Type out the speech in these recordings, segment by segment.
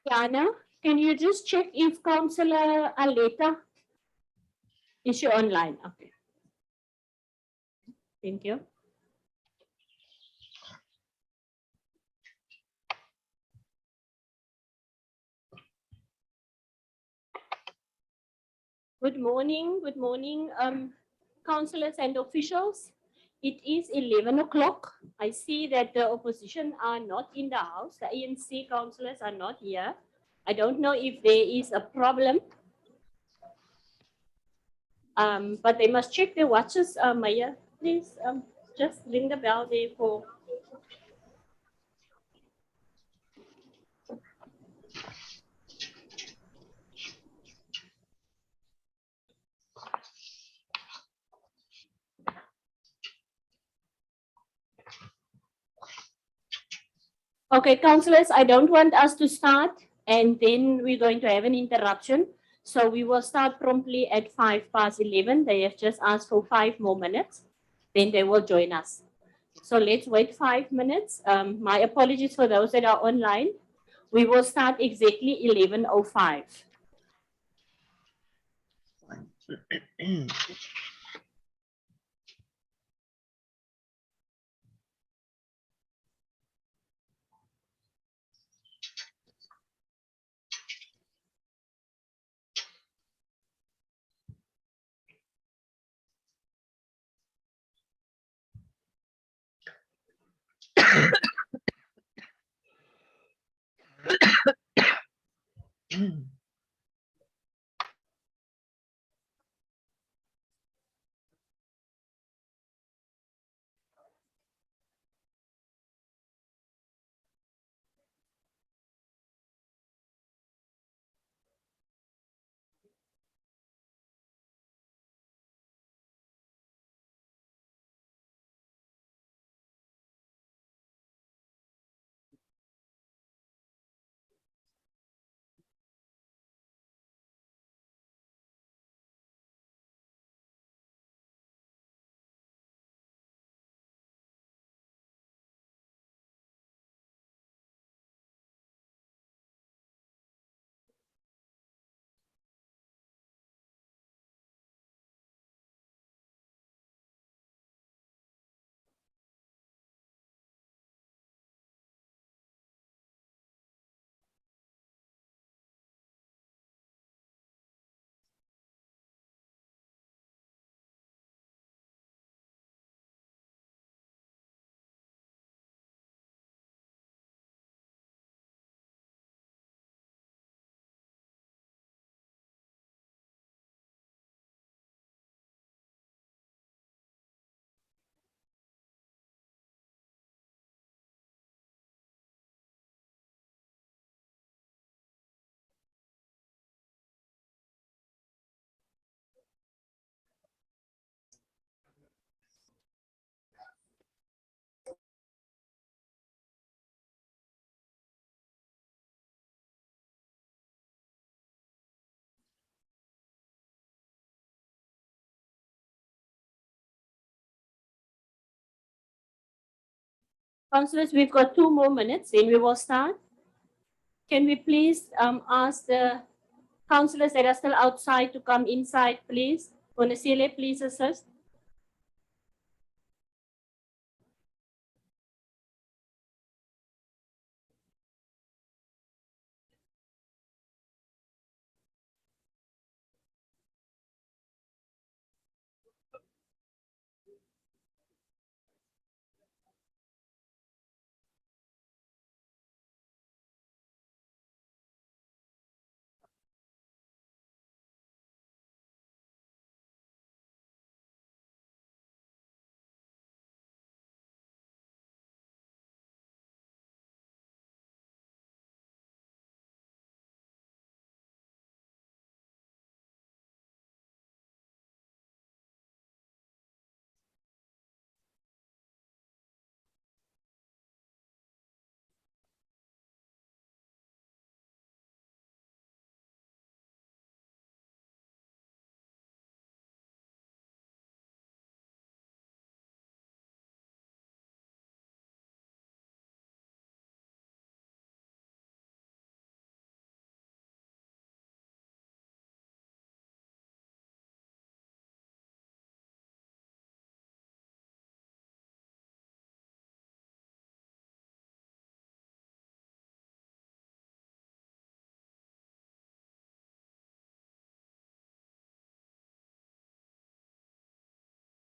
Diana, can you just check if Councillor Aleta is she online? Okay. Thank you. Good morning, councillors and officials. It is 11 o'clock. I see that the opposition are not in the house. The ANC councillors are not here. I don't know if there is a problem. But they must check their watches. Maya, please just ring the bell there for. Okay, councillors, I don't want us to start and then we're going to have an interruption. So we will start promptly at 11:05. They have just asked for 5 more minutes. Then they will join us. So let's wait 5 minutes. My apologies for those that are online. We will start exactly 11:05. Councillors, we've got 2 more minutes, then we will start. Can we please ask the councillors that are still outside to come inside, please? Bonasile, please assist.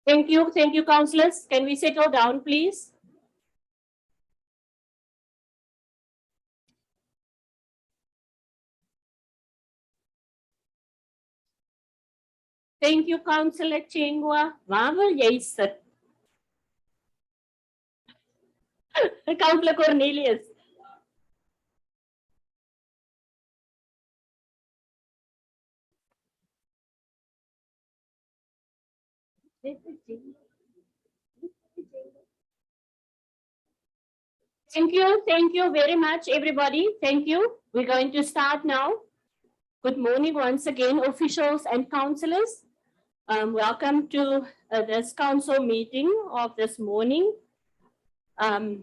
Thank you, councillors. Can we settle down, please? Thank you, Councillor Chengwa. Waar wil jy sit? Councillor Cornelius. Thank you very much, everybody. Thank you. We're going to start now. Good morning once again, officials and councillors. Welcome to this council meeting of this morning. That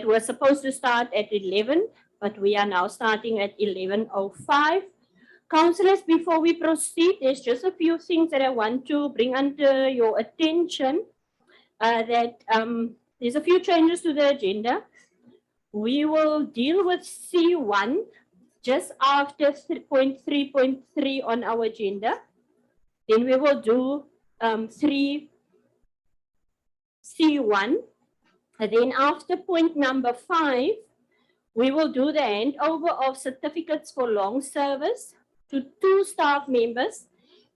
was supposed to start at 11, but we are now starting at 11:05. Councillors, before we proceed, there's just a few things that I want to bring under your attention. There's a few changes to the agenda. We will deal with C1 just after point 3.3 on our agenda. Then we will do 3C1. And then after point number 5, we will do the handover of certificates for long service to 2 staff members,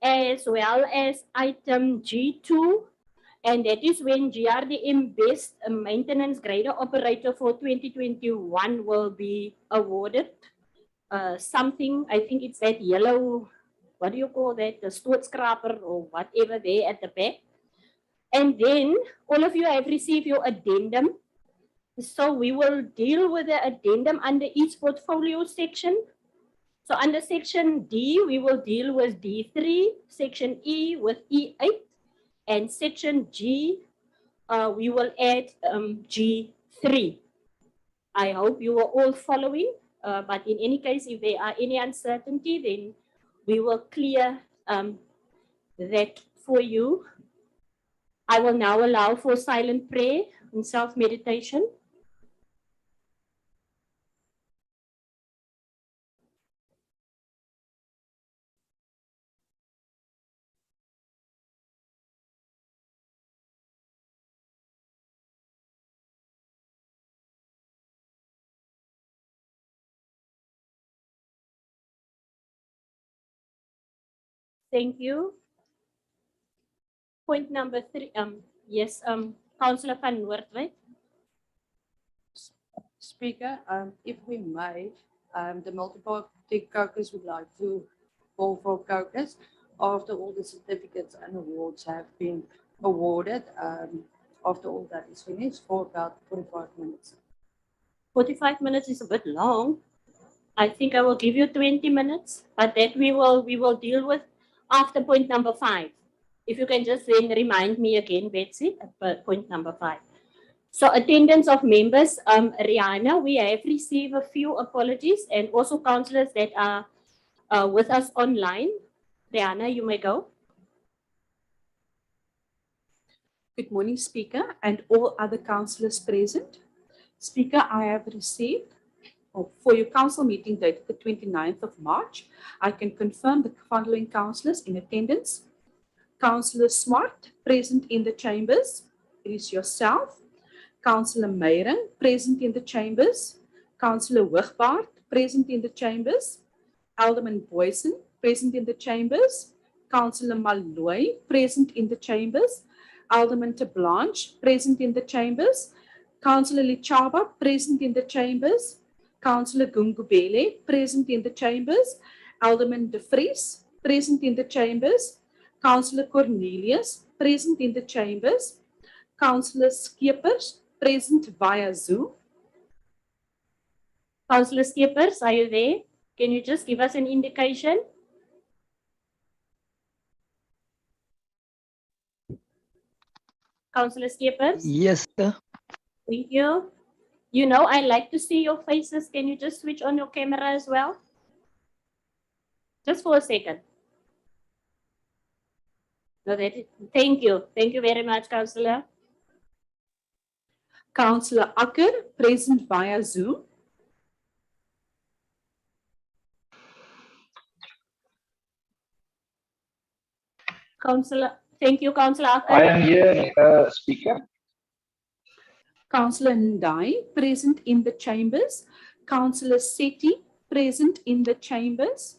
as well as item G2. And that is when GRDM Best Maintenance Grader Operator for 2021 will be awarded. Something, I think it's that yellow, what do you call that? The stootscraper or whatever there at the back. And then all of you have received your addendum. So we will deal with the addendum under each portfolio section. So under section D, we will deal with D3, section E with E8, and section G, we will add G3. I hope you are all following, but in any case, if there are any uncertainty, then we will clear that for you. I will now allow for silent prayer and self-meditation. Thank you. Point number 3, yes, Councillor van Noordwijk. Speaker, if we may, the multi-party caucus would like to call for caucus after all the certificates and awards have been awarded. After all that is finished, for about 45 minutes. 45 minutes is a bit long. I think I will give you 20 minutes, but that we will deal with after point number 5. If you can just then remind me again, Betsy, at point number 5. So attendance of members, Rihanna, we have received a few apologies and also councillors that are with us online. Rihanna, you may go. Good morning, Speaker, and all other councillors present. Speaker, I have received, for your council meeting date, the 29th of March, I can confirm the following councillors in attendance. Councillor Smart, present in the chambers. It is yourself. Councillor Meyering, present in the chambers. Councillor Wigbaard, present in the chambers. Alderman Boysen, present in the chambers. Councillor Malloy, present in the chambers. Alderman Blanche, present in the chambers. Councillor Lichaba, present in the chambers. Councillor Gungubele, present in the chambers. Alderman De Vries, present in the chambers. Councillor Cornelius, present in the chambers. Councillor Skeepers, present via Zoom. Councillor Skeepers, are you there? Can you just give us an indication? Councillor Skeepers? Yes, sir. Thank you. You know, I like to see your faces. Can you just switch on your camera as well? Just for a second. No, thank you. Thank you very much, Councillor. Councillor Akker, present via Zoom. Councillor, thank you, Councillor I Akan. am here, Speaker. Councillor Ndai, present in the chambers. Councillor Sethi, present in the chambers.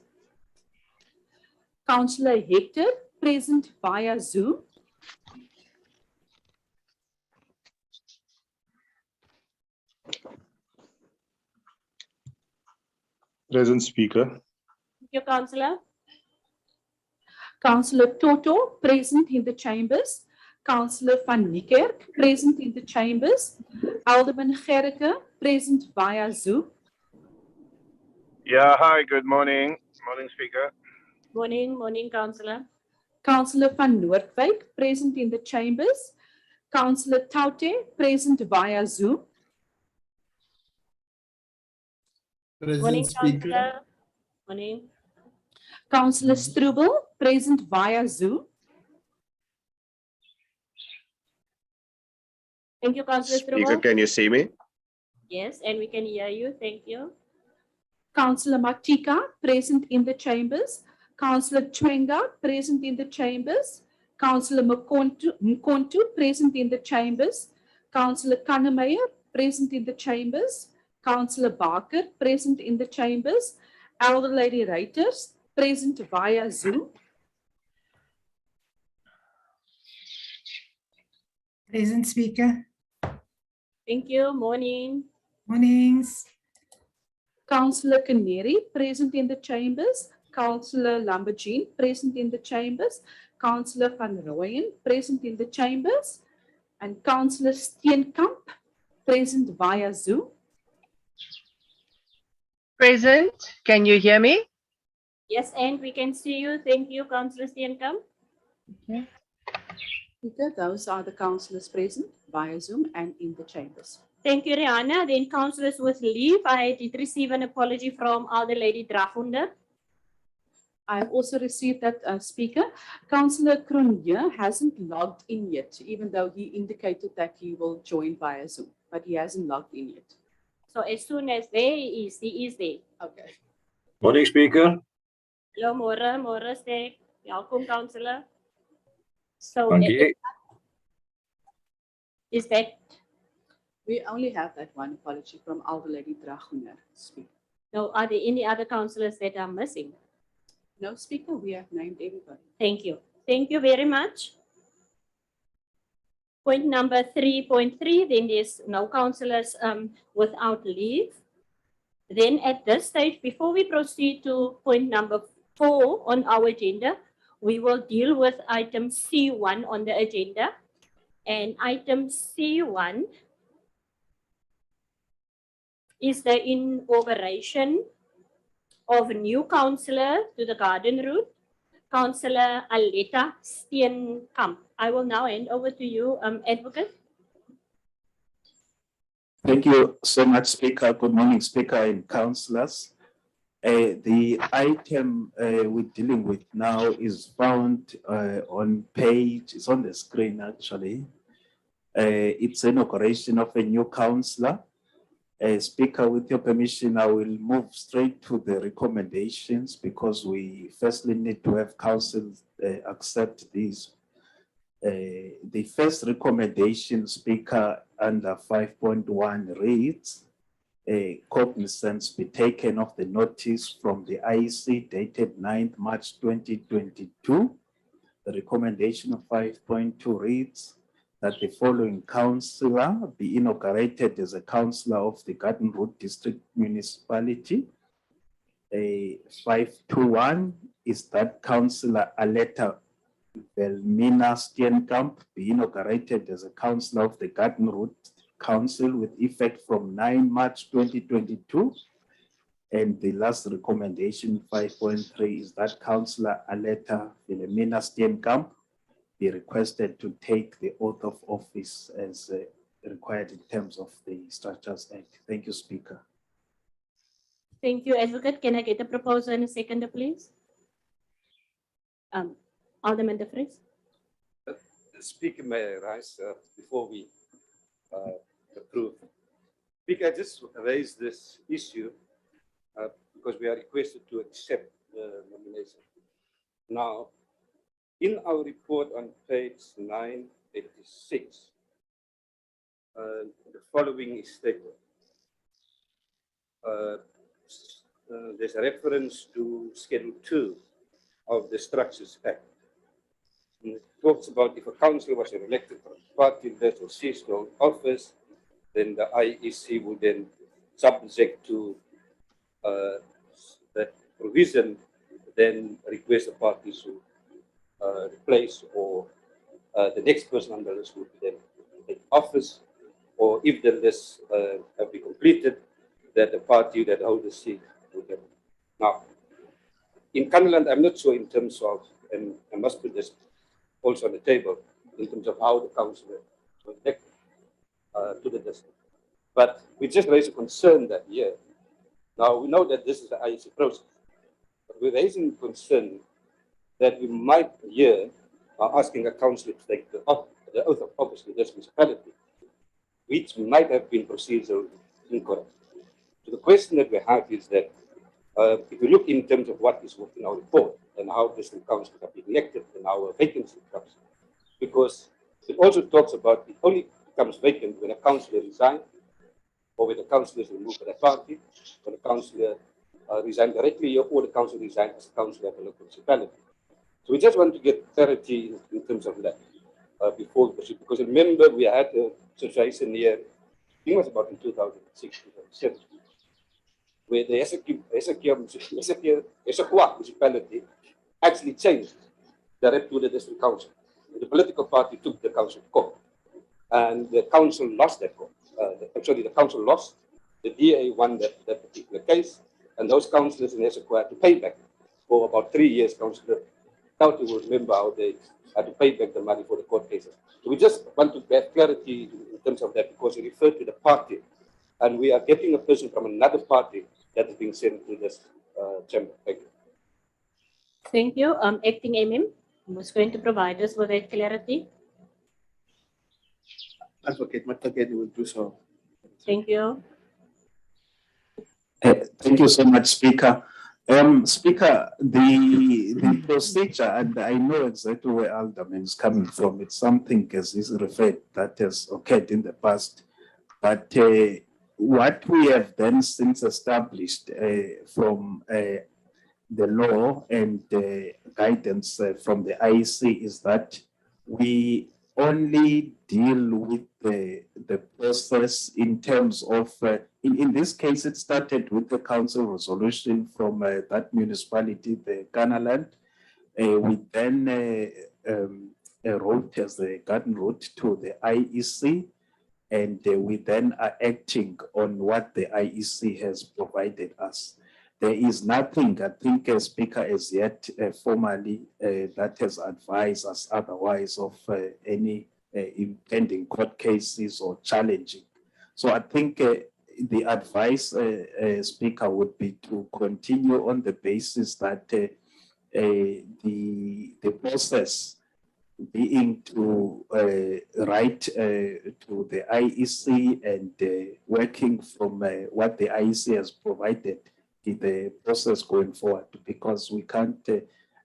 Councillor Hector, present via Zoom. Present, Speaker. Thank you, Councillor. Councillor Toto, present in the chambers. Councillor Van Niekerk, present in the chambers. Alderman Gerke, present via Zoom. Yeah, hi, good morning. Morning, Speaker. Morning, Councillor. Councillor Van Noordwijk, present in the chambers. Councillor Taute, present via Zoom. Morning, Present, Speaker. Councillor. Morning. Councillor Strubel, present via Zoom. Thank you, Councillor Speaker, Strubel. can you see me? Yes, and we can hear you. Thank you. Councillor Matika, present in the chambers. Councillor Chwenga, present in the chambers. Councillor Mkontu, present in the chambers. Councillor Kannemeyer, present in the chambers. Councillor Barker, present in the chambers. Elder Lady Reiters, present via Zoom. Present, Speaker. Thank you. Morning. Mornings. Councillor Canary, present in the chambers. Councillor Lambergine, present in the chambers. Councillor Van Rooyen, present in the chambers. And Councillor Steenkamp, present via Zoom. Present. Can you hear me? Yes, and we can see you. Thank you, Councillor Steenkamp. Peter, those are the councillors present via Zoom and in the chambers. Thank you, Rihanna. Then councillors with leave. I did receive an apology from Elder Lady Dragonder. I have also received that, Speaker. Councillor Cronje hasn't logged in yet, even though he indicated that he will join via Zoom, but he hasn't logged in yet. So as soon as he is there. Okay. Morning, Speaker. Hello, Môre Stek. Welkom, Councillor. So Thank you. is that, We only have that one apology from Elder Lady Dragonder, Speaker. no, are there any other councillors that are missing? No, Speaker, we have named everybody. Thank you. Thank you very much. Point number 3.3, then there's no councillors without leave. Then at this stage, before we proceed to point number 4 on our agenda, we will deal with item C1 on the agenda. And item C1 is the inauguration of a new councillor to the Garden Route, Councillor Aletta Steenkamp. I will now hand over to you, Advocate. Thank you so much, Speaker. Good morning, Speaker and councillors. The item we're dealing with now is found on page, it's on the screen actually. It's inauguration of a new councillor. Speaker, with your permission, I will move straight to the recommendations because we firstly need to have council accept these. The first recommendation, Speaker, under 5.1 reads, cognizance be taken of the notice from the IEC dated 9th March 2022. The recommendation of 5.2 reads that the following councillor be inaugurated as a councillor of the Garden Route District Municipality. 5.2.1 is that Councillor Aletta Velmina Steenkamp be inaugurated as a councillor of the Garden Route Council with effect from 9 March 2022. And the last recommendation, 5.3, is that Councillor Aletta Velmina Steenkamp be requested to take the oath of office as required in terms of the Structures Act. Thank you, Speaker. Thank you, Advocate. Can I get a proposal in a second, please? Alderman De Vries. Speaker, may I rise before we approve? Speaker, I just raised this issue because we are requested to accept the nomination. Now, In our report on page 986, the following is stated. There's a reference to Schedule 2 of the Structures Act. And it talks about if a councillor was elected from a party that or ceased to hold office, then the IEC would then, subject to that provision, then request the parties to replace or the next person on the list would then take office, or if the list have been completed, that the party that holds the seat would then. Now, in Canaland, I'm not sure in terms of, and I must put this also on the table, in terms of how the councillor was elected to the district. But we just raised a concern that year. Now, we know that this is the IEC process, but we're raising concern that we might here are asking a councillor to take the oath of office to this municipality, which might have been procedurally incorrect. So the question that we have is that if we look in terms of what is in our report and how district councils have been elected and our vacancy comes, because it also talks about it only becomes vacant when a councillor resigns, or when the councillor is removed by the party, when the councillor resigns directly, or the councillor resigns as a councillor of a local municipality. So we just want to get clarity in terms of that before we proceed, because remember we had a situation here, I think it was about in 2006, 2007, where the Esekwa municipality actually changed the rep to the district council. The political party took the council to court, and the council lost that court. The council lost, the DA won that particular case, and those councillors in Esekwa had to pay back for about 3 years. Councillor Tauti will remember how they had to pay back the money for the court cases. So we just want to have clarity in terms of that, because it referred to the party, and we are getting a person from another party that is being sent to this chamber. Thank you. Thank you. Acting MM was going to provide us with that clarity. Advocate Matagedi will do so. Thank you. Thank you so much, Speaker. Speaker, the procedure, and I know exactly where Alderman is coming from. It's something, as is referred, that has occurred in the past. But what we have then since established from the law and guidance from the IEC is that we only deal with the process in terms of, in this case, it started with the council resolution from that municipality, the Canaland. We then wrote as the garden route to the IEC, and we then are acting on what the IEC has provided us. There is nothing, I think, a speaker as yet formally that has advised us otherwise of any impending court cases or challenging. So I think the advice, speaker, would be to continue on the basis that the process being to write to the IEC and working from what the IEC has provided in the process going forward, because we can't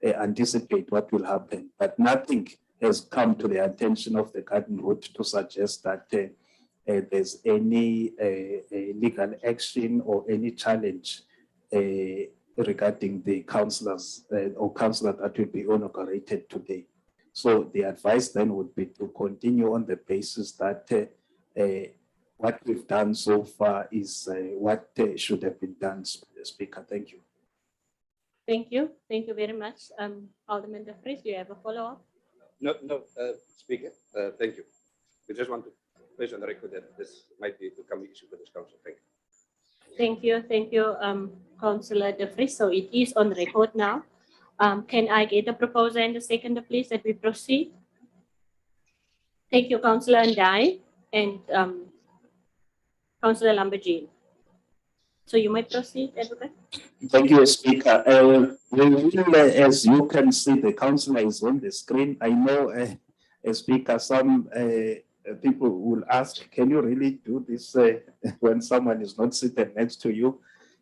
anticipate what will happen. But nothing has come to the attention of the garden route to suggest that there's any legal action or any challenge regarding the councillors or councillor that will be inaugurated today. So the advice then would be to continue on the basis that what we've done so far is what should have been done, Speaker. Thank you. Thank you. Thank you very much. Alderman De Vries, do you have a follow-up? No, Speaker. Thank you. We just want to place on the record that this might be a becoming issue for this council. Thank you. Thank you. Thank you, Councillor De Vries. So it is on record now. Can I get a proposer and a seconder, please, that we proceed? Thank you, Councillor Ndai and Councillor Lamborghini. So you might proceed, Advocate. Thank you, Speaker. We will, as you can see, the councillor is on the screen. I know, Speaker, some people will ask, can you really do this when someone is not sitting next to you?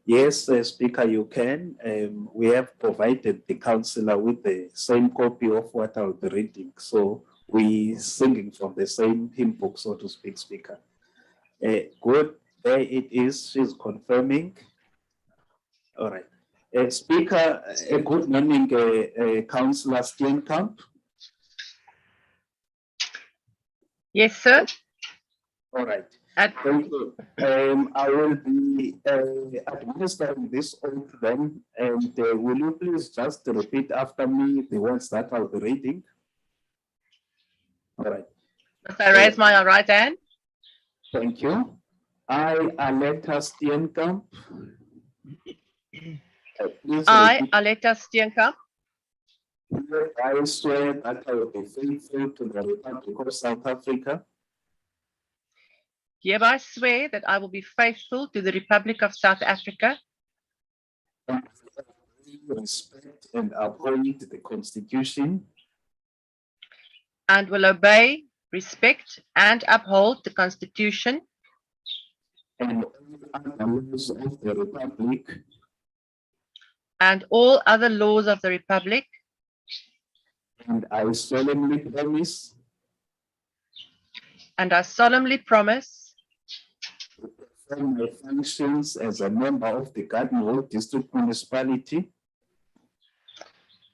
Yes, Speaker, you can. We have provided the councillor with the same copy of what I'll be reading. So we singing from the same hymn book, so to speak, Speaker. Good, there it is. She's confirming. All right. Speaker, good morning, Councillor Steenkamp. Yes, sir. All right. At Thank you. I will be administering this oath then, and will you please just repeat after me the words that I'll be reading? All right. must I raise my right hand? Thank you. I, Aletta Steenkamp. I, Aletta Steenkamp, I swear that I will be faithful to the Republic of South Africa hereby swear that I will be faithful to the Republic of South Africa and respect and uphold the Constitution and will obey, respect, and uphold the Constitution and all other laws of the Republic, and all other laws of the Republic, and I solemnly promise to perform my functions as a member of the Garden Road District Municipality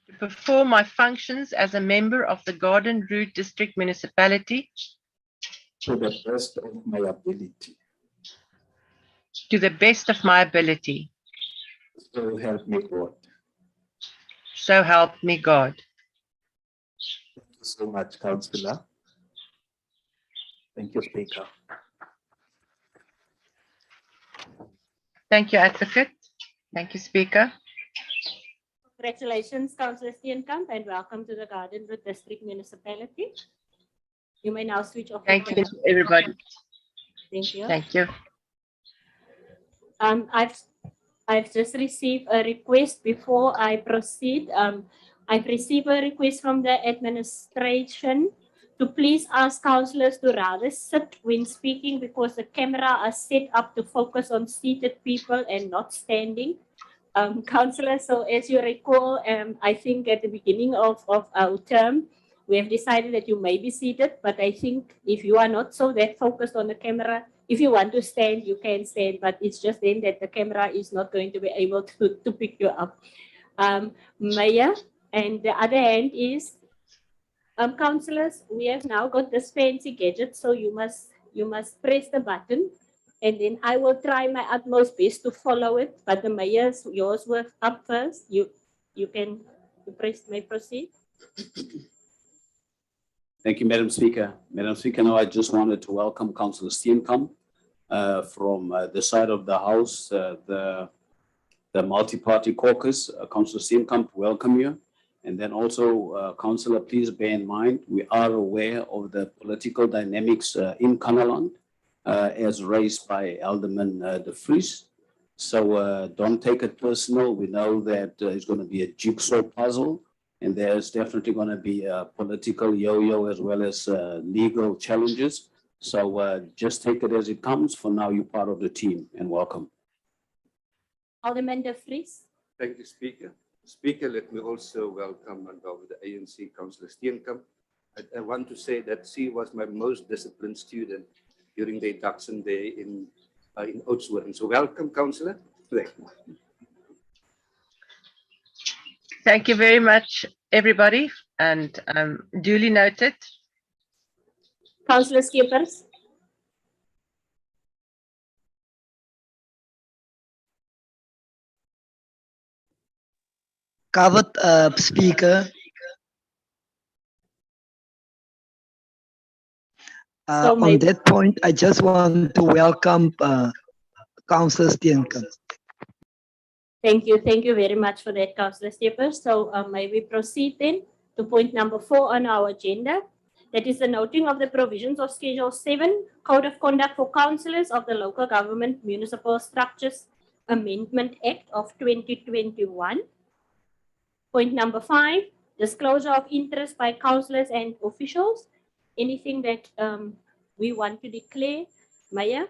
to perform my functions as a member of the Garden Route District Municipality to the best of my ability. to the best of my ability. So help me God. So help me God. Thank you so much, Councillor. Thank you, Speaker. Thank you, Advocate. Thank you, Speaker. Congratulations, Councillor Steenkamp, and welcome to the Garden Route District Municipality. You may now switch off. Thank you, everybody. Thank you. Thank you. I've just received a request before I proceed. I've received a request from the administration to please ask councillors to rather sit when speaking because the camera is set up to focus on seated people and not standing. Councillor, so as you recall, I think at the beginning of our term, we have decided that you may be seated, but I think if you are not so that focused on the camera, if you want to stand, you can stand, but it's just then that the camera is not going to be able to pick you up. Maya, and the other hand is, councillors, we have now got this fancy gadget, so you must press the button. And then I will try my utmost best to follow it. But the mayors, yours were up first. You may proceed. Thank you, Madam Speaker. Madam Speaker, now I just wanted to welcome Councillor Steenkamp from the side of the House, the multi-party caucus. Councillor Steenkamp, welcome you. And then also, Councillor, please bear in mind, we are aware of the political dynamics in Kanaland. As raised by Alderman De Vries. So don't take it personal. We know that it's going to be a jigsaw puzzle, and there's definitely going to be a political yo-yo as well as legal challenges. So just take it as it comes. For now, you're part of the team, and welcome. Alderman De Vries. Thank you, Speaker. Speaker, let me also welcome on behalf of the ANC, Councillor Steenkamp. I want to say that she was my most disciplined student during the induction day in Oudtshoorn. So welcome, Councillor. Thank you very much, everybody, and duly noted. Councillor Skeepers. Covered Speaker. On that point, I just want to welcome Councillor Steenkamp. Thank you very much for that, Councillor Skeepers. So may we proceed then to point number 4 on our agenda. That is the noting of the provisions of Schedule 7, Code of Conduct for Councillors of the Local Government Municipal Structures Amendment Act of 2021. Point number 5, disclosure of interest by councillors and officials. Anything that we want to declare, Maya?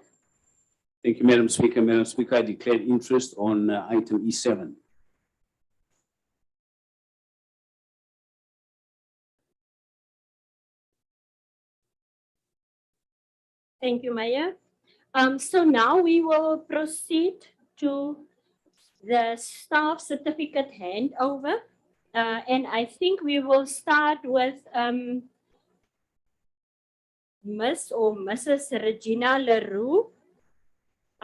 Thank you, Madam Speaker. Madam Speaker, I declare interest on item E7. Thank you, Maya. So now we will proceed to the staff certificate handover. And I think we will start with Miss or Mrs. Regina Leroux.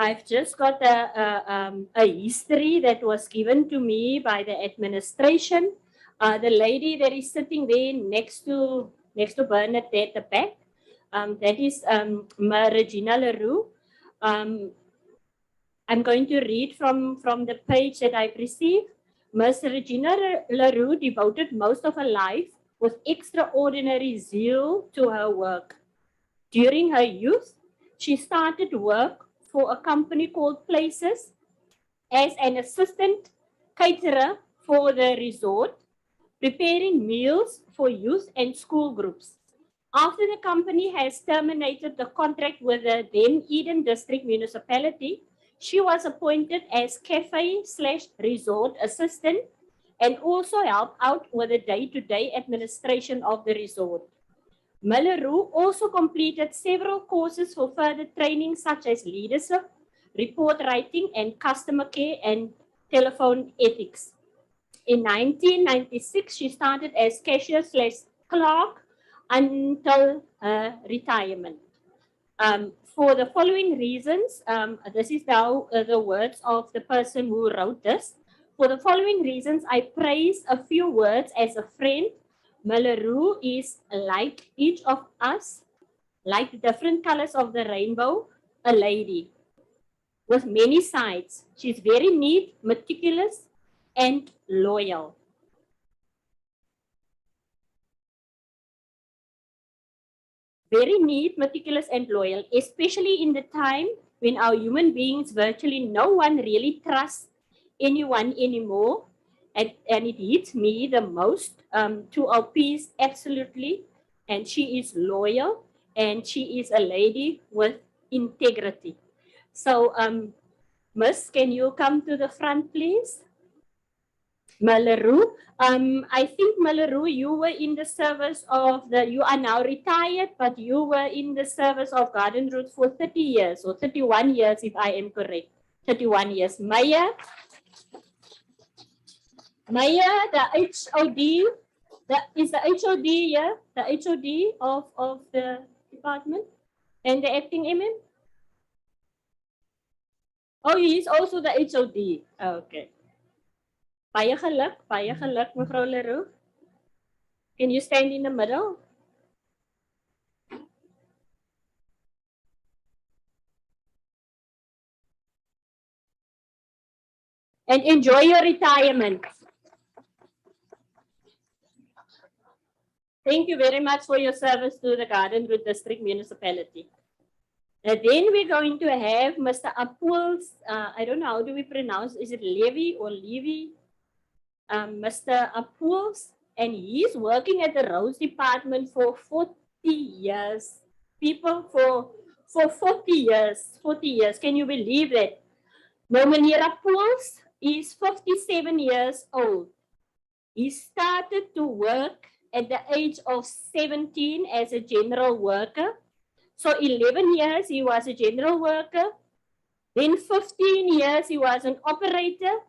I've just got a history that was given to me by the administration. The lady that is sitting there next to Bernadette at the back, that is Regina Leroux. I'm going to read from the page that I've received. Ms. Regina Leroux devoted most of her life with extraordinary zeal to her work. During her youth, she started work for a company called Places as an assistant caterer for the resort, preparing meals for youth and school groups. After the company has terminated the contract with the then Eden District Municipality, she was appointed as cafe/resort assistant and also helped out with the day-to-day administration of the resort. Leroux also completed several courses for further training such as leadership, report writing, and customer care and telephone ethics. In 1996, she started as cashier/clerk until her retirement. For the following reasons, this is now the words of the person who wrote this. For the following reasons, I praise a few words as a friend. Leroux is like each of us, like the different colors of the rainbow, a lady with many sides. She's very neat, meticulous, and loyal. Very neat, meticulous, and loyal, especially in the time when our human beings, virtually no one really trusts anyone anymore. And it hits me the most to our peace, absolutely. And she is loyal and she is a lady with integrity. So, Miss, can you come to the front, please? Leroux, I think Leroux, you were in the service of you are now retired, but you were in the service of Garden Route for 30 years or 31 years, if I am correct. 31 years. Maya, the HOD, is the HOD, yeah? The HOD of the department and the acting MM? Oh, he is also the HOD. Okay. Baie geluk, mevrou Leroux. Can you stand in the middle? And enjoy your retirement. Thank you very much for your service to the Garden Route District Municipality. And then we're going to have Mr. Apuls, I don't know, how do we pronounce, is it Levy or Levy? Mr. Apuls, and he's working at the roads department for 40 years. People for 40 years. Can you believe that? Now, Meneer Apuls is 57 years old. He started to work at the age of 17 as a general worker. So 11 years he was a general worker. Then 15 years he was an operator.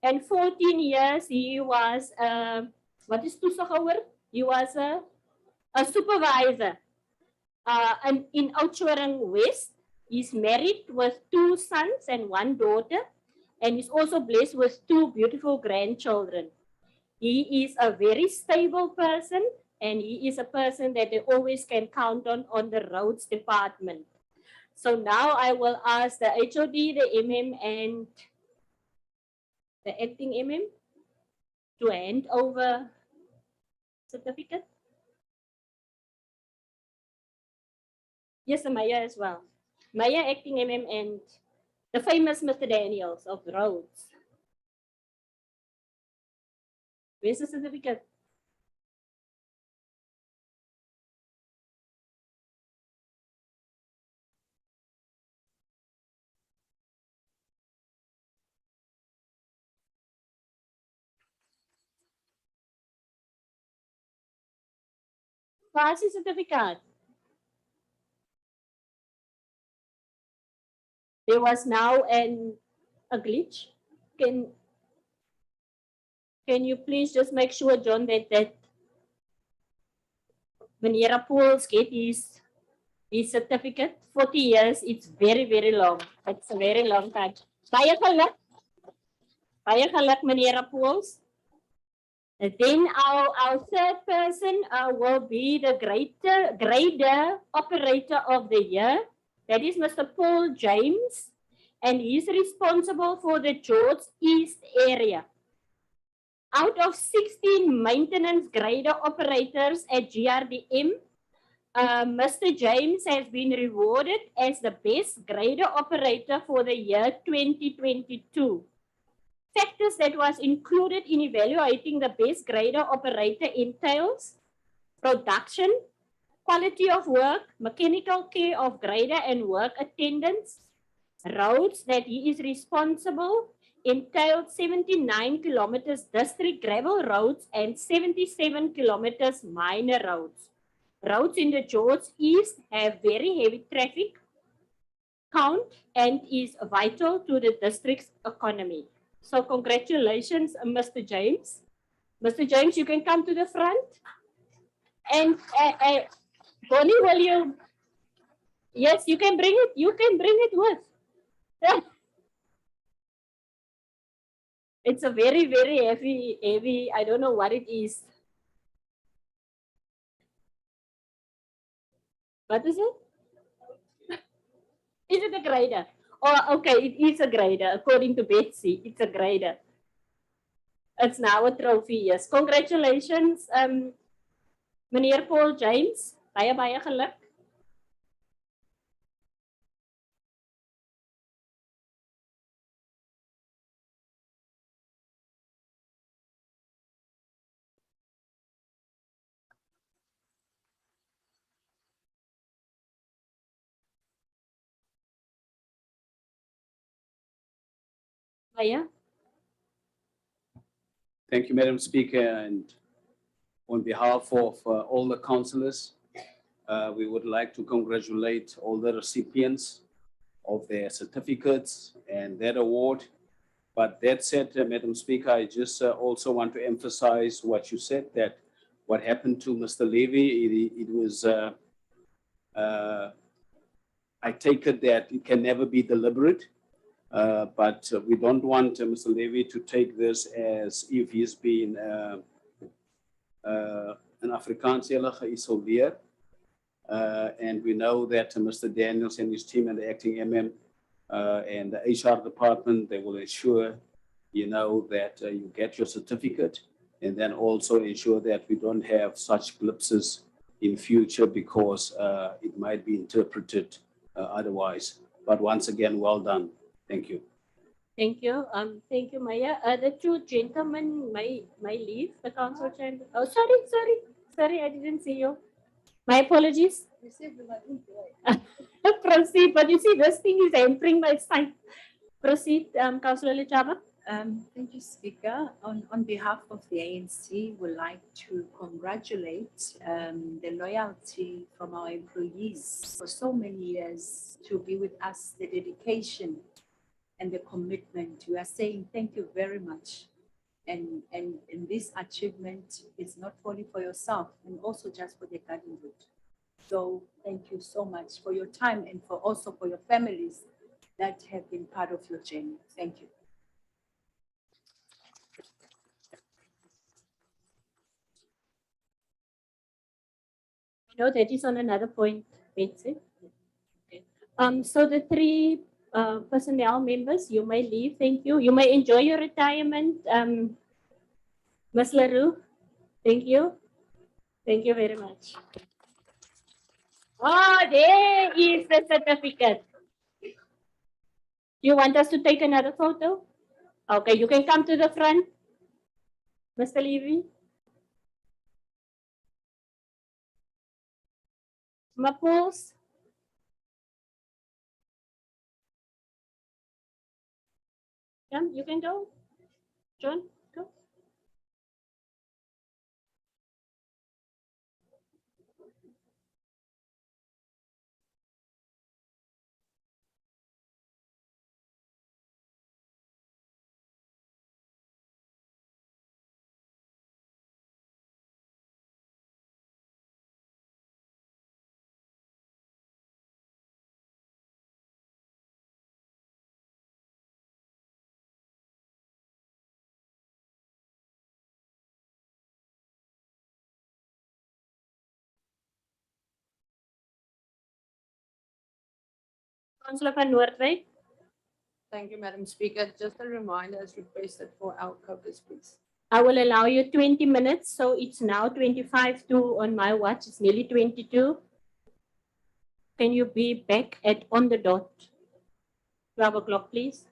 And 14 years he was, what is toesighouer? He was a supervisor. And in Oudtshoorn West, he's married with 2 sons and 1 daughter. And he's also blessed with 2 beautiful grandchildren. He is a very stable person, and he is a person that they always can count on the roads department. So now I will ask the HOD, the MM, and the acting MM to hand over certificate. Yes, the Maya as well. Maya, acting MM, and the famous Mr. Daniels of roads. Where's the certificate? Waar is die certificate? There was now a glitch. Can you please just make sure, John, that Meneer Pools get his certificate? 40 years, it's very, very long. It's a very long time. Baie geluk, Meneer Pools. And then our third person will be the grader operator of the year. That is Mr. Paul James, and he's responsible for the George East area. Out of 16 maintenance grader operators at GRDM, Mr. James has been rewarded as the best grader operator for the year 2022. Factors that was included in evaluating the best grader operator entails production, quality of work, mechanical care of grader and work attendance, roads that he is responsible, entailed 79 kilometers district gravel roads and 77 kilometers minor roads. Roads in the George East have very heavy traffic count and is vital to the district's economy. So congratulations, Mr. James. Mr. James, you can come to the front. And Bonnie, will you? Yes, you can bring it. You can bring it with. It's a very, very heavy, I don't know what it is. What is it? Is it a grader? Oh, okay, it is a grader. According to Betsy, it's a grader. It's now a trophy, yes. Congratulations, Meneer Paul James. Baie geluk. Baie. Thank you, Madam Speaker, and on behalf of all the councillors, we would like to congratulate all the recipients of their certificates and that award. But that said, Madam Speaker, I just also want to emphasize what you said, that what happened to Mr. Levy, it was, I take it that it can never be deliberate. But we don't want Mr. Levy to take this as if he's been an Afrikaans geïsoleerd. And we know that Mr. Daniels and his team and the acting MM and the HR department, they will ensure, you know, that you get your certificate, and then also ensure that we don't have such glimpses in future because it might be interpreted otherwise. But once again, well done. Thank you. Thank you. Thank you, Maya. The two gentlemen may leave the council chamber. Oh, sorry, I didn't see you. My apologies. Proceed, but you see, this thing is entering my sight. Proceed, Councillor Lechaba. Thank you, Speaker. On behalf of the ANC, we'd like to congratulate the loyalty from our employees for so many years to be with us, the dedication and the commitment. We are saying thank you very much. And this achievement is not only for yourself and also just for the garden route. So thank you so much for your time and also for your families that have been part of your journey. Thank you. No, that is on another point, Betsy. Okay. So the three personnel members, you may leave. Thank you. You may enjoy your retirement. Ms. LaRue, thank you. Thank you very much. Oh, there is the certificate. You want us to take another photo? Okay, you can come to the front. Mr. Levy. Maples. Come, you can go. John, go. Councillor van Noordwijk. Thank you, Madam Speaker. Just a reminder as requested for our caucus, please. I will allow you 20 minutes, so it's now 25 to on my watch, it's nearly 22. Can you be back at on the dot? 12 o'clock, please.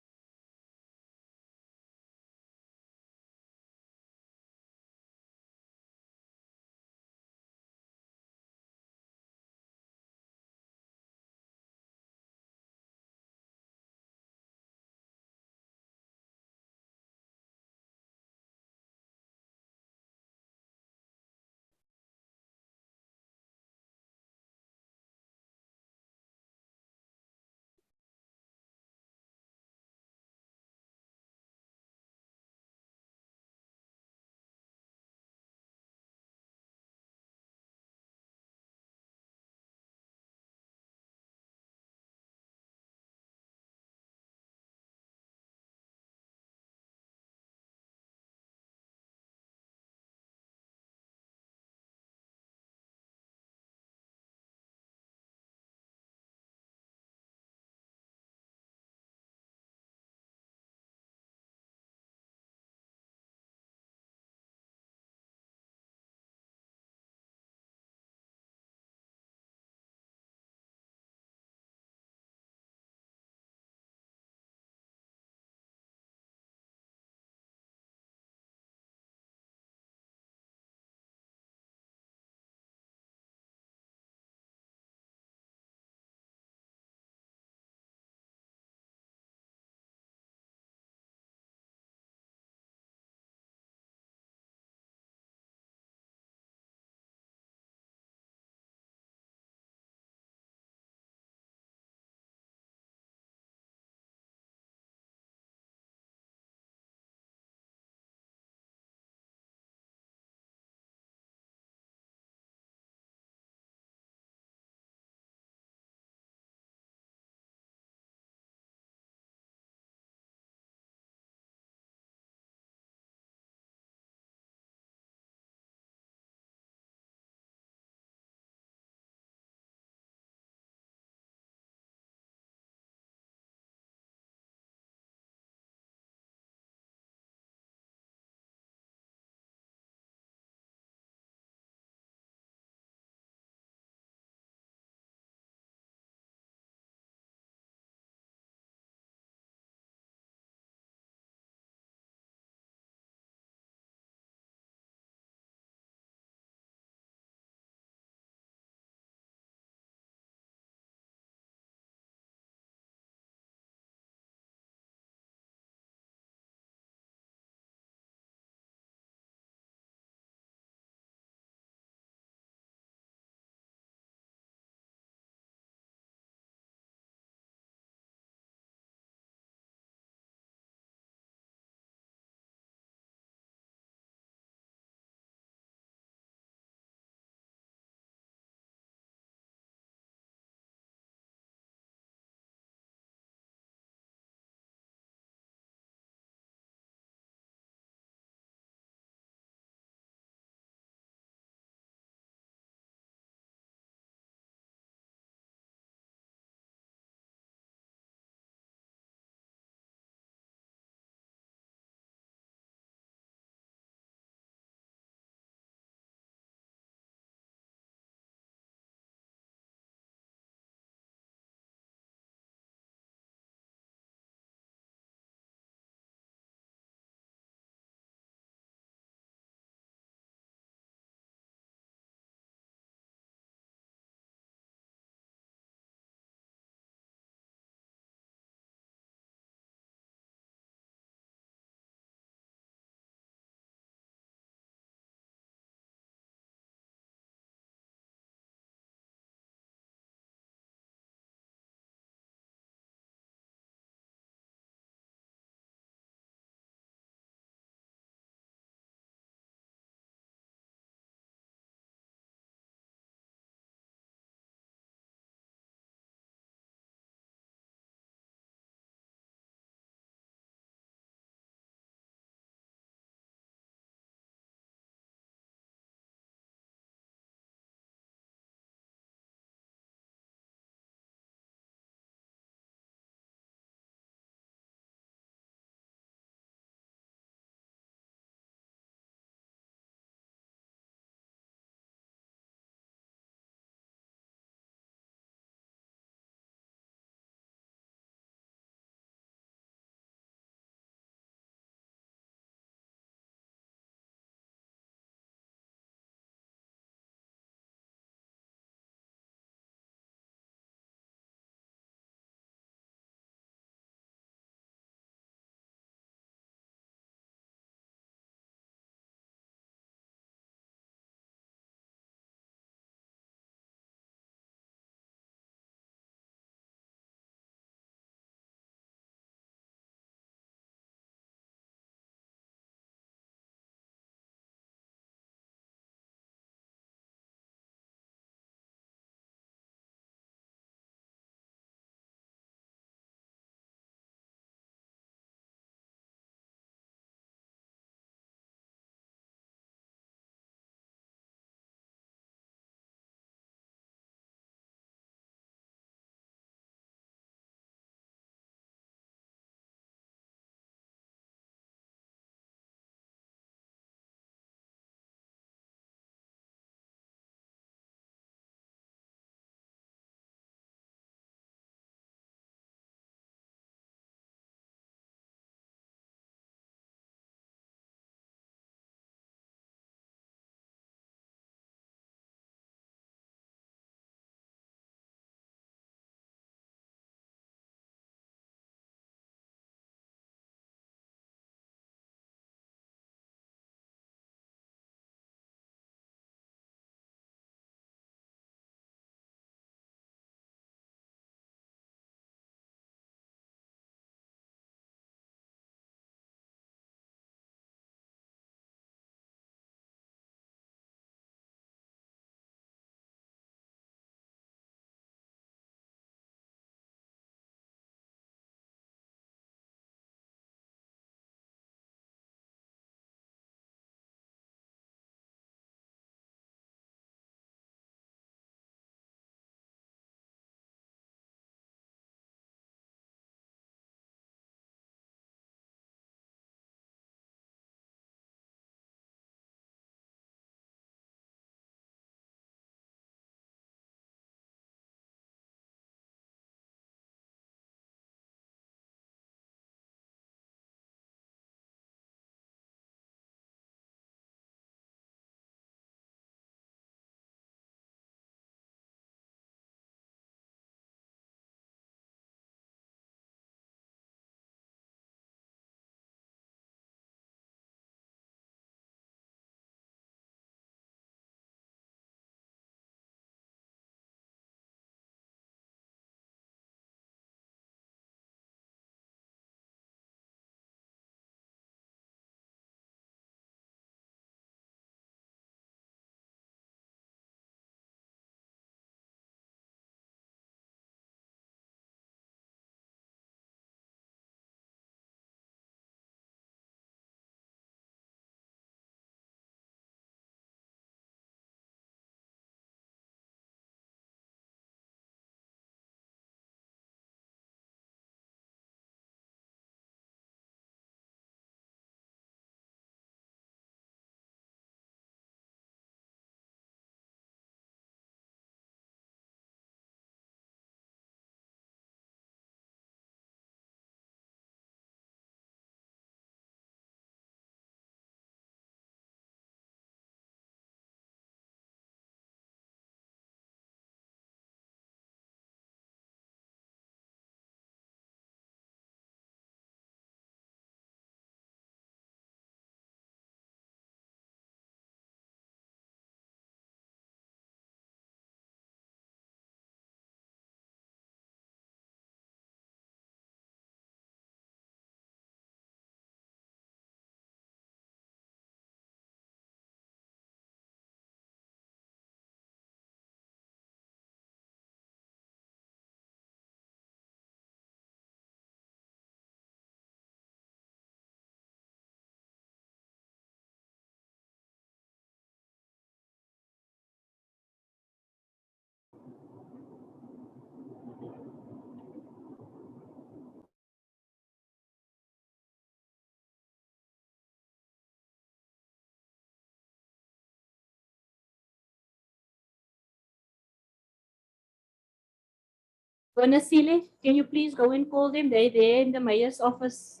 Bonasile, can you please go and call them? They're there in the mayor's office.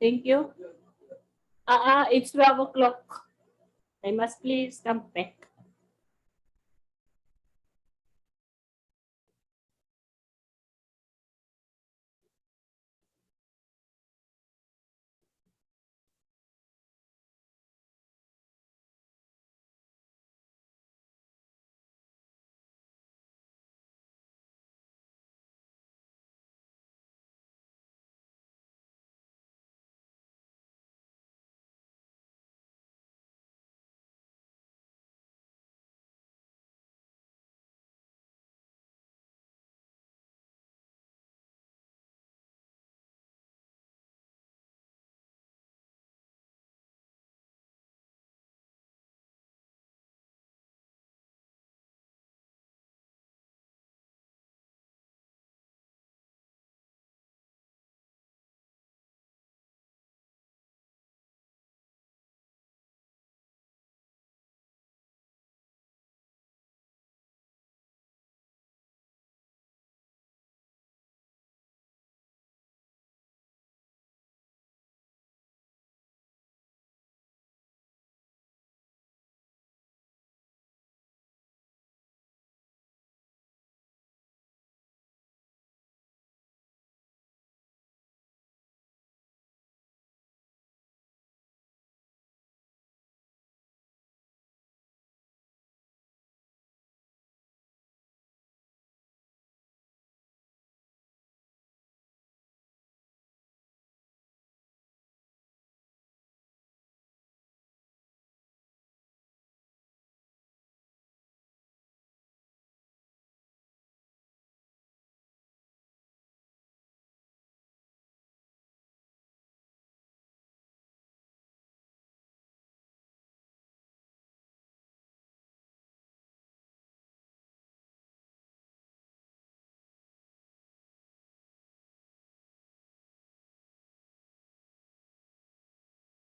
Thank you. It's 12 o'clock. They must please come back.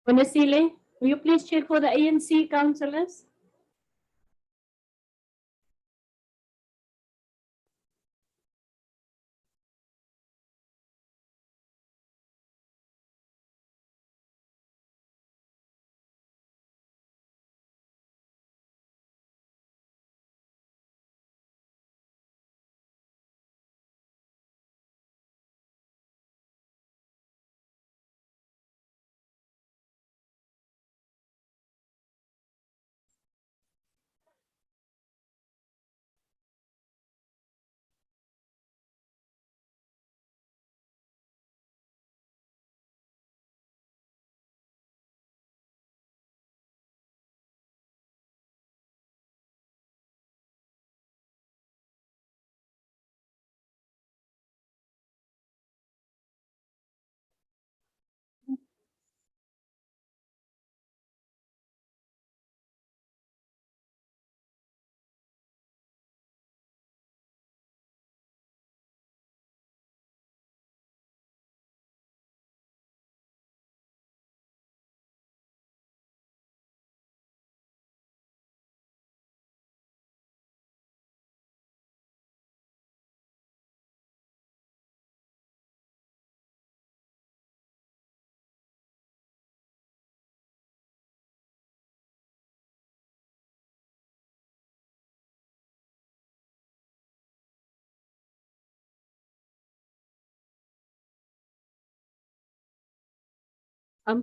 Bonasile, will you please check for the ANC councillors?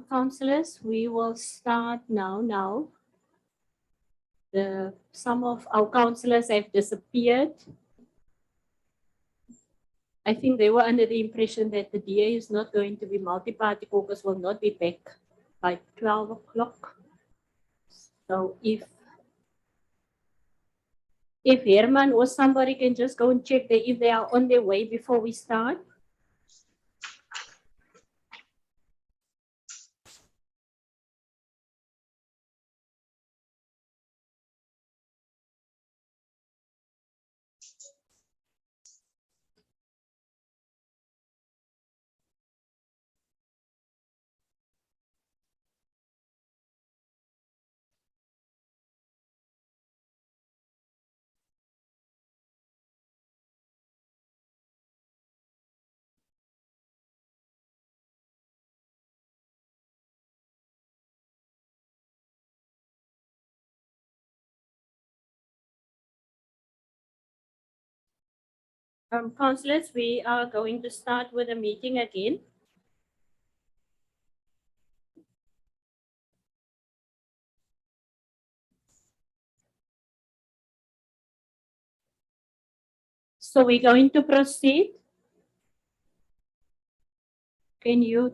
Councillors, we will start now. Some of our councillors have disappeared. I think they were under the impression that the DA is not going to be multi-party caucus, will not be back by 12 o'clock. So if Herman or somebody can just go and check if they are on their way before we start. Councillors, we are going to start with the meeting again. So we're going to proceed. Can you,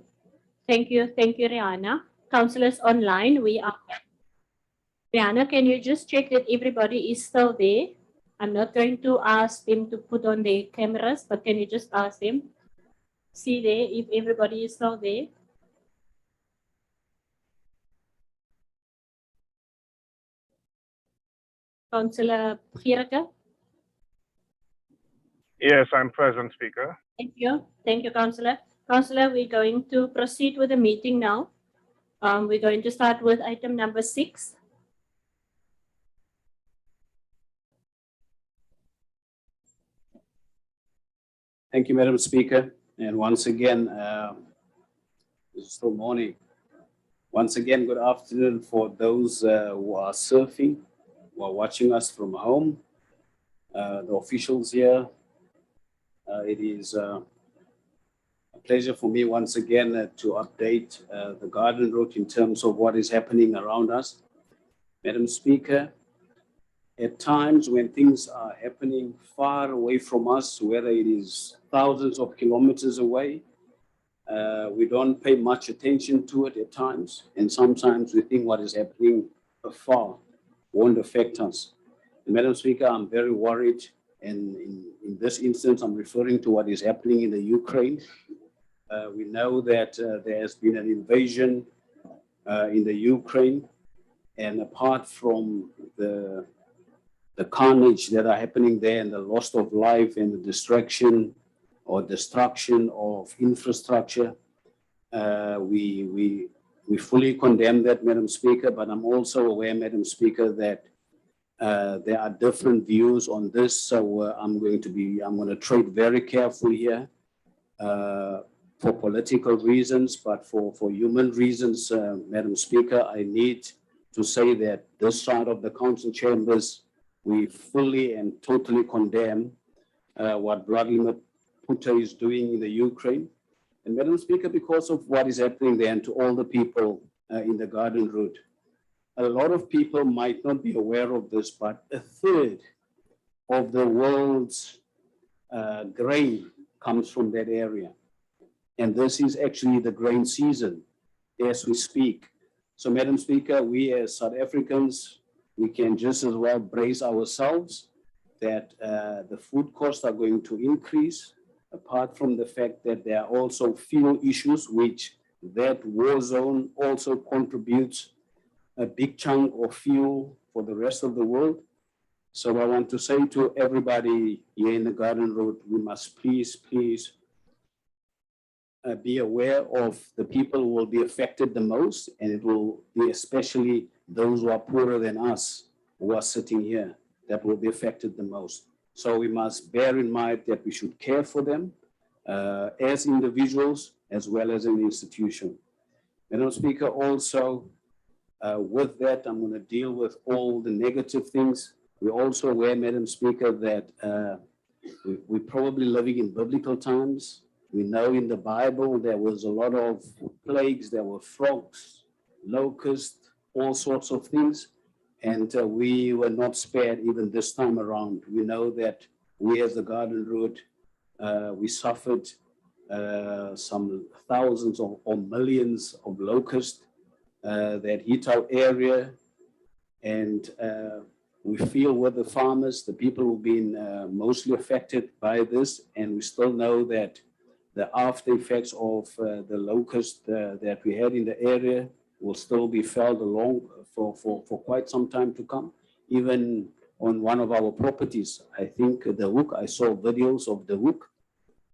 thank you, Rihanna. Councillors online, we are. Rihanna, can you just check that everybody is still there? I'm not going to ask them to put on their cameras, but can you just ask them? See there if everybody is still there. Councillor Girke. Yes, I'm present, Speaker. Thank you, Councillor. Councillor, we're going to proceed with the meeting now. We're going to start with item number 6. Thank you, Madam Speaker. And once again, it's still morning. Once again, good afternoon for those who are surfing, who are watching us from home. The officials here, it is a pleasure for me once again to update the garden route in terms of what is happening around us. Madam Speaker, at times when things are happening far away from us, whether it is thousands of kilometers away, we don't pay much attention to it at times. And sometimes we think what is happening afar won't affect us. And Madam Speaker, I'm very worried. And in this instance, I'm referring to what is happening in the Ukraine. We know that there has been an invasion in the Ukraine. And apart from the carnage that are happening there and the loss of life and the destruction of infrastructure, we fully condemn that, Madam Speaker, but I'm also aware, Madam Speaker, that there are different views on this. So I'm going to trade very carefully here for political reasons, but for human reasons, Madam Speaker, I need to say that this side of the council chambers, we fully and totally condemn what Vladimir Putin is doing in the Ukraine. And Madam Speaker, because of what is happening there and to all the people in the garden route, a lot of people might not be aware of this, but a third of the world's grain comes from that area. And this is actually the grain season as we speak. So Madam Speaker, we as South Africans, we can just as well brace ourselves that the food costs are going to increase, apart from the fact that there are also fuel issues, which that war zone also contributes a big chunk of fuel for the rest of the world. So I want to say to everybody here in the garden route, we must please be aware of the people who will be affected the most, and it will be especially those who are poorer than us, who are sitting here, that will be affected the most. So we must bear in mind that we should care for them as individuals as well as an institution. Madam Speaker, also with that, I'm going to deal with all the negative things. We're also aware, Madam Speaker, that we're probably living in biblical times. We know in the Bible there was a lot of plagues. There were frogs, locusts, all sorts of things. And we were not spared even this time around. We know that we as the garden route, we suffered some thousands or millions of locusts that hit our area. And we feel with the farmers, the people who've been mostly affected by this. And we still know that the after effects of the locust that we had in the area will still be felt along for quite some time to come. Even on one of our properties, I think the Hook, I saw videos of the Hook,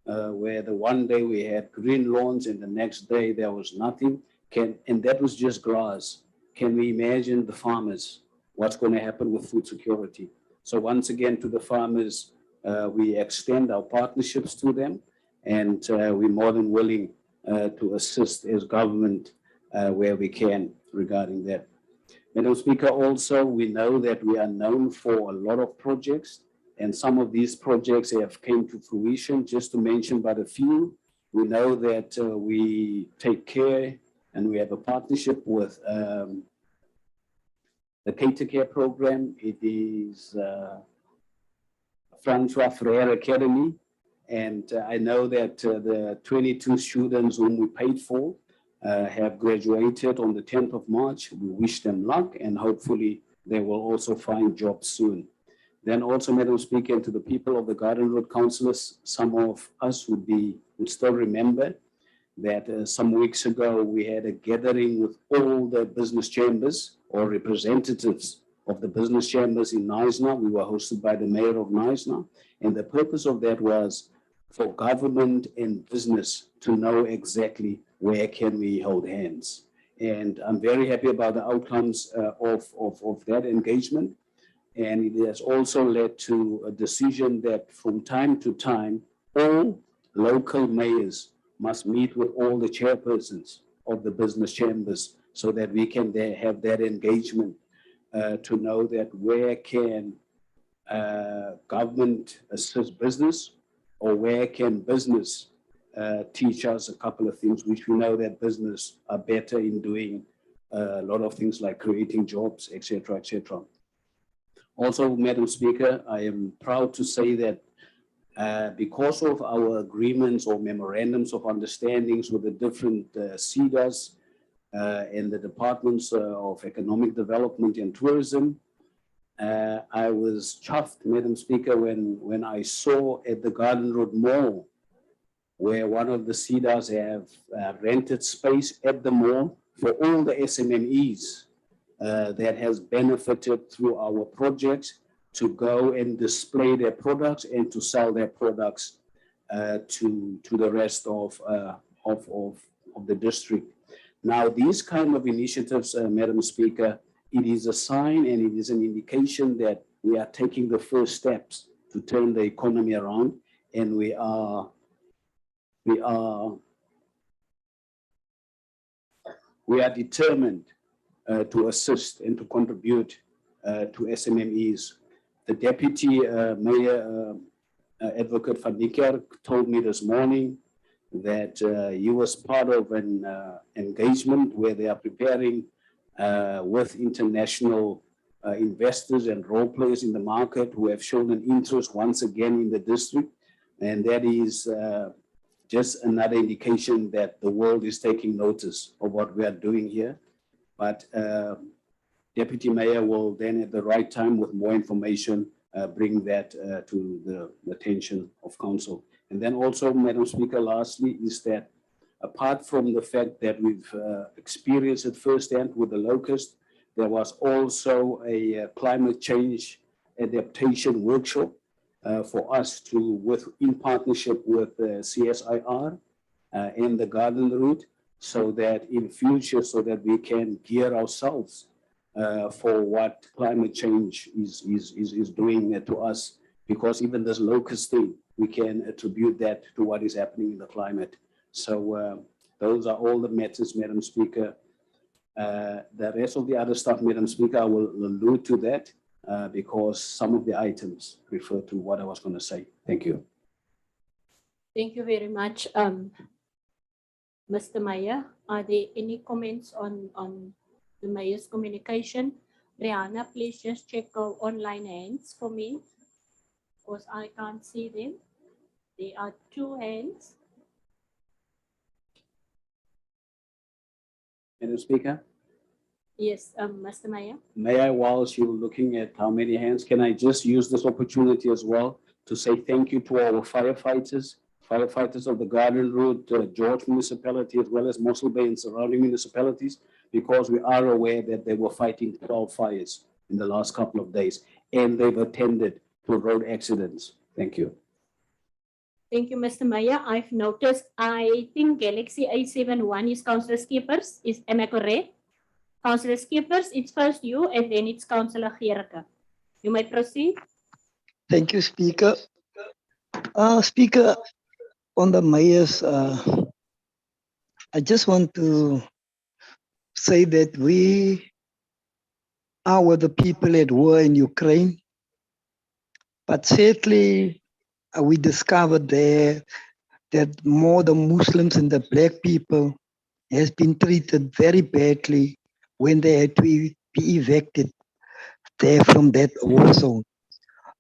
where the one day we had green lawns and the next day there was nothing. And that was just grass. Can we imagine the farmers, what's going to happen with food security? So once again, to the farmers, we extend our partnerships to them, and we're more than willing to assist as government where we can regarding that. Madam Speaker, also, we know that we are known for a lot of projects. And some of these projects have came to fruition. Just to mention but a few, we know that we take care and we have a partnership with the Cater Care program. It is Francois Freire Academy. And I know that the 22 students whom we paid for have graduated on the 10th of March. We wish them luck and hopefully they will also find jobs soon. Then also, Madam Speaker, and to the people of the Garden Road councillors, some of us would still remember that some weeks ago we had a gathering with all the business chambers or representatives of the business chambers in Knysna. We were hosted by the mayor of Knysna, and the purpose of that was for government and business to know exactly where can we hold hands. And I'm very happy about the outcomes of that engagement. And it has also led to a decision that from time to time, all local mayors must meet with all the chairpersons of the business chambers so that we can have that engagement to know that where can government assist business or where can business teach us a couple of things which we know that business are better in doing a lot of things like creating jobs, etc., etc. Also, Madam Speaker, I am proud to say that because of our agreements or memorandums of understandings with the different CEDAs and the Departments of Economic Development and Tourism, I was chuffed, Madam Speaker, when I saw at the Garden Road Mall, where one of the CEDAs have rented space at the mall for all the SMMEs that has benefited through our projects to go and display their products and to sell their products to the rest of the district. Now, these kind of initiatives, Madam Speaker, it is a sign and it is an indication that we are taking the first steps to turn the economy around, and we are determined to assist and to contribute to SMMEs. The Deputy Mayor, Advocate Van Niekerk, told me this morning that he was part of an engagement where they are preparing with international investors and role players in the market who have shown an interest once again in the district. And that is just another indication that the world is taking notice of what we are doing here. But Deputy Mayor will then at the right time with more information bring that to the attention of Council. And then also, Madam Speaker, lastly, is that apart from the fact that we've experienced it firsthand with the locust, there was also a climate change adaptation workshop for us in partnership with CSIR and the Garden Route, so that in future, so that we can gear ourselves for what climate change is doing to us, because even this locust thing, we can attribute that to what is happening in the climate. So those are all the matters, Madam Speaker. The rest of the other stuff, Madam Speaker, I will allude to that because some of the items refer to what I was going to say. Thank you. Thank you very much, Mr. Mayor. Are there any comments on the Mayor's communication? Rihanna, please just check our online hands for me, because I can't see them. There are 2 hands. Madam Speaker? Yes, Mr. Mayor. May I, whilst you're looking at how many hands, can I just use this opportunity as well to say thank you to our firefighters of the Garden Road, George municipality, as well as Mossel Bay and surrounding municipalities, because we are aware that they were fighting 12 fires in the last couple of days, and they've attended to road accidents. Thank you. Thank you, Mr. Mayor. I've noticed, I think Galaxy A71 is Councillor Skippers. Am I correct? Councillor Skippers, it's first you and then it's Councillor Gerke. You may proceed. Thank you, Speaker. Speaker, on the Mayor's, I just want to say that we are with the people at war in Ukraine. But sadly, we discovered there that more the Muslims and the black people has been treated very badly when they had to be evicted there from that war zone.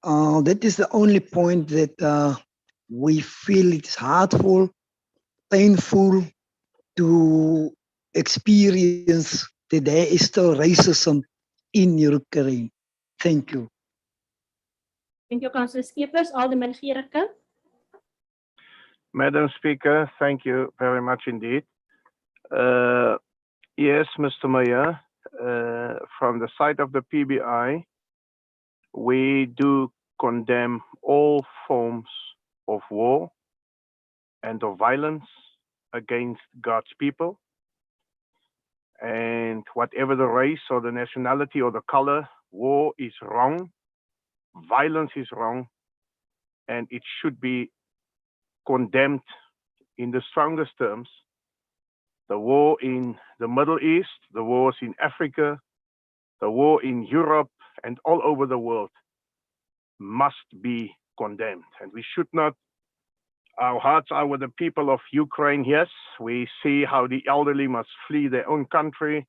That is the only point that we feel it's hurtful, painful to experience that there is still racism in Ukraine. Thank you. Thank you, Councillor Skeepers. Alderman Gericke. Madam Speaker, thank you very much indeed. Yes, Mr. Mayor, from the side of the PBI, we do condemn all forms of war and of violence against God's people. And whatever the race or the nationality or the color, war is wrong, violence is wrong, and it should be condemned in the strongest terms. The war in the Middle East, the wars in Africa, the war in Europe, and all over the world must be condemned. And we should not, our hearts are with the people of Ukraine, yes. We see how the elderly must flee their own country.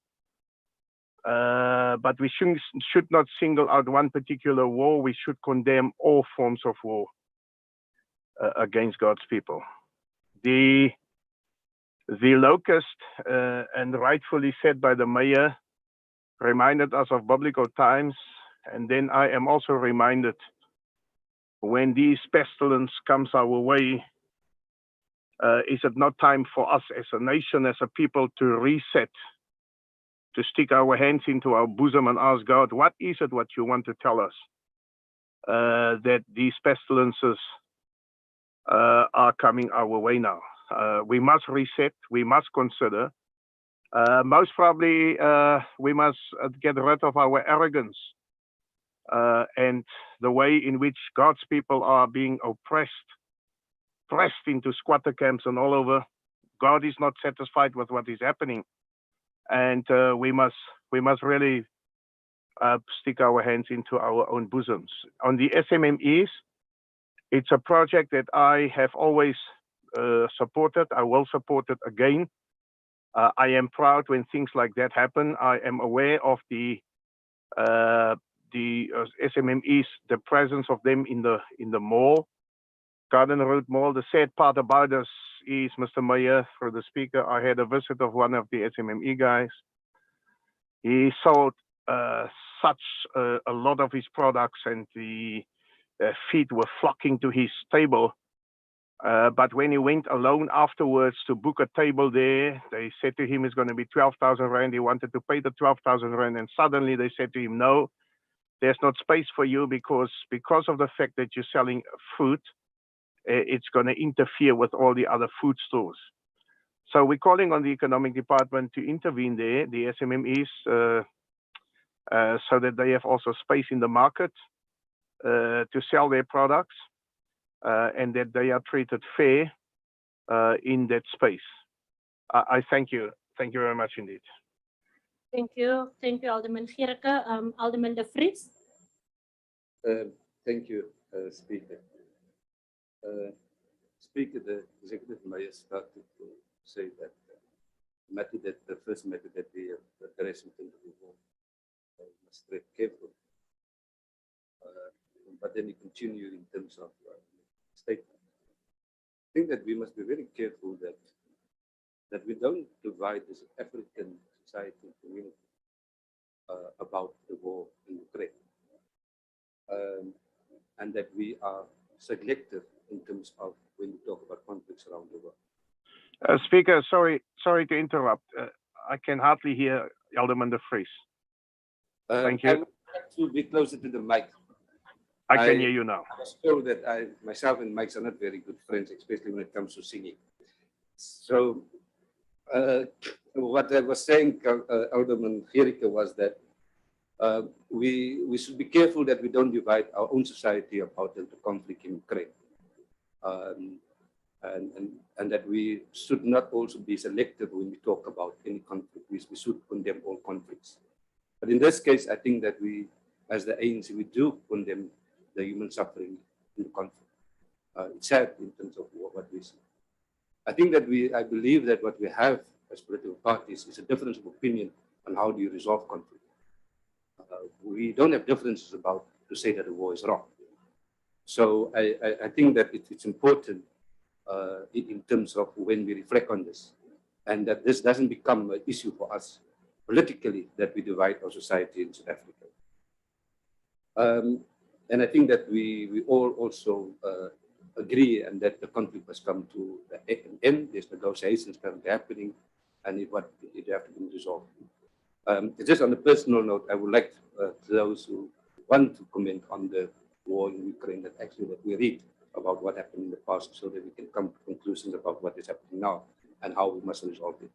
But we should not single out one particular war. We should condemn all forms of war against God's people. The locust, and rightfully said by the mayor, reminded us of biblical times. And then I am also reminded, when these pestilence comes our way, is it not time for us as a nation, as a people, to reset, to stick our hands into our bosom and ask God, what is it what you want to tell us? That these pestilences are coming our way now. We must reset, we must consider. Most probably, we must get rid of our arrogance and the way in which God's people are being oppressed, pressed into squatter camps and all over. God is not satisfied with what is happening. And we must really stick our hands into our own bosoms. On the SMMEs, it's a project that I have always supported. I will support it again. I am proud when things like that happen. I am aware of the SMMEs, the presence of them in the mall, Garden Road Mall. The sad part about us is, Mr. Mayor, through the speaker, I had a visit of one of the SMME guys. He sold such a lot of his products, and the feet were flocking to his table. But when he went alone afterwards to book a table there, they said to him it's going to be 12,000 Rand. He wanted to pay the 12,000 Rand, and suddenly they said to him, no, there's not space for you because of the fact that you're selling food, it's going to interfere with all the other food stores. So we're calling on the economic department to intervene there, the SMMEs, so that they have also space in the market to sell their products, and that they are treated fair in that space. I thank you. Thank you very much indeed. Thank you. Thank you, Alderman Gericke. Alderman De Vries. Thank you, Speaker. Speaker, the executive mayor started to say that the first matter that we are addressing in the report must tread carefully. But then you continue in terms of statement. I think that we must be very careful that we don't divide this African society and community about the war in Ukraine, and that we are selective in terms of when we talk about conflicts around the world. Speaker, sorry to interrupt. I can hardly hear Alderman De Vries. Thank you. I would like to be closer to the mic. I can hear you now. I was told that myself and Mike are not very good friends, especially when it comes to singing. So what I was saying, Alderman Gericke, was that we should be careful that we don't divide our own society about the conflict in Ukraine. And that we should not also be selective when we talk about any conflict. We should condemn all conflicts. But in this case, I think that we, as the ANC, we do condemn the human suffering in the conflict. It's sad in terms of what we see. I think that I believe that what we have as political parties is a difference of opinion on how do you resolve conflict. We don't have differences about to say that the war is wrong. So I think that it's important in terms of when we reflect on this, and that this doesn't become an issue for us politically, that we divide our society in South Africa. And I think that we all also agree and that the conflict must come to an end. There's negotiations currently happening, and it have to be resolved. Just on a personal note, I would like those who want to comment on the war in Ukraine that we read about what happened in the past, so that we can come to conclusions about what is happening now and how we must resolve it.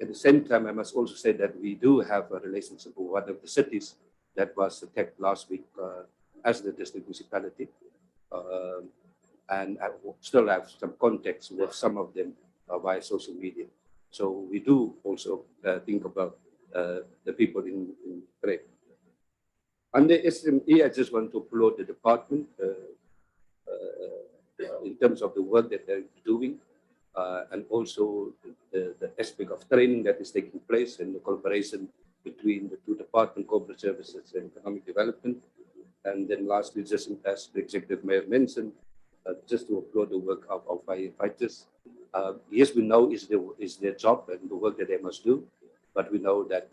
At the same time, I must also say that we do have a relationship with one of the cities that was attacked last week as the district municipality. And I still have some contacts with some of them via social media. So we do also think about the people in Ukraine. Under SME, I just want to applaud the department in terms of the work that they're doing, and also the aspect of training that is taking place and the collaboration between the two departments, corporate services and economic development. And then lastly, just as the executive mayor mentioned, just to applaud the work of firefighters. Yes, we know is their job and the work that they must do, but we know that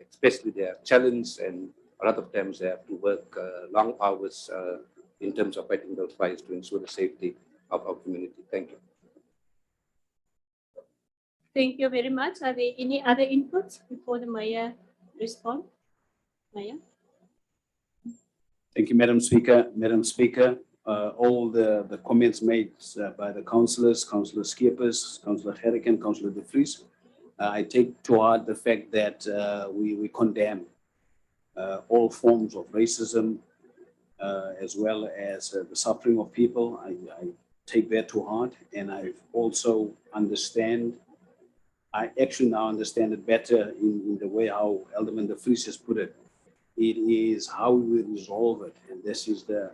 especially they are challenged, and a lot of times they have to work long hours in terms of fighting those fires to ensure the safety of our community. Thank you. Thank you very much. Are there any other inputs before the mayor respond? Mayor? Thank you, Madam Speaker. Madam Speaker, all the comments made by the councillors, Councillor Skeepers, Councillor Gerrick and Councillor De Vries, I take to heart the fact that we condemn all forms of racism, as well as the suffering of people. I take that to heart, and I also understand, I actually now understand it better in the way how Alderman De Vries has put it. It is how we resolve it, and this is the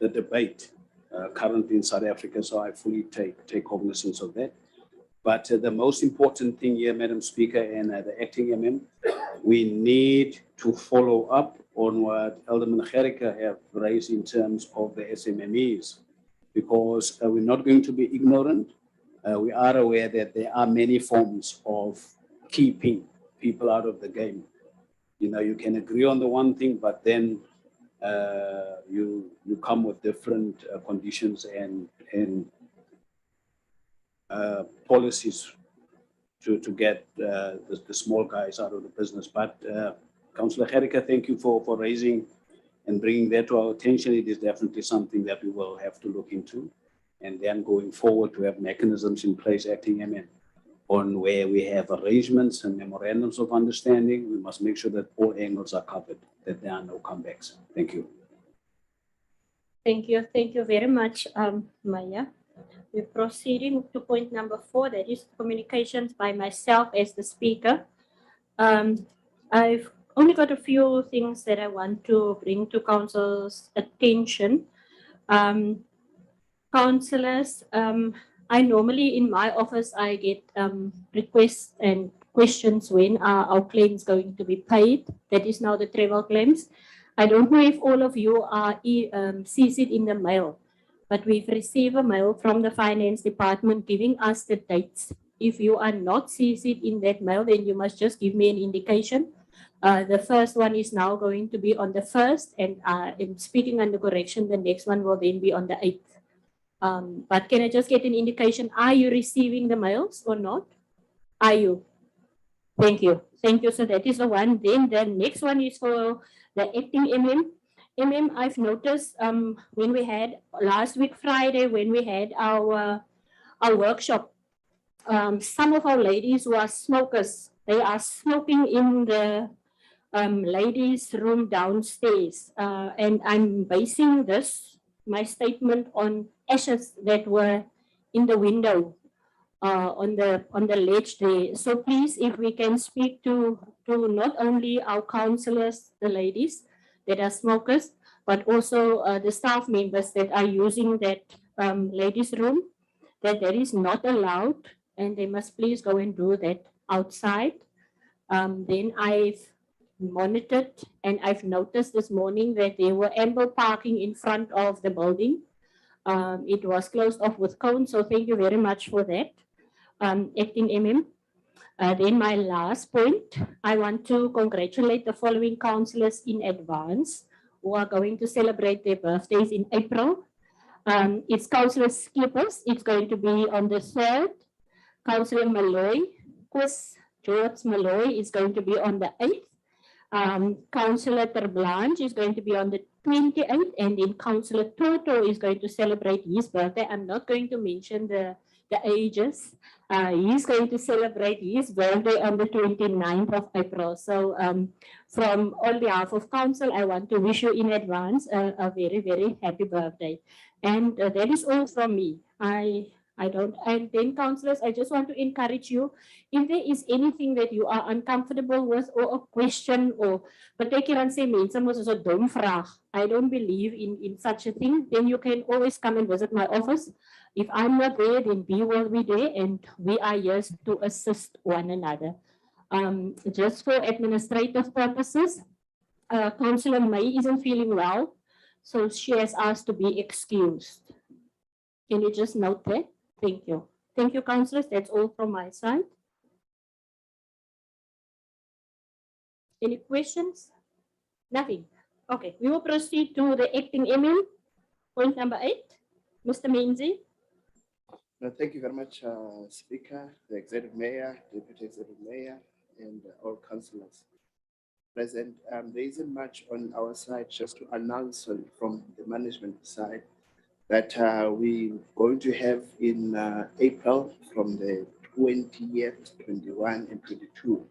debate currently in South Africa. So I fully take cognizance of that. But the most important thing here, Madam Speaker and the acting MM, we need to follow up on what Alderman Gerrick have raised in terms of the SMMEs, because we're not going to be ignorant. We are aware that there are many forms of keeping people out of the game. You know, you can agree on the one thing, but then you come with different conditions and policies to get the small guys out of the business. But Councillor Gerrick, thank you for raising and bringing that to our attention. It is definitely something that we will have to look into, and then going forward to have mechanisms in place, acting MM, on where we have arrangements and memorandums of understanding. We must make sure that all angles are covered, that there are no comebacks. Thank you. Thank you. Thank you very much, Maya. We're proceeding to point number 4, that is communications by myself as the speaker. I've only got a few things that I want to bring to council's attention. Councillors, I normally in my office, I get requests and questions when are our claims going to be paid. That is now the travel claims. I don't know if all of you are CC'd in the mail, but we've received a mail from the finance department giving us the dates. If you are not CC'd in that mail, then you must just give me an indication. The first one is now going to be on the 1st, and in speaking under correction, the next one will then be on the 8th. But can I just get an indication? Are you receiving the mails or not? Are you? Thank you. Thank you. So that is the one. Then the next one is for the acting MM. I've noticed when we had last week Friday, when we had our workshop, some of our ladies who are smokers, they are smoking in the ladies' room downstairs. And I'm basing my statement on ashes that were in the window. on the ledge there. So please, if we can speak to not only our councillors, the ladies that are smokers, but also the staff members that are using that ladies' room, that is not allowed, and they must please go and do that outside. Then I've monitored and I've noticed this morning that there were ample parking in front of the building. It was closed off with cones, so thank you very much for that, Acting MM. Then my last point, I want to congratulate the following councillors in advance who are going to celebrate their birthdays in April. It's Councillor Skippers. It's going to be on the 3rd. Councillor Malloy, Chris George Malloy is going to be on the 8th. Councillor Terblanche is going to be on the 28th, and then Councillor Toto is going to celebrate his birthday. I'm not going to mention the ages. He's going to celebrate his birthday on the 29th of April. So from on behalf of council, I want to wish you in advance a very, very happy birthday. And that is all from me. And then councillors, I just want to encourage you, if there is anything that you are uncomfortable with or a question or partykeer sê mense mos is 'n dom vraag. I don't believe in such a thing, then you can always come and visit my office. If I'm not there, then B will be there, and we are here to assist one another. Just for administrative purposes, Councillor May isn't feeling well, so she has asked to be excused. Can you just note that? Thank you. Thank you, councillors. That's all from my side. Any questions? Nothing. Okay, we will proceed to the acting MM. Point number 8, Mr. Menzi. Thank you very much, Speaker, the Executive Mayor, Deputy Executive Mayor, and all councillors present. There isn't much on our side, just to announce from the management side that we're going to have in April from the 20th, 21 and 22,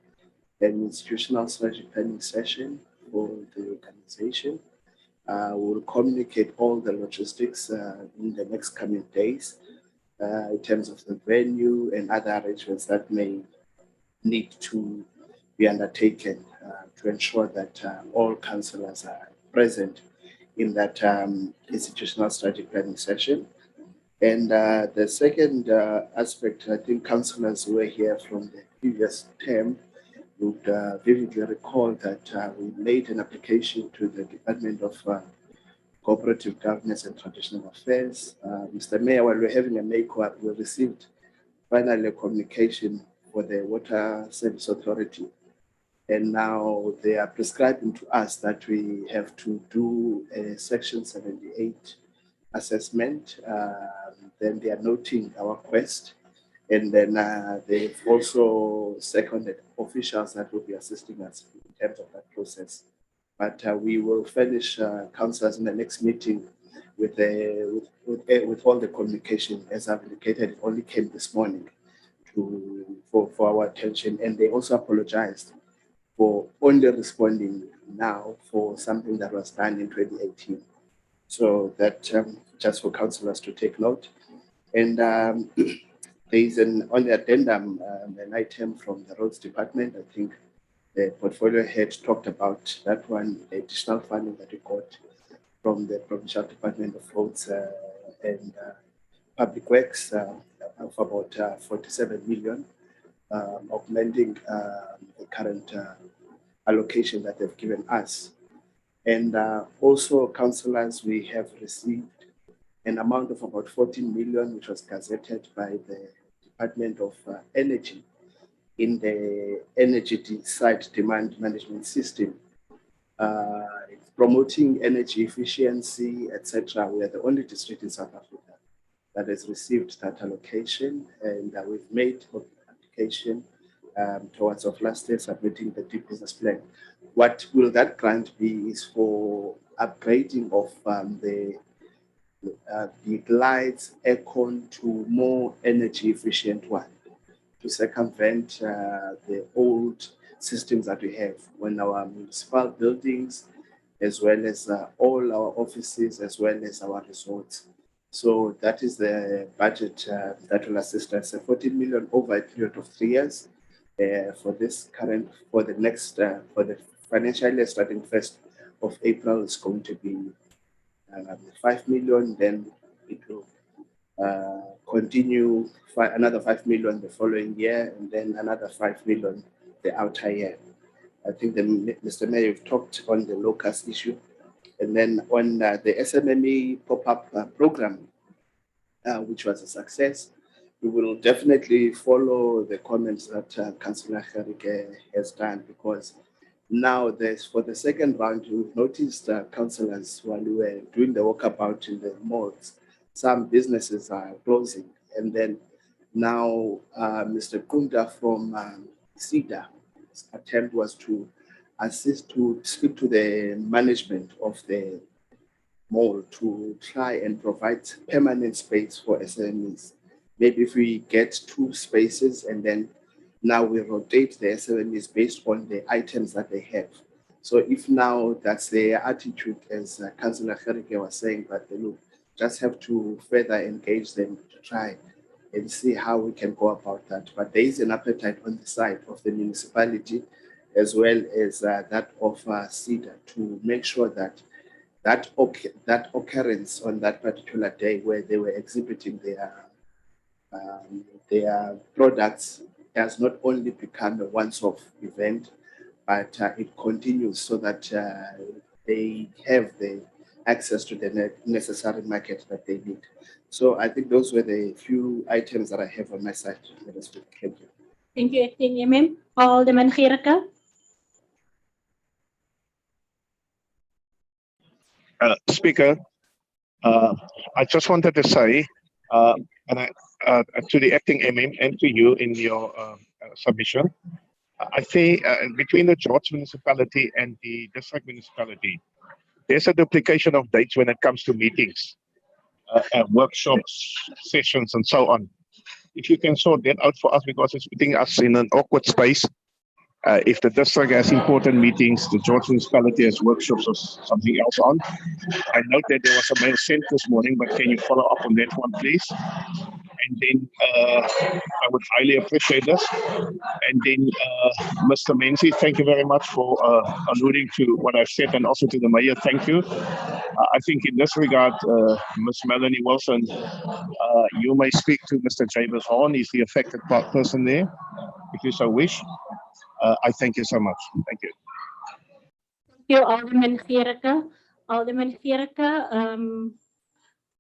an institutional strategy planning session for the organization. We'll communicate all the logistics in the next coming days in terms of the venue and other arrangements that may need to be undertaken to ensure that all councillors are present in that institutional strategy planning session. And the second aspect, I think councillors who were here from the previous term would vividly recall that we made an application to the Department of Cooperative Governance and Traditional Affairs. Mr. Mayor, while we're having a make-up, we received finally a communication for the Water Service Authority. And now they are prescribing to us that we have to do a Section 78 assessment. Then they are noting our quest. And then they've also seconded officials that will be assisting us in terms of that process. But we will finish councillors in the next meeting with all the communication. As I've indicated, it only came this morning for our attention. And they also apologized for only responding now for something that was done in 2018. So that just for councillors to take note. And there is on the addendum, an item from the Roads Department. I think the portfolio head talked about that one, the additional funding that we got from the Provincial Department of Roads and Public Works of about 47 million. Augmenting the current allocation that they've given us. And also, councillors, we have received an amount of about 14 million, which was gazetted by the Department of Energy in the energy side demand management system. Promoting energy efficiency, etc. We are the only district in South Africa that has received that allocation, and we've made application towards of last year submitting the deep business plan. What will that grant be is for upgrading of the lights, aircon to more energy efficient one, to circumvent the old systems that we have when our municipal buildings, as well as all our offices, as well as our resorts. So that is the budget that will assist us. 14 million over a period of 3 years for the next, for the financial year starting 1st of April is going to be 5 million. Then it will continue another 5 million the following year, and then another 5 million the outer year. I think Mr. Mayor, you've talked on the locust issue. And then on the SMME pop-up program, which was a success, we will definitely follow the comments that Councillor Gerike has done, because now for the second round, we've noticed councillors while we were doing the walkabout in the malls, some businesses are closing. And then now Mr. Kunda from CEDA, his attempt was to speak to the management of the mall to try and provide permanent space for SMEs. Maybe if we get 2 spaces and then now we rotate the SMEs based on the items that they have. So if now that's their attitude, as Councillor Gerike was saying, but they look, just have to further engage them to try and see how we can go about that. But there is an appetite on the side of the municipality as well as that of CEDA to make sure that that occurrence on that particular day where they were exhibiting their products has not only become a once-off event, but it continues so that they have the access to the necessary market that they need. So I think those were the few items that I have on my side. Thank you. Thank you, Acting MM. Alderman Gerike. Speaker, I just wanted to say, to the acting MM and to you in your submission, I think between the George municipality and the district municipality, there's a duplication of dates when it comes to meetings, workshops, sessions, and so on. If you can sort that out for us, because it's putting us in an awkward space. If the district has important meetings, the George municipality has workshops or something else on. I note that there was a mail sent this morning, but can you follow up on that one, please? And then I would highly appreciate this. And then, Mr. Menzies, thank you very much for alluding to what I've said, and also to the mayor, thank you. I think in this regard, Ms. Melanie Wilson, you may speak to Mr. Jabez Horn. He's the affected person there, if you so wish. I thank you so much. Thank you. Thank you, Alderman Gerike. Alderman Gerike,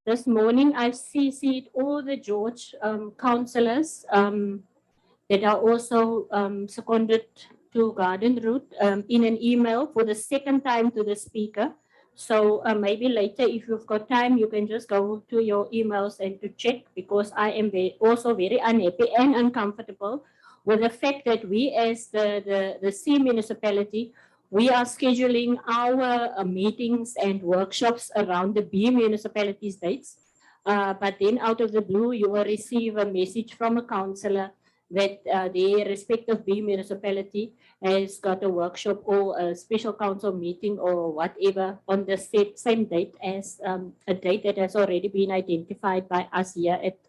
this morning I've CC'd all the George councillors that are also seconded to Garden Route in an email for the second time to the speaker. So maybe later, if you've got time, you can just go to your emails and to check, because I am also very unhappy and uncomfortable with the fact that we as the C municipality, we are scheduling our meetings and workshops around the B municipality's dates. But then out of the blue, you will receive a message from a councillor that their respective B municipality has got a workshop or a special council meeting or whatever on the same date as a date that has already been identified by us here at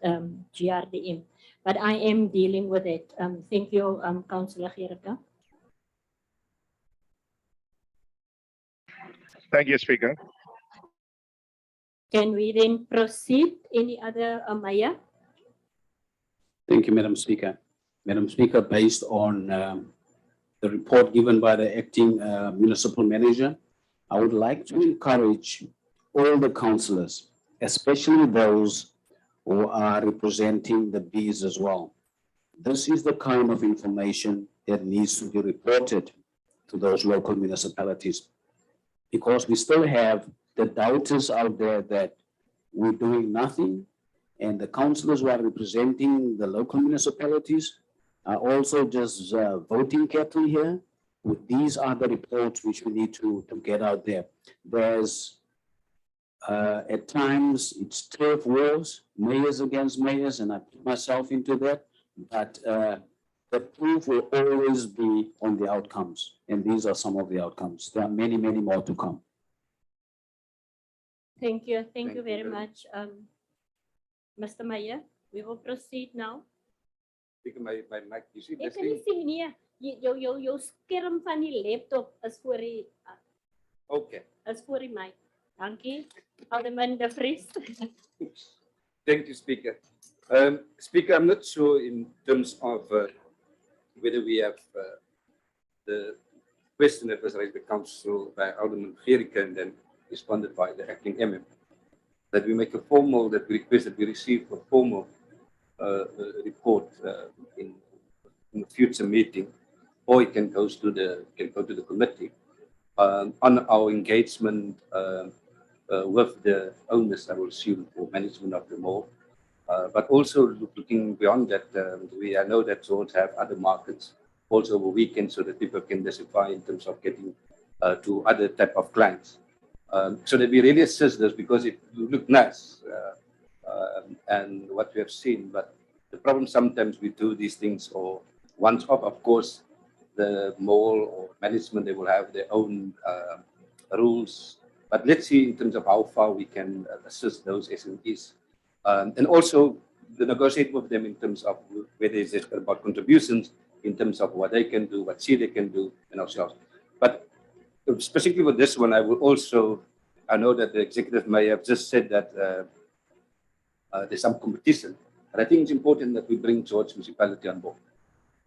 GRDM. But I am dealing with it. Thank you, Councillor Gerike. Thank you, Speaker. Can we then proceed? Any other, Maya? Thank you, Madam Speaker. Madam Speaker, based on the report given by the acting municipal manager, I would like to encourage all the councillors, especially those who are representing the Bs as well. This is the kind of information that needs to be reported to those local municipalities, because we still have the doubters out there that we're doing nothing, and the councillors who are representing the local municipalities are also just voting cattle here. These are the reports which we need to get out there. There's at times it's turf wars, mayors against mayors, and I put myself into that, but the proof will always be on the outcomes, and these are some of the outcomes. There are many, many more to come. Thank you. Thank you very much. Mr. Meyer, we will proceed now. Speaker, my mic, you see Ek this kan nie thing? sien nie. Jou skerm van die laptop is voor die Okay. is voor die mic. Dankie. Alderman De Vries. Thank you, Speaker. Speaker, I'm not sure in terms of whether we have the question that was raised by Council by Alderman Gericke and then responded by the acting MM, that we make a formal, that we request that we receive a formal report in a future meeting, or it can go to the committee on our engagement with the owners, I will assume, or management of the mall. But also looking beyond that, I know that George have other markets also over weekends so that people can diversify in terms of getting to other type of clients. So that we really assist this because it look nice and what we have seen. But the problem sometimes we do these things or once off, of course, the mall or management, they will have their own rules. But let's see in terms of how far we can assist those SMEs. And also the negotiate with them in terms of whether it's about contributions, in terms of what they can do, what they can do, and ourselves. But specifically with this one, I will also, I know that the executive may have just said that there's some competition, but I think it's important that we bring George municipality on board.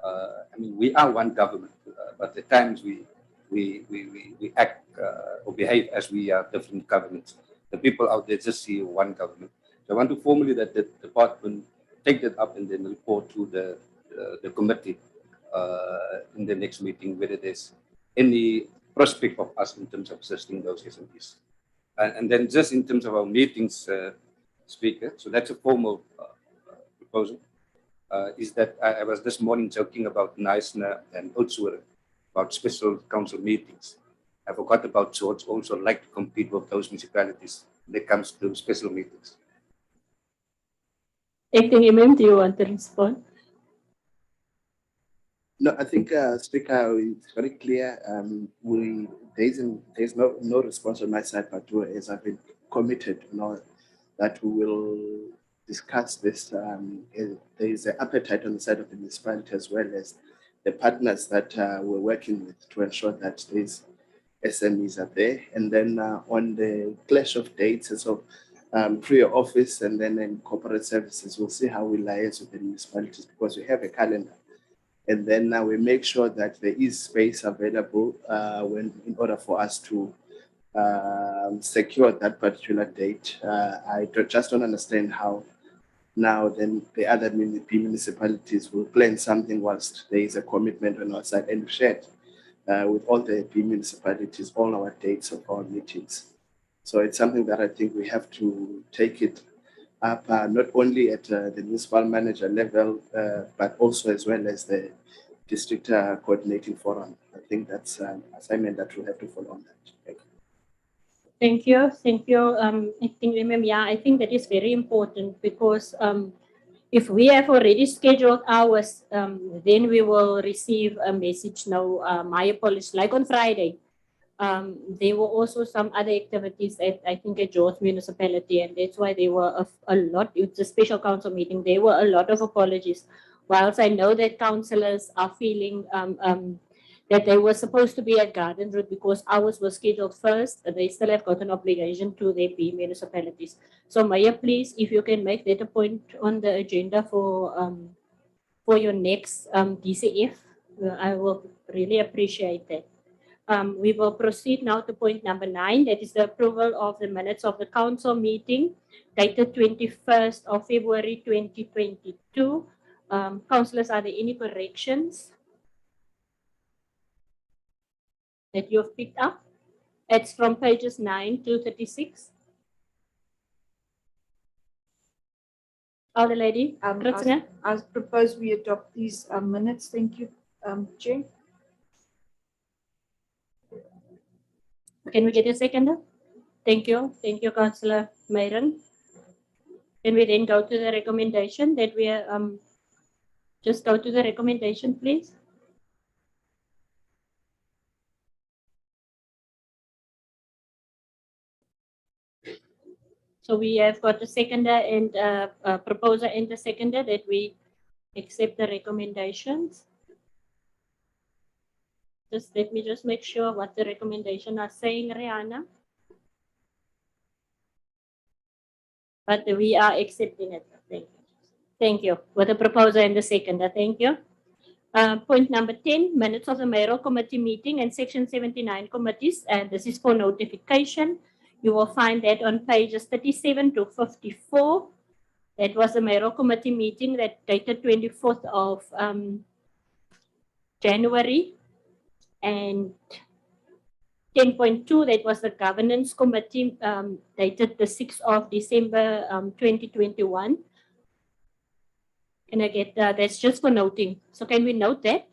I mean, we are one government, but at times we act or behave as we are different governments. The people out there just see one government. So I want to formally that the department take that up and then report to the committee in the next meeting whether there's any prospect of us in terms of assisting those SMEs. And then just in terms of our meetings, Speaker, so that's a formal proposal. Is that I was this morning joking about Neisner and Oudtshoorn about special council meetings. I forgot about George also like to compete with those municipalities when it comes to special meetings. Acting MM, do you want to respond? No, I think, Speaker, it's very clear. There's no response on my side, but as I've been committed, that we will discuss this. There is an appetite on the side of the municipality as well as the partners that we're working with to ensure that these SMEs are there. And then on the clash of dates, and so pre office and then in corporate services, we'll see how we liaise with the municipalities because we have a calendar. And then we make sure that there is space available in order for us to secure that particular date. I just don't understand how now then the other municipalities will plan something whilst there is a commitment on our side and shared with all the municipalities, all our dates of our meetings. So it's something that I think we have to take it up not only at the municipal manager level, but also as well as the district coordinating forum. I think that's an assignment that we'll have to follow on that. Thank you. Thank you. Acting MM, yeah, I think that is very important because if we have already scheduled ours, then we will receive a message now. My apologies, like on Friday. There were also some other activities at, I think, at George Municipality, and that's why there were a lot, it's a special council meeting, there were a lot of apologies. Whilst I know that councillors are feeling that they were supposed to be at Garden Route because ours was scheduled first, they still have got an obligation to their B municipalities. So Mayor, please, if you can make that a point on the agenda for your next DCF, I will really appreciate that. We will proceed now to point number 9. That is the approval of the minutes of the council meeting dated 21st of February 2022. Councillors, are there any corrections that you have picked up? It's from pages 9 to 36. Elder Lady, I propose we adopt these minutes. Thank you, Chair. Can we get a seconder? Thank you. Thank you, Councillor Myron. Can we then go to the recommendation that we are, just go to the recommendation, please. So we have got a seconder and a proposer and a seconder that we accept the recommendations. Just let me just make sure what the recommendation are saying, Rihanna. But we are accepting it. Thank you. Thank you. With the proposer and the seconder. Thank you. Point number 10, minutes of the mayoral committee meeting and section 79 committees. And this is for notification. You will find that on pages 37 to 54. That was the mayoral committee meeting that dated 24th of January. And 10.2, that was the governance committee dated the 6th of December 2021. Can I get that's just for noting. So can we note that?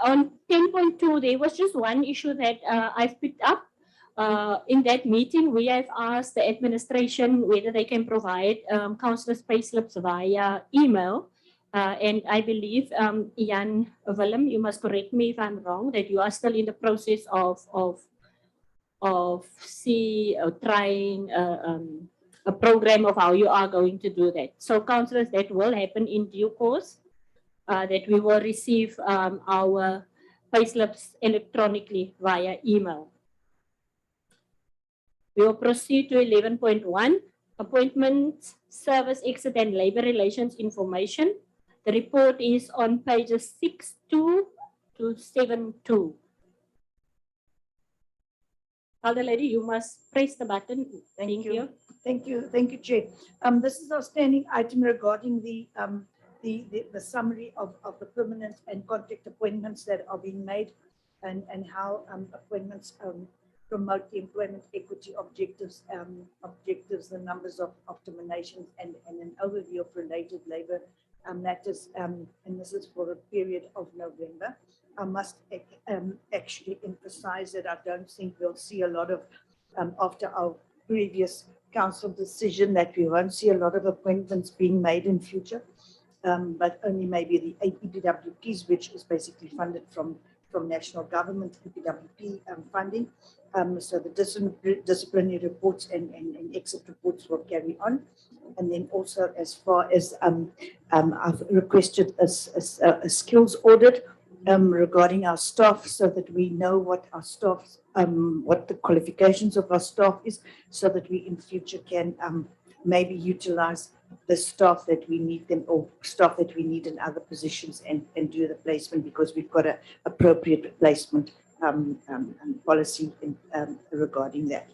On 10.2, there was just one issue that I've picked up. In that meeting, we have asked the administration whether they can provide councillors' payslips via email. And I believe, Jan Willem, you must correct me if I'm wrong, that you are still in the process of trying a program of how you are going to do that. So, councillors, that will happen in due course. That we will receive our payslips electronically via email. We will proceed to 11.1, appointments, service exit and labor relations information. The report is on pages 62 to 72. Elder Lady, you must press the button. Thank you. Thank you, Chair. This is our standing item regarding the summary of the permanent and contract appointments that are being made and how appointments promote the employment equity objectives, the numbers of terminations and an overview of related labor matters. And this is for a period of November. I must actually emphasize that I don't think we'll see a lot of, after our previous council decision, that we won't see a lot of appointments being made in future. But only maybe the EPWPs, which is basically funded from national government, EPWP funding. So the disciplinary reports and exit reports will carry on. And then also, as far as I've requested a skills audit regarding our staff, so that we know what our staff, what the qualifications of our staff is, so that we in future can maybe utilize the staff that we need them, or staff that we need in other positions, and do the placement, because we've got an appropriate placement policy regarding that.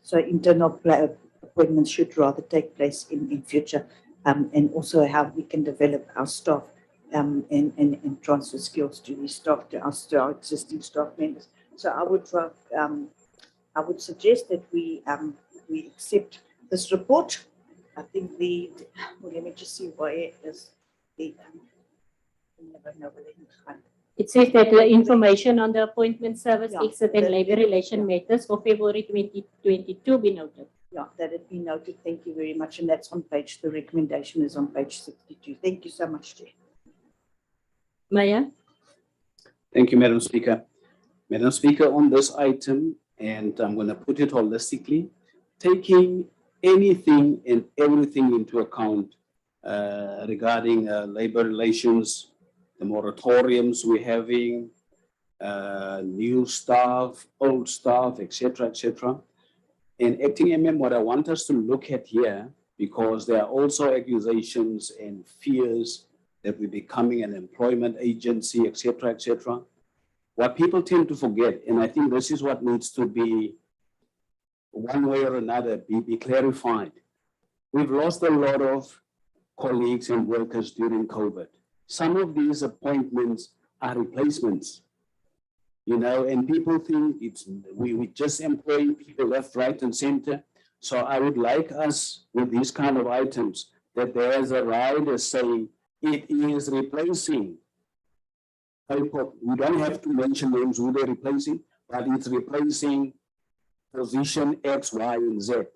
So internal appointments should rather take place in future, and also how we can develop our staff and transfer skills to these staff, to our existing staff members. So I would suggest that we accept this report. I think well, let me just see why it is it says that the information on the appointment, service exit and labor relation matters for February 2022 be noted. Yeah, that it be noted. Thank you very much. And that's on page, the recommendation is on page 62. Thank you so much, Chair. Maya. Thank you, Madam Speaker. Madam Speaker, on this item, and I'm going to put it holistically, taking anything and everything into account regarding labor relations, the moratoriums we're having, new staff, old staff, etc., etc. And acting MM, what I want us to look at here, because there are also accusations and fears that we're becoming an employment agency, etc., etc. What people tend to forget, and I think this is what needs to be, one way or another, be clarified. We've lost a lot of colleagues and workers during COVID. Some of these appointments are replacements, you know, and people think we just employ people left, right, and center. So I would like us, with these kind of items, that there's a rider saying it is replacing. We don't have to mention names who they're replacing, but it's replacing position X, Y, and Z.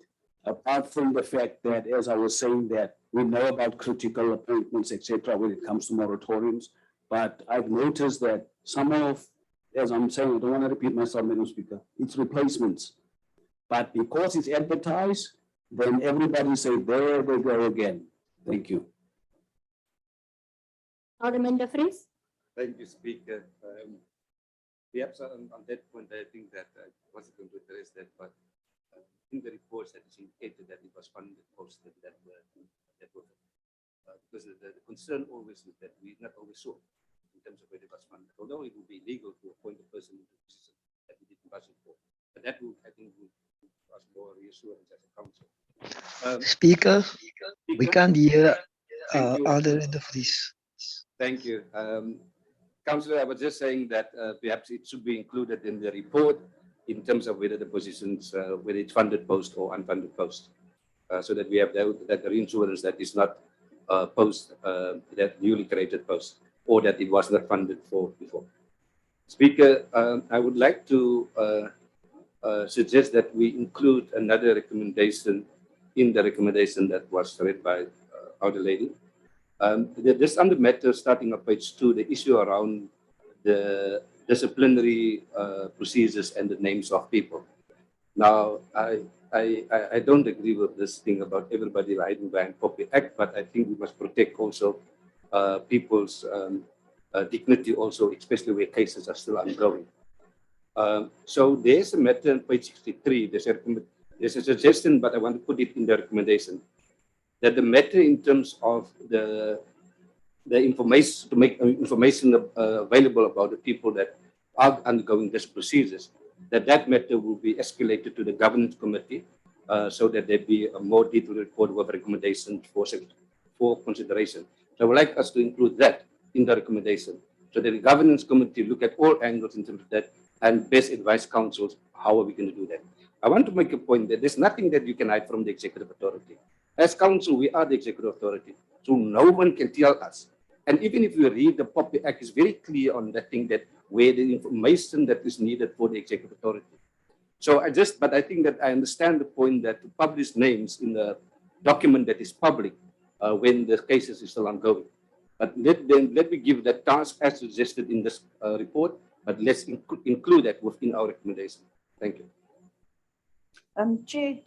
Apart from the fact that, as I was saying, that we know about critical appointments, etc., when it comes to moratoriums, but I've noticed that some of, as I'm saying, I don't want to repeat myself, Madam Speaker, it's replacements. But because it's advertised, then everybody say, there they go again. Thank you. Alderman De Vries. Thank you, Speaker. Perhaps on that point, I think that I wasn't going to address that, but in the reports that is indicated that it was funded posted that were because the concern always is that we not always sure in terms of whether it was funded, although it would be legal to appoint a person into the position that we didn't budget for. But that would, I think, would give us more reassurance as a council. Speaker, we can't hear Thank you. Alderman De Vries. Thank you. Councillor, I was just saying that perhaps it should be included in the report in terms of whether the positions, whether it's funded post or unfunded post, so that we have that reinsurance that is not post, that newly created post, or that it was not funded for before. Speaker, I would like to suggest that we include another recommendation in the recommendation that was read by our lady. This under matter starting on page 2, the issue around the disciplinary procedures and the names of people. Now, I don't agree with this thing about everybody riding by and copy act, but I think we must protect also people's dignity also, especially where cases are still ongoing. So there's a matter on page 63, there's a suggestion, but I want to put it in the recommendation, that the matter in terms of the information, to make information available about the people that are undergoing these procedures, that matter will be escalated to the governance committee so that there be a more detailed report with recommendations for consideration. So I would like us to include that in the recommendation so that the governance committee look at all angles in terms of that and best advise councils how are we going to do that. I want to make a point that there's nothing that you can hide from the executive authority. As council, we are the executive authority, so no one can tell us. And even if you read the POPI Act, it's very clear on that thing that where the information that is needed for the executive authority. So but I think that I understand the point that to publish names in the document that is public when the cases is still ongoing. But let me give that task as suggested in this report, but let's include that within our recommendation. Thank you. Chair,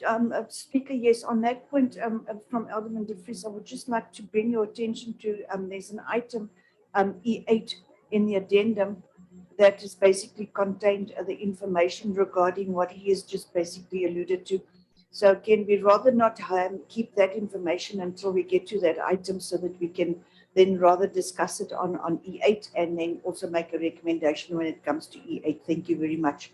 Speaker, yes, on that point from Alderman De Vries, I would just like to bring your attention to there's an item E8 in the addendum that is basically contained the information regarding what he has just basically alluded to. So can we rather not keep that information until we get to that item so that we can then rather discuss it on E8 and then also make a recommendation when it comes to E8. Thank you very much.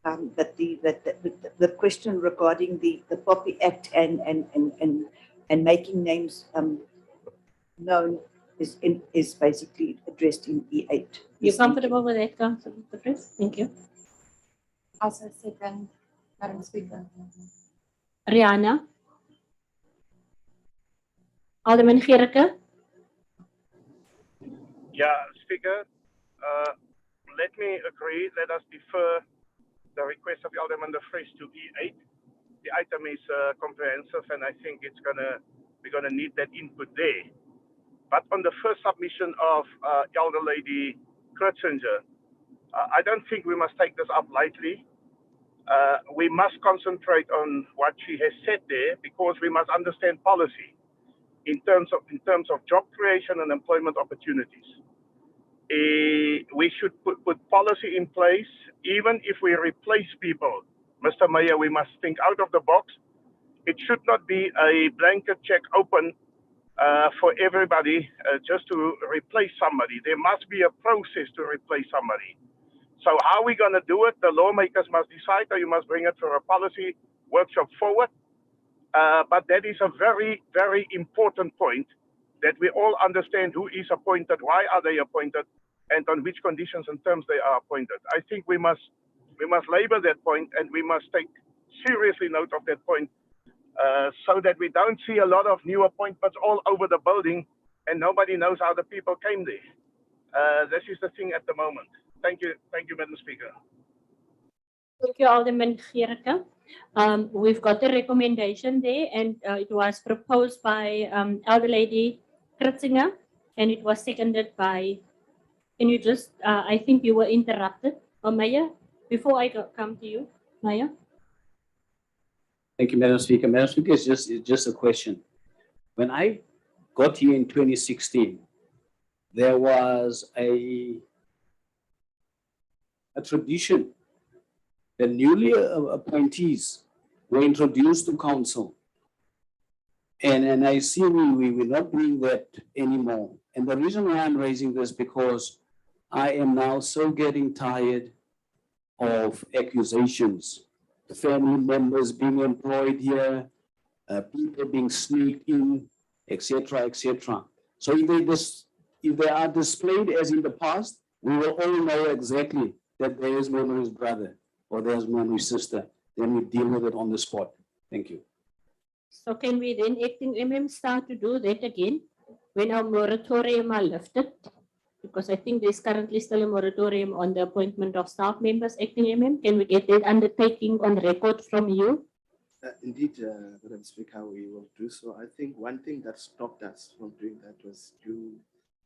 But the question regarding the POPI Act and making names known is basically addressed in E8. You're comfortable with that, Councillor De Vries? Thank you. Also second, Madam Speaker. Rihanna. Alderman Gerke. Yeah, Speaker, let me agree. Let us defer the request of Alderman De Vries to E8. The item is comprehensive, and I think we're gonna need that input there. But on the first submission of Elder Lady Kritzinger, I don't think we must take this up lightly. We must concentrate on what she has said there because we must understand policy in terms of job creation and employment opportunities. We should put policy in place, even if we replace people. Mr. Mayor, we must think out of the box. It should not be a blanket check open for everybody just to replace somebody. There must be a process to replace somebody. So how are we going to do it? The lawmakers must decide, or you must bring it for a policy workshop forward. But that is a very, very important point, that we all understand who is appointed, why are they appointed, and on which conditions and terms they are appointed. I think we must labor that point, and we must take seriously note of that point, so that we don't see a lot of new appointments all over the building, and nobody knows how the people came there. This is the thing at the moment. Thank you, Madam Speaker. Thank you, Alderman Gerke. We've got a recommendation there, and it was proposed by Elder Lady Kritzinger, and it was seconded by, can you just, I think you were interrupted, Mayor, before I come to you, Mayor. Thank you, Madam Speaker. Madam Speaker, it's just a question. When I got here in 2016, there was a tradition. The newly appointees were introduced to council. And I see we will not doing that anymore. And the reason why I'm raising this because I am now so getting tired of accusations, family members being employed here, people being sneaked in, etc., etc. So if they are displayed as in the past, we will all know exactly that there is Memory's brother or there's Memory's sister. Then we deal with it on the spot. Thank you. So can we then, acting MM, start to do that again when our moratorium are lifted? Because I think there's currently still a moratorium on the appointment of staff members, acting MM. Can we get that undertaking on record from you? Indeed, Madam Speaker, we will do so. I think one thing that stopped us from doing that was due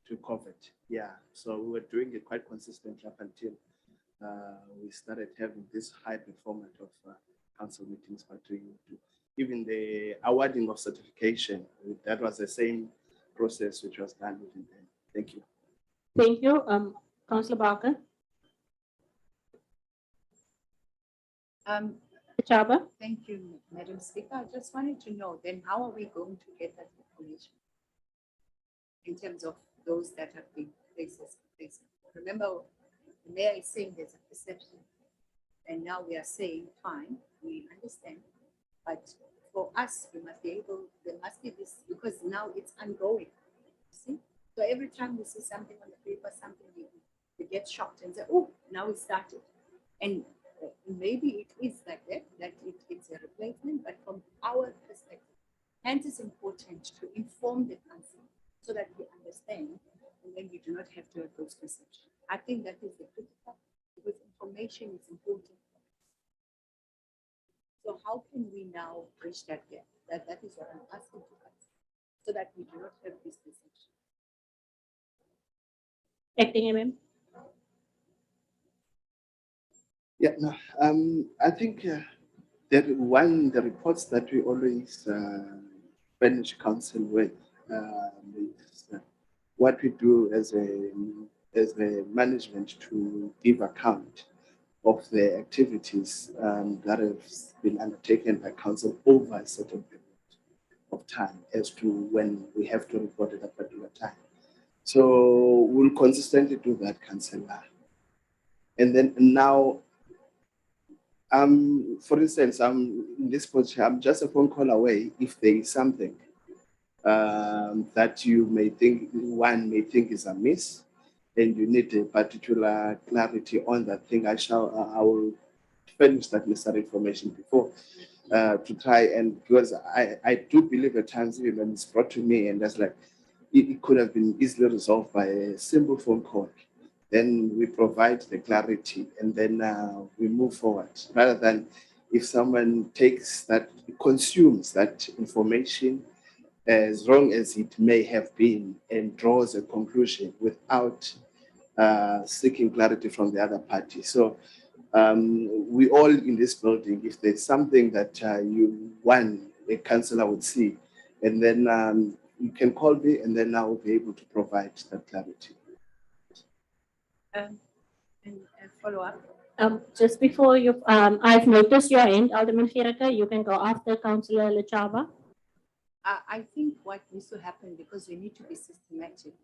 to COVID. Yeah, so we were doing it quite consistently up until we started having this hybrid format of council meetings, but even the awarding of certification, that was the same process which was done within them. Thank you. Thank you, Councillor Barker. Chaba. Thank you, Madam Speaker. I just wanted to know then how are we going to get that information in terms of those that have been places? Remember, the mayor is saying there's a perception, and now we are saying, fine, we understand, but for us, we must be able, there must be this, because now it's ongoing, see? So every time we see something on the paper, something we get shocked and say, oh, now it started. And maybe it is like that, it's a replacement, but from our perspective, hence it's important to inform the council so that we understand and then we do not have to have those perceptions. I think that is the critical, because information is important. So how can we now bridge that gap? That is what I'm asking to us, so that we do not have this perception. Acting MM. Yeah, no, I think that the reports that we always furnish council with is what we do as a management to give account of the activities that have been undertaken by council over a certain period of time as to when we have to report at a particular time. So we'll consistently do that, Councillor. And then now, for instance, I'm in this position, I'm just a phone call away if there is something that you may think, one may think is amiss, and you need a particular clarity on that thing. I will furnish that necessary information before to try, and because I do believe at times even when it's brought to me and that's like, it could have been easily resolved by a simple phone call. Then we provide the clarity and then we move forward, rather than if someone takes that, consumes that information as wrong as it may have been and draws a conclusion without seeking clarity from the other party. So we all in this building, if there's something that a councillor would see, and then you can call me and then I will be able to provide that clarity. And follow up. Just before you, I've noticed your hand, Alderman Gericke. You can go after Councillor Lechaba. I think what needs to happen, because we need to be systematic,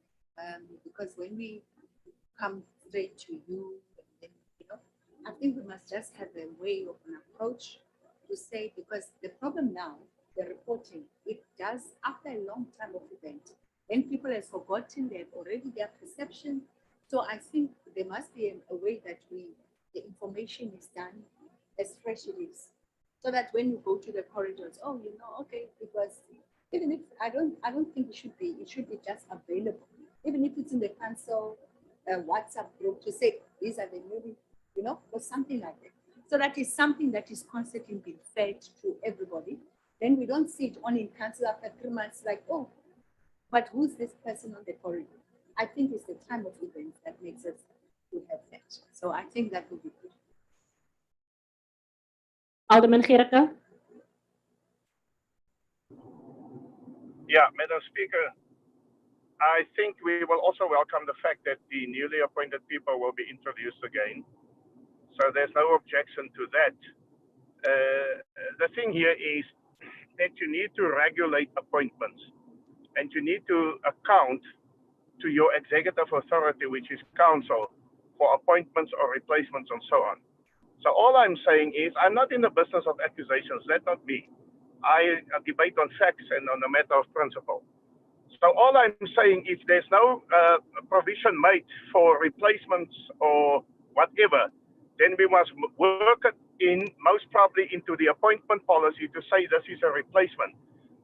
because when we come straight to you, I think we must just have a way of an approach to say, because the problem now, the reporting, it does after a long time of event, when people have forgotten, they have already their perception. So I think there must be a way that the information is done as fresh it is, so that when you go to the corridors, oh, okay, because even if I don't think it should be just available, even if it's in the council WhatsApp group to say these are the movie, or something like that. So that is something that is constantly being fed to everybody. Then we don't see it only in council after 3 months, like, oh, but who's this person on the corridor? I think it's the time of events that makes us to have that. So I think that would be good. Alderman Gericke. Yeah, Madam Speaker, I think we will also welcome the fact that the newly appointed people will be introduced again. So there's no objection to that. The thing here is that you need to regulate appointments and you need to account to your executive authority, which is council, for appointments or replacements and so on. So all I'm saying is I'm not in the business of accusations. That's not me. I debate on facts and on a matter of principle. So all I'm saying is there's no provision made for replacements or whatever, then we must work it in, most probably into the appointment policy to say this is a replacement.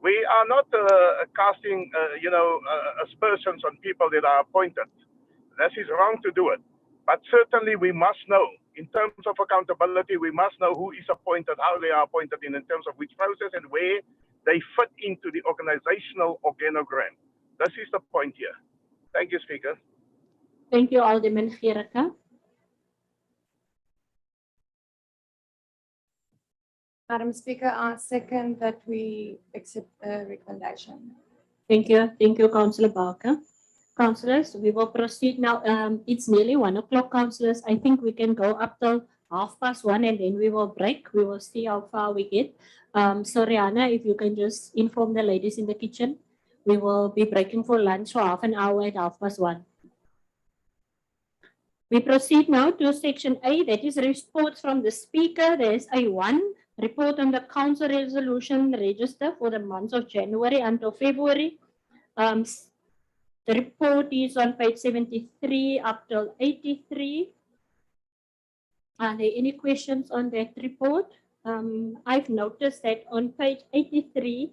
We are not casting, aspersions on people that are appointed. This is wrong to do it. But certainly we must know, in terms of accountability, we must know who is appointed, how they are appointed in terms of which process and where they fit into the organizational organogram. This is the point here. Thank you, Speaker. Thank you, Alderman Gericke. Madam Speaker, I second that we accept the recommendation. Thank you, Councillor Barker. Councillors, we will proceed now. It's nearly 1 o'clock, councillors. I think we can go up till 1:30 and then we will break. We will see how far we get. So Rihanna, if you can just inform the ladies in the kitchen, we will be breaking for lunch for half an hour at 1:30. We proceed now to section A, that is reports from the speaker. There is A1, report on the council resolution register for the months of January until February. The report is on page 73 up till 83. Are there any questions on that report? I've noticed that on page 83,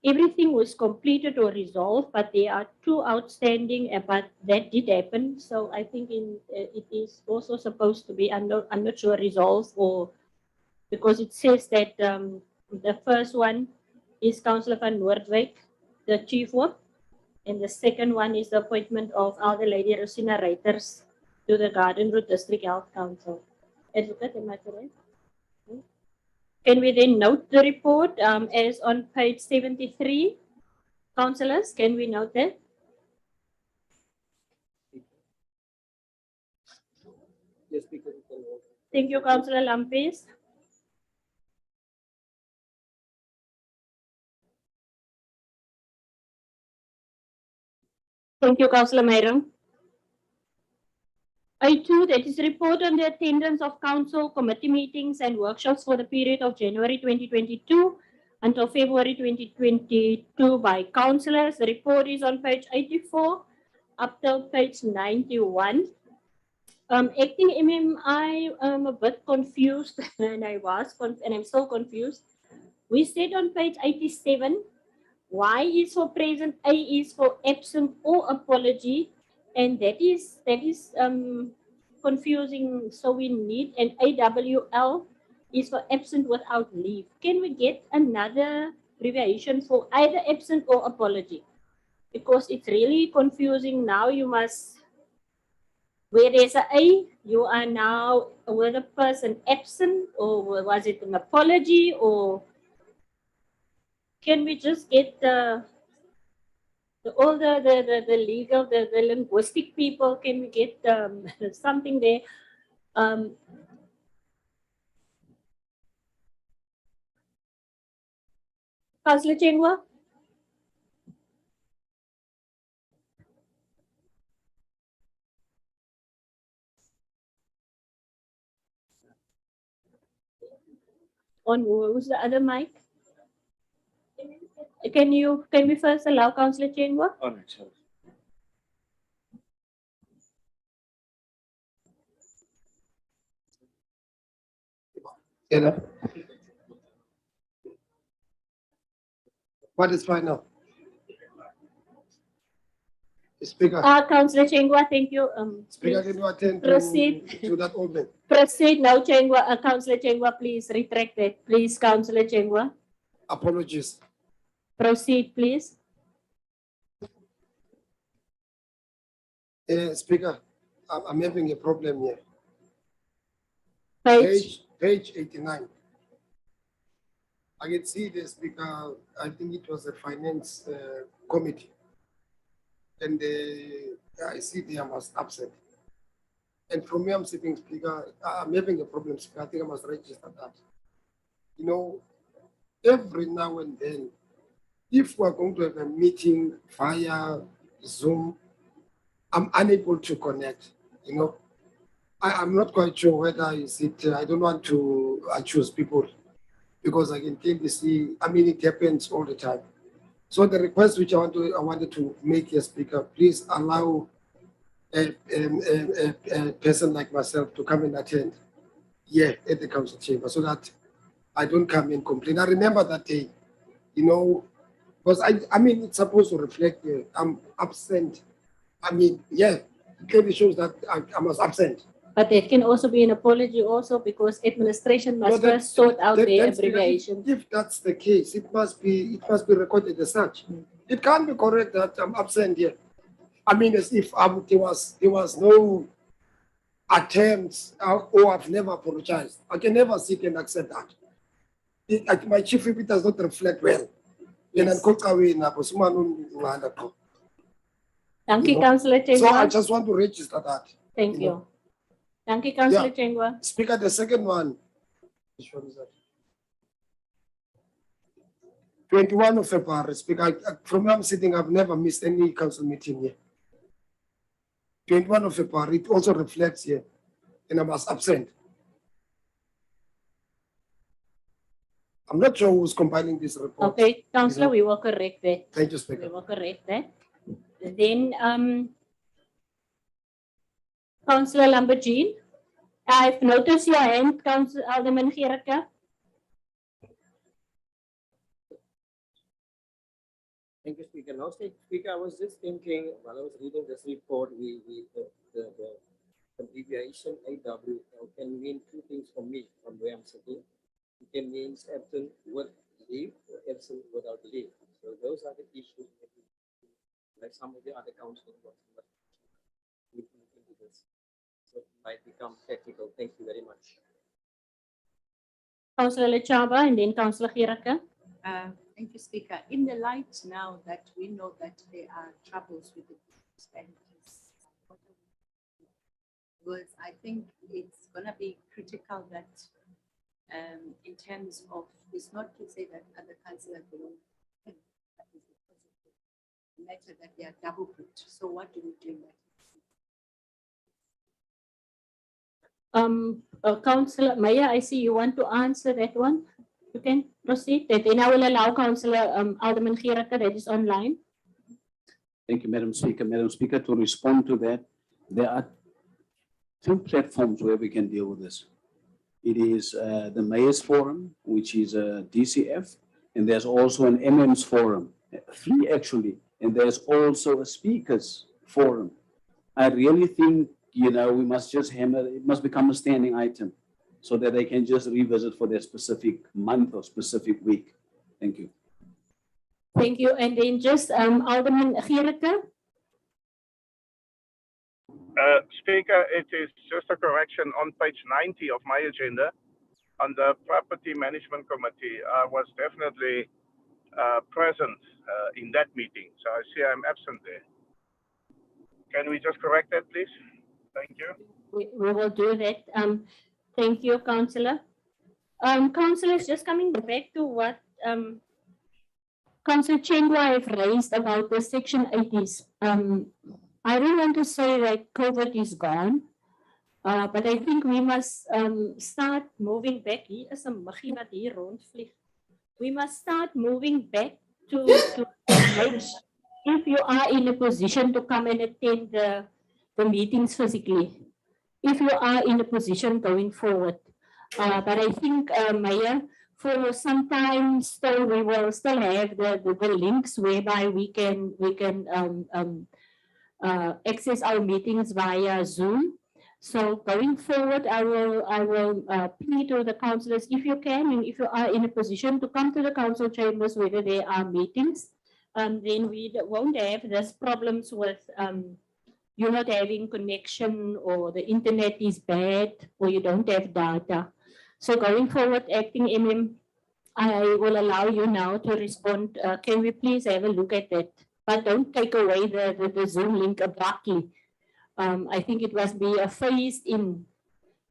everything was completed or resolved, but there are 2 outstanding, but that did happen. So I think it is also supposed to be, I'm not sure, resolved, or because it says that the first one is Councillor van Noordwijk, the chief whip, and the second one is the appointment of Elder Lady Rosina Reiters to the Garden Route District Health Council. Advocate, am I correct? Can we then note the report as on page 73? Councillors, can we note that? Yes, Speaker. Thank you, Councillor Lampis. Thank you, Councillor Mayram. I2, that is report on the attendance of council committee meetings and workshops for the period of January 2022 until February 2022 by councillors. The report is on page 84 up till page 91. Acting MMI, I'm a bit confused and I'm still confused. We said on page 87, Y is for present, A is for absent or apology, and that is confusing. So we need an AWL is for absent without leave. Can we get another abbreviation for either absent or apology? Because it's really confusing. Now you must, where there's an A, you are now with a person absent, or was it an apology, or can we just get all the legal, the linguistic people, can we get something there? Councillor Chengwa? On who's the other mic? Can we first allow Councillor Chengwa? All right, sir. What is final? Speaker. Councillor Chengwa, thank you. Speaker, can you attend to that open? Proceed now, Chengwa. Councillor Chengwa, please retract that. Please, Councillor Chengwa. Apologies. Proceed, please. Speaker, I'm having a problem here. Page 89. I can see the speaker, I think it was a finance committee. And I see they was absent. And from where I'm sitting, speaker, I'm having a problem, speaker. I think I must register that. You know, every now and then, if we're going to have a meeting via Zoom, I'm unable to connect, you know. I'm not quite sure whether is it, I don't want to choose people because I can clearly see, I mean, it happens all the time. So the request which I wanted to make here, speaker, please allow a person like myself to come and attend here at the council chamber so that I don't come and complain. I remember that day, you know, because I mean, it's supposed to reflect, I'm absent. I mean, yeah, it clearly shows that I was absent. But that can also be an apology also because administration must No, that- first sort out their Then, speaker, abbreviation. if that's the case, it must be recorded as such. It can't be correct that I'm absent here. I mean, as if there was no attempts or I've never apologized. I can never seek and accept that. My chief whip does not reflect well. Yes. Thank you, You know? Councillor So I Chengwa. just want to register that. Thank you you. know. Thank you, Councillor Yeah. Chengwa. Speaker, the second one. Which one is that? 21 of February, Speaker. From where I'm sitting, I've never missed any council meeting here. 21 of February, it also reflects here, and I was absent. I'm not sure who's compiling this report. Okay, Councillor, we will correct that. Thank you, Speaker. We will correct that. Then, Councillor Lambertine, I've noticed your hand, Councillor Alderman Gericke. Thank you, Speaker. Now, Speaker, I was just thinking while I was reading this report, the abbreviation AWL can mean two things for me from where I'm sitting. It can mean absent with leave or absent without leave. So those are the issues that like some of the other councils into this. So it might become technical. Thank you very much. Councillor Lechaba and then Councillor Gericke. Thank you, Speaker. In the light now that we know that there are troubles with the disparities, words, I think it's going to be critical that in terms of, it's not to say that other councillors belong, but it's because of the matter that they are double booked. So what do we do in that? Councillor Maya, I see you want to answer that one. You can proceed. Then I will allow Councillor Alderman Gericke that is online. Thank you, Madam Speaker. Madam Speaker, to respond to that, there are two platforms where we can deal with this. It is the Mayor's Forum, which is a DCF, and there's also an MM's Forum, three actually, and there's also a Speakers Forum. I really think, you know, we must just hammer, it must become a standing item so that they can just revisit for their specific month or specific week. Thank you. Thank you. And then just Alderman Gericke. Speaker, it is just a correction on page 90 of my agenda. On the Property Management Committee, I was definitely present in that meeting. So I see I'm absent there. Can we just correct that, please? Thank you. We will do that. Thank you, Councillor. Councillors, just coming back to what Councillor Chengwa have raised about the Section 80s. I don't want to say that COVID is gone, but I think we must start moving back. Hier is 'n muggie wat hier rondvlieg. We must start moving back to if you are in a position to come and attend the meetings physically, if you are in a position going forward. But I think, Mayor, for some time still, we will still have the links whereby we can access our meetings via Zoom. So going forward, I will plead to the councillors, if you can, and if you are in a position to come to the council chambers, whether there are meetings, then we won't have these problems with you not having connection or the internet is bad or you don't have data. So going forward, acting MM, I will allow you now to respond. Can we please have a look at that? But don't take away the Zoom link abruptly. I think it must be a phased in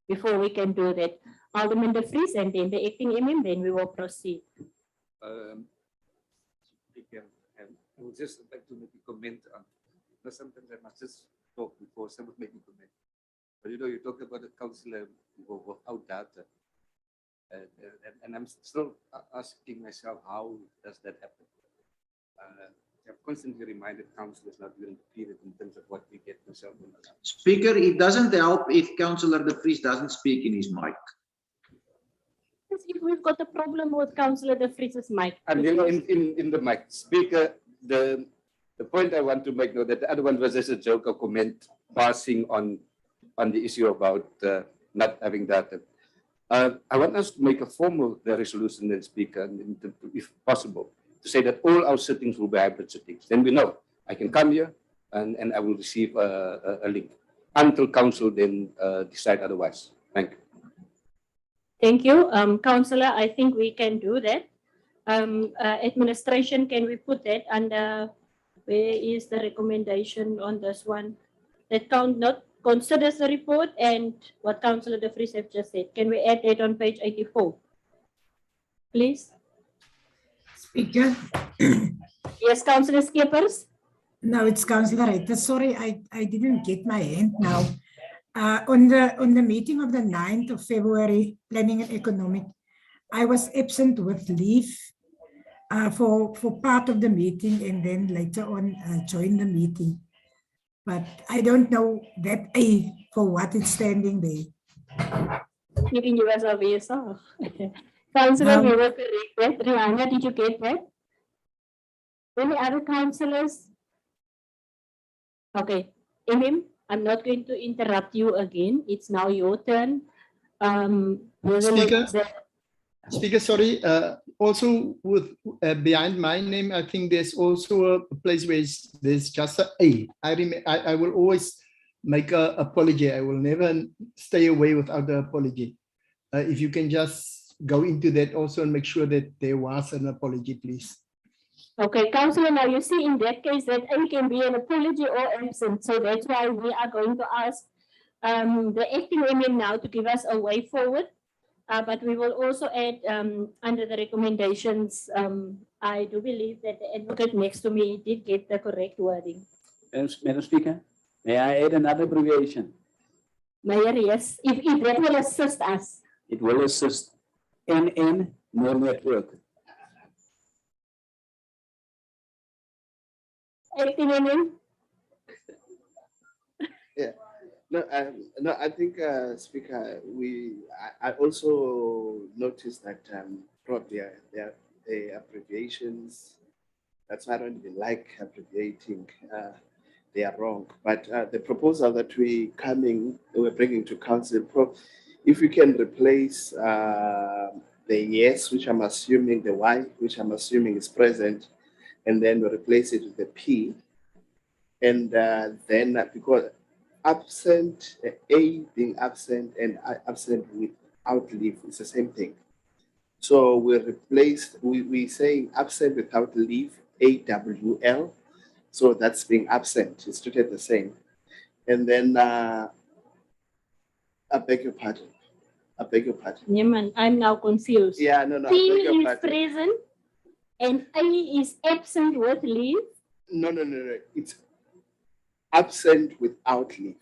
before we can do that. Alderman De Vries and then the acting MM, then we will proceed. Speaker, I would just like to make a comment on, sometimes I must just talk before someone make a comment. But you talk about the councillor without data. And I'm still asking myself, how does that happen? I've constantly reminded councillors not during the period in terms of what we get ourselves on. Speaker, it doesn't help if Councillor De Vries doesn't speak in his mic. If we've got a problem with Councillor De Vries's mic. And in the mic, Speaker, the point I want to make, though, that the other one was just a joke or comment passing on the issue about not having data. I want us to make a formal resolution, then, Speaker, and if possible, to say that all our sittings will be hybrid sittings. Then we know I can come here and I will receive a link until council then decide otherwise. Thank you. Thank you. Councillor, I think we can do that. Administration, can we put that under, where is the recommendation on this one? That not considers the report and what Councillor De Vries have just said. Can we add that on page 84? Please. Speaker. Yes, Councillor Skippers. No, it's Councillor Reiter. Sorry, I didn't get my hand now. On the meeting of the 9th of February, Planning and Economic, I was absent with leave for part of the meeting and then later on joined the meeting. But I don't know that A for what it's standing there. Giving you as a VSR. Councillor, we were correct that. Rihanna, did you get that? Any other councillors? Okay. Emim, I'm not going to interrupt you again. It's now your turn. Speaker, sorry. Also, with behind my name, I think there's also a place where there's just an A. I will always make an apology. I will never stay away without the apology. If you can just go into that also and make sure that there was an apology, please. Okay, Councillor, now you see in that case that A can be an apology or absent. So that's why we are going to ask the acting MM now to give us a way forward. But we will also add under the recommendations, I do believe that the advocate next to me did get the correct wording. Madam Speaker, may I add another abbreviation? Mayor, yes, if that will assist us. It will assist NN, no network. Acting MM? Yeah. No, I think, Speaker, I also noticed that probably there are abbreviations. That's why I don't even like abbreviating. They are wrong. But the proposal that we're bringing to council, if we can replace the yes, which I'm assuming, the Y, which I'm assuming is present, and then we replace it with the P, and then because absent, A being absent and absent without leave is the same thing. So we're saying absent without leave, AWL. So that's being absent, it's treated the same. And then I beg your pardon. Yeah, man, I'm now confused. Yeah, no, P is present and A is absent with leave. No. It's absent without leave.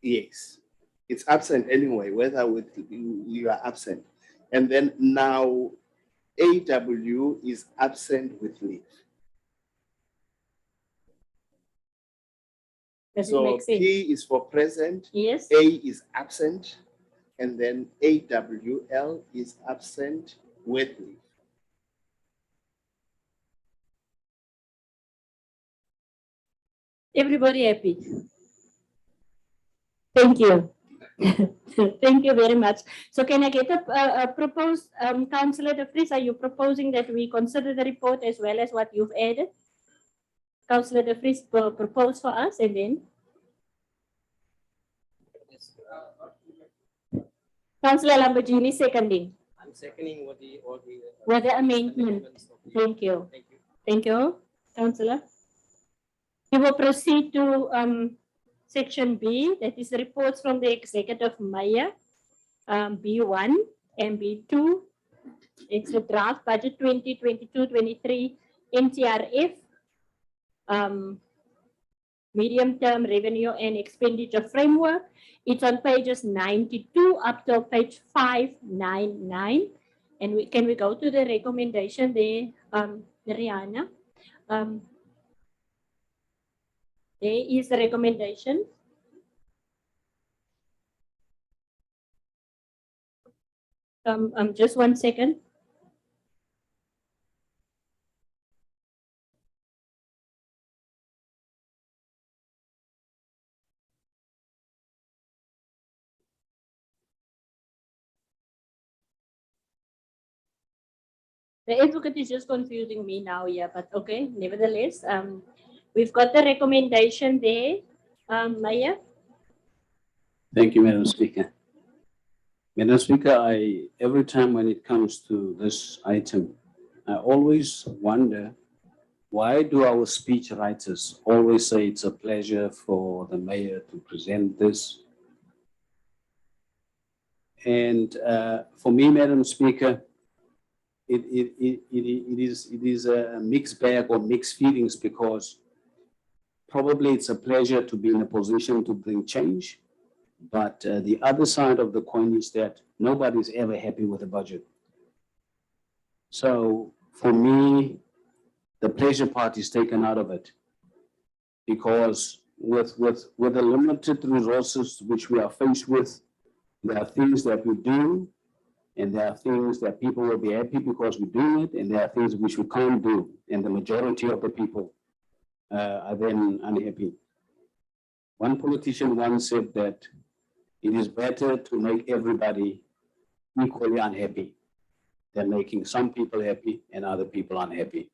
Yes. It's absent anyway, whether with you are absent. And then now AW is absent with leave. Does so it make sense? P is for present. Yes. A is absent. And then AWL is absent with leave. Everybody happy? Thank you. Thank you very much. So can I get a proposed, Councillor De Vries, are you proposing that we consider the report as well as what you've added? Councillor De Vries propose for us and then? Councillor Lamborghini seconding. seconding what the With the amendment. amendments of the- Thank you. Thank you. Thank you, Councillor. We will proceed to section B, that is reports from the executive mayor, B1 and B2. It's the draft budget 2022-23 NTRF, medium-term revenue and expenditure framework. It's on pages 92 up to page 599. And can we go to the recommendation there, Rihanna? There is a recommendation. Just 1 second. The advocate is just confusing me now, yeah, but okay, nevertheless, we've got the recommendation there, Maya. Thank you, Madam Speaker. Madam Speaker, every time when it comes to this item, I always wonder, why do our speech writers always say it's a pleasure for the mayor to present this? And for me, Madam Speaker, it is a mixed bag or mixed feelings, because probably it's a pleasure to be in a position to bring change. But the other side of the coin is that nobody's ever happy with the budget. So for me, the pleasure part is taken out of it, because with the limited resources which we are faced with, there are things that we do, and there are things that people will be happy because we do it, and there are things which we can't do, and the majority of the people are then unhappy. One politician once said that it is better to make everybody equally unhappy than making some people happy and other people unhappy.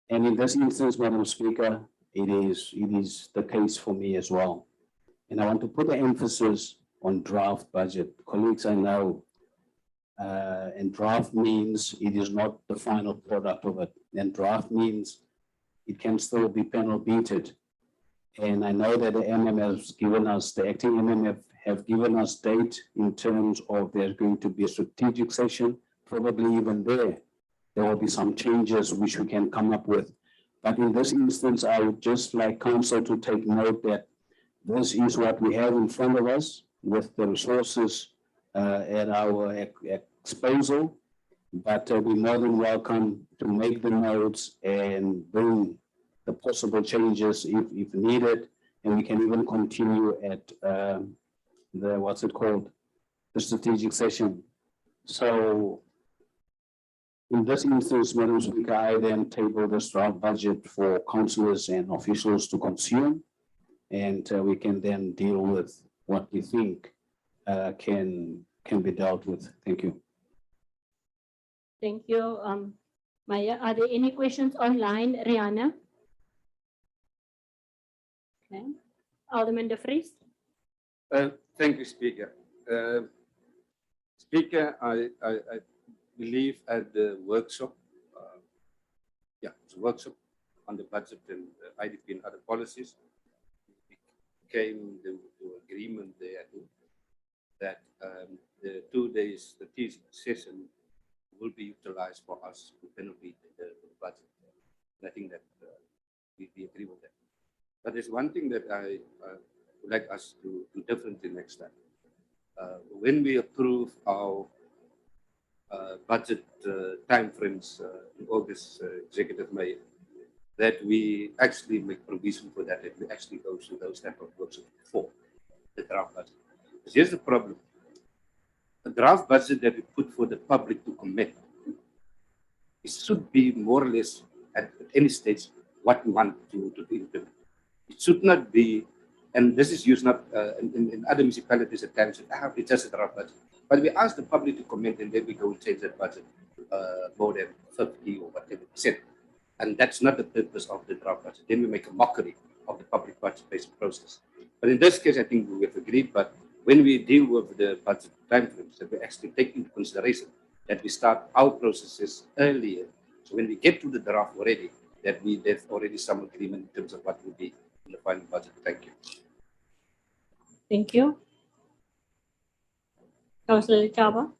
And in this instance, Madam Speaker, it is the case for me as well. And I want to put the emphasis on draft budget. Colleagues, I know, and draft means it is not the final product of it. And draft means it can still be panel beated. And I know that the MMF has given us, the acting MMF have given us date in terms of there's going to be a strategic session, probably even there will be some changes which we can come up with. But in this instance, I would just like council to take note that this is what we have in front of us with the resources at our disposal, but we're more than welcome to make the notes and bring the possible changes if needed, and we can even continue at the strategic session. So in this instance, Madam Speaker, I then table the draft budget for councillors and officials to consume, and we can then deal with what we think can be dealt with. Thank you. Thank you, Maya. Are there any questions online, Rihanna? Okay. Alderman De Vries. Thank you, Speaker. Speaker, I believe at the workshop, it's a workshop on the budget and IDP and other policies, we came to agreement there that the 2 days strategic session will be utilized for us to benefit the budget. And I think that we agree with that. But there's one thing that I would like us to do differently next time. When we approve our budget timeframes in August, Executive Mayor, that we actually make provision for that, we actually go through those type of workshops before the draft budget. Because here's the problem. The draft budget that we put for the public to comment, it should be more or less at any stage what we want to implement. It should not be, and this is used not in other municipalities at times, it's just a draft budget. But we ask the public to comment, and then we go and change that budget more than 50 or whatever %. And that's not the purpose of the draft budget. Then we make a mockery of the public budget-based process. But in this case, I think we have agreed. But when we deal with the budget timeframes, that we actually take into consideration that we start our processes earlier. So when we get to the draft already, there's already some agreement in terms of what will be in the final budget. Thank you. Thank you. Councillor Chaba.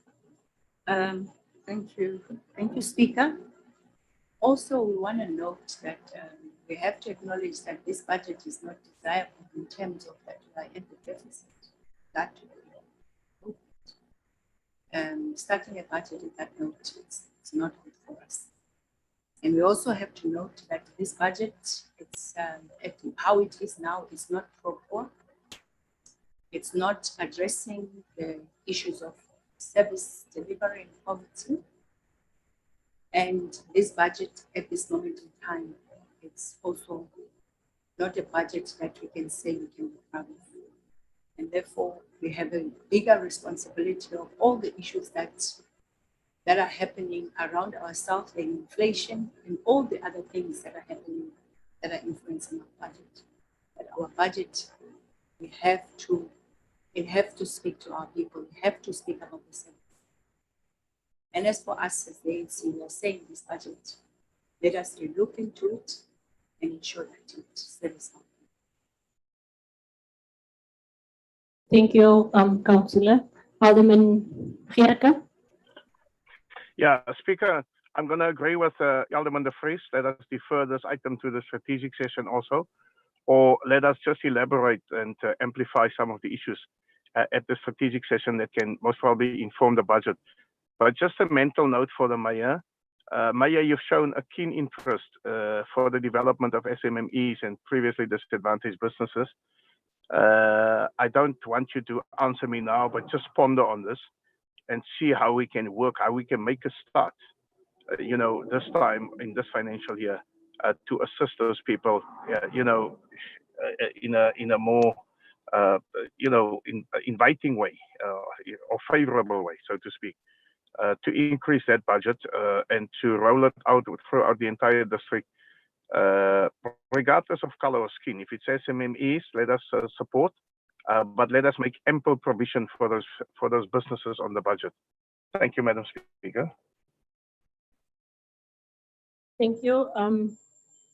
Thank you. Thank you, Speaker. Also, we want to note that we have to acknowledge that this budget is not desirable in terms of that we are at the deficit. That starting a budget at that note, it's not good for us. And we also have to note that this budget, it's how it is now, is not proper. It's not addressing the issues of service delivery and poverty. And this budget at this moment in time, it's also not a budget that we can say we can be proud of. And therefore, we have a bigger responsibility of all the issues that are happening around ourselves, the inflation and all the other things that are happening that are influencing our budget. But our budget, we have to speak to our people. We have to speak about the service. And as for us as the ANC, we are saying this budget, let us look into it and ensure that it serves our people. Thank you, Councillor. Alderman Gerke. Yeah, Speaker, I'm going to agree with Alderman De Vries. Let us defer this item to the strategic session also, or let us just elaborate and amplify some of the issues at the strategic session that can most probably inform the budget. But just a mental note for the Mayor. Mayor, you've shown a keen interest for the development of SMMEs and previously disadvantaged businesses. I don't want you to answer me now, but just ponder on this and see how we can work, how we can make a start, this time in this financial year to assist those people, in a more, inviting way or favorable way, so to speak, to increase that budget and to roll it out throughout the entire district, regardless of color or skin. If it's SMMEs, let us support, but let us make ample provision for those businesses on the budget. Thank you, Madam Speaker. Thank you.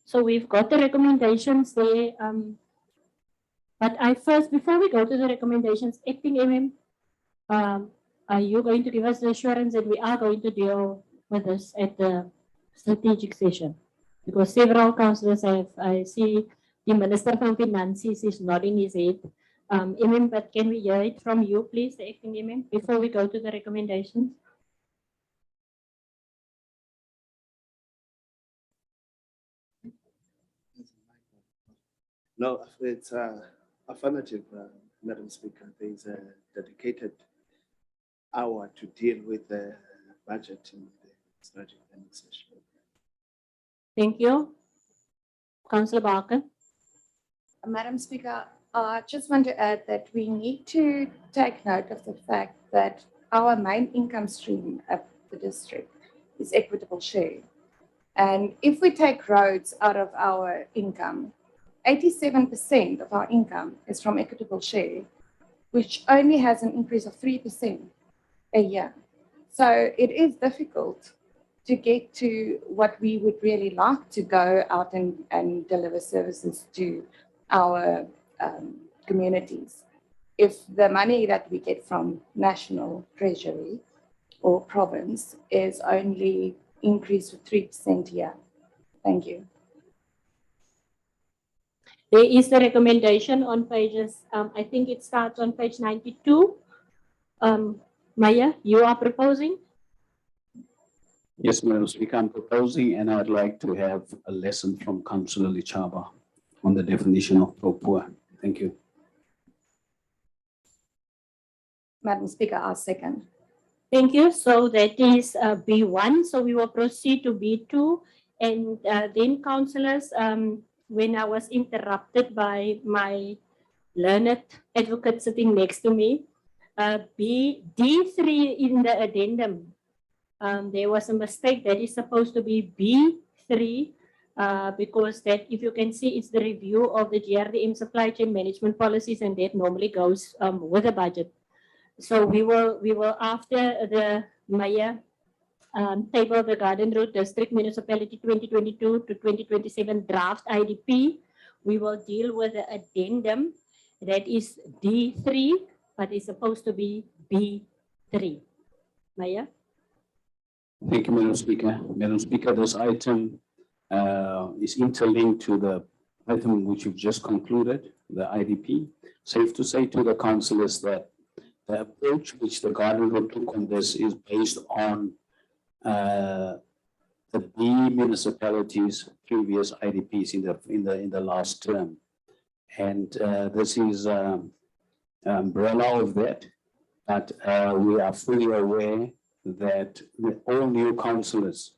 So we've got the recommendations there. But before we go to the recommendations, Acting MM, are you going to give us the assurance that we are going to deal with this at the strategic session? Because several councillors I see the Minister from Finances is nodding his head. MM, but can we hear it from you, please, the Acting MM, before we go to the recommendations? No, it's affirmative, Madam Speaker. There is a dedicated hour to deal with the budget in the strategic planning session. Thank you. Councillor Barker. Madam Speaker, I just want to add that we need to take note of the fact that our main income stream at the district is equitable share. And if we take roads out of our income, 87% of our income is from equitable share, which only has an increase of 3% a year. So it is difficult to get to what we would really like to go out and deliver services to our communities. If the money that we get from national treasury or province is only increased with 3% a year. Thank you. There is the recommendation on pages, I think it starts on page 92. Maya, you are proposing? Yes, Madam Speaker, I'm proposing, and I'd like to have a lesson from Councillor Lichaba on the definition of pro-poor. Thank you. Madam Speaker, I'll second. Thank you. So that is B1. So we will proceed to B2. And then, councillors, when I was interrupted by my learned advocate sitting next to me, D3 in the addendum, there was a mistake. That is supposed to be B3 because that, if you can see, it's the review of the GRDM supply chain management policies, and that normally goes with the budget. So we will after the Mayor table the Garden Road District Municipality 2022 to 2027 draft IDP. We will deal with the addendum that is D3, but it's supposed to be B3. Maya? Thank you, Madam Speaker. Madam Speaker, this item is interlinked to the item which you've just concluded, the IDP. Safe to say to the councillors that the approach which the Garden Road took on this is based on the B municipalities' previous IDPs in the last term, and this is umbrella of that. But we are fully aware that all new councillors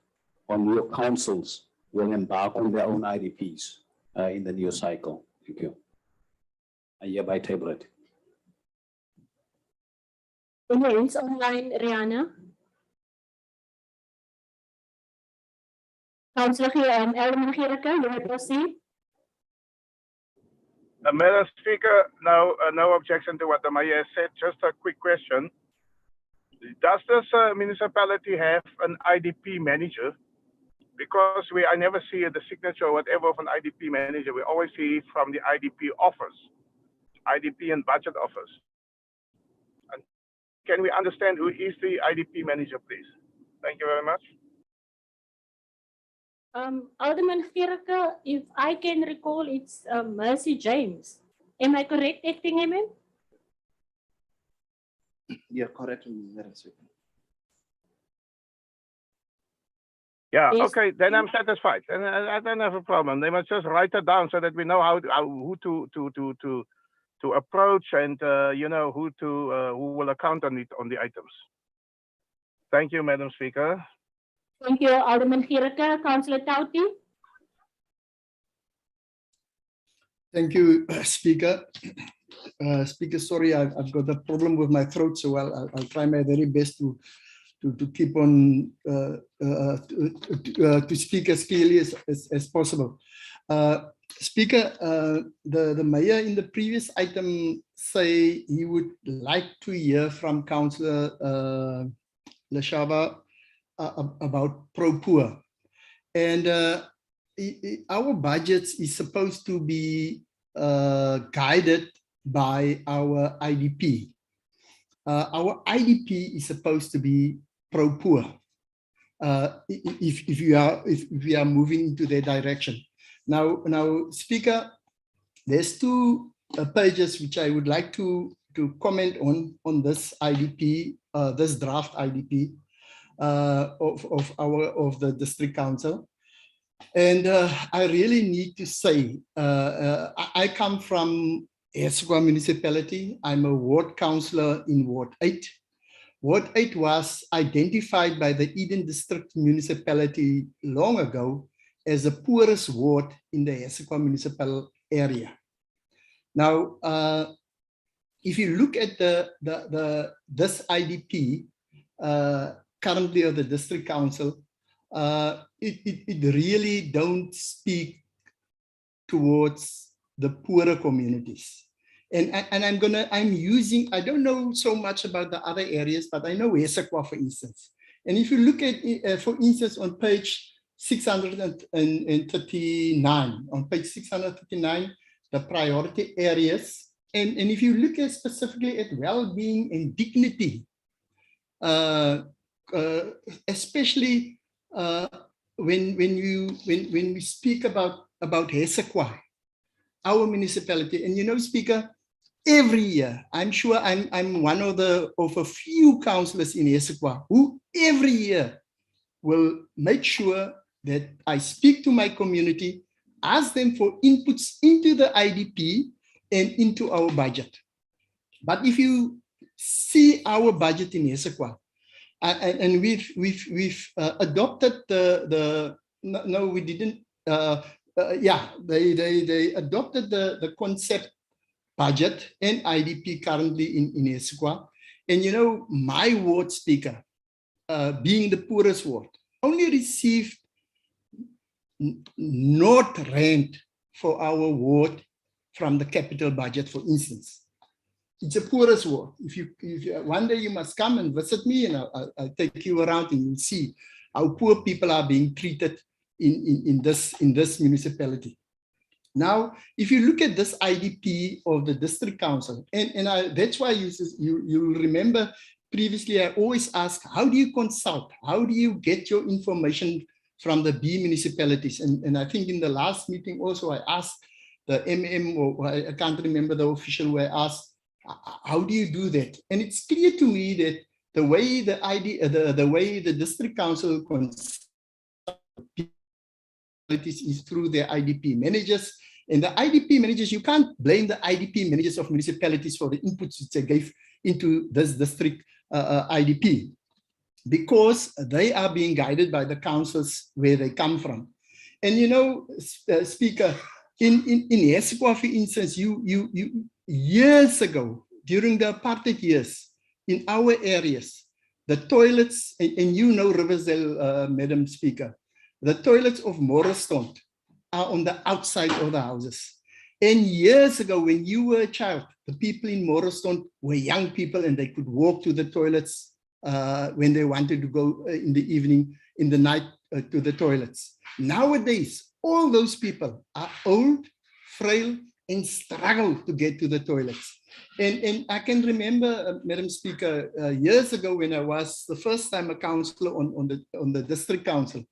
or new councils will embark on their own IDPs in the new cycle. Thank you. I hereby table it. Hands online, Rihanna. Councillor Elman Gericke, you may proceed. Madam Speaker, no objection to what the Mayor said. Just a quick question. Does this municipality have an IDP manager? Because I never see the signature or whatever of an IDP manager. We always see from the IDP office, IDP and budget office. And can we understand who is the IDP manager, please? Thank you very much. Alderman Gericke, if I can recall, it's Mercy James. Am I correct, Acting Amen? You're correct, Madam Speaker. Yeah, Yes. okay, then I'm satisfied. And I don't have a problem. They must just write it down so that we know who to approach and you know who will account on the items. Thank you, Madam Speaker. Thank you, Alderman Gericke. Councillor Tauti. Thank you, Speaker. Speaker, sorry, I've got a problem with my throat, so I'll try my very best to keep on to speak as clearly as possible. Speaker, the Mayor in the previous item say he would like to hear from Councillor Leshava about pro-poor. And our budgets is supposed to be guided by our IDP. Our IDP is supposed to be pro-poor if we are moving into that direction. Now, Speaker, there's two pages which I would like to comment on this IDP, this draft IDP of the district council. And I really need to say, I come from Essequa municipality. I'm a ward councillor in Ward 8. Ward 8 was identified by the Eden District Municipality long ago as the poorest ward in the Essequa municipal area. Now, if you look at this IDP currently of the district council, it really don't speak towards the poorer communities. And I'm using, I don't know so much about the other areas, but I know Essequa, for instance. And if you look at, for instance, on page 639, the priority areas, and if you look at specifically at well-being and dignity, especially when we speak about Essequa, our municipality, and you know, Speaker, every year, I'm sure I'm one of a few councillors in Essequa who every year will make sure that I speak to my community, ask them for inputs into the IDP and into our budget. But if you see our budget in Essequa, and we've adopted no, we didn't. They adopted the concept budget and IDP currently in Essequa. And you know, my ward, Speaker, being the poorest ward, only received not rent for our ward from the capital budget, for instance. it's a poorest ward. If you one day you must come and visit me, and I'll take you around, and you'll see how poor people are being treated in this municipality. Now, if you look at this IDP of the district council, and that's why you remember previously I always ask, how do you consult? How do you get your information from the B municipalities? And I think in the last meeting also I asked the MM, or I can't remember the official, where I asked, how do you do that? And it's clear to me that the way the way the district council is through their IDP managers. And the IDP managers, you can't blame the IDP managers of municipalities for the inputs which they gave into this district IDP, because they are being guided by the councils where they come from. And you know, Speaker, in Essequa, for instance, you years ago, during the apartheid years, in our areas, the toilets, and you know Riversdale, Madam Speaker, the toilets of Morriston are on the outside of the houses. And years ago, when you were a child, the people in Morriston were young people, and they could walk to the toilets when they wanted to go in the evening, in the night, to the toilets. Nowadays, all those people are old, frail, and struggle to get to the toilets. And I can remember, Madam Speaker, years ago when I was the first time a councillor on the district council,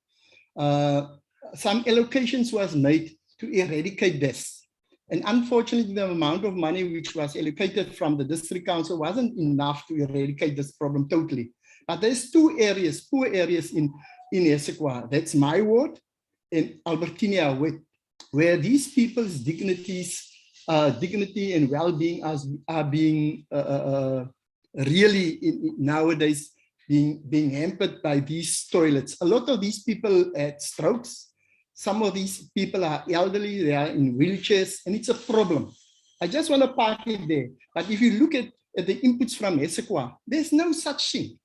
some allocations was made to eradicate this. And unfortunately, the amount of money which was allocated from the district council wasn't enough to eradicate this problem totally. But there's two areas, poor areas in Essequa. That's my ward and Albertinia, where these people's dignity and well-being are being really nowadays being hampered by these toilets. A lot of these people had strokes. Some of these people are elderly, they are in wheelchairs, and it's a problem. I just want to park it there. But if you look at the inputs from Essequa, there's no such thing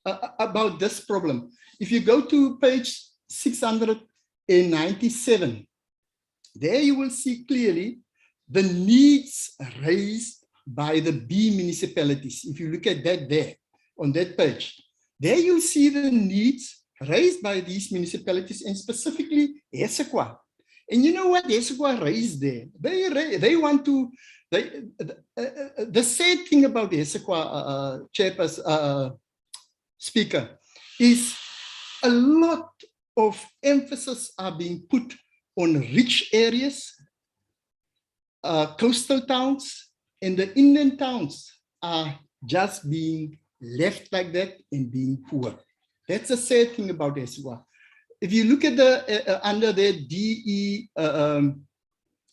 about this problem. If you go to page 697, there you will see clearly the needs raised by the B municipalities. If you look at that there, on that page, there you'll see the needs raised by these municipalities, and specifically Essequa. And you know what Essequa raised there? They want to, the sad thing about Essequa, Chairperson, Speaker, is a lot of emphasis are being put on rich areas, coastal towns, and the inland towns are just being left like that and being poor. That's a sad thing about Essequa. If you look at the under the DE,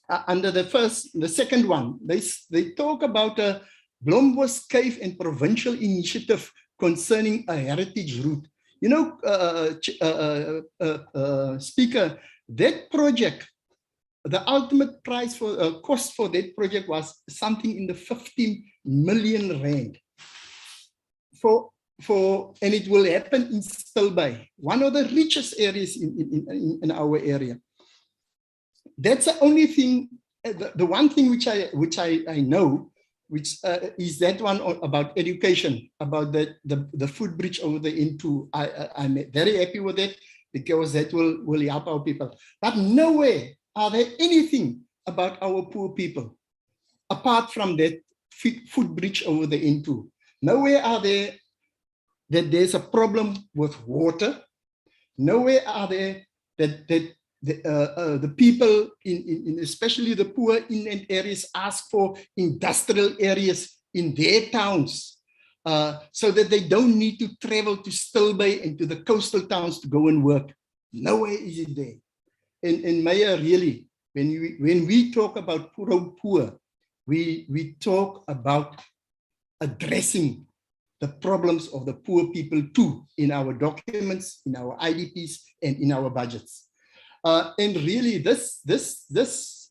under the second one, they talk about a Blombos Cave and provincial initiative concerning a heritage route. You know, Speaker, that project, the ultimate price for cost for that project was something in the 15 million rand. And it will happen in Stilbaai, one of the richest areas in our area. That's the only thing, the one thing which I know, which is that one about education, about the footbridge over the N2. I'm very happy with it, because that will help our people. But nowhere are there anything about our poor people, apart from that footbridge over the N2. Nowhere are there that there's a problem with water. Nowhere are there that the people, especially the poor inland areas, ask for industrial areas in their towns, so that they don't need to travel to Stilbaai and to the coastal towns to go and work. Nowhere is it there. And Mayor, really, when we talk about poor, we talk about addressing the problems of the poor people too, in our documents, in our IDPs, and in our budgets. And really, this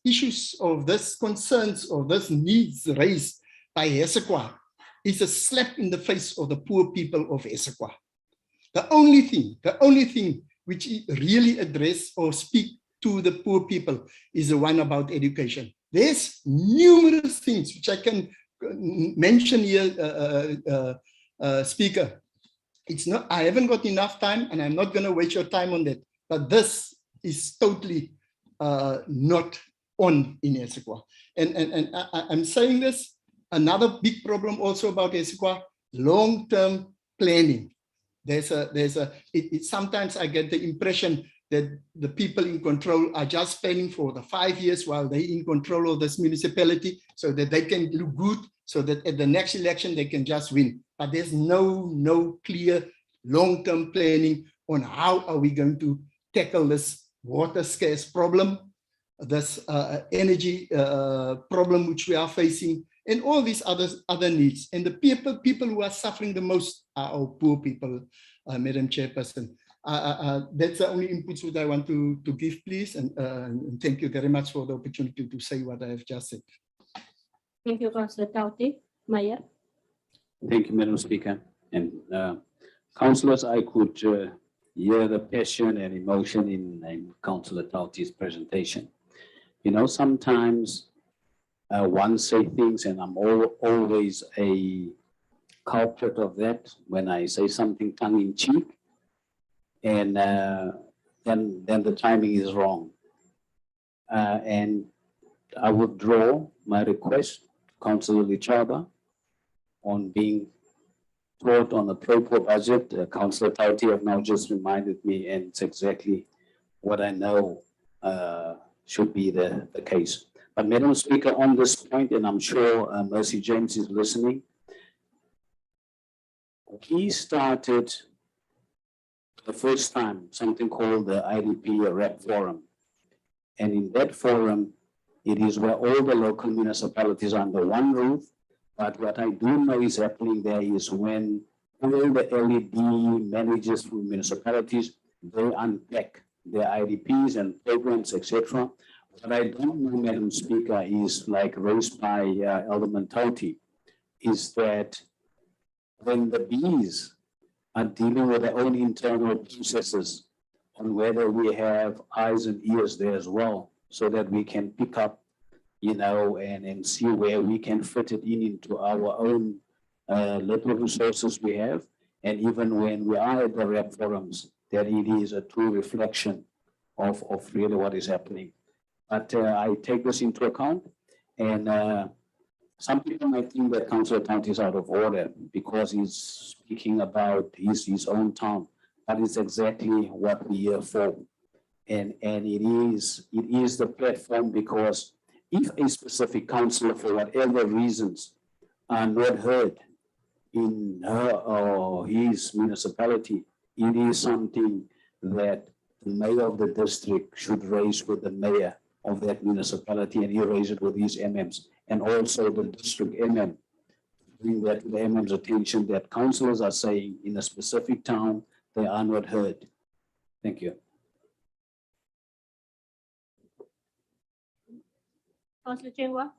issues of this concerns or this needs raised by Essequa is a slap in the face of the poor people of Essequa. The only thing which really address or speak to the poor people is the one about education. There's numerous things which I can mention here, Speaker. It's not, I haven't got enough time and I'm not going to waste your time on that. But this is totally not on in Esikwa. And I'm saying this, another big problem also about Esikwa, long-term planning. Sometimes I get the impression that the people in control are just planning for the 5 years while they're in control of this municipality so that they can look good, so that at the next election they can just win. But there's no clear long-term planning on how are we going to tackle this water scarce problem, this energy problem which we are facing, and all these other needs. And the people who are suffering the most are our poor people, Madam Chairperson. That's the only inputs that I want to give, please. And thank you very much for the opportunity to say what I have just said. Thank you, Councillor Tauti. Meyer. Thank you, Madam Speaker. And councillors, I could hear the passion and emotion in Councillor Tauti's presentation. You know, sometimes one say things, and I'm always a culprit of that when I say something tongue in cheek, and then the timing is wrong. And I withdraw my request, Councillor Lichaba, on being taught on the pro budget. Councillor Tauti have now just reminded me, and it's exactly what I know should be the case. But Madam Speaker, on this point, and I'm sure Mercy James is listening, he started the first time something called the IDP Rep Forum. And in that forum, it is where all the local municipalities are under one roof. But what I do know is happening there is when all the LED managers from municipalities, they unpack their IDPs and programs, etc. What I don't know, Madam Speaker, is like raised by Alderman Tauti, is that when the bees are dealing with their own internal processes on whether we have eyes and ears there as well, so that we can pick up, you know, and see where we can fit it into our own little resources we have. And even when we are at the rep forums, that it is a true reflection of really what is happening. But I take this into account, and some people might think that Councillor Tauti is out of order because he's speaking about his own town, but it's exactly what we're here for. And it is the platform, because if a specific councillor, for whatever reasons, are not heard in her or his municipality, it is something that the mayor of the district should raise with the mayor of that municipality, and he raise it with his MMs, and also the district MM, bring that to the MM's attention that councillors are saying in a specific town, they are not heard. Thank you. Councillor Chengwa.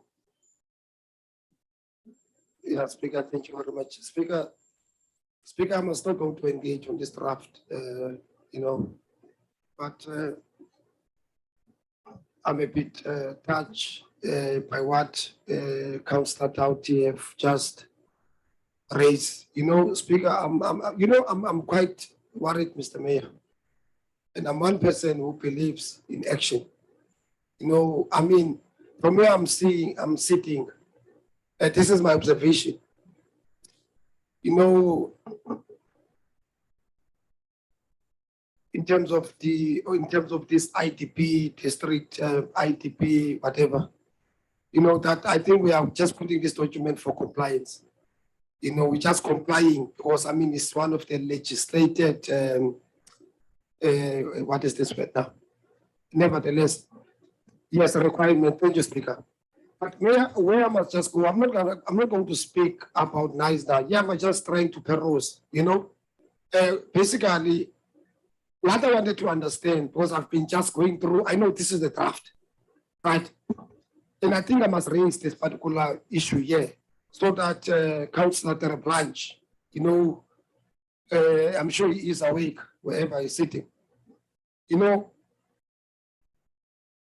Yeah, Speaker, thank you very much. Speaker, I'm still going to engage on this draft, you know, but I'm a bit touched by what Councillor Tauti have just raised. You know, Speaker, I'm quite worried, Mr. Mayor, and I'm one person who believes in action. You know, I mean, from where I'm sitting, this is my observation. You know, in terms of this IDP district, IDP, whatever, you know, that I think we are just putting this document for compliance. You know, we're just complying because, I mean, it's one of the legislated, what is this word now? Nevertheless, yes, a requirement. Thank you, Speaker. But where I must just go, I'm not going to speak about nice now. Yeah, I'm just trying to peruse, you know. Basically, what I wanted to understand, because I've been just going through, I know this is the draft, right? And I think I must raise this particular issue here so that Councillor Terry Blanche, you know, I'm sure he is awake wherever he's sitting. You know,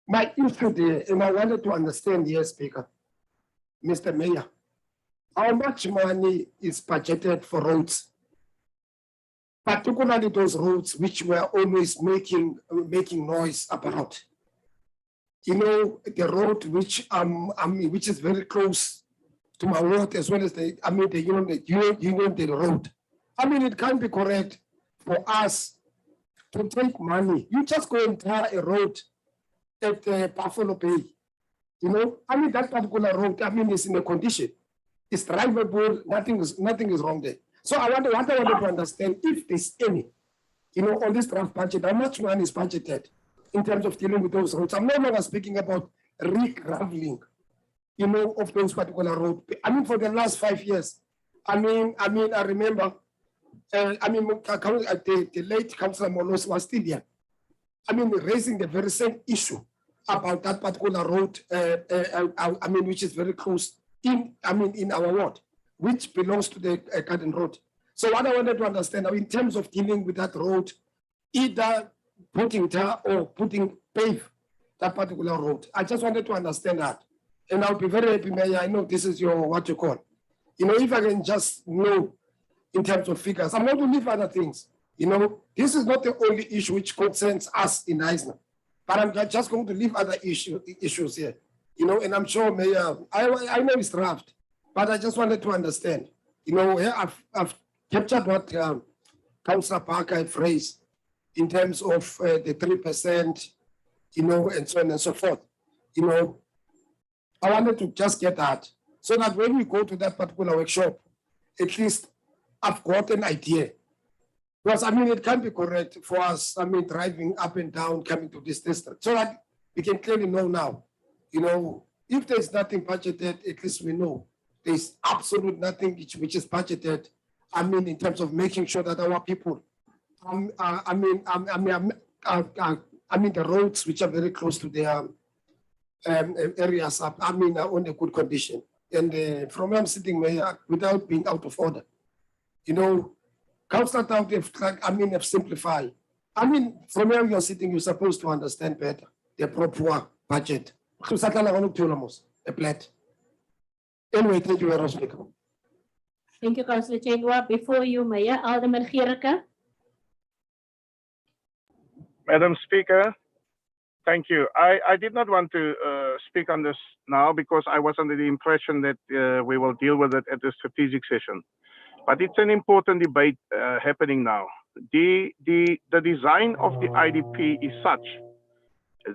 my issue there, and I wanted to understand here, Speaker, Mr. Mayor, how much money is budgeted for roads? Particularly those roads which were always making noise about. You know, the road which which is very close to my ward, as well as the Union Road. I mean, it can't be correct for us to take money. You just go and tar a road at Buffalo Bay. You know, I mean, that particular road, I mean, is in a condition. It's drivable, nothing is wrong there. So what I wanted to understand, if there's any, you know, on this draft budget, how much money is budgeted in terms of dealing with those roads? I'm no longer speaking about re-graveling, you know, of those particular roads. I mean, for the last 5 years, I remember, the late Councillor Molos was still here. I mean, raising the very same issue about that particular road, which is very close in our ward, which belongs to the Garden Road. So what I wanted to understand now, in terms of dealing with that road, either putting tar or putting pave that particular road. I just wanted to understand that. And I'll be very happy, Mayor. I know this is your, what you call. You know, if I can just know in terms of figures, I'm going to leave other things. You know, this is not the only issue which concerns us in Eisner, but I'm just going to leave other issues here. You know, and I'm sure, Mayor, I know it's draft, but I just wanted to understand. You know, I've captured what Councillor Parker had phrased in terms of the 3%, you know, and so on and so forth. You know, I wanted to just get that so that when we go to that particular workshop, at least I've got an idea. Because, I mean, it can be correct for us, I mean, driving up and down, coming to this district, so that we can clearly know now, you know, if there's nothing budgeted, at least we know there's absolute nothing which is budgeted, I mean, in terms of making sure that our people, the roads which are very close to their areas, are on a good condition. And from where I'm sitting, Mayor, without being out of order, you know, Councillor Tauti have simplified. I mean, from where you're sitting, you're supposed to understand better the proper budget. A plate. Anyway, thank you very much. Thank you, Councillor Chenwa. Before you, Mayor, Alderman Gericke. Madam Speaker, thank you. I did not want to speak on this now because I was under the impression that we will deal with it at the strategic session. But it's an important debate happening now. The design of the IDP is such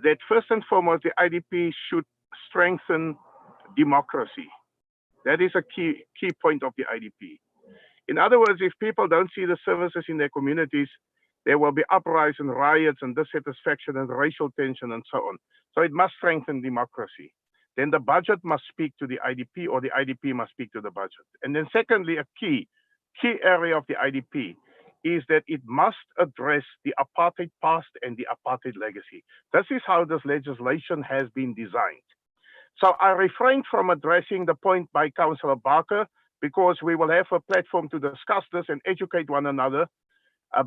that first and foremost, the IDP should strengthen democracy. That is a key point of the IDP. In other words, if people don't see the services in their communities, there will be uprising and riots and dissatisfaction and racial tension and so on. So it must strengthen democracy. Then the budget must speak to the IDP, or the IDP must speak to the budget. And then secondly, a key area of the IDP is that it must address the apartheid past and the apartheid legacy. This is how this legislation has been designed. So I refrained from addressing the point by Councillor Barker because we will have a platform to discuss this and educate one another.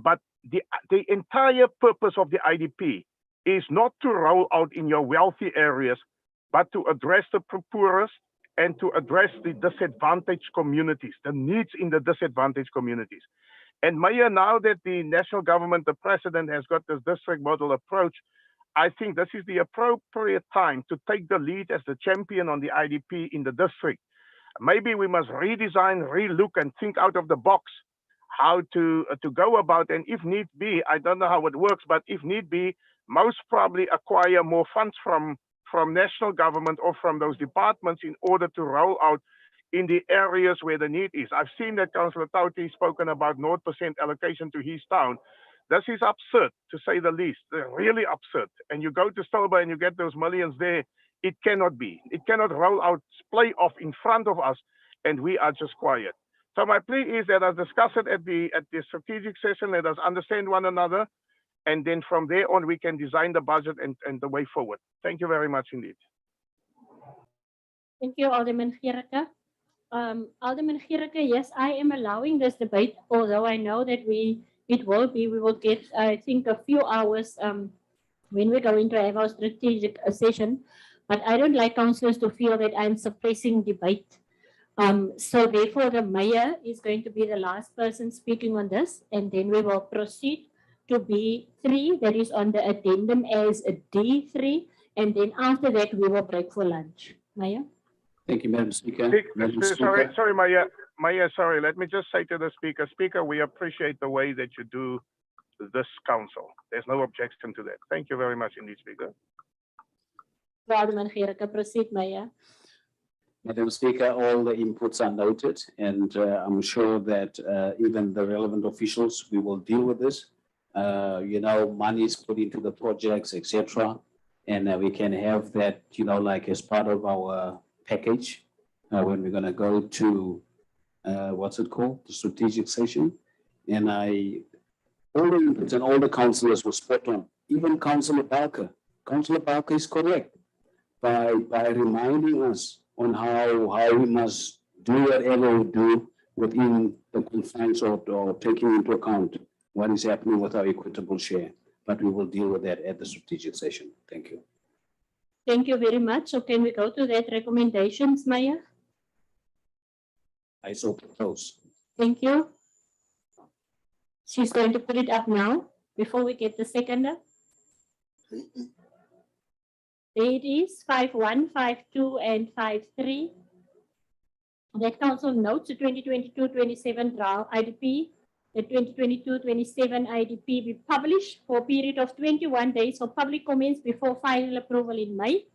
But the entire purpose of the IDP is not to roll out in your wealthy areas, but to address the poorest and to address the disadvantaged communities, the needs in the disadvantaged communities. And Mayor, now that the national government, the president, has got this district model approach, I think this is the appropriate time to take the lead as the champion on the IDP in the district. Maybe we must redesign, relook, and think out of the box how to go about, and if need be, I don't know how it works, but if need be, most probably acquire more funds from national government or from those departments in order to roll out in the areas where the need is. I've seen that Councillor Tauti spoken about 0% allocation to his town. This is absurd, to say the least. They're really absurd. And you go to Stilba and you get those millions there. It cannot be. It cannot roll out, play off in front of us, and we are just quiet. So my plea is that as discussed at the strategic session, let us understand one another, and then from there on we can design the budget and the way forward. Thank you very much indeed. Thank you, Alderman Gericke. Alderman Gericke, yes, I am allowing this debate, although I know that we will get, I think, a few hours when we're going to have our strategic session. But I don't like councillors to feel that I'm suppressing debate. So therefore, the mayor is going to be the last person speaking on this, and then we will proceed to B3, that is on the addendum as a D3, and then after that, we will break for lunch. Mayor? Thank you, Madam Speaker. Madam Sorry, Speaker. sorry, Maya, sorry. Let me just say to the speaker, Speaker, we appreciate the way that you do this council. There's no objection to that. Thank you very much indeed, Speaker. Alderman Gericke, proceed, Mayor. Madam Speaker, all the inputs are noted, and I'm sure that even the relevant officials, we will deal with this. Money is put into the projects, etc., and we can have that, like as part of our package when we're going to go to what's it called, the strategic session. And all the inputs and all the councillors were spot on. Even Councillor Barker. Councillor Barker is correct by reminding us on how we must do whatever we do within the confines or taking into account what is happening with our equitable share. But we will deal with that at the strategic session. Thank you. Thank you very much. So can we go to that recommendations, Mayor? I so propose. Thank you. She's going to put it up now before we get the seconder. There it is, 5.1, 5.2, and 5.3. That council notes the 2022-27 draft IDP. The 2022-27 IDP be published for a period of 21 days for public comments before final approval in May.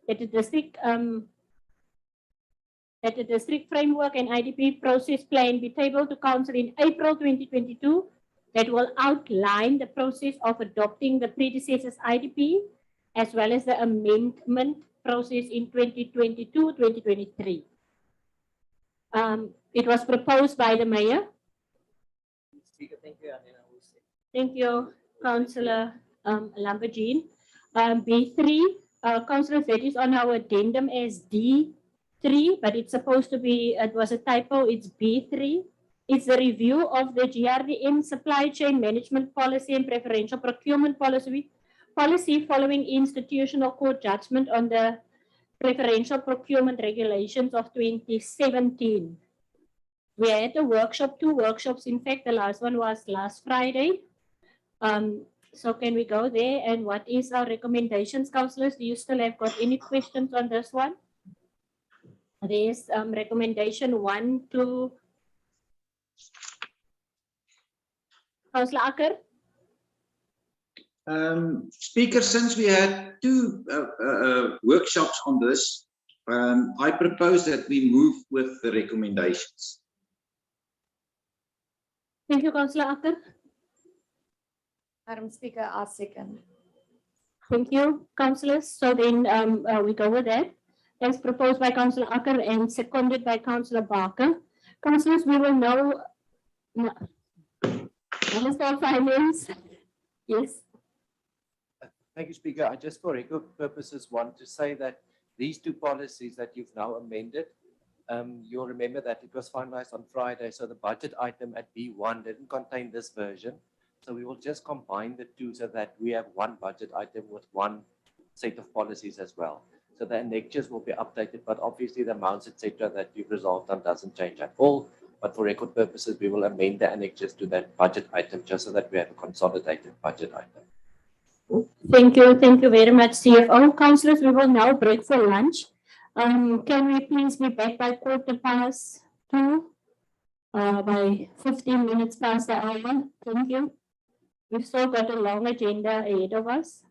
That the district framework and IDP process plan be tabled to council in April 2022. That will outline the process of adopting the predecessor's IDP as well as the amendment process in 2022-2023. It was proposed by the mayor. Speaker, thank you. And then I will say. Thank you, Councillor Lamborghini. B3, Councillor, that is on our addendum as D3, but it's supposed to be, it was a typo, it's B3. It's the review of the GRDM supply chain management policy and preferential procurement policy following institutional court judgment on the preferential procurement regulations of 2017. We had a workshop, 2 workshops. In fact, the last one was last Friday. So can we go there? And what is our recommendations, councillors? Do you still have got any questions on this one? There's recommendation 1 to Councillor Acker. Speaker, since we had 2 workshops on this, I propose that we move with the recommendations. Thank you, Councillor Acker. Madam Speaker, I second. Thank you, councillors. So then we go with that. As proposed by Councillor Acker and seconded by Councillor Barker. Councillors, we will know. Minister of Finance. Yes. Thank you, Speaker. I just for record purposes want to say that these 2 policies that you've now amended, you'll remember that it was finalized on Friday. So the budget item at B1 didn't contain this version. So we will just combine the 2 so that we have 1 budget item with 1 set of policies as well. So the annexures will be updated, but obviously the amounts, etc., that you've resolved on doesn't change at all. But for record purposes, we will amend the annexures to that budget item just so that we have a consolidated budget item. Thank you very much, CFO. Councillors, we will now break for lunch. Can we please be back by 2:15, by 15 minutes past the hour? Thank you. We've still got a long agenda ahead of us.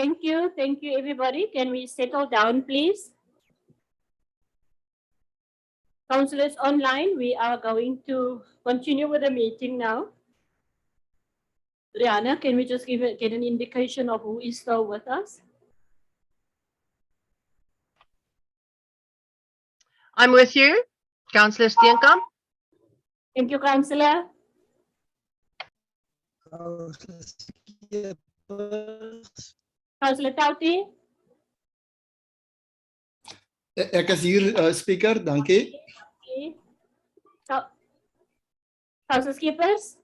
Thank you. Thank you, everybody. Can we settle down, please? Councillors online, we are going to continue with the meeting now. Rihanna, can we just get an indication of who is still with us? I'm with you, Councillor Steenkamp. Thank you, Councillor. Councillor Tauti. Ek is hier, speaker, dankie. Okay. Councillor Skippers.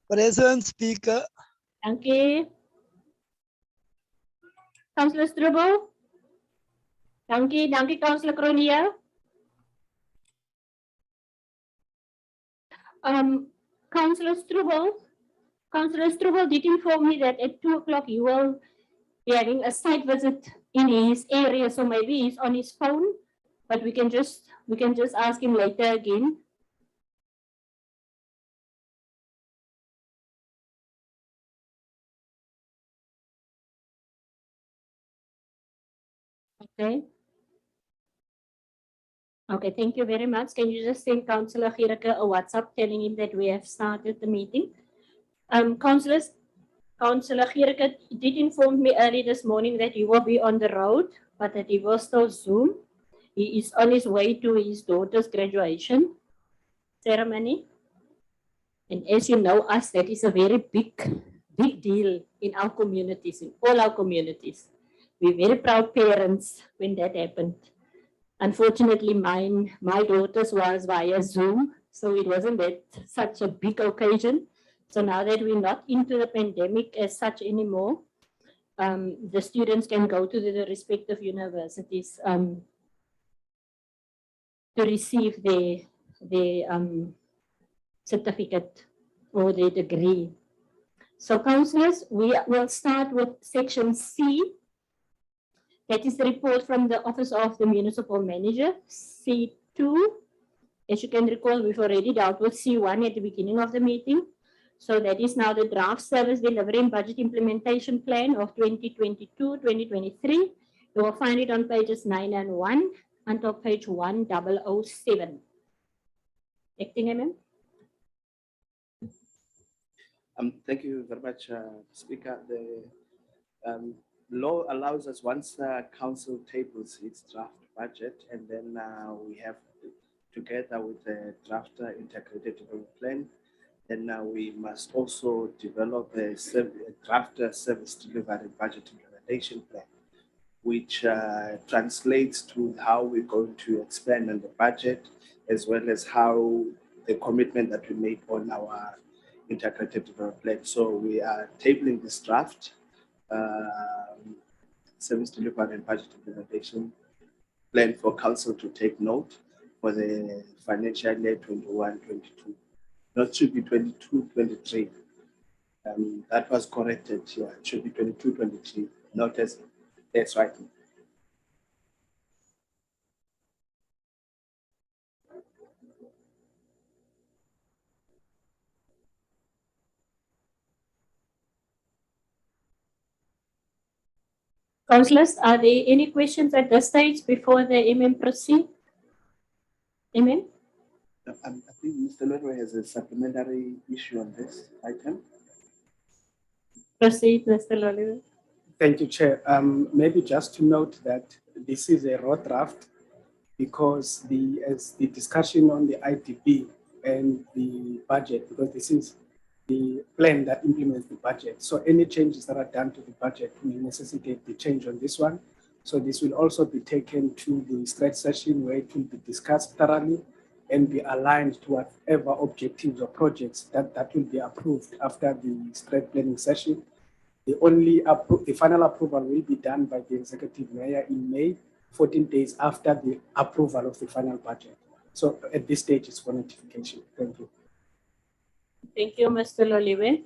Present, speaker. Thank you. Councillor Strubel. Thank you. Thank you, Councillor Kronia. Councillor Strubel did inform me that at 2 o'clock you will be having a site visit in his area, so maybe he's on his phone, but we can just ask him later again. Okay. Okay, thank you very much. Can you just send Councillor Gierke a WhatsApp telling him that we have started the meeting? Councillors, Councillor Gierke did inform me early this morning that he will be on the road, but that he will still Zoom. He is on his way to his daughter's graduation ceremony. And as you know us, that is a very big deal in our communities, in all our communities. We're very proud parents when that happened. Unfortunately, my daughter's was via Zoom, so it wasn't that such a big occasion. So now that we're not into the pandemic as such anymore, the students can go to the respective universities to receive their certificate or their degree. So councillors, we will start with section C. That is the report from the Office of the Municipal Manager, C2. As you can recall, we've already dealt with C1 at the beginning of the meeting. So that is now the draft service delivery and budget implementation plan of 2022-2023. You will find it on pages 9 and 1 until page 1007. Acting MM. Thank you very much, Speaker. The law allows us, once council tables its draft budget, and then we have, together with the draft integrated development plan, then we must also develop a draft service delivery budget implementation plan, which translates to how we're going to expand on the budget, as well as how the commitment that we made on our integrated development plan. So we are tabling this draft service delivery and budget implementation plan for council to take note for the financial year 21-22. Not should be 22-23. That was corrected. Yeah, it should be 22-23. Not as that's right. Councillors, are there any questions at this stage before the MM proceed? MM? I think Mr. Lodwe has a supplementary issue on this item. Proceed, Mr. Lodwe. Thank you, Chair. Maybe just to note that this is a raw draft because as the discussion on the IDP and the budget, because this is the plan that implements the budget. So any changes that are done to the budget will necessitate the change on this one. So this will also be taken to the stretch session where it will be discussed thoroughly and be aligned to whatever objectives or projects that will be approved after the stretch planning session. The final approval will be done by the executive mayor in May, 14 days after the approval of the final budget. So at this stage, it's for notification. Thank you. Thank you, Mr. Loliwe.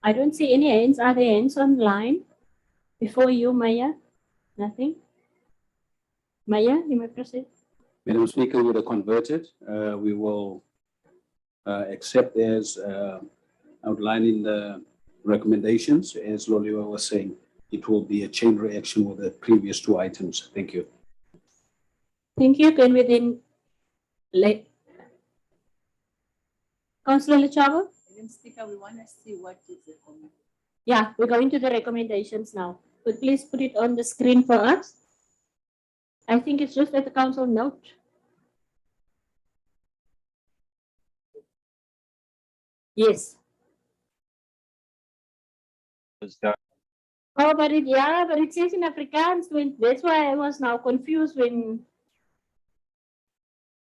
I don't see any hands. Are there hands online? Before you, Maya? Nothing? Maya, you may proceed. Madam Speaker, with a converted, we will accept as outlined in the recommendations. As Loliwe was saying, it will be a chain reaction with the previous two items. Thank you. Thank you. Can we then let Councillor Lechaba? Madam Speaker, we want to see what is the comment. Yeah, we're going to the recommendations now. But please put it on the screen for us. I think it's just at the council note. Yes. Oh, but it says in Afrikaans. That's why I was now confused when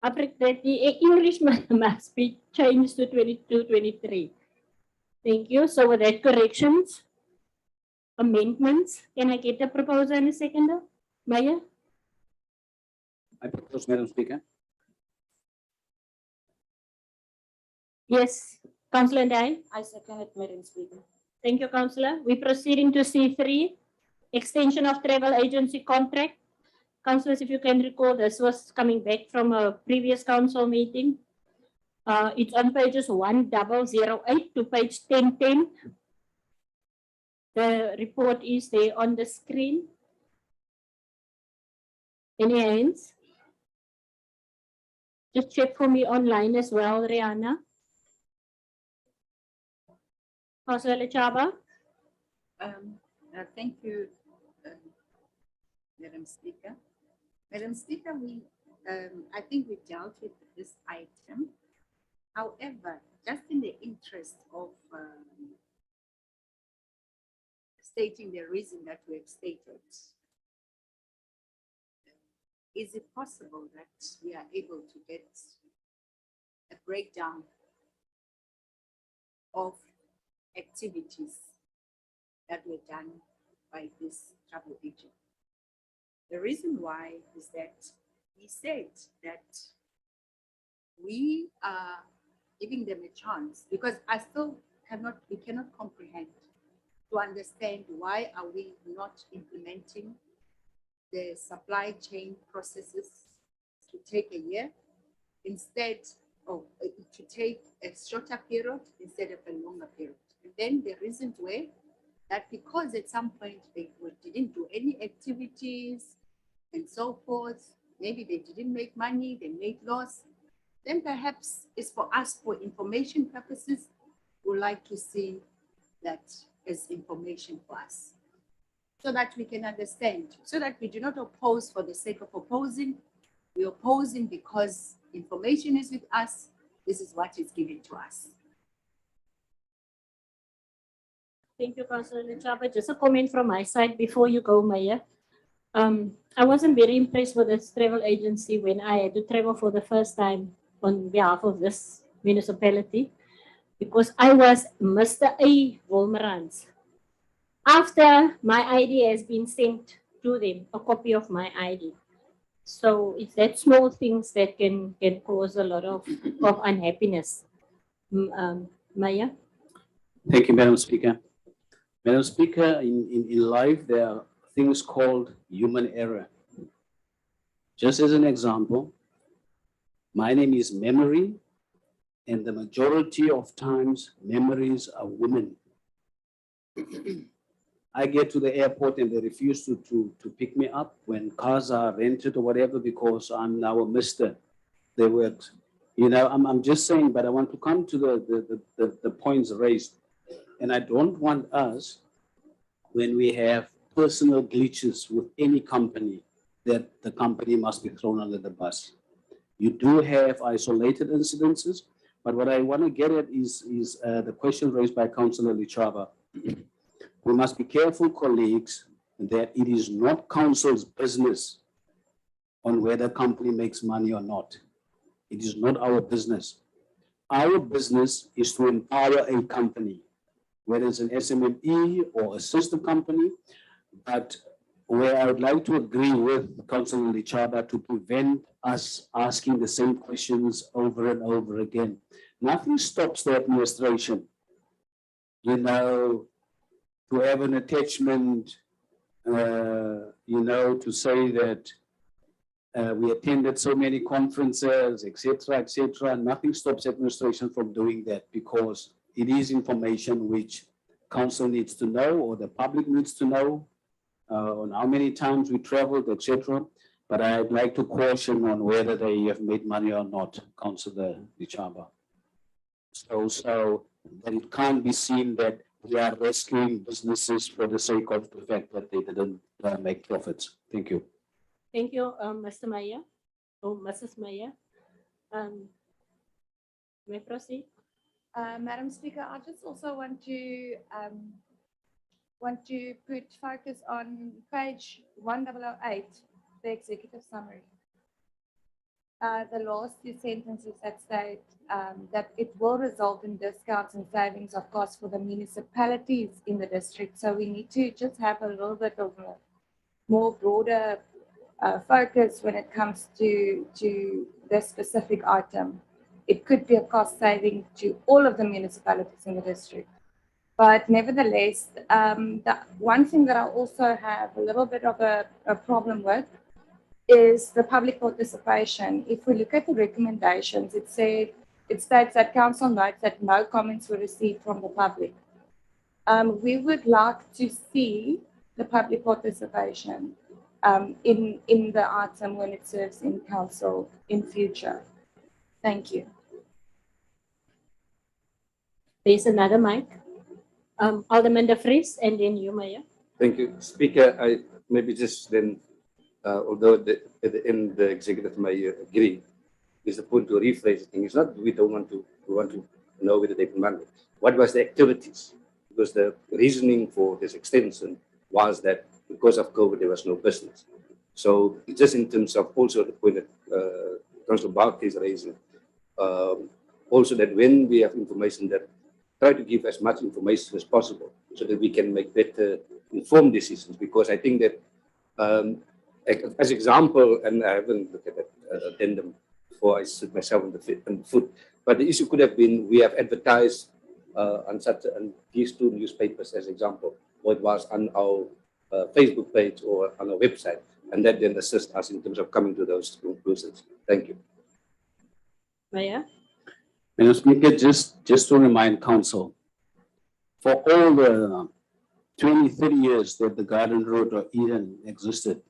that the English must be changed to 22, 23. Thank you. So with that corrections, amendments, can I get the proposal in a second? Maya? I propose, Madam Speaker. Yes, Councillor Ndai. I second it, Madam Speaker. Thank you, Councillor. We're proceeding to C3, extension of travel agency contract. Councillors, if you can recall, this was coming back from a previous council meeting. It's on pages 1008 to page 1010. The report is there on the screen. Any hands? Just check for me online as well, Rihanna. Councillor Lechaba. Thank you, Madam Speaker. Madam Speaker, I think we dealt with this item. However, just in the interest of stating the reason that we have stated, is it possible that we are able to get a breakdown of activities that were done by this travel agent? The reason why is that he said that we are giving them a chance, because we cannot comprehend to understand why are we not implementing the supply chain processes to take a year instead of to take a shorter period instead of a longer period. And then the reasons were that because at some point they didn't do any activities and so forth, maybe they didn't make money, they made loss, then perhaps it's for us, for information purposes, we'd like to see that as information for us, so that we can understand, so that we do not oppose for the sake of opposing. We're opposing because information is with us. This is what is given to us. Thank you, Councillor Lechaba. Just a comment from my side before you go, Maya. I wasn't very impressed with this travel agency when I had to travel for the first time on behalf of this municipality, because I was Mr. A. Wolmerans. After my ID has been sent to them, a copy of my ID. So it's that small things that can cause a lot of unhappiness. Maya? Thank you, Madam Speaker. Madam Speaker, in life, there are things called human error. Just as an example, my name is Memory, and the majority of times, memories are women. I get to the airport and they refuse to pick me up when cars are rented or whatever, because I'm now a Mr. They were, you know, I'm just saying, but I want to come to the points raised. And I don't want us, when we have personal glitches with any company, that the company must be thrown under the bus. You do have isolated incidences, but what I want to get at is the question raised by Councillor Lechaba. We must be careful, colleagues, that it is not council's business on whether company makes money or not. It is not our business. Our business is to empower a company, whether it's an SMME or a sister company. But where I would like to agree with Councillor Lechaba to prevent us asking the same questions over and over again. Nothing stops the administration, you know, to have an attachment, you know, to say that we attended so many conferences, etc., etc. Nothing stops administration from doing that, because it is information which council needs to know or the public needs to know on how many times we traveled, etc. But I'd like to caution on whether they have made money or not, Councillor Dichamba. So that it can't be seen that we are rescuing businesses for the sake of the fact that they didn't make profits. Thank you. Thank you, Mr. Meyer. Oh, Mrs. Meyer. May I proceed? Madam Speaker, I just also want to put focus on page 1008, the executive summary. The last two sentences that state that it will result in discounts and savings of costs for the municipalities in the district. So we need to just have a little bit of a more broader focus when it comes to this specific item. It could be a cost saving to all of the municipalities in the district. But nevertheless, the one thing that I also have a little bit of a problem with is the public participation. If we look at the recommendations, it states that council notes that no comments were received from the public. We would like to see the public participation in the item when it serves in council in future. Thank you. There's another mic. Alderman De Vries, and then you, Mayor. Thank you, Speaker. I maybe just then, although at the end the executive may agree, is the point to rephrase the thing. It's not we want to know whether they money. What was the activities? Because the reasoning for this extension was that because of COVID there was no business. So just in terms of also the point that Councillor Barkley is raising, also that when we have information, that try to give as much information as possible so that we can make better informed decisions. Because I think that as example, and I haven't looked at that addendum before I sit myself on the foot, but the issue could have been we have advertised on these two newspapers as example, or it was on our Facebook page or on our website, and that then assists us in terms of coming to those conclusions. Thank you. Mayor? Madam Speaker, just to remind council, for all the 20, 30 years that the Garden Road or Eden existed,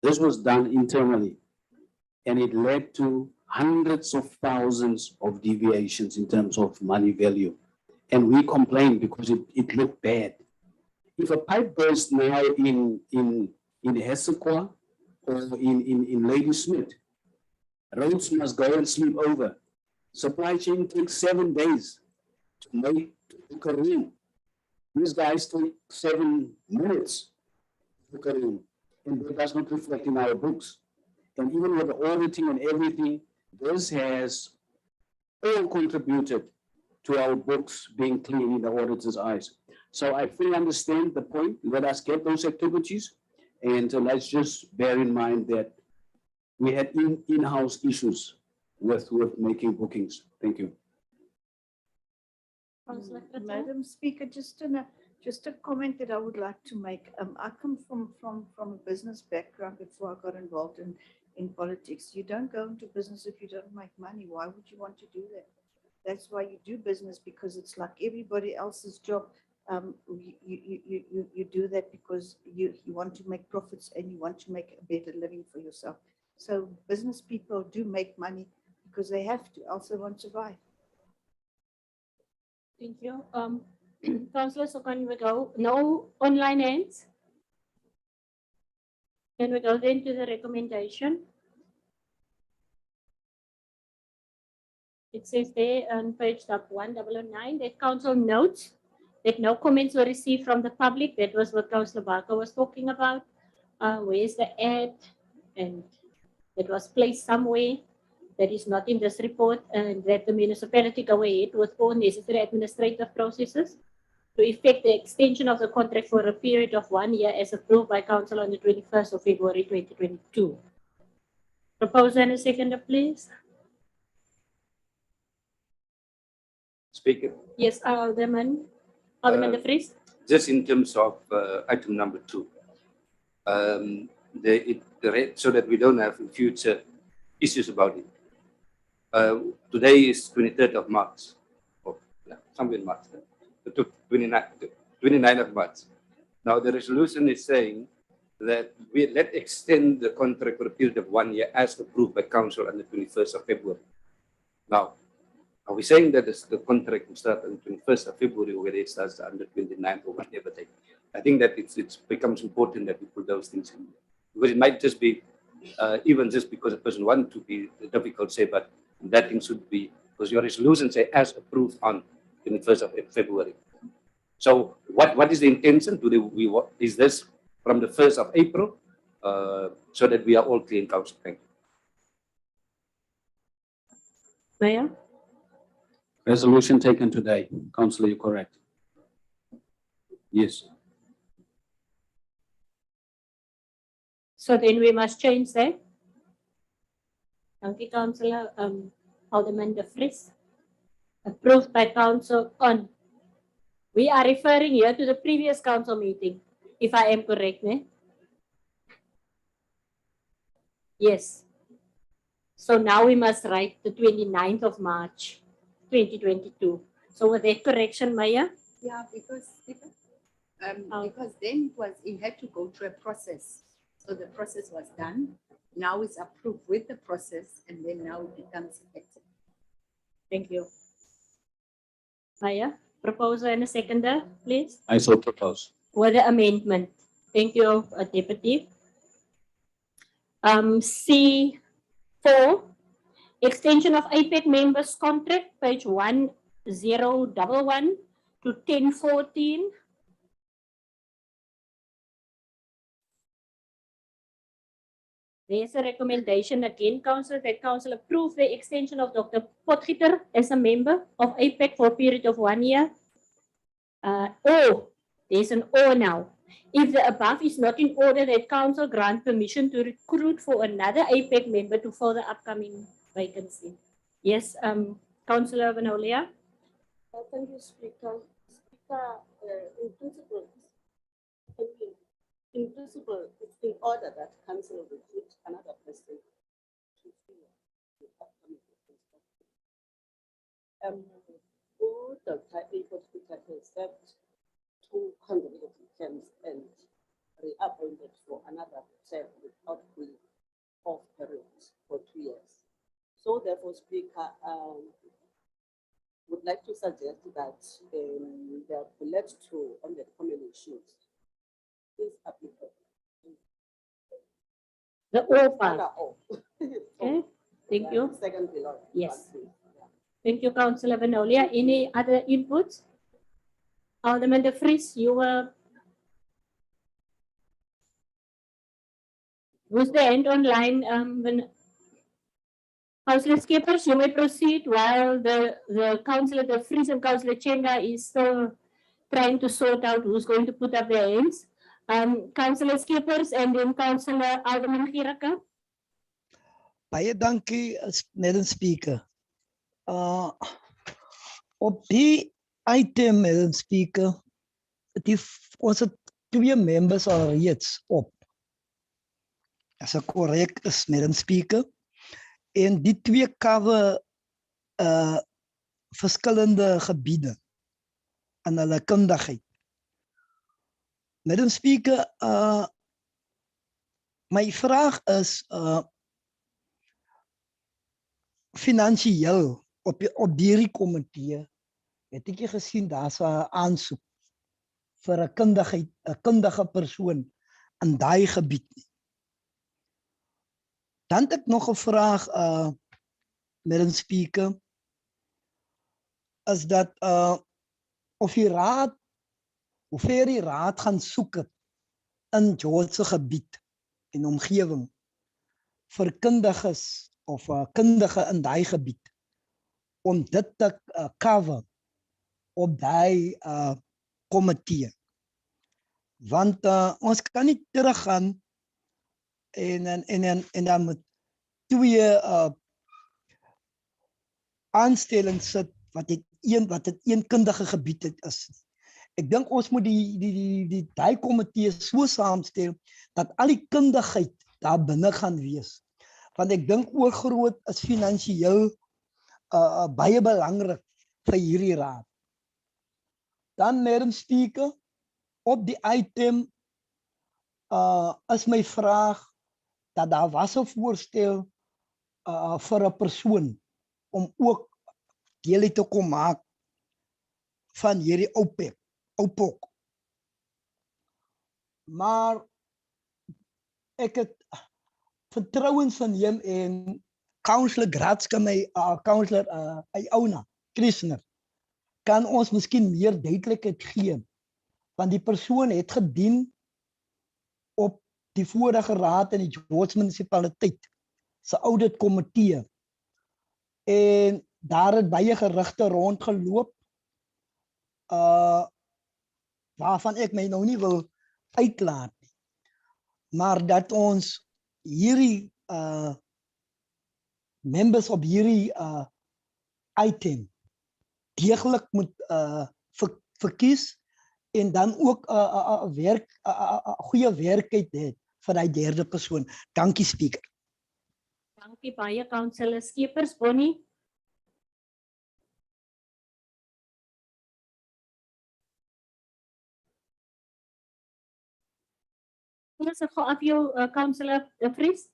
this was done internally, and it led to hundreds of thousands of deviations in terms of money value. And we complained because it looked bad. If a pipe bursts now in Hessequa or in Ladysmith, roads must go and sleep over. Supply chain takes 7 days to book a room. These guys take 7 minutes to book a room, and that does not reflect in our books. And even with the auditing and everything, this has all contributed to our books being clean in the auditor's eyes. So I fully understand the point. Let us get those activities, and let's just bear in mind that we had in-house issues with making bookings. Thank you. Madam Speaker, just a comment that I would like to make. I come from a business background before I got involved in politics. You don't go into business if you don't make money. Why would you want to do that? That's why you do business, because it's like everybody else's job. You do that because you want to make profits and you want to make a better living for yourself. So business people do make money because they have to, else they won't survive. Thank you. Councillor, so can we go? No online hands? Can we go then to the recommendation? It says there on page 1009 that council notes that no comments were received from the public. That was what Councillor Barker was talking about. Where's the ad? And it was placed somewhere that is not in this report, and that the municipality go ahead with all necessary administrative processes to effect the extension of the contract for a period of 1 year as approved by council on the 21st of February 2022. Proposal and a seconder, please. Speaker. Yes, Alderman De Vries. Just in terms of item number 2, so that we don't have future issues about it. Today is 23rd of March, somewhere in March. to 29th of March. Now, the resolution is saying that let's extend the contract for a period of 1 year as approved by council on the 21st of February. Now, are we saying that the contract will start on the 21st of February, whether it starts on the 29th or whatever day? I think that it becomes important that we put those things in, because it might just be even just because a person wants to be difficult, say, but that thing should be, because your resolution say as approved on 21st of February. So what is the intention? Is this from the 1st of April, so that we are all clear in council? Thank you. Mayor? Resolution taken today. Councillor, you're correct. Yes. So then we must change that. Thank you, Councillor Alderman De Vries. Approved by council on. We are referring here to the previous council meeting, if I am correct, ne? Yes. So now we must write the 29th of March, 2022. So with that correction, Maya? Yeah, because then it had to go through a process. So the process was done. Now it's approved with the process, and then now it becomes effective. Thank you. Maya, proposer and a seconder, please. I so propose. With the amendment. Thank you, Deputy. C4, extension of APEC members contract, page 1011 to 1014. There's a recommendation again, Council, that Council approve the extension of Dr. Potgieter as a member of APEC for a period of 1 year. Or, there's an or now. If the above is not in order, that Council grant permission to recruit for another APEC member to fill the upcoming vacancy. Yes, Councillor Vanolia. Thank you, Speaker. Speaker, in principle, it's in order that Council will recruit another person to fill the upcoming vacancy. All Dr. Abel Speaker has served 200 terms and reappointed for another term without being off period for 2 years. So therefore, Speaker, would like to suggest that they are left to on the common issues is applicable. The all part. Okay, thank you. Second below. Yes. Thank you, Councillor Vanolia. Any other inputs? Alderman De Vries, you were. Was the end online? When Councillor Skippers, you may proceed while the Councillor De Vries and Councillor Chenga is still trying to sort out who's going to put up their hands. Councillor Skippers and then Councillor Alderman Giraka. Baie dankie, Madam Speaker. Op die item, Madam Speaker, ons het 2 members al reeds op. As ek korrek is, Madam Speaker. En die 2 cover verskillende gebiede en hulle kundigheid. Madam Speaker, my vraag is finansiëel op hierdie komitee het ek gesien daar's 'n aansoek vir 'n kundige persoon in daai gebied. Dan het ek nog 'n vraag, Madam Speaker, is dat of die raad, hoe ver die raad gaan soek het in George se gebied en omgewing vir kundiges of kundige in daai gebied om dit te cover op daai komitee. Want ons kan nie teruggaan en dan met 2 aanstellings sit wat het een kundige gebied is. Ek dink ons moet die komitee so saamstel dat al die kundigheid daar binne gaan wees. Want ek dink ook groot is finansiëel baie belangrik vir hierdie raad. Dan, Madam Speaker, op die item is my vraag dat daar was 'n voorstel vir 'n persoon om ook deel te kom maak van hierdie OPOC. Maar ek het vertrouens van hom en Councillor Gratska, my Councillor Ayona Krishner, kan ons miskien meer duidelikheid gee, want die persoon het gedien op die vorige raad in die George munisipaliteit se audit komitee. En daar het baie gerugte rondgeloop waarvan ek my nou nie wil uitlaat nie. Maar dat ons hierdie members op hierdie item deeglik moet verkies en dan ook goeie werkheid het vir die derde persoon. Dankie, Speaker. Dankie baie, Councillor Skeepers. Bonnie. Yes, ek gaan af jou, Councillor De Vries.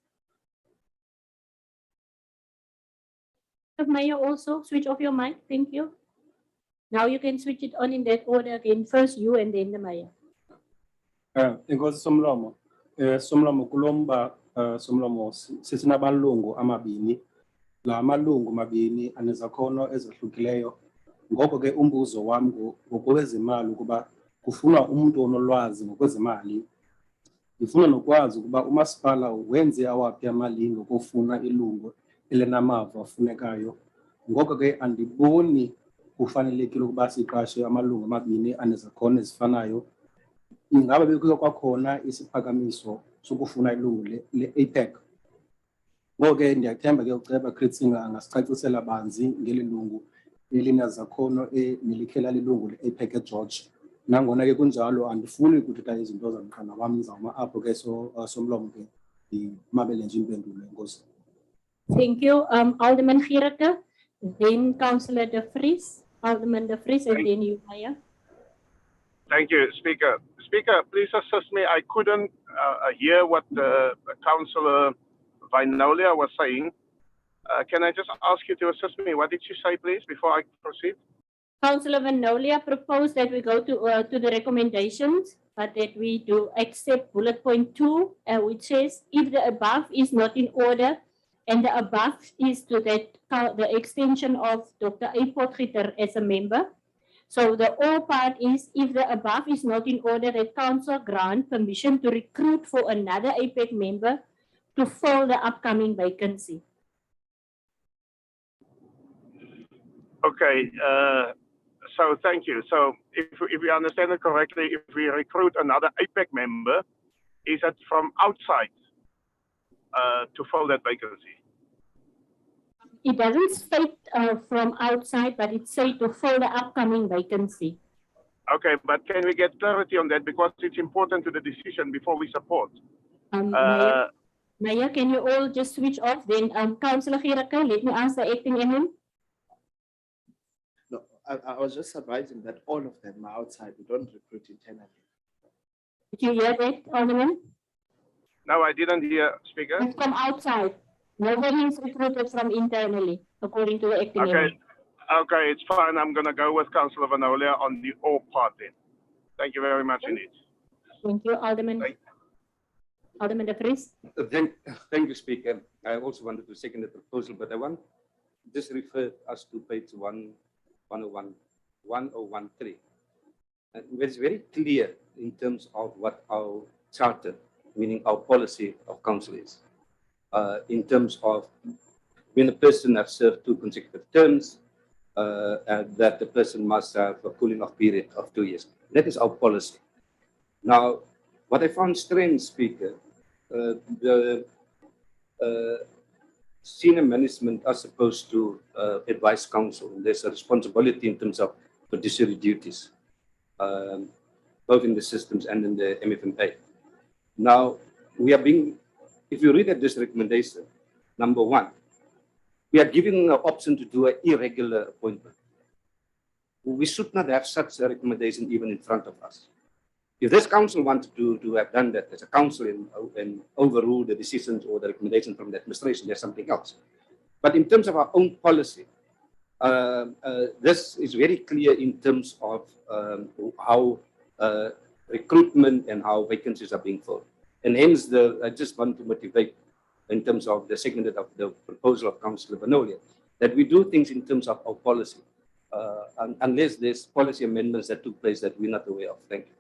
May you also switch off your mic? Thank you. Now you can switch it on in that order again. First you and then the mayor. Inkosi Somlomo. Somlomo kulomba Somlomo sisinabalungu amabini. La malungu mabini anezakhono ezahlukileyo. Ngoko ke umbuzo wami ngokwezimali ukuba kufunwa umuntu onolwazi ngokwezimali. Ngifuna nokwazi ukuba umasipala wenze awaphi amali ngokufuna ilungu elinamava afunekayo. Ngoko ke andiboni kufanelekile ukuba siqashe amalungu amabini anezakhono ezifanayo. Ingaba bekuza kwakhona isiphakamiso sokufuna ilungu le-APEC. Ngoko ke ndiyathemba ke uceba Kritzinga angasicacisela banzi ngeli lungu elinezakhono nelikhela lilungu le-APEC eGeorge. Nangona ke kunjalo andifuni ukuthetha izinto zamqana wami ngizawuma apho ke Somlomo ke ndimamele nje impendulo enkosi. Thank you, Alderman Gericke, then Councillor De Vries, Alderman De Vries, and then you, Mayor. Thank you, Speaker. Speaker, please assist me. I couldn't hear what Councillor Vinolia was saying. Can I just ask you to assist me? What did she say, please, before I proceed? Councillor Vinolia proposed that we go to the recommendations, but that we do accept bullet point 2, which says if the above is not in order, and the above is to that the extension of Dr. A. Potgieter as a member. So the all part is if the above is not in order, that council grant permission to recruit for another APEC member to fill the upcoming vacancy. Okay, so thank you. So if we understand it correctly, if we recruit another APEC member, is that from outside to fill that vacancy? It doesn't state from outside, but it says to fill the upcoming vacancy. Okay, but can we get clarity on that, because it's important to the decision before we support? Mayor, can you all just switch off? Then Councillor Gericke, let me ask the acting MM. No, I was just advising that all of them are outside. We don't recruit internally. Did you hear that, Alderman? No, I didn't hear, Speaker. It's from outside. Nobody is recruited from internally, according to the acting Okay, MM. okay, it's fine. I'm going to go with Councillor Vanolia on the all part then. Thank you very much indeed. Thank you, Alderman. Alderman De Vries. Thank you, Speaker. I also wanted to second the proposal, but I want just refer us to page 1013. And it's very clear in terms of what our charter, meaning our policy of council is. In terms of when a person has served 2 consecutive terms, that the person must have a cooling off period of 2 years. That is our policy. Now, what I found strange, Speaker, the senior management are supposed to advise council. There's a responsibility in terms of fiduciary duties, both in the systems and in the MFMA. Now, we are being, if you read at this recommendation, number 1, we are giving an option to do an irregular appointment. we should not have such a recommendation even in front of us. If this council wanted to have done that as a council and overrule the decisions or the recommendation from the administration, there's something else. But in terms of our own policy, this is very clear in terms of how recruitment and how vacancies are being filled. And hence, I just want to motivate in terms of the segment of the proposal of Councillor Benolia, that we do things in terms of our policy, unless there's policy amendments that took place that we're not aware of. Thank you.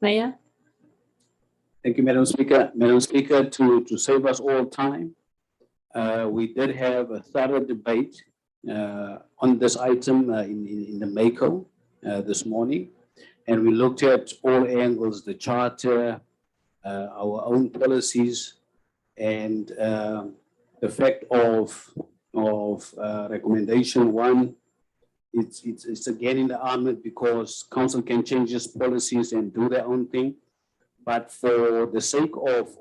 Mayor? Thank you, Madam Speaker. Madam Speaker, to save us all time, we did have a thorough debate on this item in the MACO this morning, and we looked at all angles, the charter, our own policies, and the fact of recommendation 1. It's again in the armament because council can change its policies and do their own thing. But for the sake of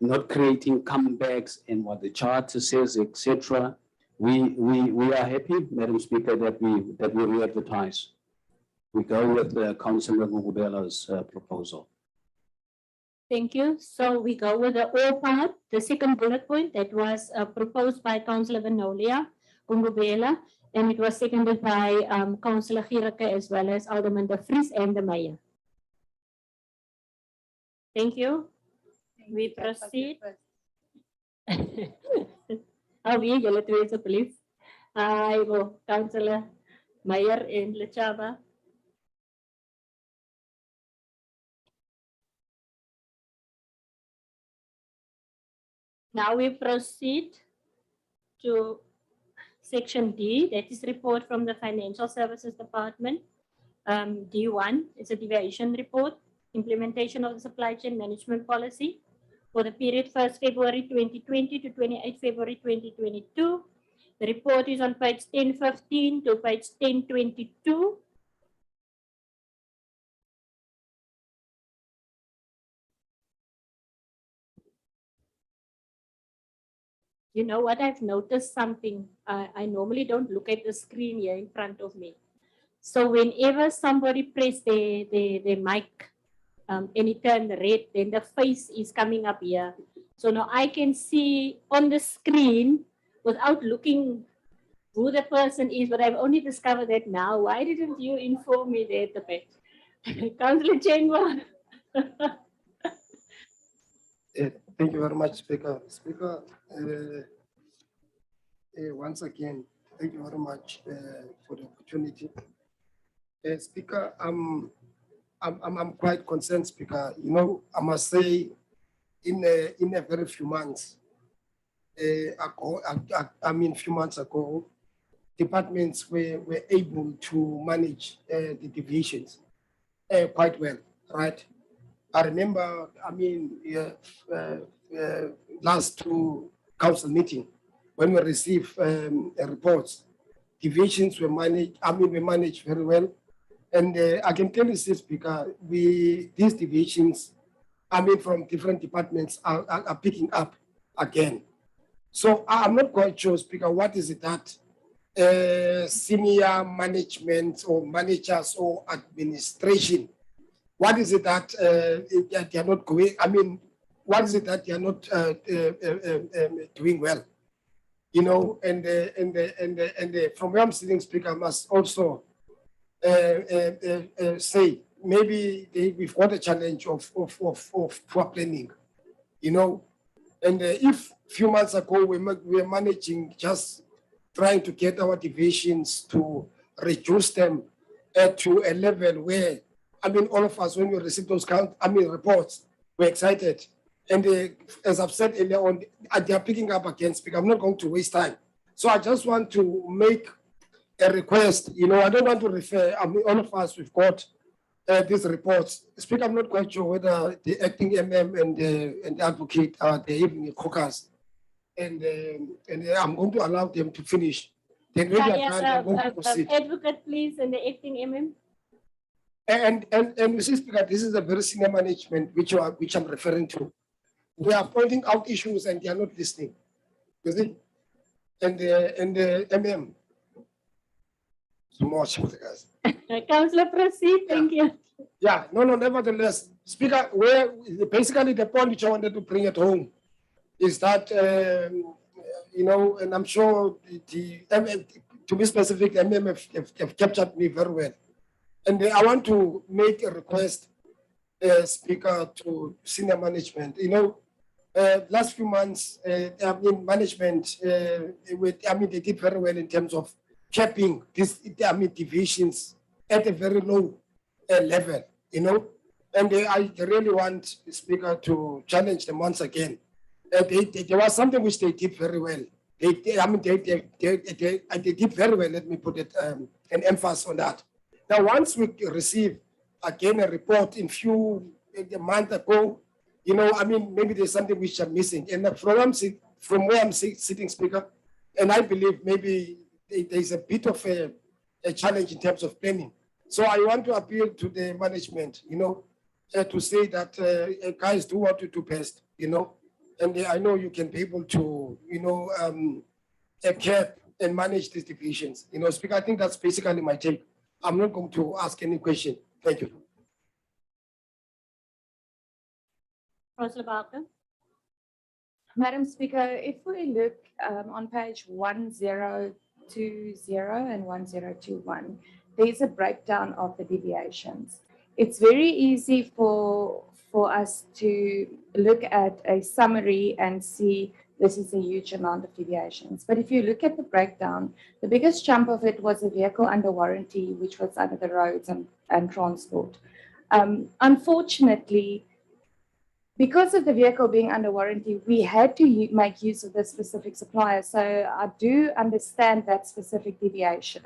not creating comebacks and what the charter says, etc., we are happy, Madam Speaker, that we re-advertise. We go with Councillor Ngubela's proposal. Thank you. So we go with the all part, the second bullet point that was proposed by Councillor Benolia Ngubela, and it was seconded by Councillor Gireke as well as Alderman De Vries and the Mayor. Thank you. We proceed. How wie julle twee asseblief. Hi, Councillor Meyer en Lechaba. Now we proceed to section D, that is report from the Financial Services Department. D1 is a deviation report, implementation of the supply chain management policy for the period 1st February 2020 to 28 February 2022. The report is on page 1015 to page 1022. You know what, I've noticed something. I normally don't look at the screen here in front of me. So whenever somebody press their mic and it turns red, then the face is coming up here. So now I can see on the screen without looking who the person is, but I've only discovered that now. Why didn't you inform me that a bit? Councillor Chenwa. Thank you very much, Speaker. Speaker, once again, thank you very much for the opportunity. Speaker, I'm quite concerned, Speaker. You know, I must say, in a very few months ago, few months ago, departments were able to manage the deviations quite well, right? I remember, last two council meeting, when we received reports, deviations were managed, we managed very well. And I can tell you, Speaker, these deviations, from different departments are picking up again. So I'm not quite sure, Speaker, what is it that senior management or managers or administration, what is it that they are not going, what is it that they are not doing well? You know, and from where I'm sitting, Speaker, I must also say, maybe we've got a challenge of poor planning, you know, and if a few months ago we were managing just trying to get our deviations to reduce them to a level where, all of us, when we receive those reports, we're excited. And as I've said earlier on, they are picking up again, Speaker. I'm not going to waste time. So I just want to make a request. You know, I don't want to refer, all of us, we've got these reports. Speaker, I'm not quite sure whether the acting MM and the advocate are there even a caucus. And I'm going to allow them to finish. Then when they are done, I'm going to proceed. Advocate, please, and the acting MM. And you see, Speaker, this is a very senior management which I'm referring to. We are pointing out issues and they are not listening. You see? and the MM. So much for the guys. Councillor, proceed. Thank you. Yeah, no, nevertheless, Speaker, where basically the point which I wanted to bring at home is that, you know, and I'm sure to be specific, the MM have captured me very well. And I want to make a request, Speaker, to senior management. You know, last few months, management, they did very well in terms of capping these, divisions at a very low level, you know. And I really want the Speaker to challenge them once again. There was something which they did very well. They did very well. Let me put it an emphasis on that. Now, once we receive again a report in a month ago, you know, maybe there's something which I'm missing. And from where I'm sitting, Speaker, and I believe maybe there's a bit of a challenge in terms of planning. So I want to appeal to the management, you know, to say that guys, do what you do best, you know, and I know you can be able to, you know, cap and manage these divisions. You know, Speaker, I think that's basically my take. I'm not going to ask any question. Thank you. Councillor Barker. Madam Speaker, if we look on page 1020 and 1021, there's a breakdown of the deviations. It's very easy for us to look at a summary and see this is a huge amount of deviations. But if you look at the breakdown, the biggest chunk of it was a vehicle under warranty, which was under the roads and transport. Unfortunately, because of the vehicle being under warranty, we had to make use of this specific supplier. So I do understand that specific deviation.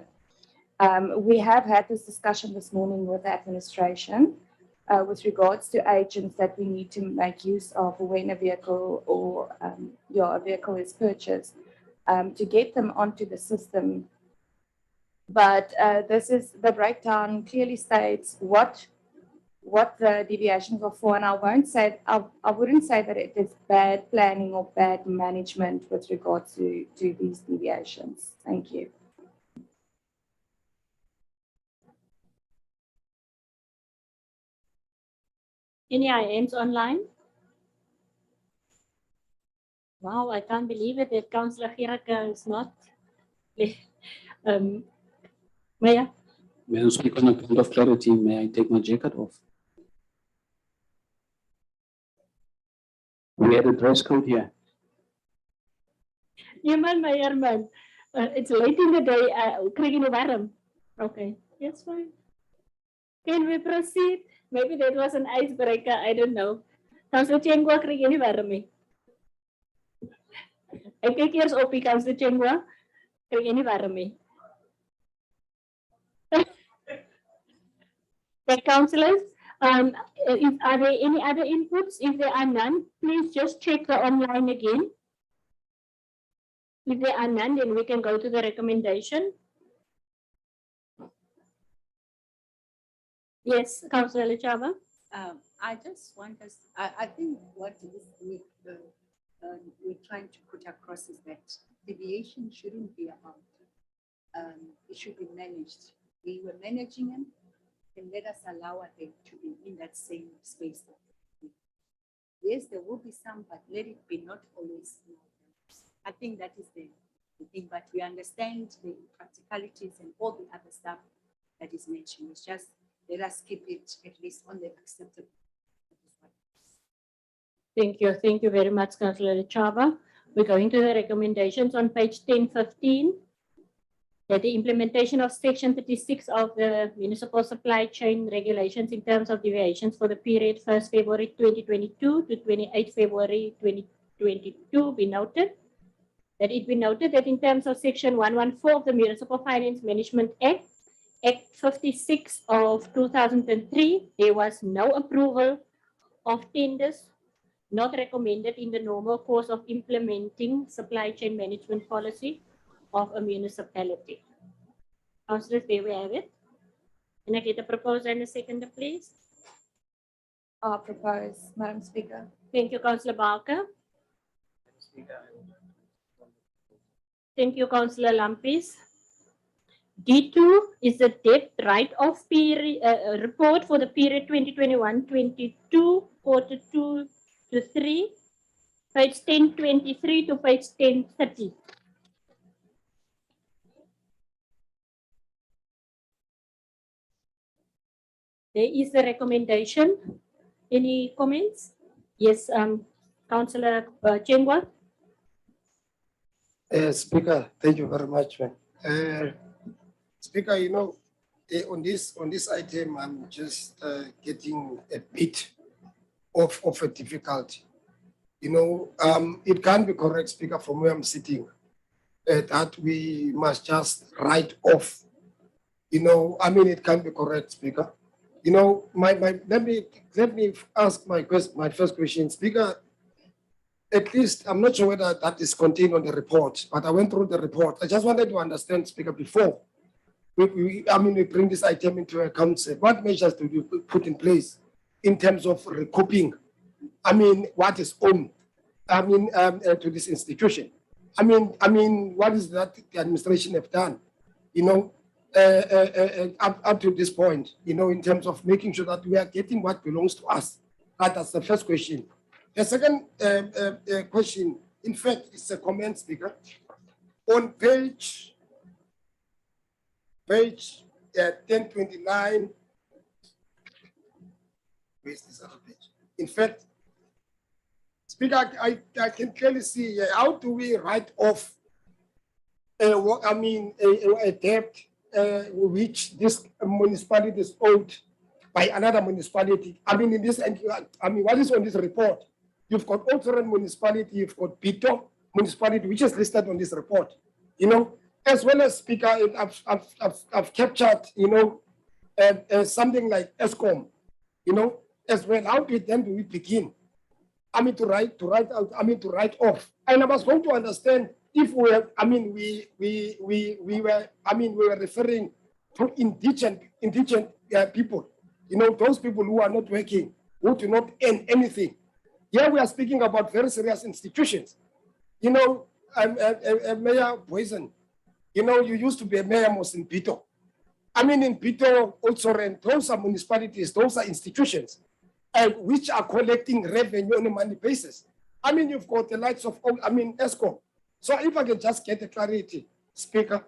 We have had this discussion this morning with the administration with regards to agents that we need to make use of when a vehicle or a vehicle is purchased to get them onto the system. But this is the breakdown clearly states what the deviations are for, and I wouldn't say that it is bad planning or bad management with regards to these deviations. Thank you. Any IMs online? Wow, I can't believe it that Councillor Giraka is not. Mayor? Madam Speaker, on a point of clarity, may I take my jacket off? We had a dress code here. Mayor, man. It's late in the day. Krijg je nou warm? Okay, yes, fine. Can we proceed? Maybe that was an icebreaker. I don't know. Councillor Chengwa, krijg je nie warm nie? Ek kyk eers op die Councillor Chengwa. Krijg je nie warm nie? The councillors, are there any other inputs? If there are none, please just check the online again. If there are none, then we can go to the recommendation. Yes, Councillor Lechava. I just want us, I think what we're trying to put across is that deviation shouldn't be about, it should be managed. We were managing them, and let us allow them to be in that same space. Yes, there will be some, but let it be not always. I think that is the thing, but we understand the practicalities and all the other stuff that is mentioned. It's just, let us keep it at least on the acceptable. Thank you. Thank you very much, Councillor Chava. We're going to the recommendations on page 1015. That the implementation of Section 36 of the Municipal Supply Chain Regulations in terms of deviations for the period 1st February 2022 to 28 February 2022 be noted. That it be noted that in terms of Section 114 of the Municipal Finance Management Act, Act 56 of 2003, there was no approval of tenders not recommended in the normal course of implementing supply chain management policy of a municipality. Councillors, there we have it. Can I get a proposer and a seconder, please? I propose, Madam Speaker. Thank you, Councillor Barker. Thank you, Councillor Lampis. D2 is the debt write-off period report for the period 2021-22, quarter 2 to 3, page 1023 to page 1030. There is a recommendation. Any comments? Yes, Councillor Chengwa. Speaker, thank you very much, man. Speaker, you know, on this item, I'm just getting a bit of a difficulty. You know, it can't be correct, Speaker, from where I'm sitting, that we must just write off. You know, I mean, it can't be correct, Speaker. You know, let me ask my first question, Speaker. At least, I'm not sure whether that is contained on the report, but I went through the report. I just wanted to understand, Speaker, before we bring this item into a council, what measures do you put in place in terms of recouping? I mean, what is owed? I mean, to this institution. I mean, what is that the administration have done? You know, up to this point. You know, in terms of making sure that we are getting what belongs to us. That's the first question. The second question, in fact, it's a comment, Speaker. On page 1029, where's this other page? In fact, Speaker, I can clearly see how do we write off a debt which this municipality is owed by another municipality. I mean, what is on this report? You've got Otoran municipality, you've got Pito municipality, which is listed on this report. You know, as well as, Speaker, I've captured, you know, something like ESCOM, you know, as well. How do we begin? I mean, to write off. And I was going to understand if we were, we were referring to indigent people, you know, those people who are not working, who do not earn anything. Here we are speaking about very serious institutions. You know, Mayor Poison, you know, you used to be a mayor in Pito. I mean, in Pito, also, those are municipalities, those are institutions, which are collecting revenue on a monthly basis. I mean, you've got the likes of, ESCOM. So if I can just get the clarity, Speaker,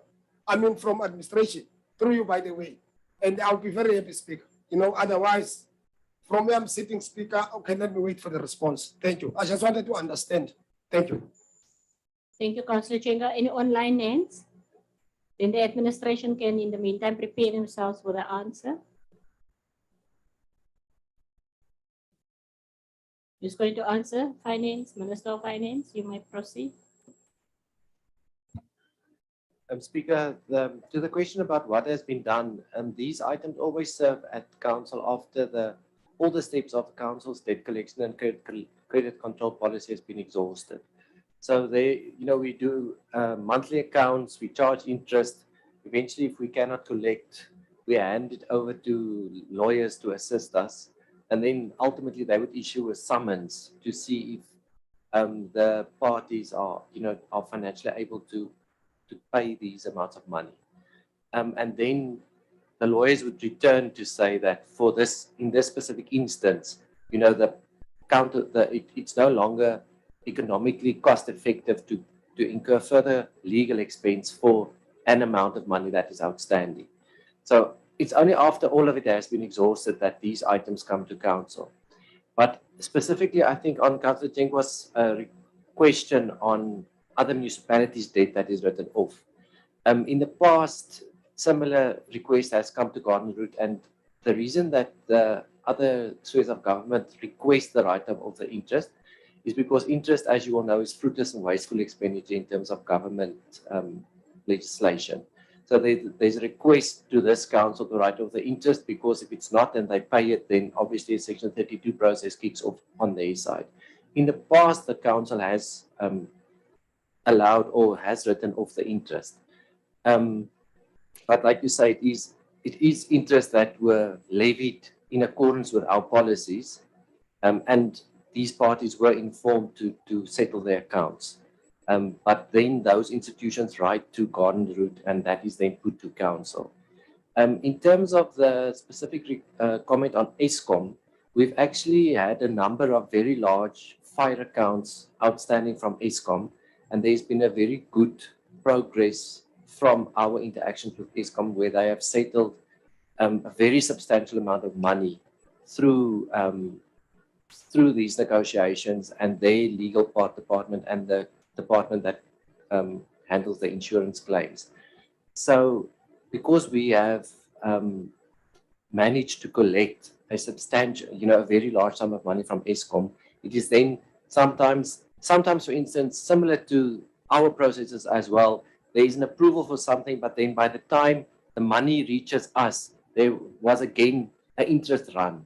from administration, through you, by the way, and I'll be very happy, Speaker. You know, otherwise, from where I'm sitting, Speaker, okay, let me wait for the response. Thank you. I just wanted to understand. Thank you. Thank you, Councillor Chenga. Any online names? Then the administration can, in the meantime, prepare themselves for the answer. Who's going to answer? Finance, Minister of Finance, you might proceed. Speaker, to the question about what has been done, these items always serve at council after all the steps of the council's debt collection and credit control policy has been exhausted. So we do monthly accounts, we charge interest. Eventually, if we cannot collect, we hand it over to lawyers to assist us. And then ultimately they would issue a summons to see if the parties are financially able to pay these amounts of money. And then the lawyers would return to say that in this specific instance, it's no longer economically cost effective to incur further legal expense for an amount of money that is outstanding. So it's only after all of it has been exhausted that these items come to council. But specifically, I think on Councillor Chengwa's question on other municipalities' debt that is written off. In the past, similar request has come to Garden Route, and the reason that the other spheres of government request the write-off of the interest is because interest, as you all know, is fruitless and wasteful expenditure in terms of government legislation. So there's a request to this council to write off the interest, because if it's not and they pay it, then obviously a Section 32 process kicks off on their side. In the past, the council has allowed or has written off the interest. But like you say, it is interest that were levied in accordance with our policies, and these parties were informed to settle their accounts. But then those institutions write to Garden Route, and that is then put to council. In terms of the specific comment on ESCOM, we've actually had a number of very large fire accounts outstanding from ESCOM, and there's been a very good progress from our interactions with ESCOM, where they have settled a very substantial amount of money through these negotiations, and their legal department and the department that handles the insurance claims. So because we have managed to collect a substantial, a very large sum of money from ESCOM, it is then sometimes, for instance, similar to our processes as well, there is an approval for something, but then by the time the money reaches us, there was again an interest run.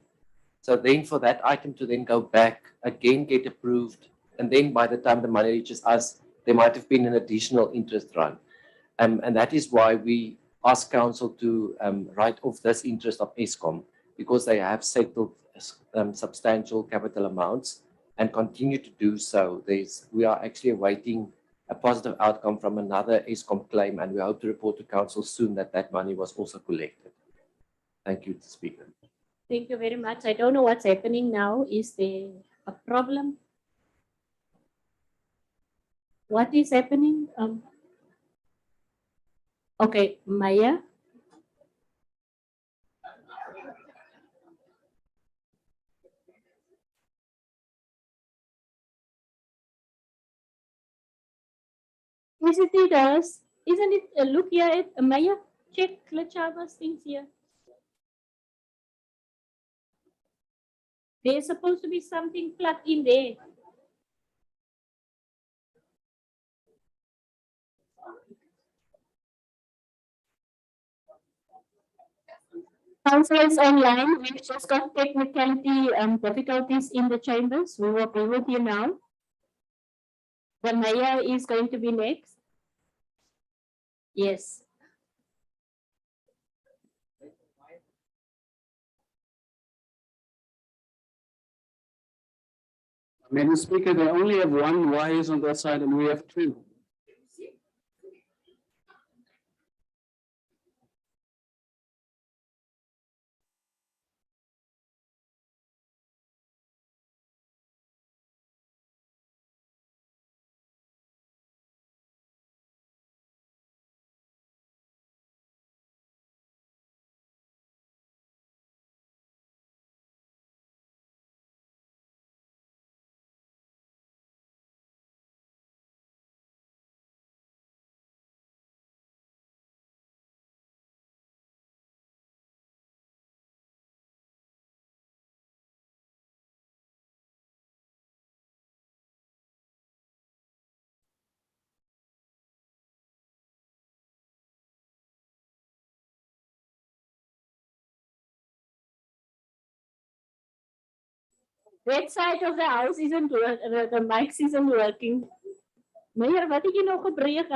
So then for that item to then go back, again get approved, and then by the time the money reaches us, there might have been an additional interest run. And that is why we ask council to write off this interest of ESCOM, because they have settled substantial capital amounts and continue to do so. We are actually awaiting a positive outcome from another ESCOM claim, and we hope to report to council soon that that money was also collected. Thank you, Speaker. Thank you very much. I don't know what's happening now. Is there a problem? What is happening? Okay, Maya. Yes, it does. Isn't it? Look here at Maya. Check Lachava's things here. There's supposed to be something plugged in there. Councillors online, we've just got technicality difficulties in the chambers. We will be with you now. The mayor is going to be next. Yes. Madam Speaker, they only have one wires on that side and we have two. That side of the house isn't working. The mics isn't working. Meneer, wat het jy nou gebreek?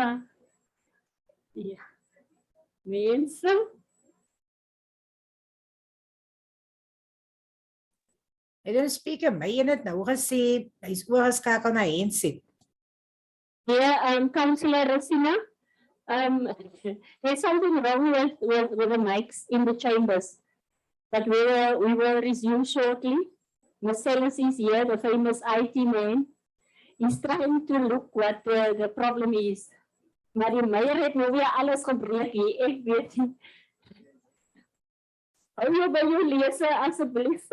Ja. Mense. Madam Speaker, my het nou gesê hy's oorgeskakel na handset. Yeah, Councillor Rosina, there's something wrong with the mics in the chambers, but we will resume shortly. Marcellus is here, the famous IT man. He's trying to look what the problem is. Maar die meier het nou weer alles gebreek hier, ek weet nie. Hou jou by jou lese asseblief.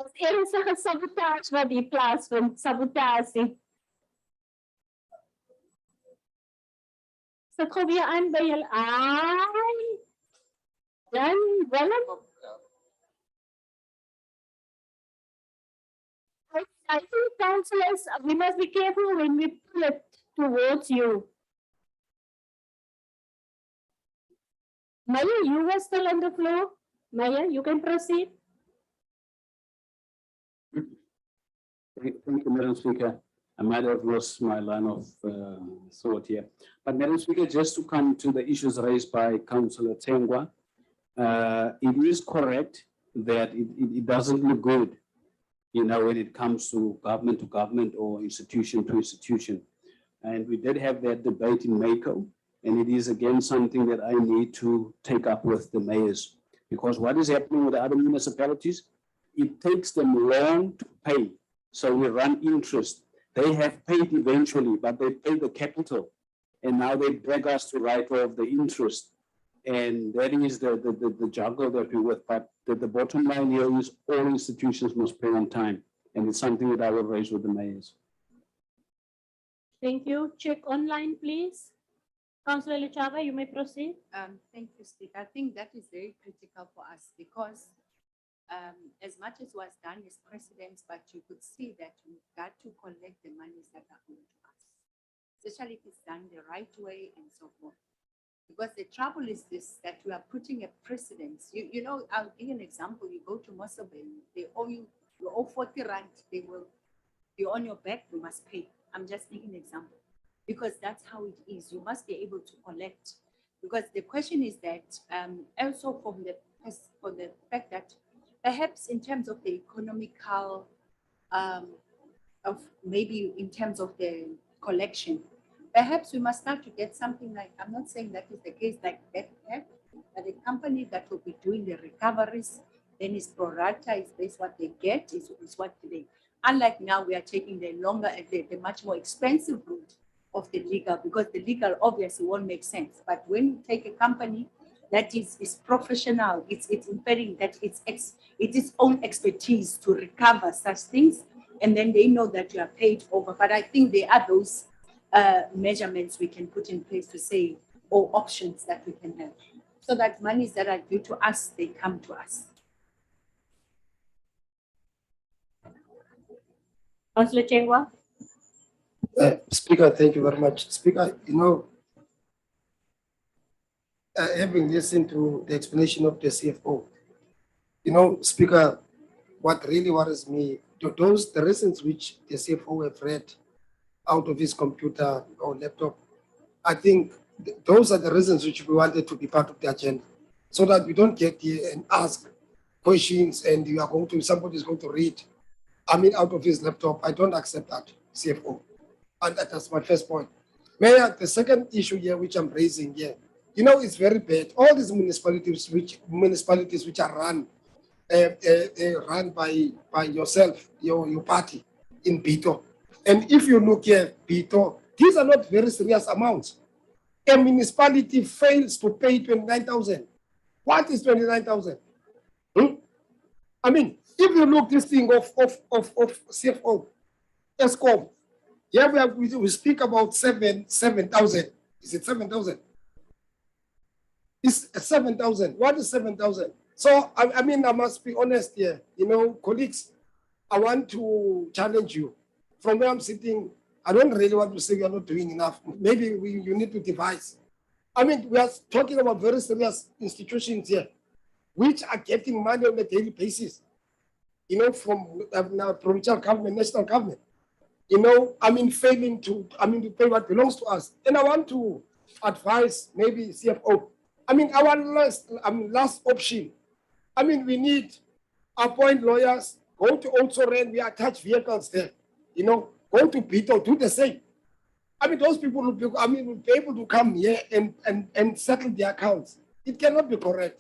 Ons ernstige sabotage wat hier plaasvind, sabotasie. Sit gou weer aan by julle. Ai. Dan Willem. I think councillors, we must be careful when we pull it towards you. Maya, you were still on the floor. Maya, you can proceed. Thank you, Madam Speaker. I might have lost my line of thought here. But Madam Speaker, just to come to the issues raised by Councillor Tengwa, it is correct that it doesn't look good, when it comes to government or institution to institution. And we did have that debate in Mako, and it is again something that I need to take up with the mayors. Because what is happening with the other municipalities, it takes them long to pay. So we run interest. They have paid eventually, but they pay the capital. And now they beg us to write off the interest. And that is the juggle that we're with. But the bottom line here is all institutions must pay on time. And it's something that I will raise with the mayors. Thank you. Check online, please. Councillor Lechava, you may proceed. Thank you, Speaker. I think that is very critical for us because as much as was done as presidents, but you could see that we've got to collect the monies that are owed to us, especially if it's done the right way and so forth. Because the trouble is this, that we are putting a precedence. I'll give you an example. You go to Mosobel, they owe you 40 rand, they will be on your back, you must pay. I'm just giving an example. Because that's how it is. You must be able to collect. Because the question is that also from the fact that perhaps in terms of the economical, of maybe in terms of the collection, perhaps we must start to get something like, I'm not saying that is the case like that, but a company that will be doing the recoveries, then is prioritized based what they get, is what they, unlike now we are taking the longer, the much more expensive route of the legal, because the legal obviously won't make sense. But when you take a company that is professional, it's inferring that it's its own expertise to recover such things, and then they know that you are paid over. But I think there are those measurements we can put in place to say, or options that we can have, so that monies that are due to us, they come to us. Councillor Chengwa. Speaker, thank you very much. Speaker, having listened to the explanation of the CFO, Speaker, what really worries me, the reasons which the CFO have read out of his computer or laptop, I think those are the reasons which we wanted to be part of the agenda, so that we don't get here and ask questions and somebody is going to read, out of his laptop. I don't accept that, CFO. And that's my first point. Mayor, the second issue here, which I'm raising here, it's very bad. All these municipalities which are run by yourself, your party in Pito. And if you look here, Pito, these are not very serious amounts. A municipality fails to pay 29,000. What is 29,000? If you look this thing of CFO, ESCOM, yeah, we speak about 7,000. Is it 7,000? It's 7,000. What is 7,000? So, I must be honest here. Colleagues, I want to challenge you. From where I'm sitting, I don't really want to say you're not doing enough. Maybe you need to devise. We are talking about very serious institutions here, which are getting money on a daily basis, from provincial government, national government. Failing to pay what belongs to us. And I want to advise maybe CFO. Our last option. We need appoint lawyers, go to also rent, we attach vehicles there. Go to Pito, do the same. Those people will be able to come here and settle their accounts. It cannot be correct,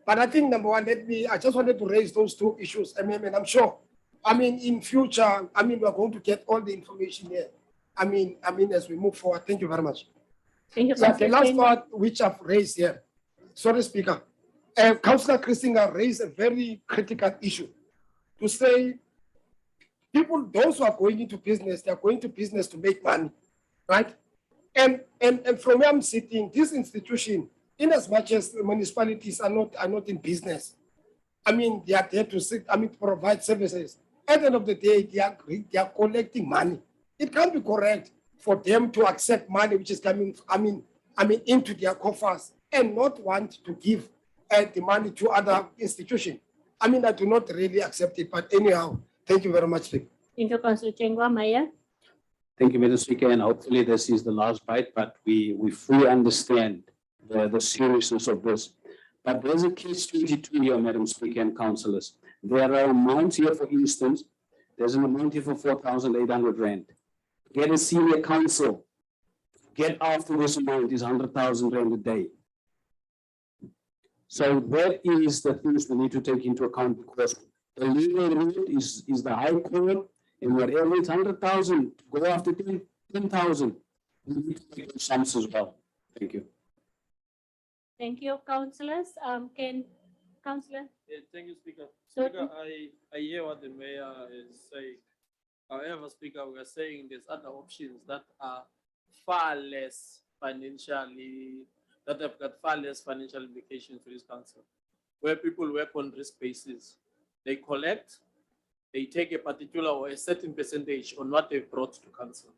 But I think number one, I just wanted to raise those two issues. And I'm sure. In future, we're going to get all the information here. As we move forward. Thank you very much. Thank you. The last part which I've raised here. Sorry, Speaker. Councillor Christina raised a very critical issue to say people, those who are going into business, they are going to business to make money, right? And from where I'm sitting, this institution, in as much as municipalities are not in business, they are there to sit, to provide services. At the end of the day, they are collecting money. It can't be correct for them to accept money which is coming, into their coffers and not want to give the money to other institutions. I do not really accept it, but anyhow, thank you very much. Thank you, Councillor Chengwa. Maya. Thank you, Madam Speaker, and hopefully this is the last bite, but we fully understand the seriousness of this. But there's a case 22 here, Madam Speaker and councillors. There are amounts here, for instance, there's an amount here for 4,800 rand. Get a senior counsel, get after this amount is 100,000 rand a day. So that is the things we need to take into account, because the legal route is the high court, and whatever it's 100,000, go after 10,000. We need to take those sums as well. Thank you. Thank you, councillors. Councillor? Yeah, thank you, Speaker. So- Speaker, I hear what the mayor is saying. However, Speaker, we are saying there's other options that are far less financially, that have got far less financial implications for this council, where people work on risk basis. They collect, they take a particular or a certain percentage on what they've brought to council.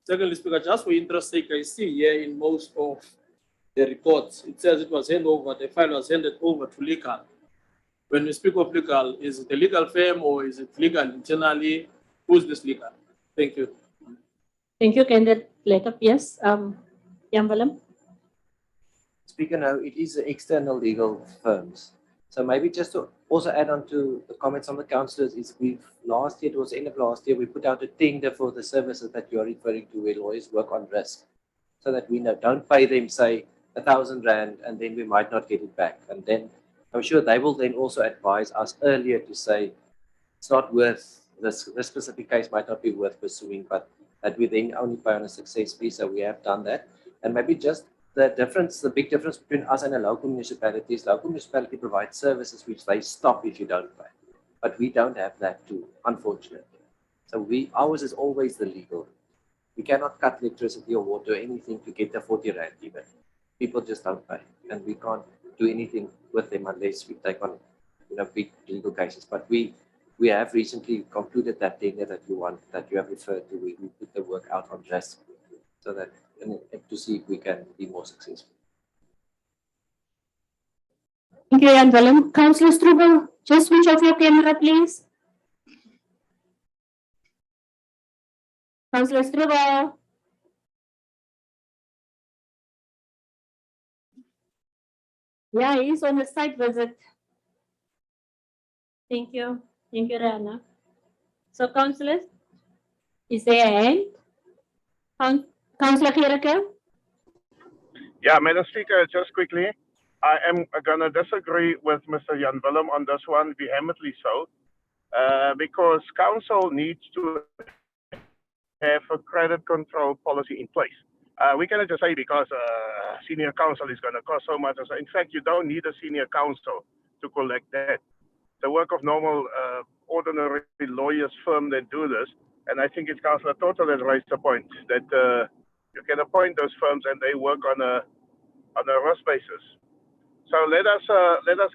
Secondly, Speaker, just for interest sake, I see here in most of the reports, it says it was handed over, the file was handed over to legal. When we speak of legal, is it a legal firm or is it legal internally? Who's this legal? Thank you. Thank you. Can that let up? Yes. Jan Willem? Speaker, no, it is the external legal firms. So maybe just to also add on to the comments on the councillors is last year, it was the end of last year, we put out a tender for the services that you're referring to where lawyers work on risk. So that we know, don't pay them, say, 1,000 rand, and then we might not get it back. And then I'm sure they will then also advise us earlier to say, it's not worth, this specific case might not be worth pursuing, but that we then only pay on a success fee. So we have done that. And maybe just the difference, the big difference between us and a local municipality is local municipality provides services which they stop if you don't pay. But we don't have that too, unfortunately. So ours is always the legal. We cannot cut electricity or water or anything to get the 40 rand even. People just don't pay. And we can't do anything with them unless we take on big legal cases. But we have recently concluded that tender that you have referred to. We put the work out on risk so that to see if we can be more successful. Thank you, Jan Willem. Councillor Strubel, just switch off your camera, please. Councillor Strubel. Yeah, he's on the site visit. Thank you. Thank you, Rihanna. So, councillors, is there a hand? Councillor Gericke? Yeah, Madam Speaker, just quickly, I am going to disagree with Mr. Jan Willem on this one, vehemently so, because council needs to have a credit control policy in place. We cannot just say because senior counsel is going to cost so much. In fact, you don't need a senior counsel to collect that. The work of normal, ordinary lawyers firm that do this, and I think it's Councillor Toto that raised the point that you can appoint those firms and they work on a risk basis. So let us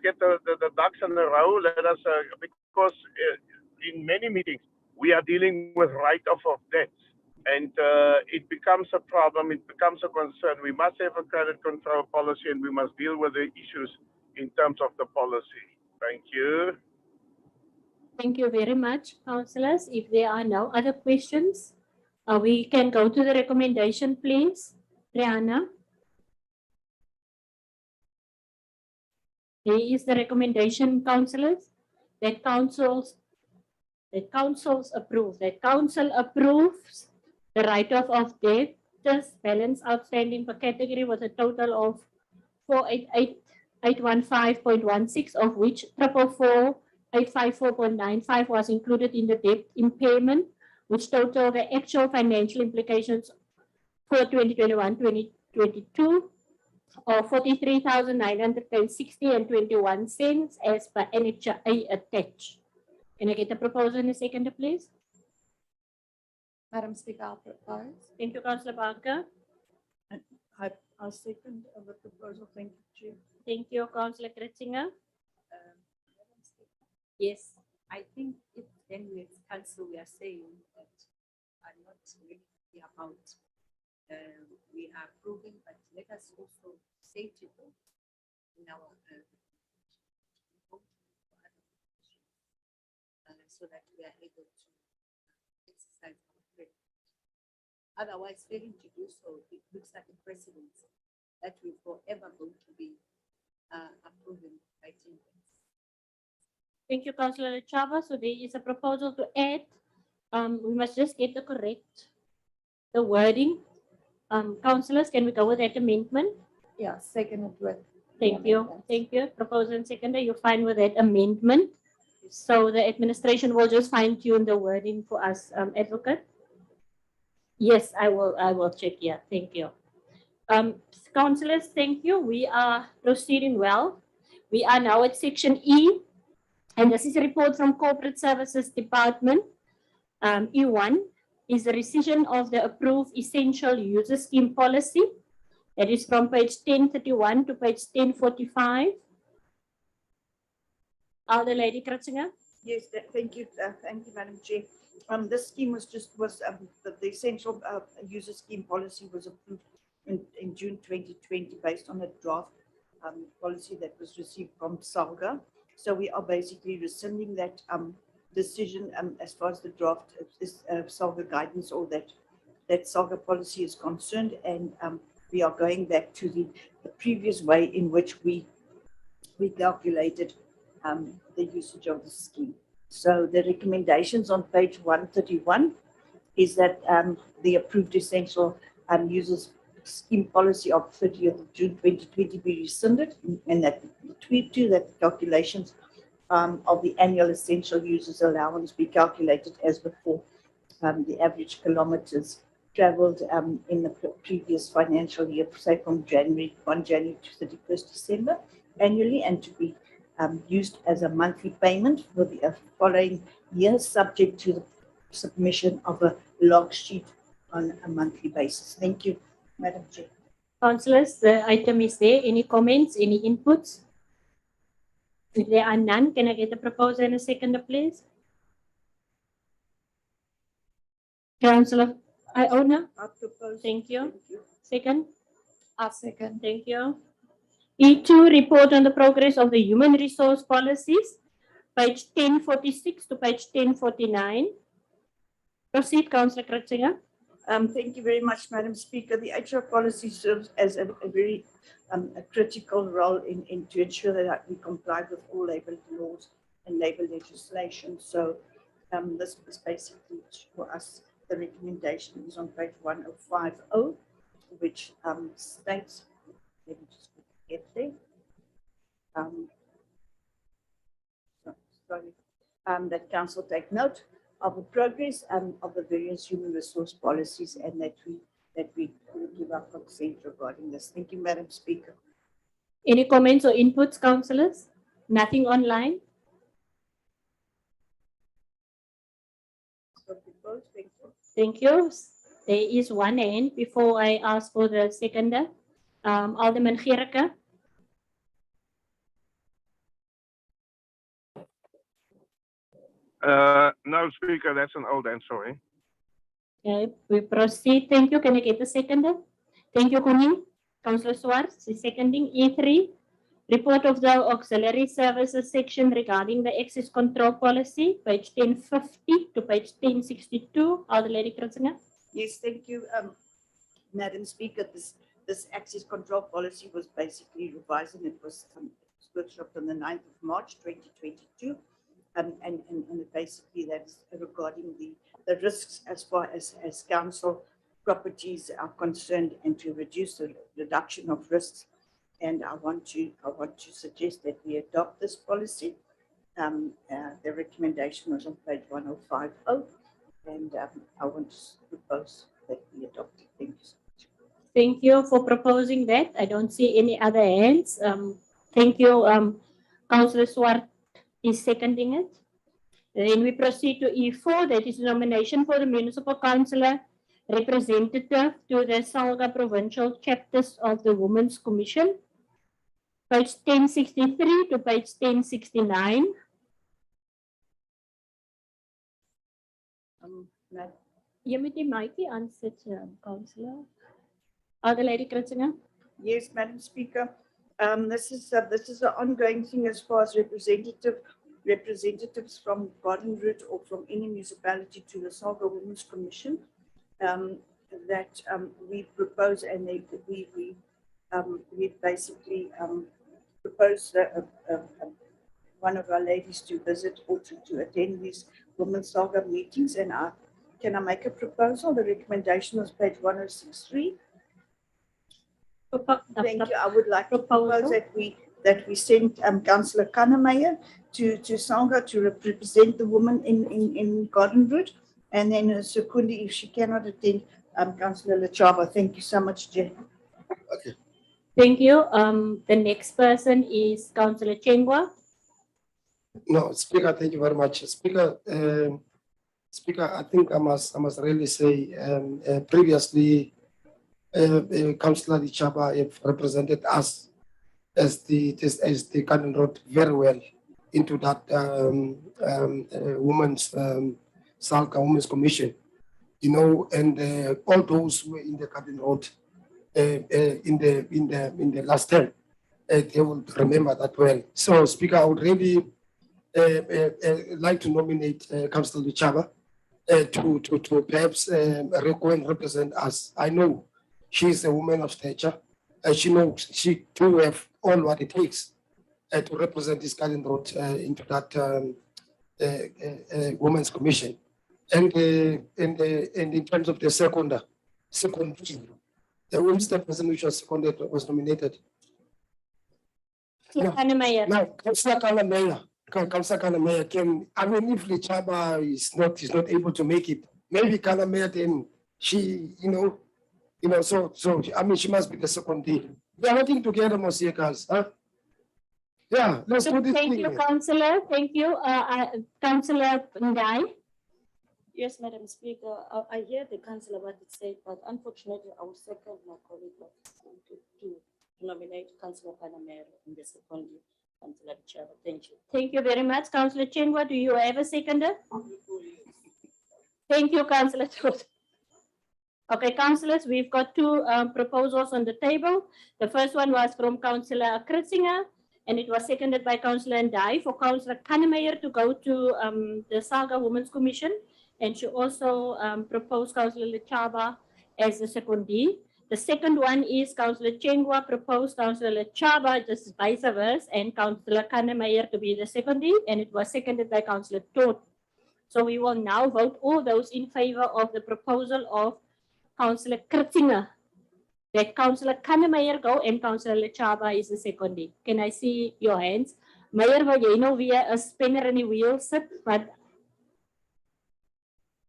get the ducks in a row. Let us because in many meetings we are dealing with write-off of debts, and it becomes a problem. It becomes a concern. We must have a credit control policy, and we must deal with the issues in terms of the policy. Thank you. Thank you very much, councillors. If there are no other questions, we can go to the recommendation, please. Rihanna. There is the recommendation, councillors, that council approves the write-off of debtors balance outstanding per category with a total of 488,815.16, of which 444,854.95 was included in the debt impairment, which total the actual financial implications for 2021-2022 of 43,960.21 as per Annexure A attached. Can I get a proposal in a second, please? Madam Speaker, I'll propose. Thank you, Councillor Barker. I second the proposal. Thank you, Chair. Thank you, Councillor Kretzinger. Madam Speaker, Yes. I think if then we as council we are saying that are not really clear about we are approving, but let us also say to them in our so that we are able to exercise our credit. otherwise failing to do so, it looks like a precedent that we're forever going to be approving by templates. Thank you, Councillor Chava. So there is a proposal to add. We must just get the wording. Councillors, can we go with that amendment? Yeah, second it with. Thank you. Thank you. Proposal and seconder, you're fine with that amendment. So the administration will just fine tune the wording for us, advocate. Yes, I will check. Yeah, thank you. Councillors, thank you. We are proceeding well. We are now at section E, and this is a report from Corporate Services Department. E1 is the rescission of the approved essential user scheme policy. That is from page 1031 to page 1045. Alder Lady Kratzinger. Yes, thank you, Madam Chair. This scheme was the essential user scheme policy was approved in June 2020 based on a draft policy that was received from SALGA. So we are basically rescinding that decision as far as the draft SALGA guidance or that SALGA policy is concerned, and we are going back to the previous way in which we calculated the usage of the scheme. So the recommendations on page 131 is that the approved essential users scheme policy of 30th of June 2020 be rescinded, and that tweet to that calculations of the annual essential users allowance be calculated as before. The average kilometers traveled in the previous financial year, say from 1 January to 31st December annually, and to be used as a monthly payment for the following year, subject to the submission of a log sheet on a monthly basis. Thank you, Madam Chair. Councillors, the item is there. Any comments, any inputs? If there are none, can I get a proposal and a seconder, please? Councillor Iona. Thank you. Second. I'll second. Thank you. E2, report on the progress of the human resource policies, page 1046 to page 1049. Proceed, Councillor Kratzinger. Thank you very much, Madam Speaker. The HR policy serves as a very critical role in to ensure that we comply with all labour laws and labour legislation. So this was basically for us, the recommendation is on page 1050, which states, let me just get there. That Council take note of the progress of the various human resource policies, and that we give our consent regarding this. Thank you, Madam Speaker. Any comments or inputs, councillors? Nothing online? Thank you. There is one hand before I ask for the seconder. Alderman Gericke. No, Speaker, that's an old end, sorry. Okay, we proceed. Thank you. Can I get the seconder? Thank you, Koning. Councillor Swartz is seconding. E3, report of the auxiliary services section regarding the access control policy, page 1050 to page 1062. Alder Lady Kratzinger. Yes, thank you, Madam Speaker. This access control policy was basically revised, and it was workshopped on the 9th of March 2022. And basically that's regarding the risks as far as council properties are concerned, and to reduce the reduction of risks. And I want to suggest that we adopt this policy. The recommendation was on page 1050, and I want to propose that we adopt it. Thank you so much. Thank you for proposing that. I don't see any other hands. Thank you. Councillor Swart is seconding it. Then we proceed to E4, that is nomination for the municipal councillor representative to the Salga provincial chapters of the Women's Commission. Page 1063 to page 1069. Jy moet die mickie aansit, councillor. Alder Lady Kratzinger. Yes, Madam Speaker. This is an ongoing thing as far as representatives from Garden Route or from any municipality to the Salga Women's Commission. we propose, and we basically propose one of our ladies to visit or to attend these Women's Saga meetings. And can I make a proposal? The recommendation was page 1063. Thank you. I would like to propose that we send Councillor Kannemeyer to Sangha to represent the woman in Garden Route, and then Sekundi, if she cannot attend, Councillor Lechaba. Thank you so much, Jay. Okay. Thank you. The next person is Councillor Chengwa. No, Speaker, thank you very much. Speaker, Speaker, I think I must really say, previously, Councillor Lichaba have represented us as the Garden Road very well into that women's Salka Women's Commission, you know, and all those who were in the Garden Road in the last term, they will remember that well. So, Speaker, I would really like to nominate Councillor Lichaba to perhaps go and represent us. I know she is a woman of stature. She knows she do have all what it takes to represent this Garden Road into that Women's Commission. And in terms of the second, who is the person which was seconded, was nominated? Now, Councillor Kannemeyer. Councillor Kannemeyer can, I mean, if Lichaba is not able to make it, maybe Kannemeyer then she, you know, so I mean, she must be the second day. We are working together, Monsieur Kaz, huh? Yeah, let's do this Thank thing. you, Councillor. Thank you, Councillor Ndai. Yes, Madam Speaker, I hear the councillor what it said, but unfortunately, I will second my colleague to nominate Councillor Kannemeyer in the second Councillor Chaba. Thank you. Thank you very much, Councillor Chengwa. Do you have a seconder? Thank you, Councillor. Okay, councillors, we've got two proposals on the table. The first one was from Councillor Kritzinger, and it was seconded by Councillor Ndai for Councillor Kannemeyer to go to the Saga Women's Commission, and she also proposed Councillor Lechaba as the secondee. The second one is Councillor Chengwa proposed Councillor Lechaba, just vice versa, and Councillor Kannemeyer to be the secondee, and it was seconded by Councillor Todd. So we will now vote all those in favor of the proposal of Councillor Kritzinger, that Councillor Kannemeyer go and Councillor Lechaba is the secondee. Can I see your hands? Meyer, wil jy nou weer 'n spinner in die wheel sit? But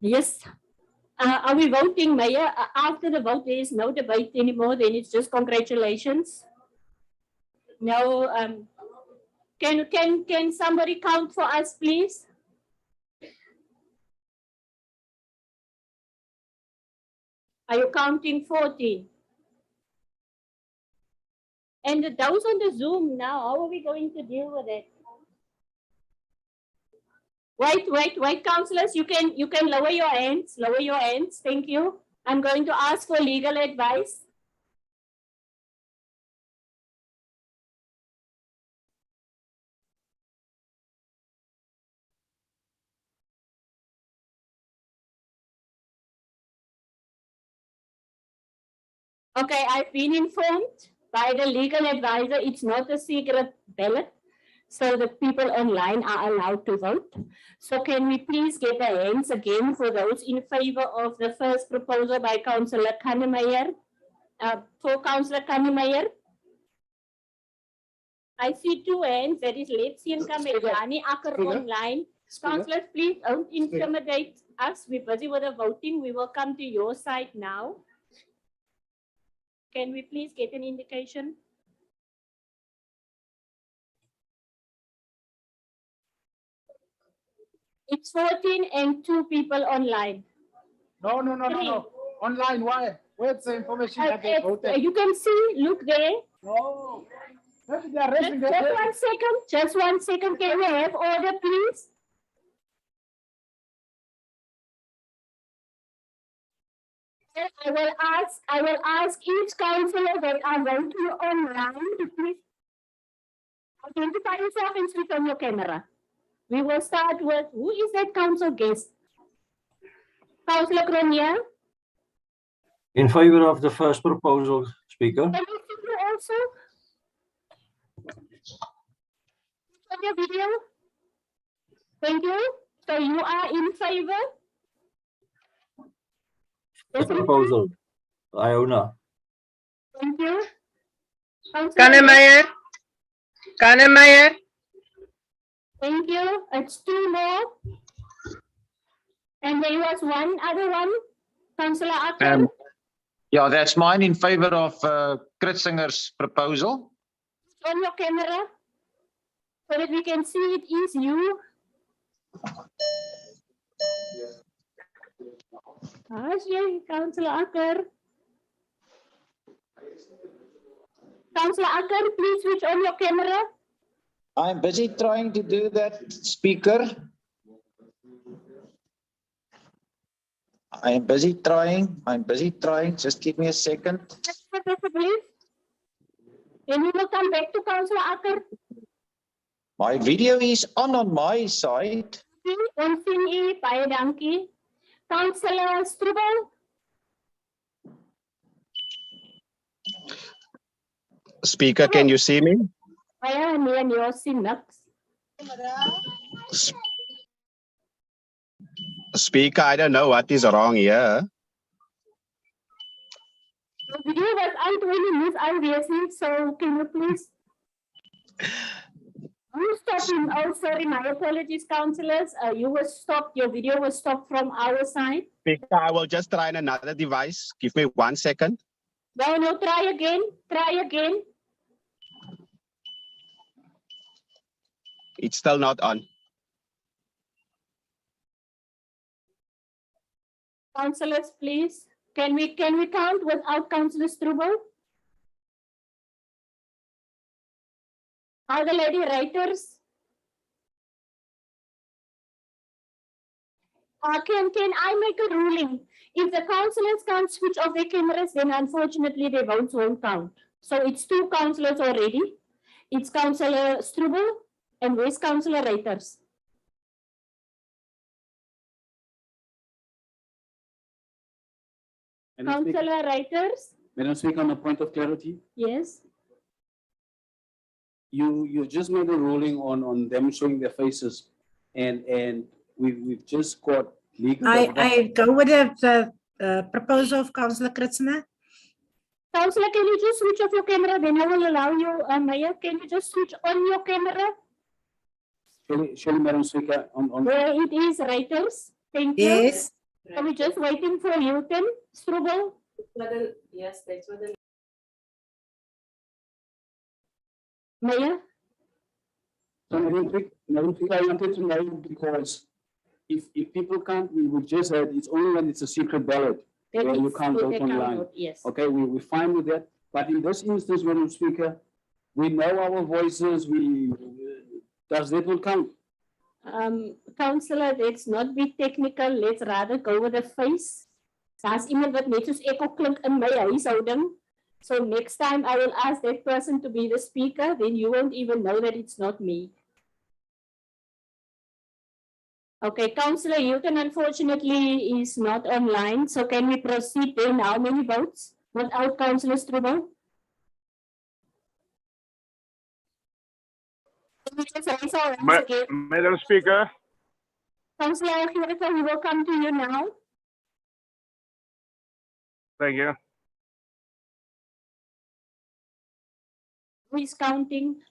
yes. Are we voting, Meyer? After the vote, there is no debate anymore. Then it's just congratulations. No. Can somebody count for us, please? Are you counting 14? And those on the Zoom now, how are we going to deal with it? Wait, councillors, you can lower your hands. Lower your hands. Thank you. I'm going to ask for legal advice. Okay, I've been informed by the legal advisor it's not a secret ballot, so the people online are allowed to vote. So can we please get the hands again for those in favor of the first proposal by Councillor Kannemeyer? For Councillor Kannemeyer? I see two hands, that is Letsi Kamejani Akker online. Councillors, please don't intimidate us. We're busy with the voting. We will come to your side now. Can we please get an indication? It's 14 and 2 people online. No. Online, why? Where's the information that they voted? You can see, look there. No. Maybe they are raising their Just 1 second. Just 1 second. Can we have order, please? I will ask each councillor that are voting online to please identify yourself and switch on your camera. We will start with, who is that council guest? Councillor Cronje? In favor of the first proposal, Speaker. Can you see you also? On your video? Thank you. So you are in favor? The proposal, Iona. Thank you. Kannemeyer. Kannemeyer. Thank you. It's 2 more. And there was one other one. Councillor Acker. Yeah, that's mine in favor of Kritzinger's proposal. On your camera so that we can see it is you. Councillor Acker. Councillor Acker, please switch on your camera. I'm busy trying to do that, Speaker. I'm busy trying. Just give me a second. Please. Then we will come back to Councillor Acker. My video is on my side. Ons sien u, baie dankie. Councillor Strubel. Speaker, can you see me? Baie nee, ons sien niks. Speaker, I don't know what is wrong here. The video was out when you moved out, so can you please? You stopped him. Oh, sorry, my apologies, councillors. You were stopped. Your video was stopped from our side. Speaker, I will just try another device. Give me 1 second. No, try again. Try again. It's still not on. Councillors, please. Can we count without Councillor Strubel? Are the lady writers? Can I make a ruling? If the councillors can't switch off their cameras, then unfortunately their votes won't count. So it's 2 councillors already. It's Councillor Strubel and where's Councillor Writers? Councillor Writers? Madam Speaker, on a point of clarity, Yes. you just made a ruling on them showing their faces, and we've just got legal. I go with the proposal of Councillor Kritzner. Councillor, can you just switch off your camera? Then I will allow you, Mayor. Can you just switch on your camera? Surely, Madam Speaker, on Where it is, Writers. Thank you. Yes. Are we just waiting for Newton, Strubel? Yes, that's what the. Mayor? So, Madam Speaker, I wanted to know because if people can't, we would just said it's only when it's a secret ballot where you can't vote online. Yes. Okay, we're fine with that. But in this instance, Madam Speaker, we know our voices. Does that will count? Councillor, let's not be technical. Let's rather go with the face. Daar's iemand wat net soos ek ook klink in my huishouding. So next time I will ask that person to be the speaker, then you won't even know that it's not me. Okay, Councillor Hilton unfortunately is not online. So can we proceed then? How many votes without Councillor Strubel? Madam Speaker. Councillor Hilton, we will come to you now. Thank you. Who is counting?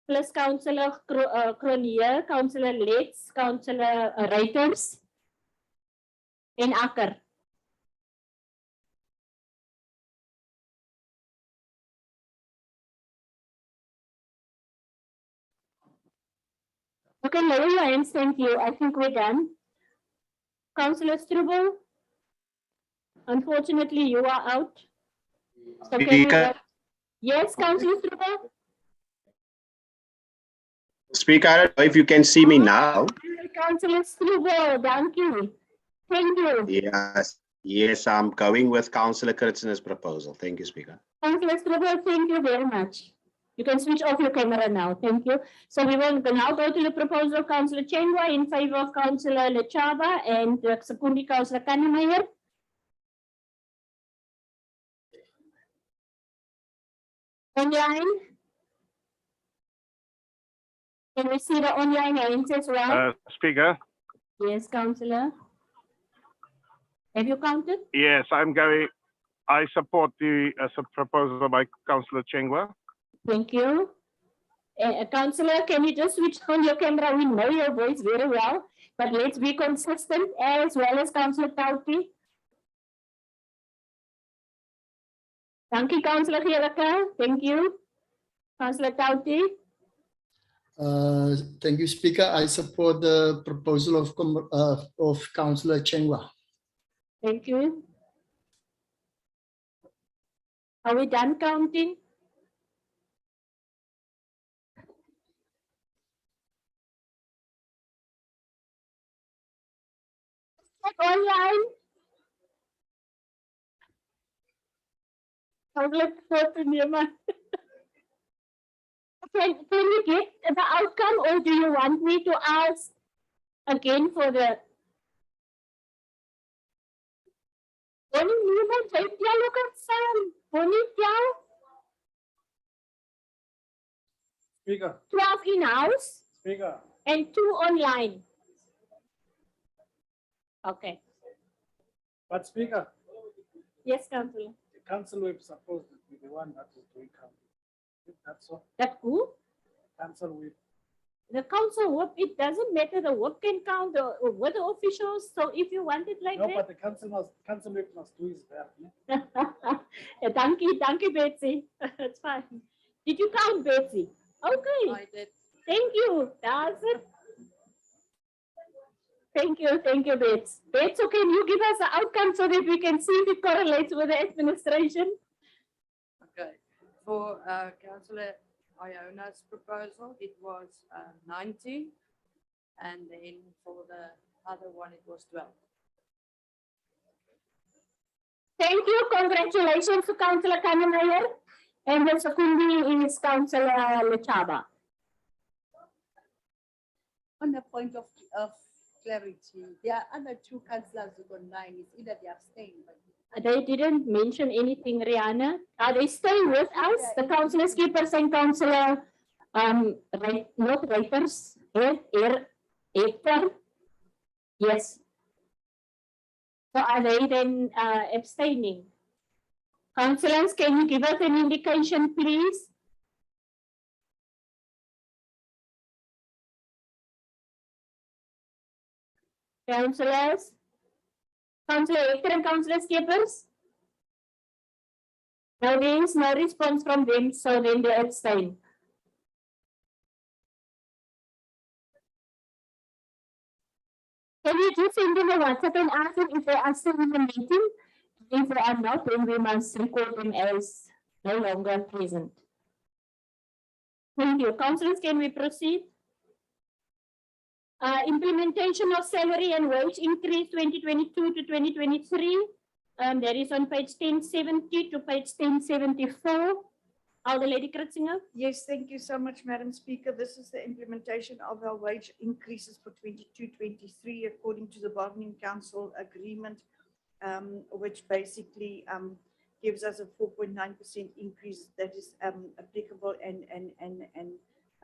Plus Councillor Cronier, Councillor Letts, Councillor Writers, and Acker. You can lower your hands, thank you. I think we're done. Councillor Strubel, unfortunately you are out. So can we, yes, Councillor Strubel? Speaker, I don't know if you can see me now. Councillor Strubel, thank you. Thank you. Yes, I'm going with Councillor Kritzner's proposal. Thank you, Speaker. Councillor Strubel, thank you very much. You can switch off your camera now. Thank you. So we will now go to the proposal of Councillor Chengwa in favor of Councillor Lechaba and Sekundi Councillor Kannemeyer. Online? Can we see the online hands as well? Speaker, Yes, Councillor. Have you counted? yes, I support the proposal by Councillor Chengwa. Thank you. Councillor, can you just switch on your camera? We know your voice very well, but let's be consistent as well as Councillor Tauti. Thank you, Councillor Gericke. Thank you. Councillor Tauti. Thank you, Speaker. I support the proposal of Councillor Chengwa. Thank you. Are we done counting? Online? Councillor Tauti. Can we get the outcome, or do you want me to ask again for the Bonnie Newman, look at Sam. Bonnie, Speaker, 12 in-house Speaker. and 2 online. Okay. But Speaker, Yes, Councillor. the council whip is supposed to be the one that is doing counting. That's all. That who? Council whip. The council whip, it doesn't matter. The whip can count with the officials. So if you want it like No, that. but the council whip must do his best. Yeah, thank you, Betsy. That's fine. Did you count, Betsy? Okay. I did. Thank you. That's it. Thank you, Bets. Bets, so can you give us the outcome so that we can see if it correlates with the administration? Okay. For Councillor Iona's proposal, it was 90. And then for the other one, it was 12. Thank you. Congratulations to Councillor Kannemeyer. And the secondary is Councillor Lechaba. On the point of clarity, there are other 2 councillors online. It's either they abstain. They didn't mention anything, Rihanna. Are they staying with us? The councillor skippers and councillor, not writers, yes. So are they then abstaining? Councillors, can you give us an indication, please? Councillors? Councillor Hector and Councillor Skippers? No, there is no response from them, so then they abstain. Can you just send them a WhatsApp and ask them if they are still in the meeting? If they are not, then we must record them as no longer present. Thank you. Councillors, can we proceed? Implementation of salary and wage increase 2022 to 2023. That is on page 1070 to page 1074. Lady Kritzinger. Yes, thank you so much, Madam Speaker. This is the implementation of our wage increases for 22-23 according to the Bargaining Council agreement, which basically gives us a 4.9% increase that is applicable and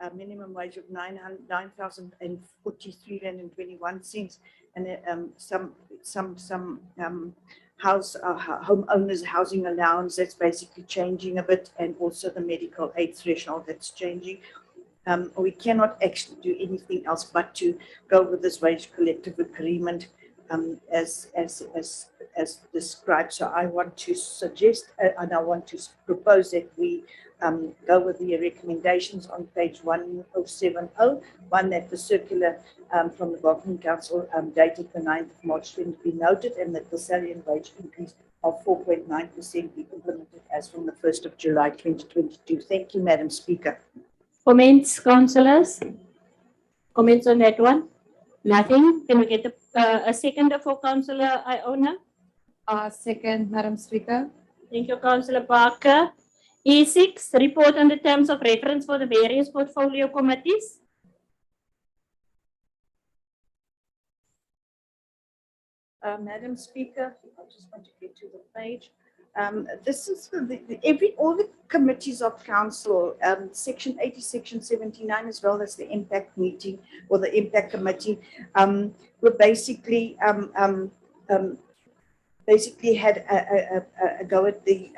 a minimum wage of 9,043 rand and 21 cents, and some homeowners housing allowance that's basically changing a bit, and also the medical aid threshold that's changing. We cannot actually do anything else but to go with this wage collective agreement as described. So I want to suggest and I want to propose that we go with the recommendations on page 1070, one that the circular from the Bargaining Council dated the 9th of March 20 be noted, and that the salary and wage increase of 4.9% be implemented as from the 1st of July 2022. Thank you, Madam Speaker. Comments, councillors? Comments on that one? Nothing? Can we get a seconder for Councillor Iona? Second, Madam Speaker. Thank you, Councillor Parker. E6, report on the terms of reference for the various portfolio committees. Madam Speaker, I just want to get to the page. This is all the committees of council, section 80, section 79, as well as the impact meeting or the impact committee, were basically had a go at the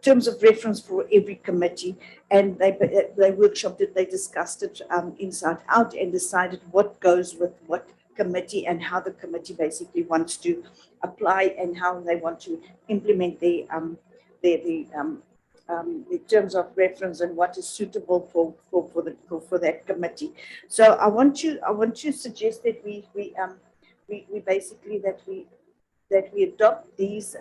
terms of reference for every committee, and they workshopped it, they discussed it inside out, and decided what goes with what committee and how the committee basically wants to apply and how they want to implement the terms of reference and what is suitable for that committee. So I want to suggest that we basically adopt these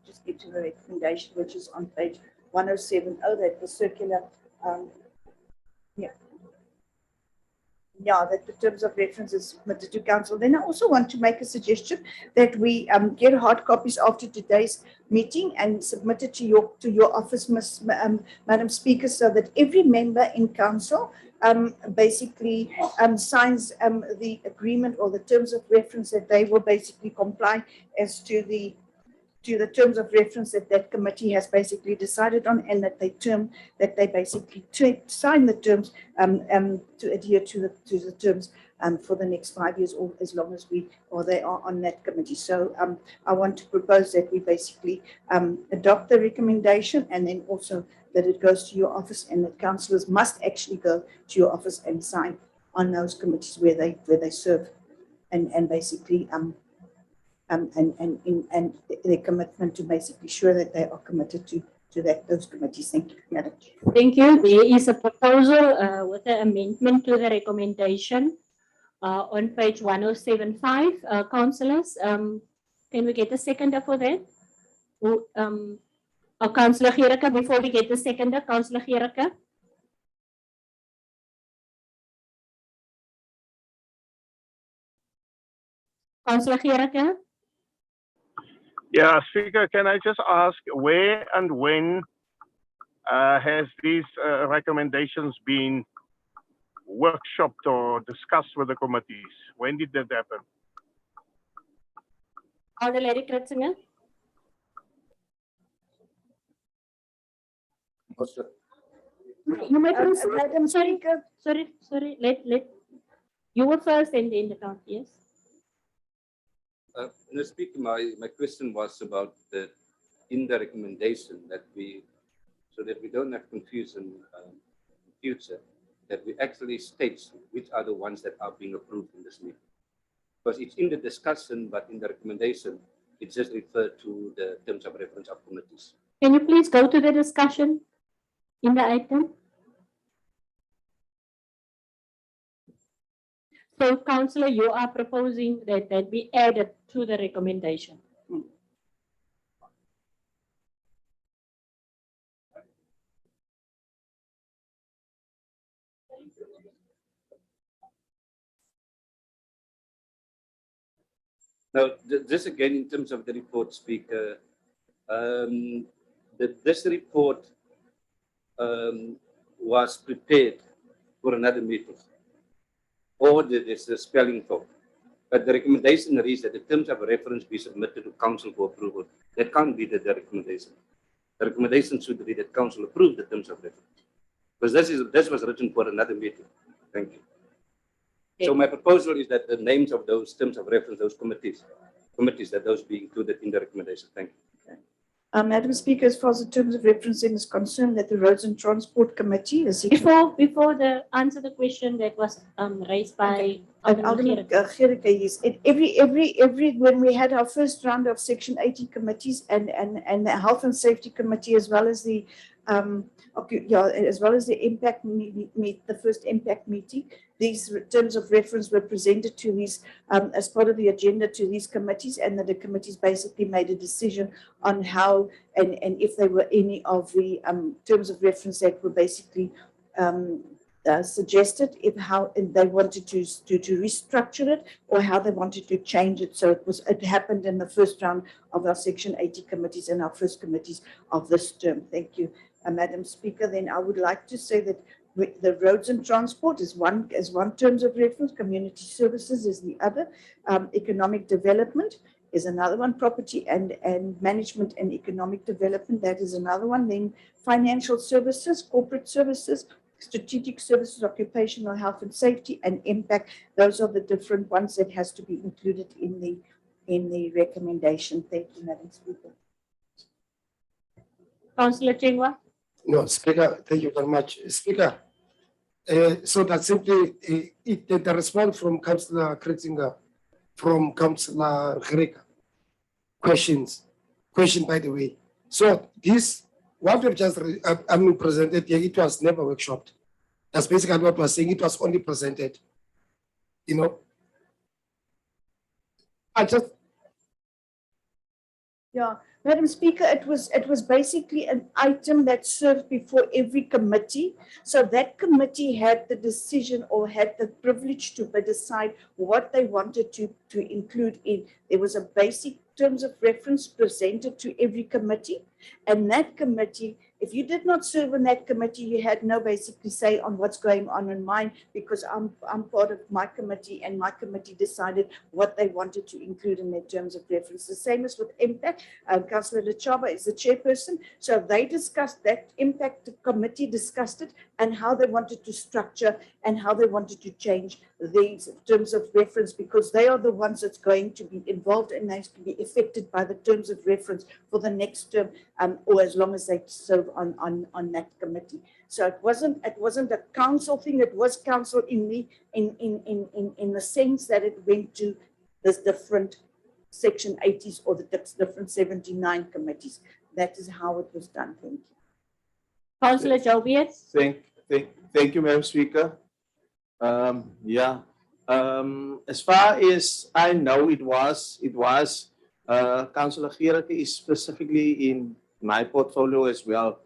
just get to the recommendation, which is on page 1070, that the circular that the terms of reference is submitted to council. Then I also want to make a suggestion that we get hard copies after today's meeting and submit it to your office, Madam Speaker, so that every member in council basically signs the agreement or the terms of reference that they will basically comply as to the terms of reference that committee has basically decided on, and that they basically sign the terms to adhere to the terms for the next 5 years, or as long as they are on that committee. So I want to propose that we basically adopt the recommendation, and then also that it goes to your office, and that councillors must actually go to your office and sign on those committees where they serve, and basically and their commitment to basically sure that they are committed to those committees. Thank you, Madam Chair. Thank you. There is a proposal with an amendment to the recommendation on page 1075. Councillors, can we get a seconder for that? Councillor Gericke, before we get the seconder, Councillor Gericke. Councillor Gericke. Yeah, Speaker, can I just ask where and when has these recommendations been workshopped or discussed with the committees? When did that happen? Order Lady Kritzinger. You might Madam Speaker. Sorry. Let you were first and then the count, yes. No, Speaker, my question was about in the recommendation so that we don't have confusion in future, that we actually state which are the ones that are being approved in this meeting. Because it's in the discussion, but in the recommendation, it just referred to the terms of reference of committees. Can you please go to the discussion in the item? So, Councillor, you are proposing that be added to the recommendation. Now, this again, in terms of the report, Speaker, this report was prepared for another meeting, or there's a spelling fault. But the recommendation reads that the terms of reference be submitted to council for approval. That can't be the recommendation. The recommendation should be that council approve the terms of reference. Because this was written for another meeting. Thank you. Okay. So my proposal is that the names of those terms of reference, those committees, that those be included in the recommendation. Thank you. Okay. Madam Speaker, as far as the terms of referencing is concerned, that the Roads and Transport Committee is before answer the question that was raised by Alderman Gericke, yes. Every when we had our first round of Section 80 committees and the Health and Safety Committee, as well as the impact the first impact meeting, these terms of reference were presented to these as part of the agenda to these committees, and that the committees basically made a decision on how and if there were any of the terms of reference that were basically suggested, how they wanted to restructure it, or how they wanted to change it. So it happened in the first round of our Section 80 committees and our first committees of this term. Thank you, Madam Speaker. Then I would like to say that the Roads and Transport is one terms of reference, community services is the other, economic development is another one. Property and management and economic development, that is another one. Then financial services, corporate services, strategic services, occupational health and safety, and impact. Those are the different ones that has to be included in the recommendation. Thank you, Madam Speaker. Councillor Chingwa. No, Speaker, thank you very much. Speaker, so that simply the response from Councillor Kritzinger, from Councillor Greka, question by the way. So this, what we've just presented here, it was never workshopped. That's basically what we're saying. It was only presented. You know, Yeah, Madam Speaker, it was basically an item that served before every committee. So that committee had the decision or had the privilege to decide what they wanted to include in. There was a basic terms of reference presented to every committee, and that committee, if you did not serve on that committee, you had no basically say on what's going on in mine, because I'm part of my committee, and my committee decided what they wanted to include in their terms of reference. The same as with impact. Councillor Lechaba is the chairperson, so they discussed that. Impact committee discussed it and how they wanted to structure and how they wanted to change these terms of reference, because they are the ones that's going to be involved and they to be affected by the terms of reference for the next term, or as long as they serve on that committee. So it wasn't a council thing. It was council in the sense that it went to this different section 80s or the different 79 committees. That is how it was done. Thank you. Councillor Jobiet. Thank you, Madam Speaker. As far as I know, it was Councillor Gereke is specifically in my portfolio as well,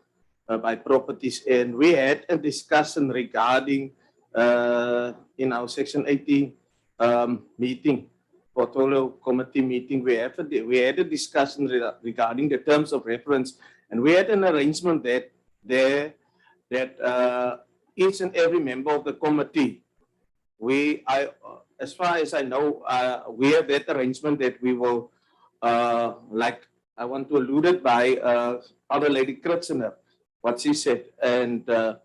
by properties, and we had a discussion regarding in our section 80 meeting, portfolio committee meeting. We had a discussion regarding the terms of reference, and we had an arrangement that each and every member of the committee, as far as I know, we have that arrangement that we will, like I want to allude it by other Lady Kritzener, what she said, and that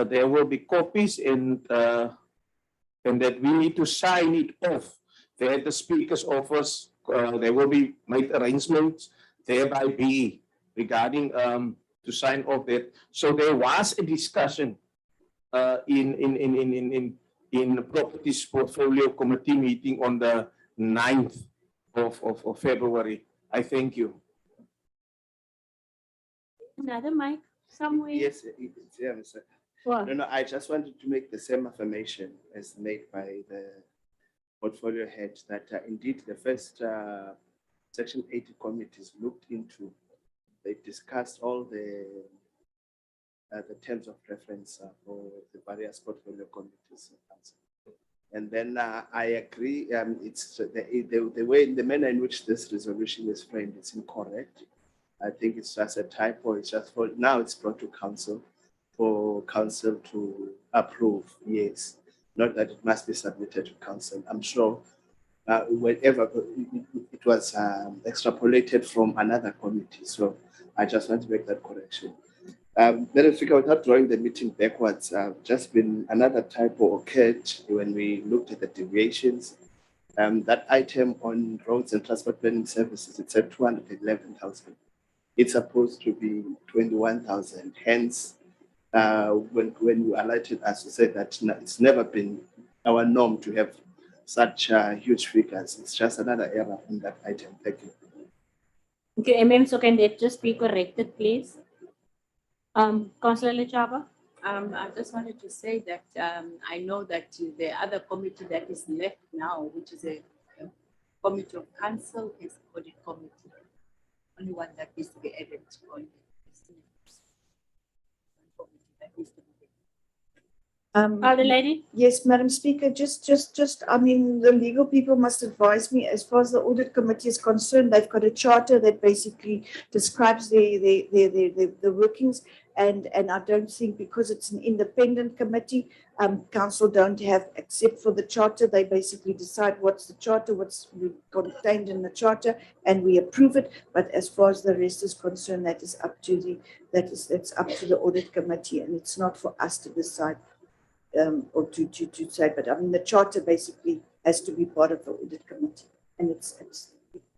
there will be copies and that we need to sign it off. There at the Speaker's office, there will be made arrangements thereby be regarding to sign off that. So there was a discussion in the Properties Portfolio Committee meeting on the 9th of February. I thank you. Another mic somewhere? Yes, yeah, Mr. No, I just wanted to make the same affirmation as made by the portfolio head that indeed the first Section 80 committees looked into, they discussed all the terms of reference for the various portfolio committees. And then I agree, it's the way, the manner in which this resolution is framed, it's incorrect. I think it's just a typo. It's just for now it's brought to council for council to approve. Yes, not that it must be submitted to council. I'm sure whenever it was extrapolated from another committee. So I just want to make that correction. Madam Speaker, without drawing the meeting backwards, just been another typo occurred when we looked at the deviations. That item on roads and transport planning services, it's at 211,000. It's supposed to be 21,000. Hence, when you alerted us to say that it's never been our norm to have such huge figures. It's just another error in that item. Thank you. Okay, so can that just be corrected, please? Councillor Lechaba? I just wanted to say that I know that the other committee that is left now, which is a committee of council, is audit committee. Only one that needs to be added on. The lady? Yes, Madam Speaker, I mean, the legal people must advise me as far as the audit committee is concerned. They've got a charter that basically describes the workings, And I don't think because it's an independent committee, council don't have, except for the charter, they basically decide what's the charter, what's contained in the charter, and we approve it. But as far as the rest is concerned, that is up to that's up to the audit committee, and it's not for us to decide or to say. But I mean, the charter basically has to be part of the audit committee, and it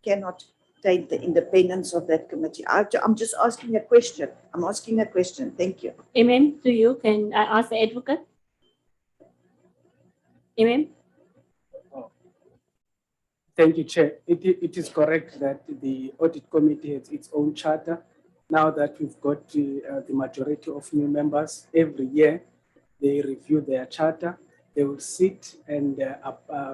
cannot taint the independence of that committee. I'm just asking a question. I'm asking a question. Thank you. To you, can I ask the advocate? Thank you, Chair. It is correct that the audit committee has its own charter. Now that we've got the majority of new members, every year they review their charter. They will sit and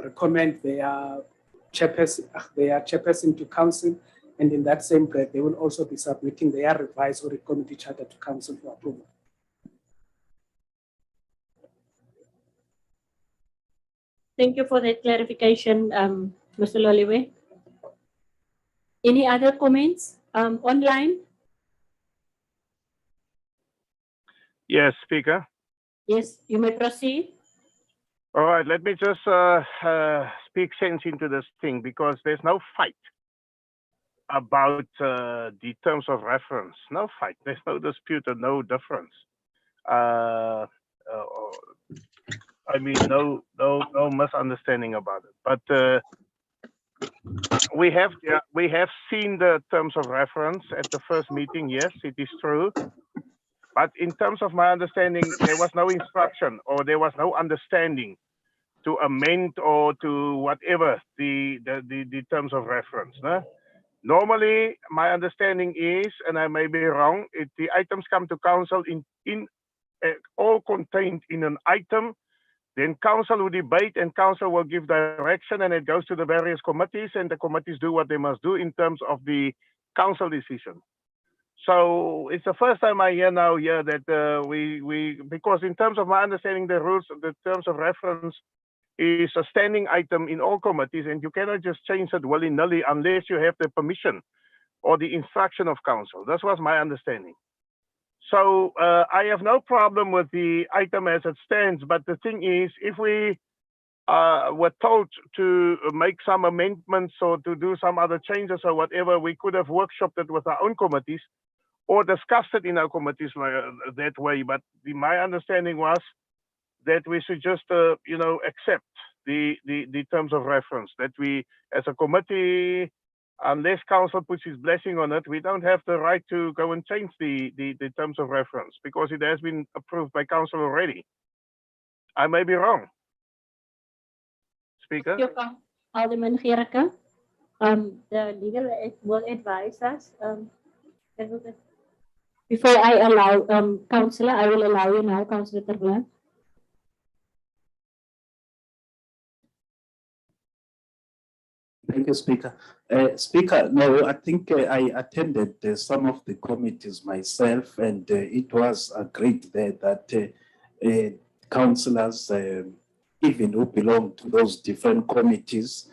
recommend their chairperson to council. And in that same breath, they will also be submitting their revised audit committee charter to council for approval. Thank you for that clarification, Mr. Loliwe. Any other comments online? Yes, Speaker. Yes, you may proceed. All right, let me just speak sense into this thing, because there's no fight about the terms of reference. No fight. There's no dispute or no difference. I mean, no misunderstanding about it. But we have seen the terms of reference at the first meeting. Yes, it is true. But in terms of my understanding, there was no instruction or there was no understanding to amend or to whatever the terms of reference. No? Normally, my understanding is, and I may be wrong, if the items come to council all contained in an item, then council will debate and council will give direction, and it goes to the various committees, and the committees do what they must do in terms of the council decision. So it's the first time I hear now here that because in terms of my understanding, the rules, the terms of reference is a standing item in all committees, and you cannot just change it willy-nilly unless you have the permission or the instruction of council. That was my understanding. So I have no problem with the item as it stands, but the thing is, if we were told to make some amendments or to do some other changes or whatever, we could have workshopped it with our own committees or discussed it in our committees that way. But my understanding was that we should just, accept the terms of reference, that we, as a committee, unless council puts his blessing on it, we don't have the right to go and change the terms of reference because it has been approved by council already. I may be wrong. Speaker. Alderman Gericke, the legal will advise us. Before I allow Councillor, I will allow you now, Councillor Terwilliger. Thank you, Speaker. Speaker, no, I think I attended some of the committees myself, and it was agreed there that councillors, even who belong to those different committees,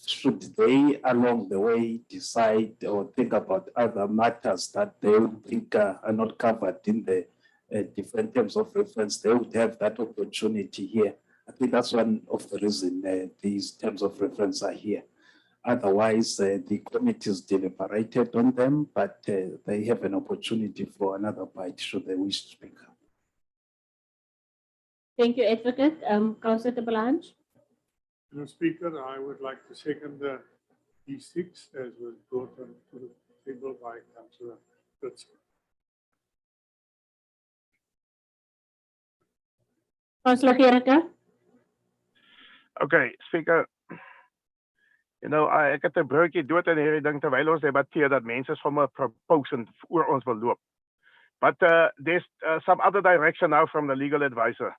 should they along the way decide or think about other matters that they would think are not covered in the different terms of reference, they would have that opportunity here. I think that's one of the reasons these terms of reference are here. Otherwise, the committees deliberated on them, but they have an opportunity for another bite should they wish to speak. Thank you, Advocate. Councillor Blanche. Mr. Speaker, I would like to second the D6 as was brought on to the table by Councillor Fritz. Councillor Gericke. Okay, Speaker. Ek het 'n broodjie dood in hierdie ding terwyl ons debatteer dat mense sommer propose oor ons wil loop. But there's some other direction now from the legal advisor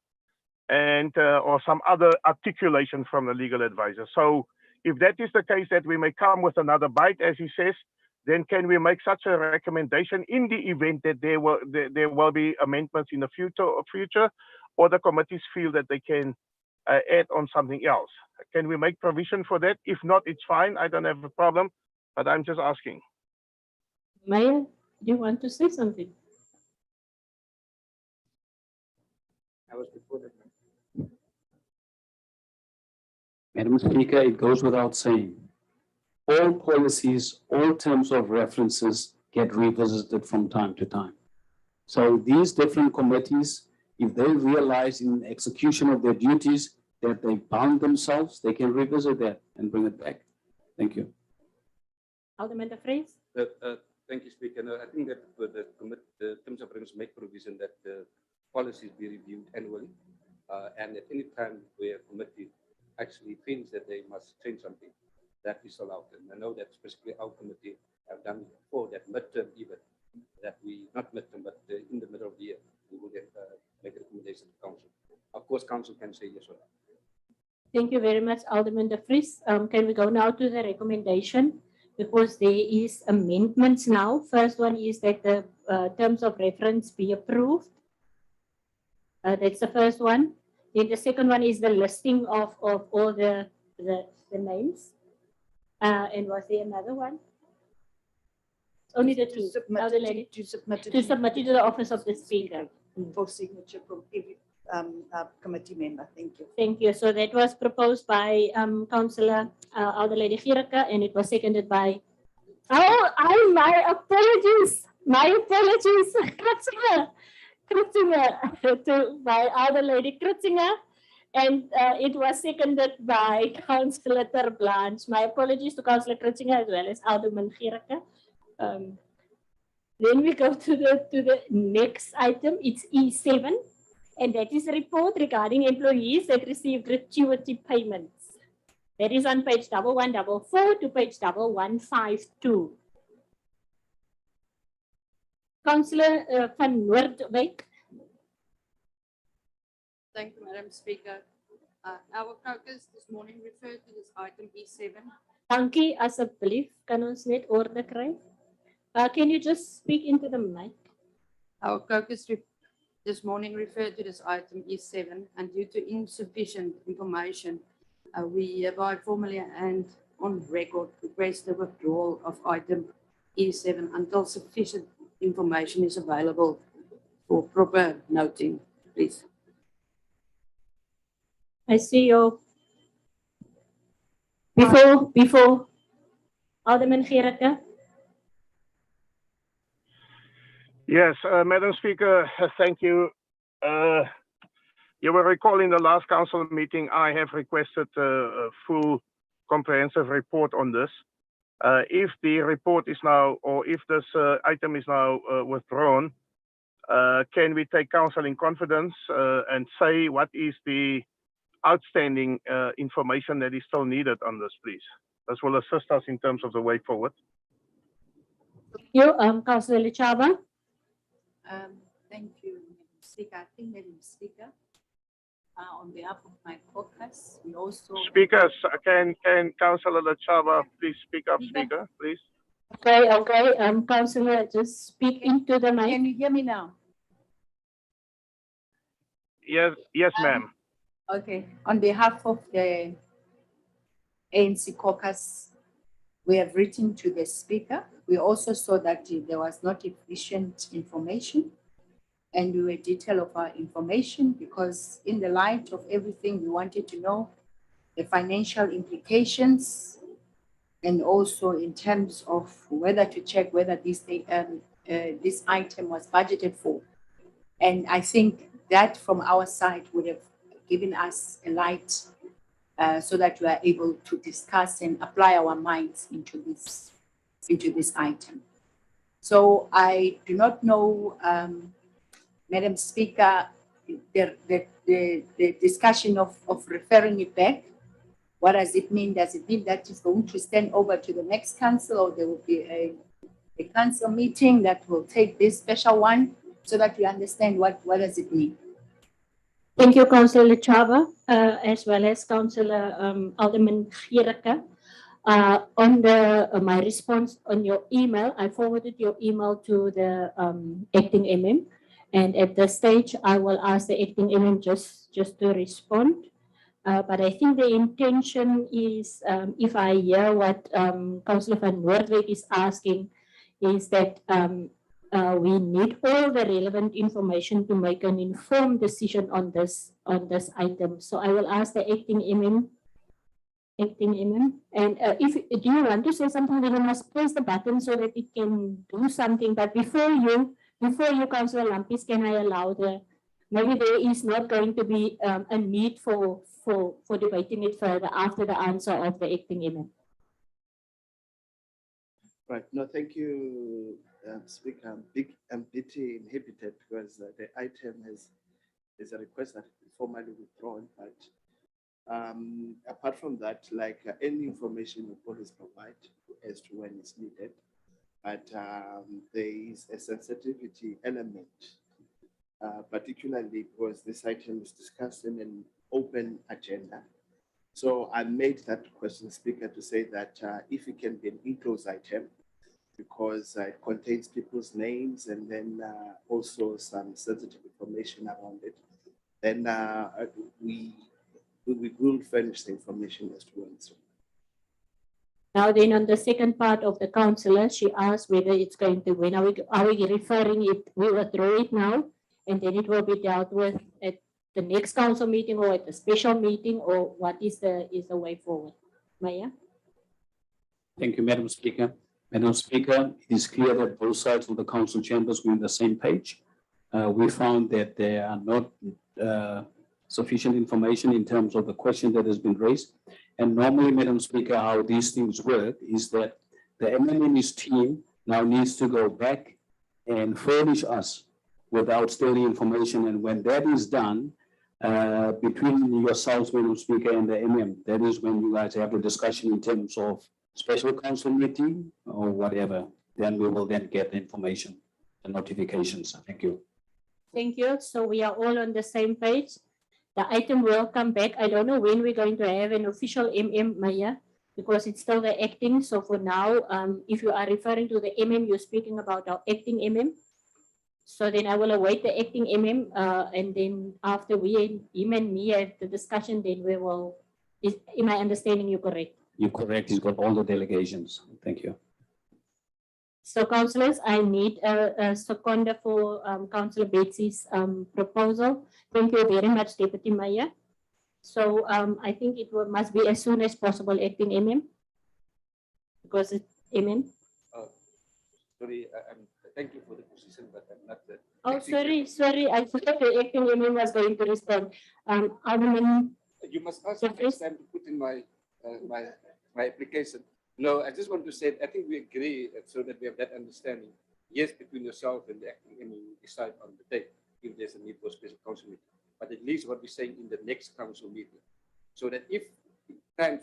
and or some other articulation from the legal advisor. So if that is the case that we may come with another bite, as he says, then can we make such a recommendation in the event that there will be amendments in the future or the committees feel that they can add on something else? Can we make provision for that? If not, it's fine. I don't have a problem, but I'm just asking. Mayor, do you want to say something? Madam Speaker, it goes without saying, all policies, all terms of references get revisited from time to time. So these different committees, if they realize in execution of their duties that they bound themselves, they can revisit that and bring it back. Thank you. Alderman de Vries. Thank you, Speaker. No, I think that the terms of reference make provision that the policies be reviewed annually, and at any time where a committee actually thinks that they must change something, that is allowed. And I know that specifically our committee have done before that midterm even, that we, not midterm, but in the middle of the year, we will get, make a recommendation to council. Of course, council can say yes or no. Thank you very much, Alderman de Vries. Can we go now to the recommendation? Because there is amendments now. First one is that the terms of reference be approved. That's the first one. Then the second one is the listing of all the names. And was there another one? Only the two. To submit it to the office of the speaker. For signature from every committee member. Thank you. Thank you. So that was proposed by Councillor Lady Gierke, and it was seconded by. Oh, my apologies. My apologies, Kritzinger, by Lady Kritzinger, and it was seconded by Councillor Ter Blanche. My apologies to Councillor Kritzinger as well as Alderman Gierke. Then we go to the next item. It's E7. And that is a report regarding employees that receive gratuity payments. That is on page 1144 to page 1152. Councillor van Noordwijk. Thank you, Madam Speaker. Our caucus this morning referred to this item E7. Dankie, asseblief. Kan ons net orde kry? Can you just speak into the mic? Our caucus this morning referred to this item E7, and due to insufficient information, we hereby formally and on record request the withdrawal of item E7 until sufficient information is available for proper noting, please. I see you. Before Alderman Gierke. Yes, Madam Speaker, thank you. You will recall in the last council meeting, I have requested a full comprehensive report on this. If the report is now, or if this item is now withdrawn, can we take council in confidence and say what is the outstanding information that is still needed on this, please? This will assist us in terms of the way forward. Thank you, Councillor Lechaba. Thank you, Madam Speaker. I think, Madam Speaker, on behalf of my caucus, we also... Speakers, can Councillor Lechaba please speak up, Speaker, please? Okay. Councillor, just speak into the mic. Can you hear me now? Yes, ma'am. Okay. On behalf of the ANC caucus, we have written to the Speaker. We also saw that there was not efficient information, and we were detailed of our information because in the light of everything, we wanted to know the financial implications and also in terms of whether to check whether this item was budgeted for. And I think that from our side would have given us a light so that we are able to discuss and apply our minds into this item. So I do not know, Madam Speaker, the discussion of referring it back. What does it mean? Does it mean that it's going to stand over to the next council, or there will be a council meeting that will take this special one so that we understand what does it mean? Thank you, Councillor Lechaba, as well as Councillor Alderman Gierke. On my response on your email, I forwarded your email to the acting MM, and at this stage, I will ask the acting MM just to respond. But I think the intention is, if I hear what Councillor van Noordwijk is asking, is that we need all the relevant information to make an informed decision on this item. So I will ask the acting MM acting MM. And if do you want to say something, then you must press the button so that it can do something. But before you, Councillor Lampis, can I allow maybe there is not going to be a need for debating it further after the answer of the acting MM. Right. No, thank you, Speaker. I'm bitty inhibited because the item is a request that is formally withdrawn. But apart from that, like any information you always provide as to when it's needed, but there is a sensitivity element, particularly because this item is discussed in an open agenda. So I made that question, Speaker, to say that if it can be an enclosed item, because it contains people's names and then also some sensitive information around it, then we will furnish the information as to when it's. Now then, on the second part of the councillor, she asked whether it's going to, when are we referring it, we withdraw it now, and then it will be dealt with at the next council meeting or at a special meeting, or what is the way forward? Maya? Thank you, Madam Speaker. Madam Speaker, it is clear that both sides of the council chambers were on the same page. We found that there are not sufficient information in terms of the question that has been raised. And normally, Madam Speaker, how these things work is that the MNM's team now needs to go back and furnish us with outstanding information. And when that is done, between yourselves, Madam Speaker, and the MM, that is when you guys have a discussion in terms of special council meeting or whatever. Then we will then get the information and notifications. Thank you. Thank you. So we are all on the same page. The item will come back. I don't know when we're going to have an official MM, Maya, because it's still the acting. So for now, if you are referring to the MM, you're speaking about our acting MM. So then I will await the acting MM, and then after him and me have the discussion, then we will, am I understanding you correct? You're correct. He's got all the delegations. Thank you. So councillors, I need a seconder for Councillor Betsy's proposal. Thank you very much, Deputy Mayor. So I think it must be as soon as possible, acting MM, because it's MM. Sorry, thank you for the position, but I'm not the. Oh, sorry. I forgot the acting MM was going to respond. Alderman. You must ask me next time to put in my my application. No, I just want to say, I think we agree so that we have that understanding. Yes, between yourself and the acting MM, you decide on the date if there's a need for a special council meeting. But at least what we're saying in the next council meeting, so that if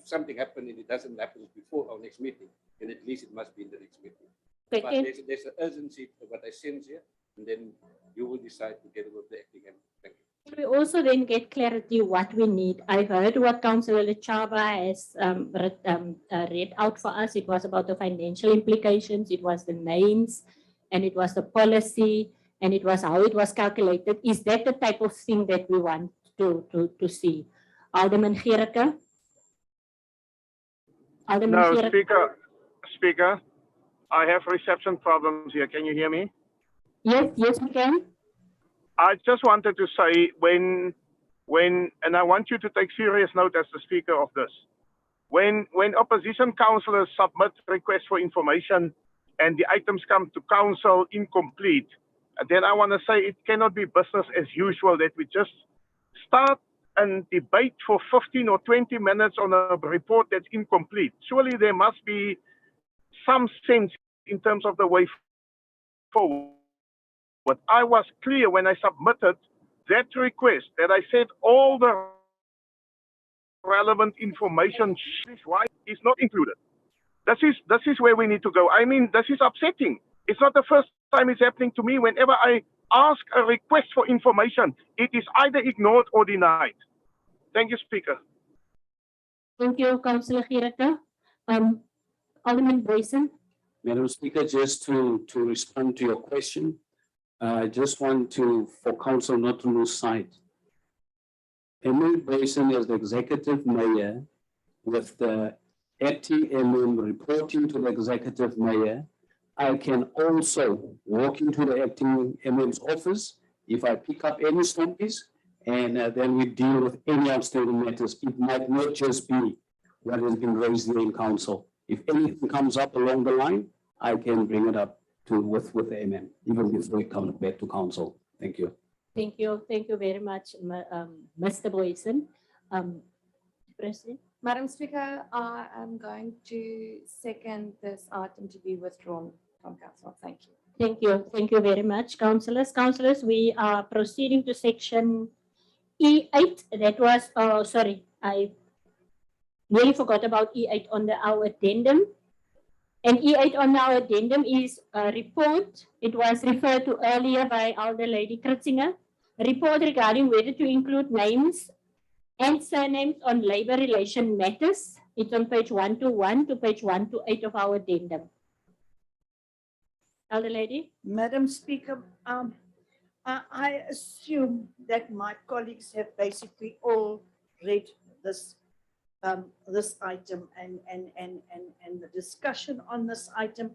something happens and it doesn't happen before our next meeting, then at least it must be in the next meeting. Okay. But there's an urgency of what I sense here, and then you will decide together with the acting MM. Thank you. We also then get clarity what we need. I heard what Councillor Lechaba has read out for us. It was about the financial implications, it was the names, and it was the policy, and it was how it was calculated. Is that the type of thing that we want to see? Alderman Gericke? No, Speaker, I have reception problems here. Can you hear me? Yes, we can. I just wanted to say when, and I want you to take serious note as the speaker of this, when opposition councillors submit requests for information and the items come to council incomplete, then I want to say it cannot be business as usual that we just start and debate for 15 or 20 minutes on a report that's incomplete. Surely there must be some sense in terms of the way forward. But I was clear when I submitted that request that I said all the relevant information is not included. This is where we need to go. I mean, this is upsetting. It's not the first time it's happening to me. Whenever I ask a request for information, it is either ignored or denied. Thank you, Speaker. Thank you, Councillor Gericke. Alderman Boyson. Madam Speaker, just to respond to your question, I just want for council not to lose sight. Emily Basin as the executive mayor with the acting MM reporting to the executive mayor. I can also walk into the acting MM's office if I pick up any stumpies, and then we deal with any outstanding matters. It might not just be what has been raised here in council. If anything comes up along the line, I can bring it up with the MM, even before it comes back to council. Thank you. Thank you. Thank you very much, Mr. Boyson. President. Madam Speaker, I am going to second this item to be withdrawn from council. Thank you. Thank you. Thank you very much, councillors. Councillors, we are proceeding to section E8. That was, sorry, I nearly forgot about E8 on our addendum. And E8 on our addendum is a report. It was referred to earlier by Elder Lady Kritzinger. A report regarding whether to include names and surnames on labor relation matters. It's on page 121 to page 128 of our addendum. Elder Lady. Madam Speaker, I assume that my colleagues have basically all read this this item and the discussion on this item.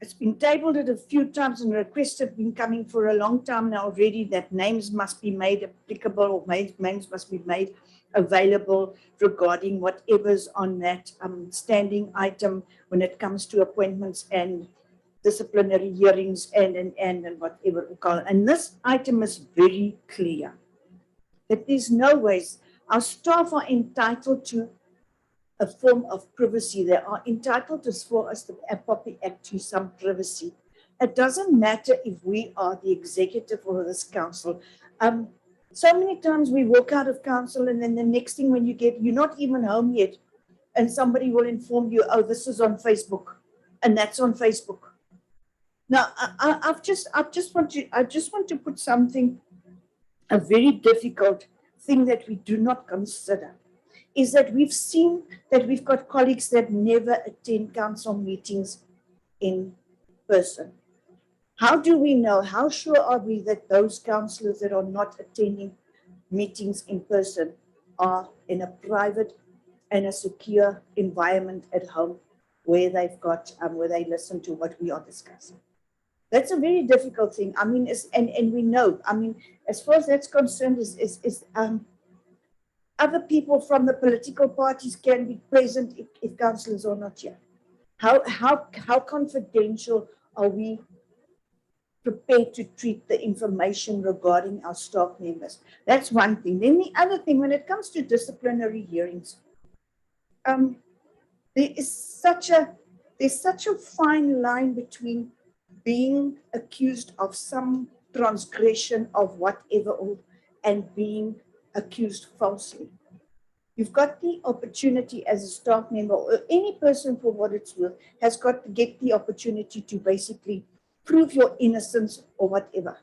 It's been tabled a few times and requests have been coming for a long time now already that names must be made applicable or names must be made available regarding whatever's on that standing item when it comes to appointments and disciplinary hearings and whatever we call it. And this item is very clear that there's no ways our staff are entitled to a form of privacy. They are entitled as far as the Property Act to some privacy. It doesn't matter if we are the executive or this council. So many times we walk out of council and then the next thing when you're not even home yet and somebody will inform you, oh, this is on Facebook and that's on Facebook. Now, I just want to put something, a very difficult thing that we do not consider is that we've seen that we've got colleagues that never attend council meetings in person. How do we know, how sure are we that those councillors that are not attending meetings in person are in a private and a secure environment at home where they've got, where they listen to what we are discussing? That's a very difficult thing. I mean, and we know, I mean, as far as that's concerned, other people from the political parties can be present if councillors are not here. How confidential are we prepared to treat the information regarding our staff members? That's one thing. Then the other thing, when it comes to disciplinary hearings, there's such a fine line between being accused of some transgression of whatever and being accused falsely. You've got the opportunity as a staff member or any person for what it's worth has got to get the opportunity to basically prove your innocence or whatever.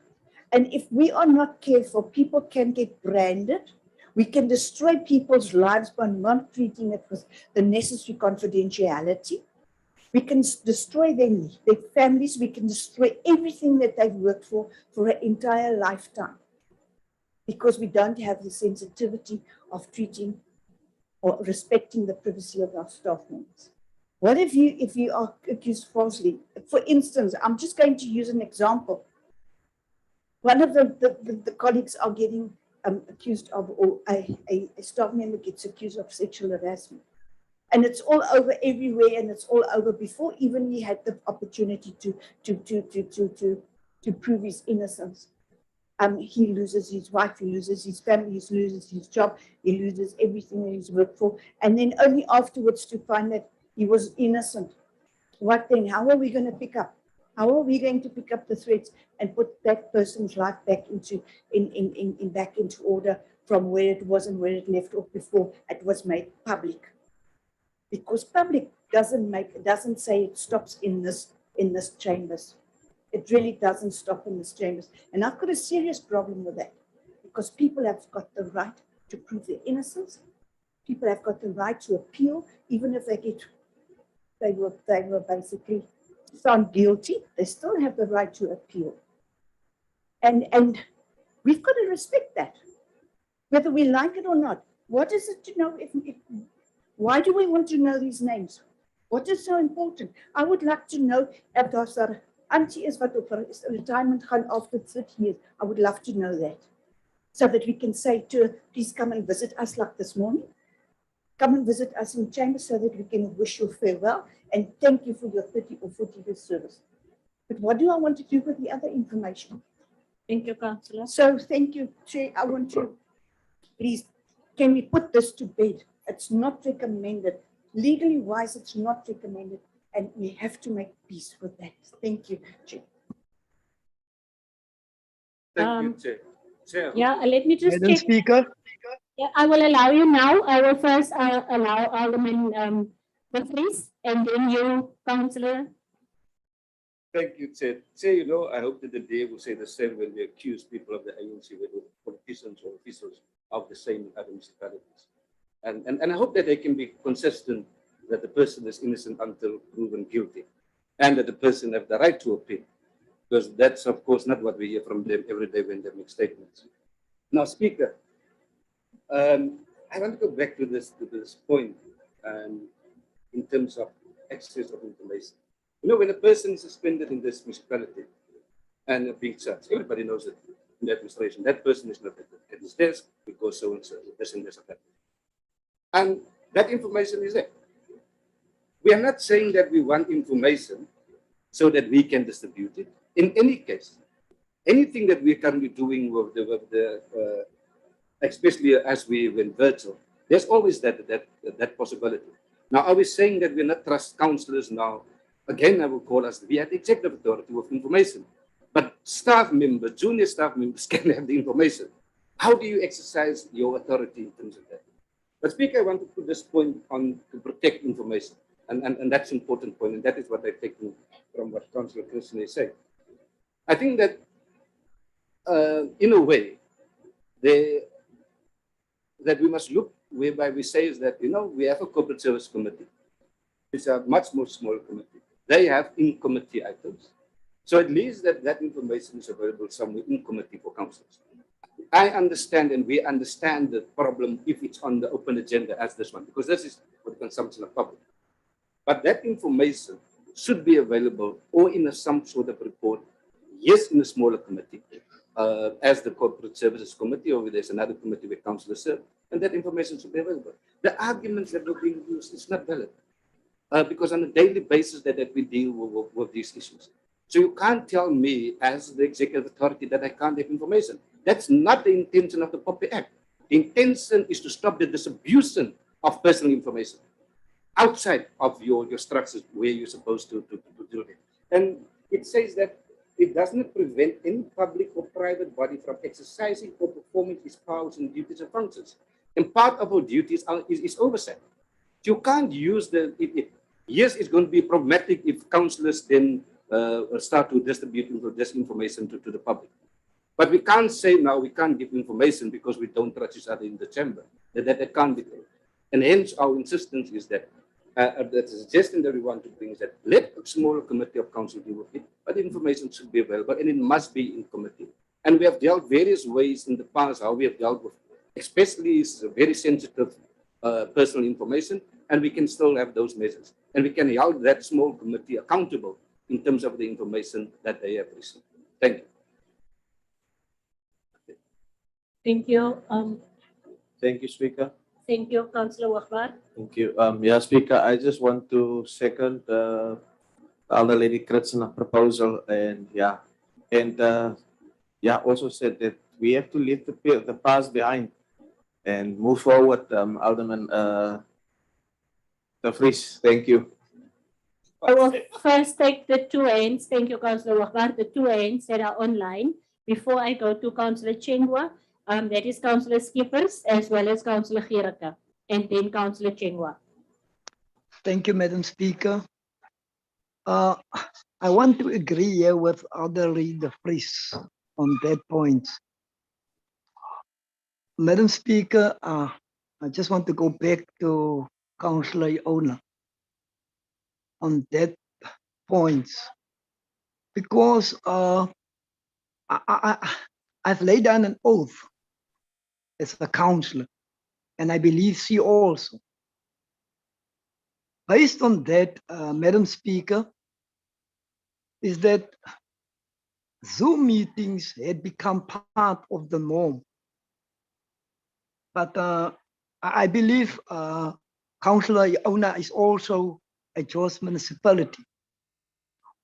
And if we are not careful, people can get branded. We can destroy people's lives by not treating it with the necessary confidentiality. We can destroy their families. We can destroy everything that they've worked for an entire lifetime because we don't have the sensitivity of treating or respecting the privacy of our staff members. What if you are accused falsely? For instance, I'm just going to use an example. One of the colleagues are getting accused of, or a staff member gets accused of sexual harassment. And it's all over everywhere, and it's all over before even he had the opportunity to prove his innocence. He loses his wife, he loses his family, he loses his job, he loses everything that he's worked for, and then only afterwards to find that he was innocent. What then? How are we going to pick up? How are we going to pick up the threads and put that person's life back into back into order from where it was and where it left off before it was made public? Because public doesn't say it stops in this chambers. It really doesn't stop in this chambers. And I've got a serious problem with that because people have got the right to prove their innocence. People have got the right to appeal, even if they were basically found guilty, they still have the right to appeal. And we've got to respect that, whether we like it or not. What is it to know why do we want to know these names? What is so important? I would like to know if there's a auntie is wat op retirement gaan after 30 years. I would love to know that. So that we can say to her, please come and visit us like this morning. come and visit us in chamber so that we can wish you farewell and thank you for your 30 or 40 years service. But what do I want to do with the other information? Thank you, Councillor. So thank you, Chair. I want to, please, can we put this to bed? It's not recommended. Legally wise, it's not recommended. And we have to make peace with that. Thank you, Chair. Thank you, Chair. Chair. Yeah, let me just Madam check. Speaker. Yeah, I will allow you now. I will first allow Alderman De Vries and then you, Councillor. Thank you, Chair. Chair, you know, I hope that the day will say the same when we accuse people of the ANC, whether politicians or officials, of the same in other municipalities. And I hope that they can be consistent that the person is innocent until proven guilty and that the person have the right to appeal. Because that's, of course, not what we hear from them every day when they make statements. Now, Speaker, I want to go back to this point in terms of access of information. You know, when a person is suspended in this municipality and being charged, everybody knows it in the administration. That person is not at his desk because so and so, this and this happened. And that information is there. We are not saying that we want information so that we can distribute it. In any case, anything that we can be doing with the especially as we went virtual, there's always that possibility. Now, are we saying that we not trust councillors now? Again, I will call us, we have the executive authority with information, but staff members, junior staff members can have the information. How do you exercise your authority in terms of that? But Speaker, I want to put this point on to protect information, and that's an important point, and that is what I've taken from what Councillor Christian is saying. I think that, in a way, that we must look whereby we say is that, you know, we have a corporate service committee. It's a much more smaller committee. They have in-committee items. So at least that information is available somewhere in committee for councillors. I understand and we understand the problem if it's on the open agenda as this one, because this is for the consumption of public. But that information should be available or in some sort of report, yes, in a smaller committee, as the Corporate Services Committee, or there's another committee where councillors serve, and that information should be available. The arguments that were being used is not valid, because on a daily basis that we deal with these issues. So you can't tell me as the executive authority that I can't have information. That's not the intention of the POPI Act. The intention is to stop the distribution of personal information outside of your structures where you're supposed to do it. And it says that it does not prevent any public or private body from exercising or performing its powers and duties and functions. And part of our duties is oversight. You can't use yes, it's going to be problematic if councillors then start to distribute this information to the public. But we can't say now we can't give information because we don't trust each other in the chamber. That can't be true. And hence our insistence is that the suggestion that we want to bring is that let a smaller committee of council deal with it, but the information should be available and it must be in committee. And we have dealt various ways in the past how we have dealt with, especially very sensitive personal information, and we can still have those measures. And we can hold that small committee accountable in terms of the information that they have received. Thank you. Thank you. Thank you, Speaker. Thank you, Councillor Wagbar. Thank you. Yeah, Speaker, I just want to second Elder Lady Kritsana's proposal, and also said that we have to leave the past behind and move forward. Alderman De Vries, thank you. I will first take the two hands. Thank you, Councillor Wagbar. The two hands that are online before I go to Councillor Chengwa. That is Councillor Skippers as well as Councillor Gericke, and then Councillor Chengwa. Thank you, Madam Speaker. I want to agree here with Elder De Vries on that point. Madam Speaker, I just want to go back to Councillor Iona on that point, because I've laid down an oath as a councillor, and I believe she also. Based on that, Madam Speaker, is that Zoom meetings had become part of the norm. But I believe Councillor Yauna is also a Jos municipality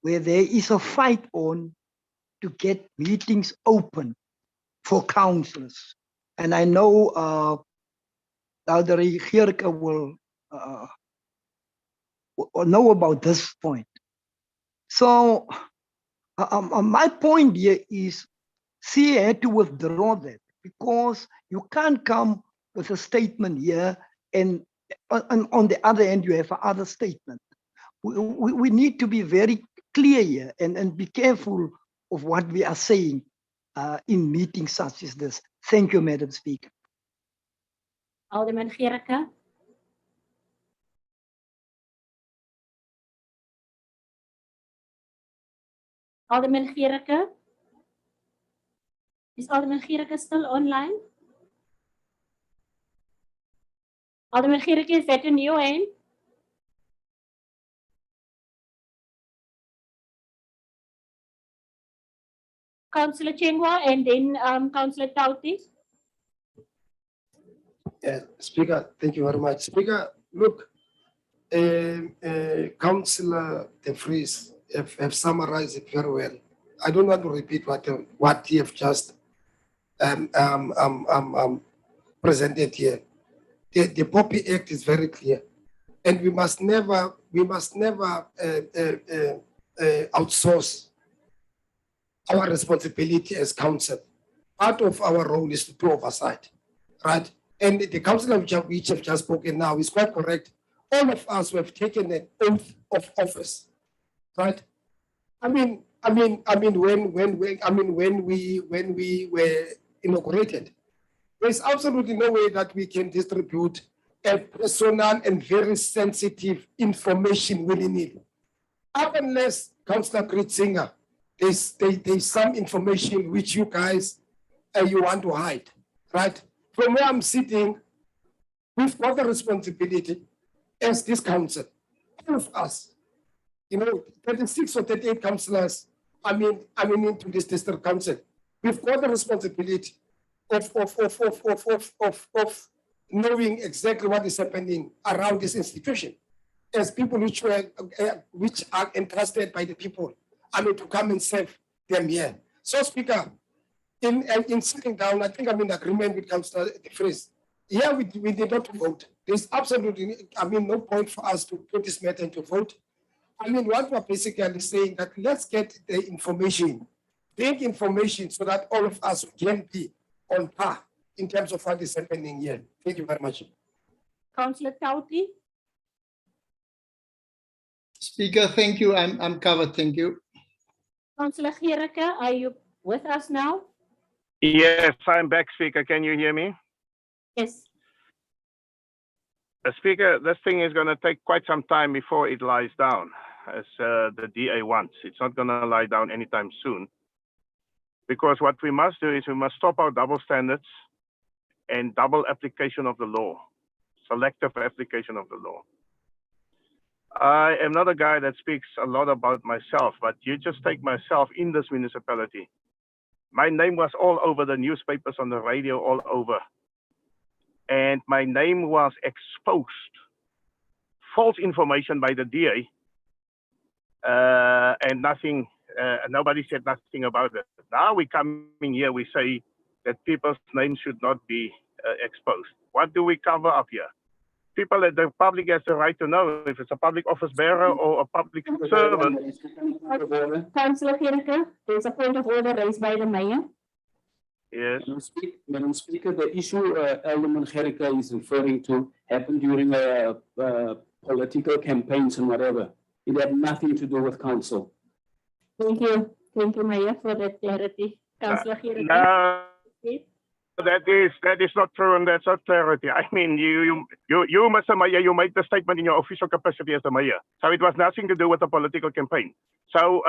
where there is a fight on to get meetings open for councillors. And I know Elder Geerke will know about this point. So my point here is she had to withdraw that because you can't come with a statement here and on the other end you have another statement. We need to be very clear here and be careful of what we are saying in meetings such as this. Thank you, Madam Speaker. Alderman Geerke. Alderman Geerke. Is Alderman Geerke still online? Alderman Geerke, is that in your end? Councillor Chengwa and then Councillor Tauti. Yeah, Speaker, thank you very much. Speaker, look, Councillor De Vries have summarized it very well. I don't want to repeat what you have just presented here. The POPI Act is very clear, and we must never outsource our responsibility as council. Part of our role is to do oversight, right? And the council which have just spoken now is quite correct. All of us have taken an oath of office, right? When we were inaugurated, there's absolutely no way that we can distribute a personal and very sensitive information willy-nilly. Unless, Councillor Kritzinger, there's some information which you guys you want to hide, right? From where I'm sitting, we've got the responsibility as this council, all of us, 36 or 38 councillors, into this district council. We've got the responsibility of knowing exactly what is happening around this institution as people which are entrusted by the people, to come and serve them here. So, Speaker, in sitting down, I think I'm in agreement with Councillor De Vries. Yeah, we did not vote. There's absolutely, no point for us to put this matter into vote. What we're basically saying that let's get the information, big information, so that all of us can be on par in terms of what is happening here. Thank you very much. Councillor Tauti. Speaker, thank you. I'm covered. Thank you. Councillor Geerke, are you with us now? Yes, I'm back, Speaker. Can you hear me? Yes. Speaker, this thing is going to take quite some time before it lies down, as the DA wants. It's not going to lie down anytime soon. Because what we must do is we must stop our double standards and double application of the law, selective application of the law. I am not a guy that speaks a lot about myself, but you just take myself in this municipality. My name was all over the newspapers, on the radio, all over. And my name was exposed. False information by the DA, and nothing, nobody said nothing about it. Now we come in here, we say that people's names should not be exposed. What do we cover up here? People, the public has the right to know if it's a public office bearer or a public servant. Councillor Geerke, there's a point of order raised by the mayor. Yes. Madam Speaker, the issue Alderman Geerke is referring to happened during political campaigns and whatever. It had nothing to do with council. Thank you, Mayor, for that clarity. Councillor Geerke. No, that is not true, and that's not clarity. I mean, you, Mr. Mayor, you made the statement in your official capacity as the mayor. So it was nothing to do with the political campaign. So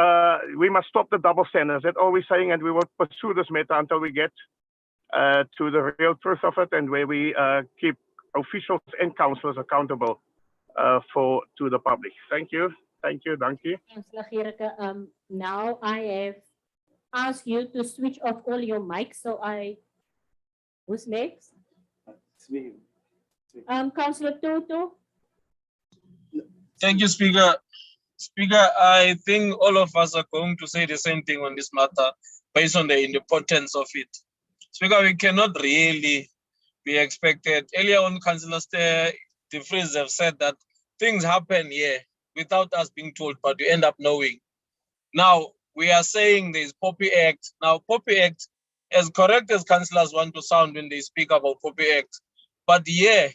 we must stop the double standards. That's all we're saying, and we will pursue this matter until we get to the real truth of it, and where we keep officials and councillors accountable to the public. Thank you. Thank you. Thank you. Councillor Geerke, now I have asked you to switch off all your mics, so who's next? Councillor Toto. Thank you, Speaker. Speaker, I think all of us are going to say the same thing on this matter based on the importance of it. Speaker, we cannot really be expected. Earlier on, Councillor De Vries have said that things happen here without us being told, but we end up knowing. Now, we are saying there's Poppy Act. Now, Poppy Act, as correct as councillors want to sound when they speak about Poppy Act, but yeah,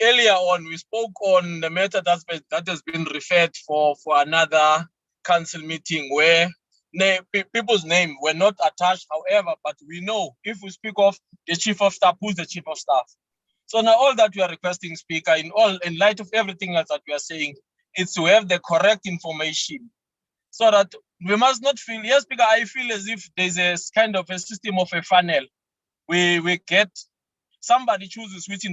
earlier on, we spoke on the matter that has been referred for another council meeting where people's name were not attached. However, but we know if we speak of the chief of staff, who's the chief of staff. So now all that we are requesting, Speaker, in light of everything else that we are saying, is to have the correct information so that we must not feel, yes, Speaker, I feel as if there's a kind of a system of a funnel. We get somebody chooses which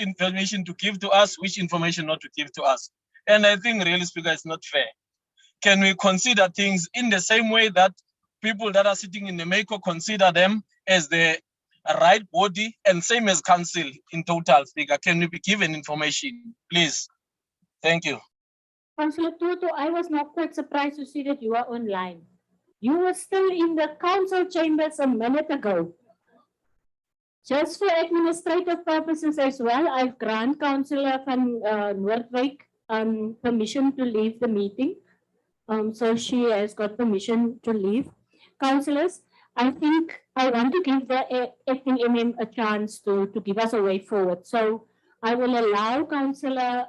information to give to us, which information not to give to us. And I think, really, Speaker, it's not fair. Can we consider things in the same way that people that are sitting in the MACO consider them as the right body, and same as council in total, Speaker? Can we be given information, please? Thank you. Councillor Tutu, I was not quite surprised to see that you are online. You were still in the council chambers a minute ago. Just for administrative purposes as well, I've granted Councillor van Noordwijk permission to leave the meeting. So she has got permission to leave. Councillors, I think I want to give the acting MM a chance to give us a way forward. So I will allow Councillor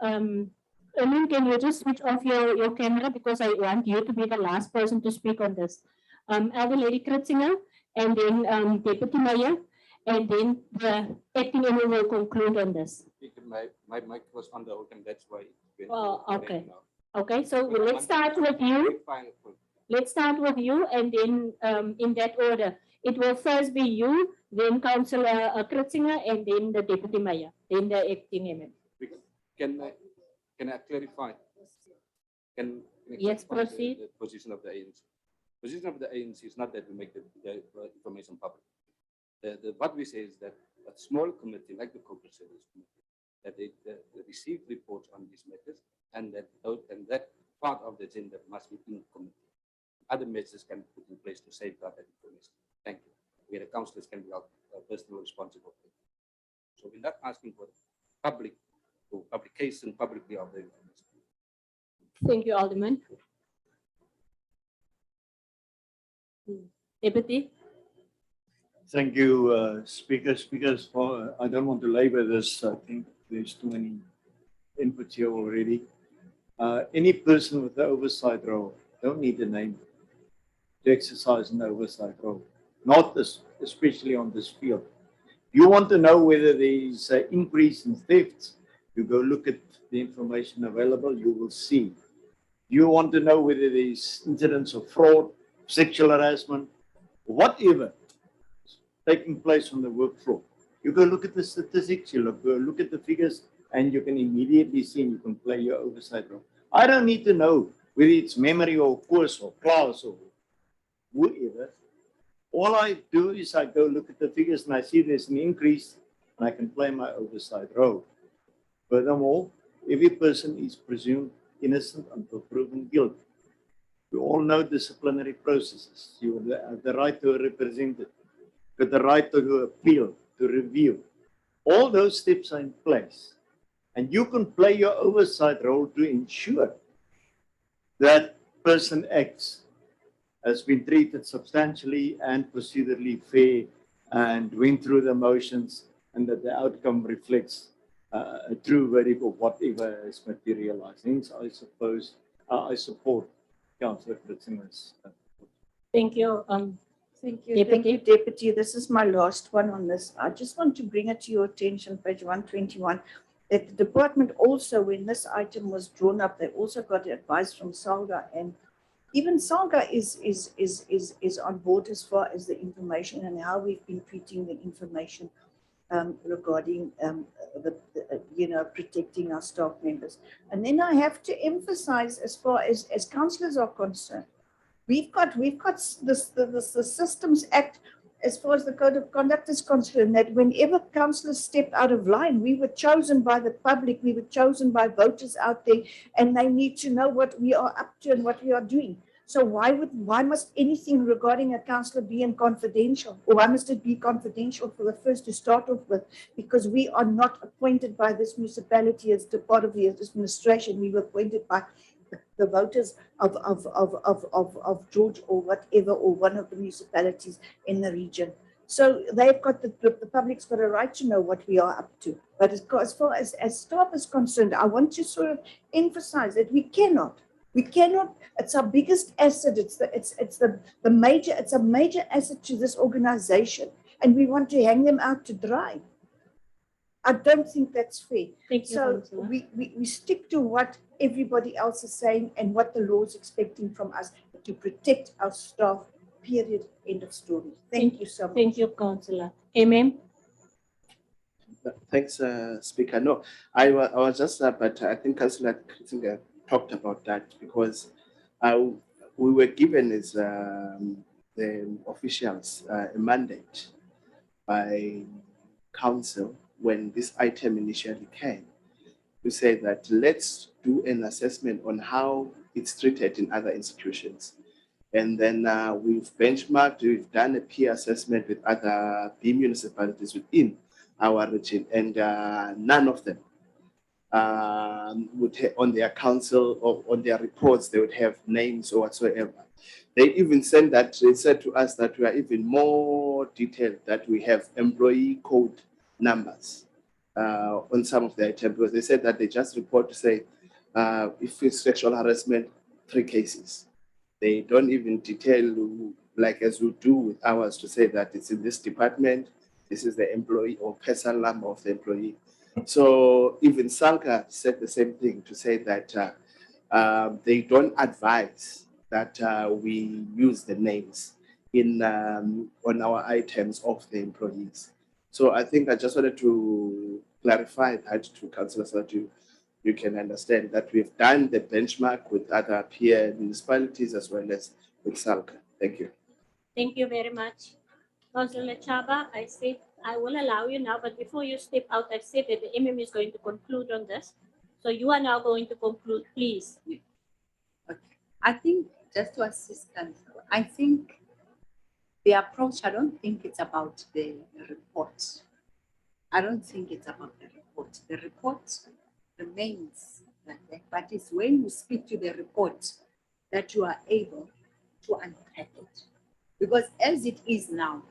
Erwin, can you just switch off your camera, because I want you to be the last person to speak on this. Elder Lady Kritzinger, and then Deputy Mayor, and then the acting MM will conclude on this. My mic was on the open, that's why. Oh, okay. Okay, so let's start with you. Let's start with you, and then in that order. It will first be you, then Councillor Kritzinger, and then the Deputy Mayor, then the acting MM. Can I clarify? Can I yes, clarify proceed. The position of the ANC. Position of the ANC is not that we make the information public. What we say is that a small committee like the corporate service committee, that they receive reports on these matters, and that part of the agenda must be in committee. Other measures can be put in place to safeguard that information. Thank you. Where the councillors can be personally responsible. So we're not asking for public publication publicly of the information. Thank you, Alderman. Deputy. Thank you, Speaker. Speakers, I don't want to labor this. I think there's too many inputs here already. Any person with the oversight role don't need a name to exercise an oversight role, not this, especially on this field. You want to know whether there's an increase in thefts, you go look at the information available, you will see. You want to know whether there's incidents of fraud, sexual harassment, whatever taking place on the work floor. You go look at the statistics, you go look at the figures, and you can immediately see and you can play your oversight role. I don't need to know whether it's memory or course or class or whoever. All I do is I go look at the figures and I see there's an increase and I can play my oversight role. Furthermore, every person is presumed innocent until proven guilty. We all know disciplinary processes. You have the right to a representative, you have the right to appeal, to review. All those steps are in place. And you can play your oversight role to ensure that person X has been treated substantially and procedurally fair and went through the motions, and that the outcome reflects a true verdict of whatever is materialized. Hence, I suppose I support Councillor Kritzinger's. Thank you. Thank you, Deputy. This is my last one on this. I just want to bring it to your attention, page 121, that the department also, when this item was drawn up, they also got advice from SALGA, and even SALGA is on board as far as the information and how we've been treating the information regarding protecting our staff members. And then I have to emphasize, as far as councillors are concerned, we've got the Systems Act as far as the code of conduct is concerned, that whenever councillors step out of line, we were chosen by the public, we were chosen by voters out there, and they need to know what we are up to and what we are doing. So why must anything regarding a councillor be in confidential? Or why must it be confidential for the first to start off with? Because we are not appointed by this municipality as the part of the administration. We were appointed by the voters of George or whatever, or one of the municipalities in the region. So they've got the public's got a right to know what we are up to. But as far as staff is concerned, I want to sort of emphasize that we cannot, it's our biggest asset. It's a major asset to this organization, and we want to hang them out to dry. I don't think that's fair. So we stick to what everybody else is saying and what the law is expecting from us to protect our staff, period, end of story. Thank you so much. Thank you, Councillor. MM? Thanks, Speaker. No, I was just, but I think Councillor Kritzinger talked about that, because we were given as the officials a mandate by council when this item initially came, to say that let's do an assessment on how it's treated in other institutions. And then we've benchmarked, we've done a peer assessment with other B municipalities within our region, and none of them would have, on their council or on their reports, they would have names or whatsoever. They even said to us that we are even more detailed, that we have employee code numbers on some of the items, because they said that they just report to say if it's sexual harassment, 3 cases. They don't even detail, like as we do with ours, to say that it's in this department, this is the employee or personal number of the employee. So even Sanka said the same thing, to say that they don't advise that we use the names in on our items of the employees. So I think I just wanted to clarify that to councillors, so that you can understand that we've done the benchmark with other peer municipalities as well as with SALCA. Thank you. Thank you very much. Councillor Chaba, I said I will allow you now, but before you step out, I said that the MM is going to conclude on this. So you are now going to conclude, please. Okay. I think, just to assist council, I think the approach, I don't think it's about the report. I don't think it's about the report. The report remains like that, but it's when you speak to the report that you are able to unpack it. Because as it is now,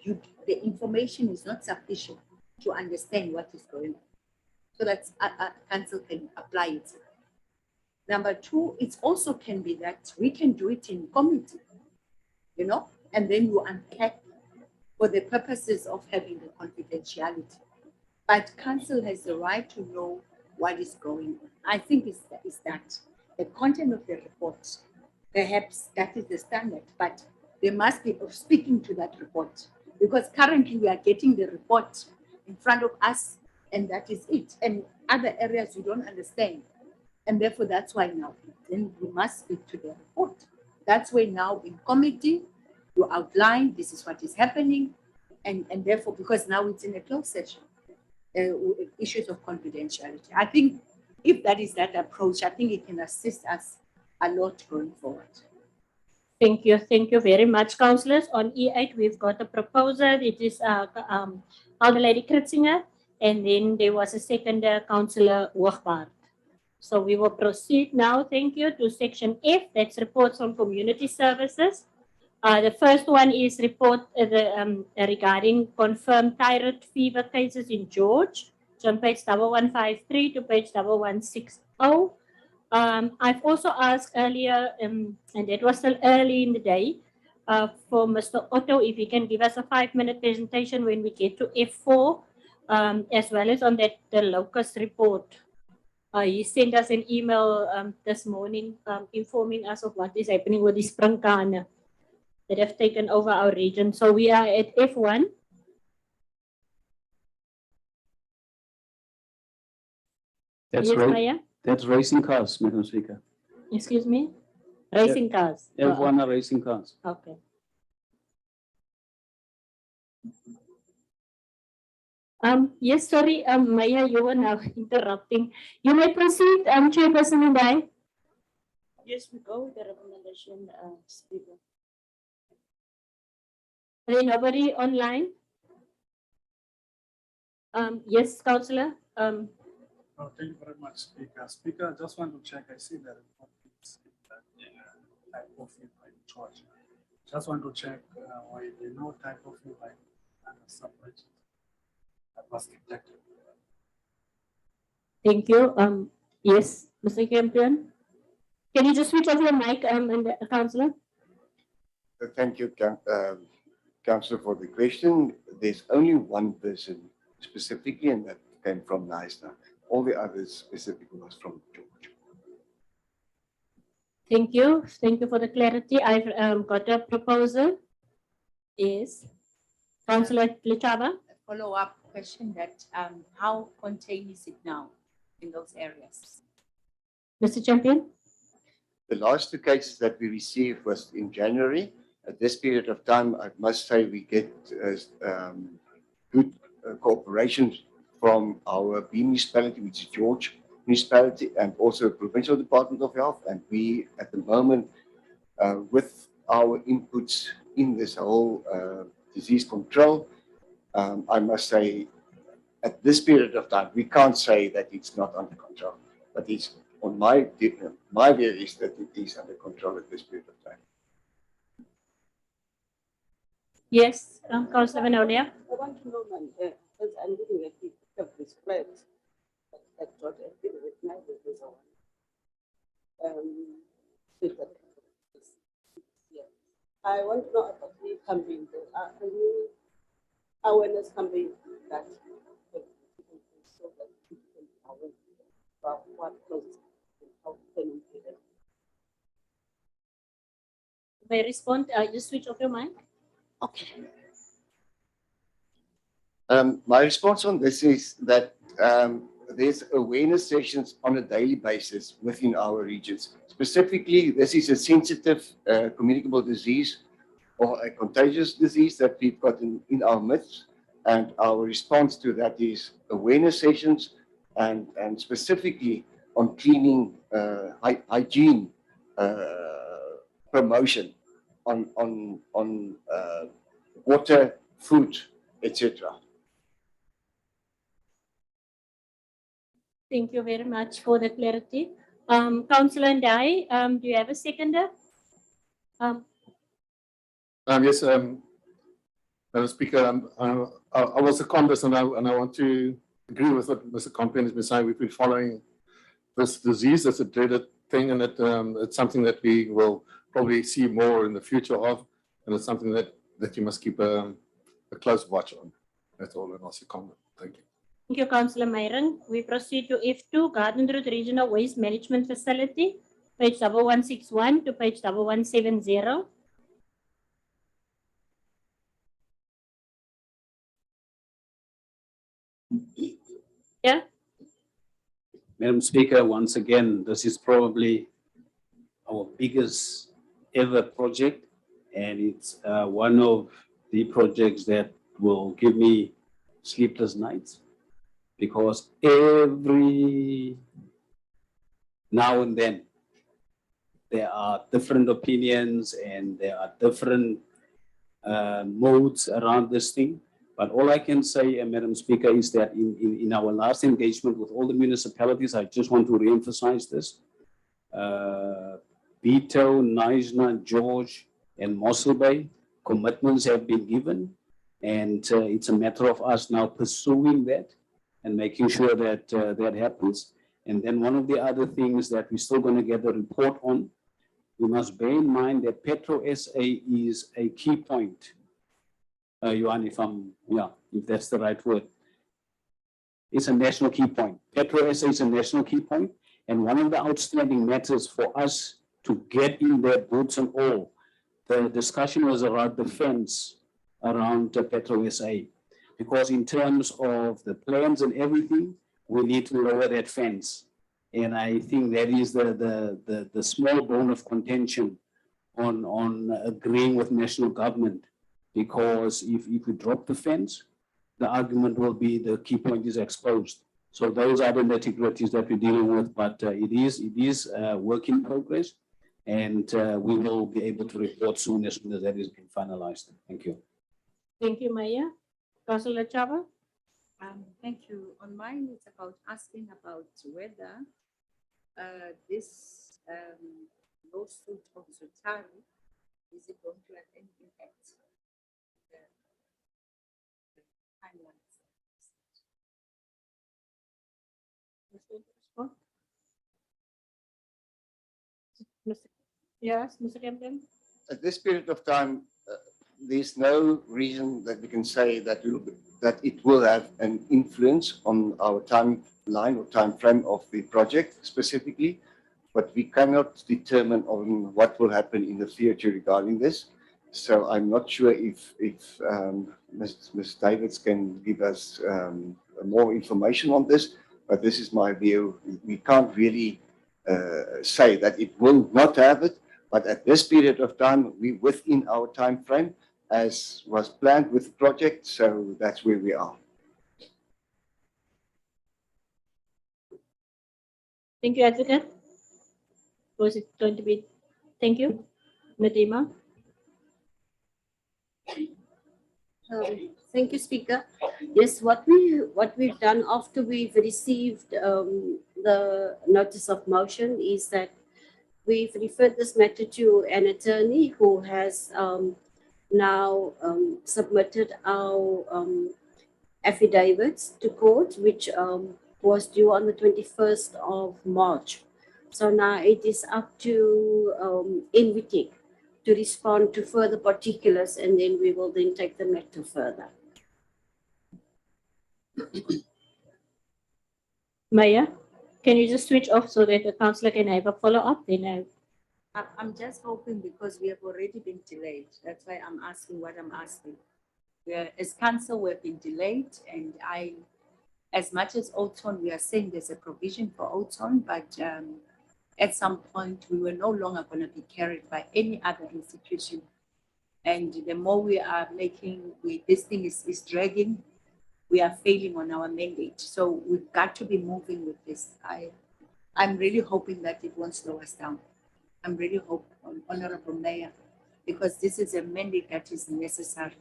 the information is not sufficient to understand what is going on. So that council can apply it. Number 2, it also can be that we can do it in committee, you know, and then you unpack for the purposes of having the confidentiality. But council has the right to know what is going on. I think it's that. The content of the report, perhaps that is the standard, but there must be of speaking to that report, because currently we are getting the report in front of us and that is it. And other areas we don't understand. And therefore that's why now then we must speak to the report. That's why now in committee you outline this is what is happening, and therefore because now it's in a closed session, issues of confidentiality. I think if that is that approach, I think it can assist us a lot going forward. Thank you very much, councillors. On E8, we've got a proposal. It is Elder Lady Kritzinger, and then there was a second, Councillor Hoogbaard. So we will proceed now, thank you, to section F, that's reports on community services. The first one is report regarding confirmed thyroid fever cases in George. So on page 1153 to page 1160. I've also asked earlier, and that was still early in the day, for Mr. Otto, if he can give us a 5-minute presentation when we get to F4, as well as on that the locust report. He sent us an email this morning informing us of what is happening with the Sprankane that have taken over our region. So we are at F1. That's Yes, right. Maya? That's racing cars, Madam Speaker. Excuse me? Racing cars. F1 are racing cars. Okay. Yes, sorry, Maya, you were now interrupting. You may proceed, Chairperson and I. Yes, we go with the recommendation, Speaker. Is there nobody online? Yes, Councillor. Oh, thank you very much, Speaker. Speaker, I just want to check. I see the report is that type of view by George. Just want to check why there no type of view by sub-region that was detected. Thank you. Yes, Mr. Campion. Can you just switch off your mic, and Councillor? Thank you, Councillor, for the question. There's only one person specifically, and that came from NISTA. All the others specifically was from George. Thank you. Thank you for the clarity. I've got a proposal. Yes. Councillor Lechaba. Follow-up question that how contained is it now in those areas? Mr. Champion. The last two cases that we received was in January. At this period of time, I must say we get good cooperation from our B municipality, which is George municipality, and also Provincial Department of Health. And we, at the moment, with our inputs in this whole disease control, I must say, at this period of time, we can't say that it's not under control, but it's on my view is that it is under control at this period of time. Yes, Councillor Vanolia. I want to know, as I'm looking at the spread that George has been recognized as this one. I want to know about the campaign, the new awareness campaign that so that people can aware about what causes and how can we do that. May I respond? Just switch off your mic. Okay. My response on this is that there's awareness sessions on a daily basis within our regions. Specifically, this is a sensitive communicable disease or a contagious disease that we've got in our midst. And our response to that is awareness sessions and specifically on cleaning, hygiene promotion on water, food, etc. Thank you very much for the clarity. Councillor Ndai, do you have a seconder? Yes, Madam Speaker, I was a Congress and I want to agree with what Mr. Campion has been saying. We've been following this disease. It's a dreaded thing, and it's something that we will probably see more in the future of, and it's something that you must keep a close watch on. That's all, and I'll say comment. Thank you. Thank you, Councillor Myron. We proceed to F2, Garden Road Regional Waste Management Facility, page 1161 to page 1170. Yeah. Madam Speaker, once again, this is probably our biggest ever project, and it's one of the projects that will give me sleepless nights, because every now and then there are different opinions and there are different modes around this thing. But all I can say, Madam Speaker, is that in our last engagement with all the municipalities, I just want to reemphasize this. Beto, Knysna, George, and Mossel Bay, commitments have been given. And it's a matter of us now pursuing that and making sure that that happens. And then one of the other things that we're still going to get the report on, we must bear in mind that Petro SA is a key point. Johan, if that's the right word. It's a national key point. Petro SA is a national key point. And one of the outstanding matters for us to get in their boots and all, the discussion was around the fence around Petro SA. Because in terms of the plans and everything, we need to lower that fence. And I think that is the small bone of contention on agreeing with national government because if we drop the fence, the argument will be the key point is exposed. So those are the nitty-gritties that we're dealing with, but it is work in progress, and we will be able to report soon as that is being finalized. Thank you. Thank you, Maya. Councillor Chava. Thank you. On mine, it's about asking about whether this lawsuit of Zutari, is it going to have any impact on the timelines? Yes, Mr. Kempton. At this period of time, there's no reason that we can say that it will have an influence on our timeline or time frame of the project specifically, but we cannot determine on what will happen in the future regarding this. So I'm not sure if Ms. Davids can give us more information on this, but this is my view. We can't really say that it will not have it, but at this period of time, we within our time frame as was planned with the project, so that's where we are. Thank you, Advocate. Was it going to be? Thank you, Nadima. Thank you, Speaker. Yes, what we've done after we've received the notice of motion is that we've referred this matter to an attorney who has now submitted our affidavits to court, which was due on the 21st of March. So now it is up to Invitic to respond to further particulars, and then we will then take the matter further. Maya, can you just switch off so that the councillor can have a follow-up? Then I'm just hoping, because we have already been delayed. That's why I'm asking what I'm asking. As council, we've been delayed, and as much as Oton, we are saying there's a provision for Oton, but at some point we were no longer going to be carried by any other institution. And the more we are making, this thing is dragging, we are failing on our mandate. So we've got to be moving with this. I'm really hoping that it won't slow us down. I'm really hoping, Honorable Mayor, because this is a mandate that is necessary.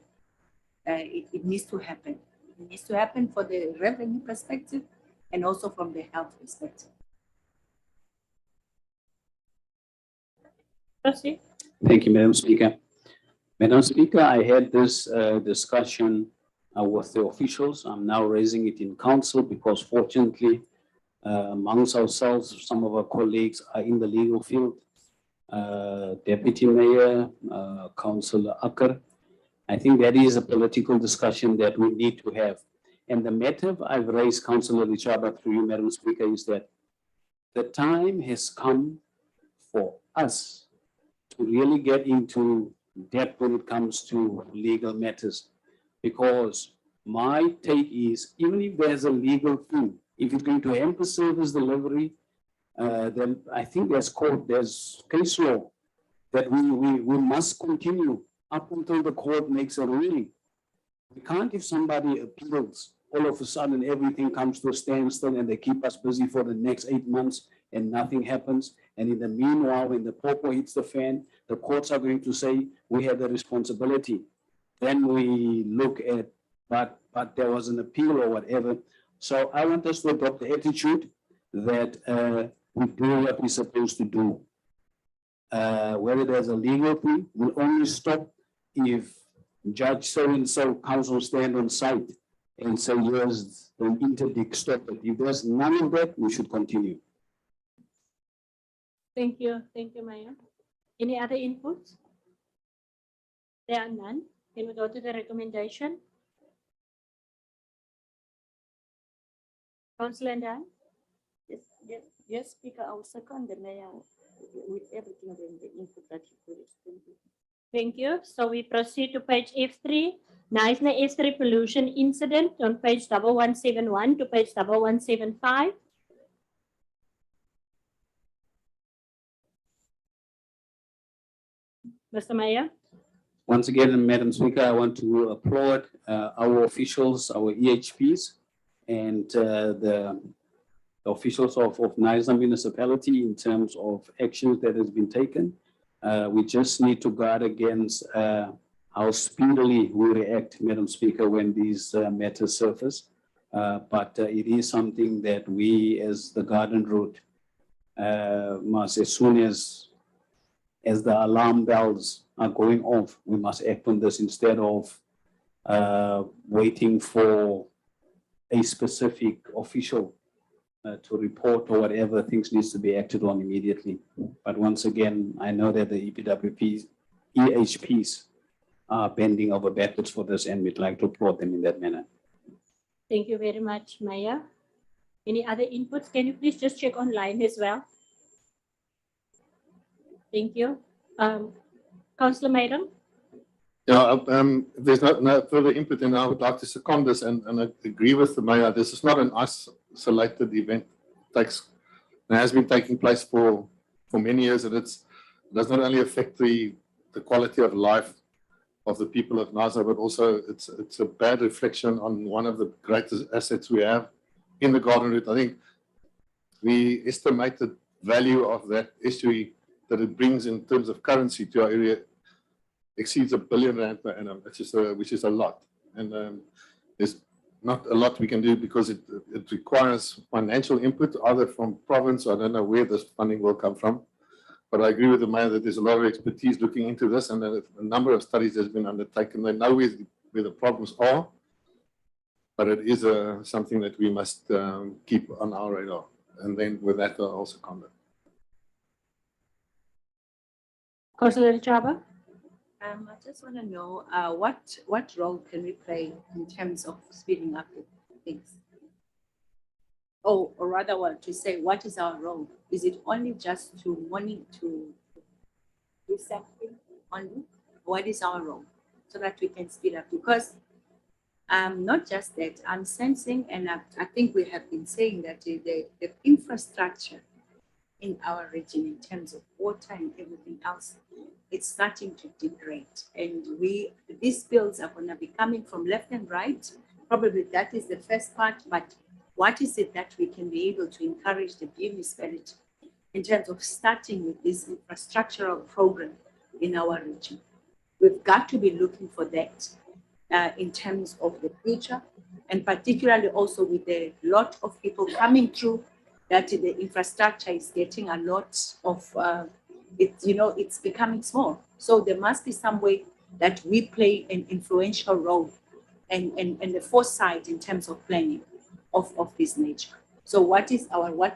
It needs to happen. It needs to happen for the revenue perspective and also from the health perspective. Thank you, Madam Speaker. Madam Speaker, I had this discussion with the officials. I'm now raising it in council because fortunately, amongst ourselves, some of our colleagues are in the legal field. Deputy Mayor, Councillor Acker. I think that is a political discussion that we need to have. And the matter I've raised, Councillor Richaba, through you, Madam Speaker, is that the time has come for us to really get into depth when it comes to legal matters. Because my take is, even if there's a legal fee, if it's going to hamper service delivery, then I think there's case law that we must continue up until the court makes a ruling. We can't, if somebody appeals, all of a sudden everything comes to a standstill and they keep us busy for the next 8 months and nothing happens. And in the meanwhile, when the popo hits the fan, the courts are going to say, we have the responsibility. Then we look at, but there was an appeal or whatever. So I want us to adopt the attitude that we do what we're supposed to do. Whether there's a legal fee, we'll only stop if Judge so-and-so counsel stand on site and say, yes, an interdict, stop it. If there's none of that, we should continue. Thank you, Maya. Any other inputs? There are none. Can we go to the recommendation? Councillor Dan? Yes, Speaker, I will second the mayor with everything in the input that you put. Thank you. So we proceed to page F3, Knysna S3 pollution incident on page 1171 to page 1175. Mr. Mayor. Once again, Madam Speaker, I want to applaud our officials, our EHPs, and the officials of Nisa municipality in terms of actions that has been taken. We just need to guard against how speedily we react, Madam Speaker, when these matters surface. But it is something that we, as the garden route, must, as soon as the alarm bells are going off, we must act on this instead of waiting for a specific official to report or whatever. Things needs to be acted on immediately. But once again, I know that the EHPs are bending over backwards for this, and we'd like to applaud them in that manner. Thank you very much, Maya. Any other inputs? Can you please just check online as well? Thank you. Councillor Mayram? Yeah, if there's no further input, then I would like to second this and I agree with the mayor. This is not an isolated event. It has been taking place for many years, and it does not only affect the quality of life of the people of Nisa, but also it's a bad reflection on one of the greatest assets we have in the garden route. I think the estimated value of that estuary that it brings in terms of currency to our area exceeds R1 billion per annum, which is a lot. And there's not a lot we can do because it requires financial input, either from province. I don't know where this funding will come from. But I agree with the mayor that there's a lot of expertise looking into this, and a number of studies has been undertaken. They know where the problems are, but it is something that we must keep on our radar. And then with that, I'll also comment. Councillor Chaba? I just want to know what role can we play in terms of speeding up things? Or rather, to say, what is our role? Is it only just to do something only? What is our role so that we can speed up? Because not just that, I'm sensing, and I think we have been saying that the infrastructure in our region in terms of water and everything else, it's starting to degrade. And these bills are going to be coming from left and right. Probably that is the first part, but what is it that we can be able to encourage the municipality in terms of starting with this infrastructural program in our region? We've got to be looking for that in terms of the future, and particularly also with a lot of people coming through, that the infrastructure is getting a lot of, it's becoming small. So there must be some way that we play an influential role and the foresight in terms of planning of this nature. So what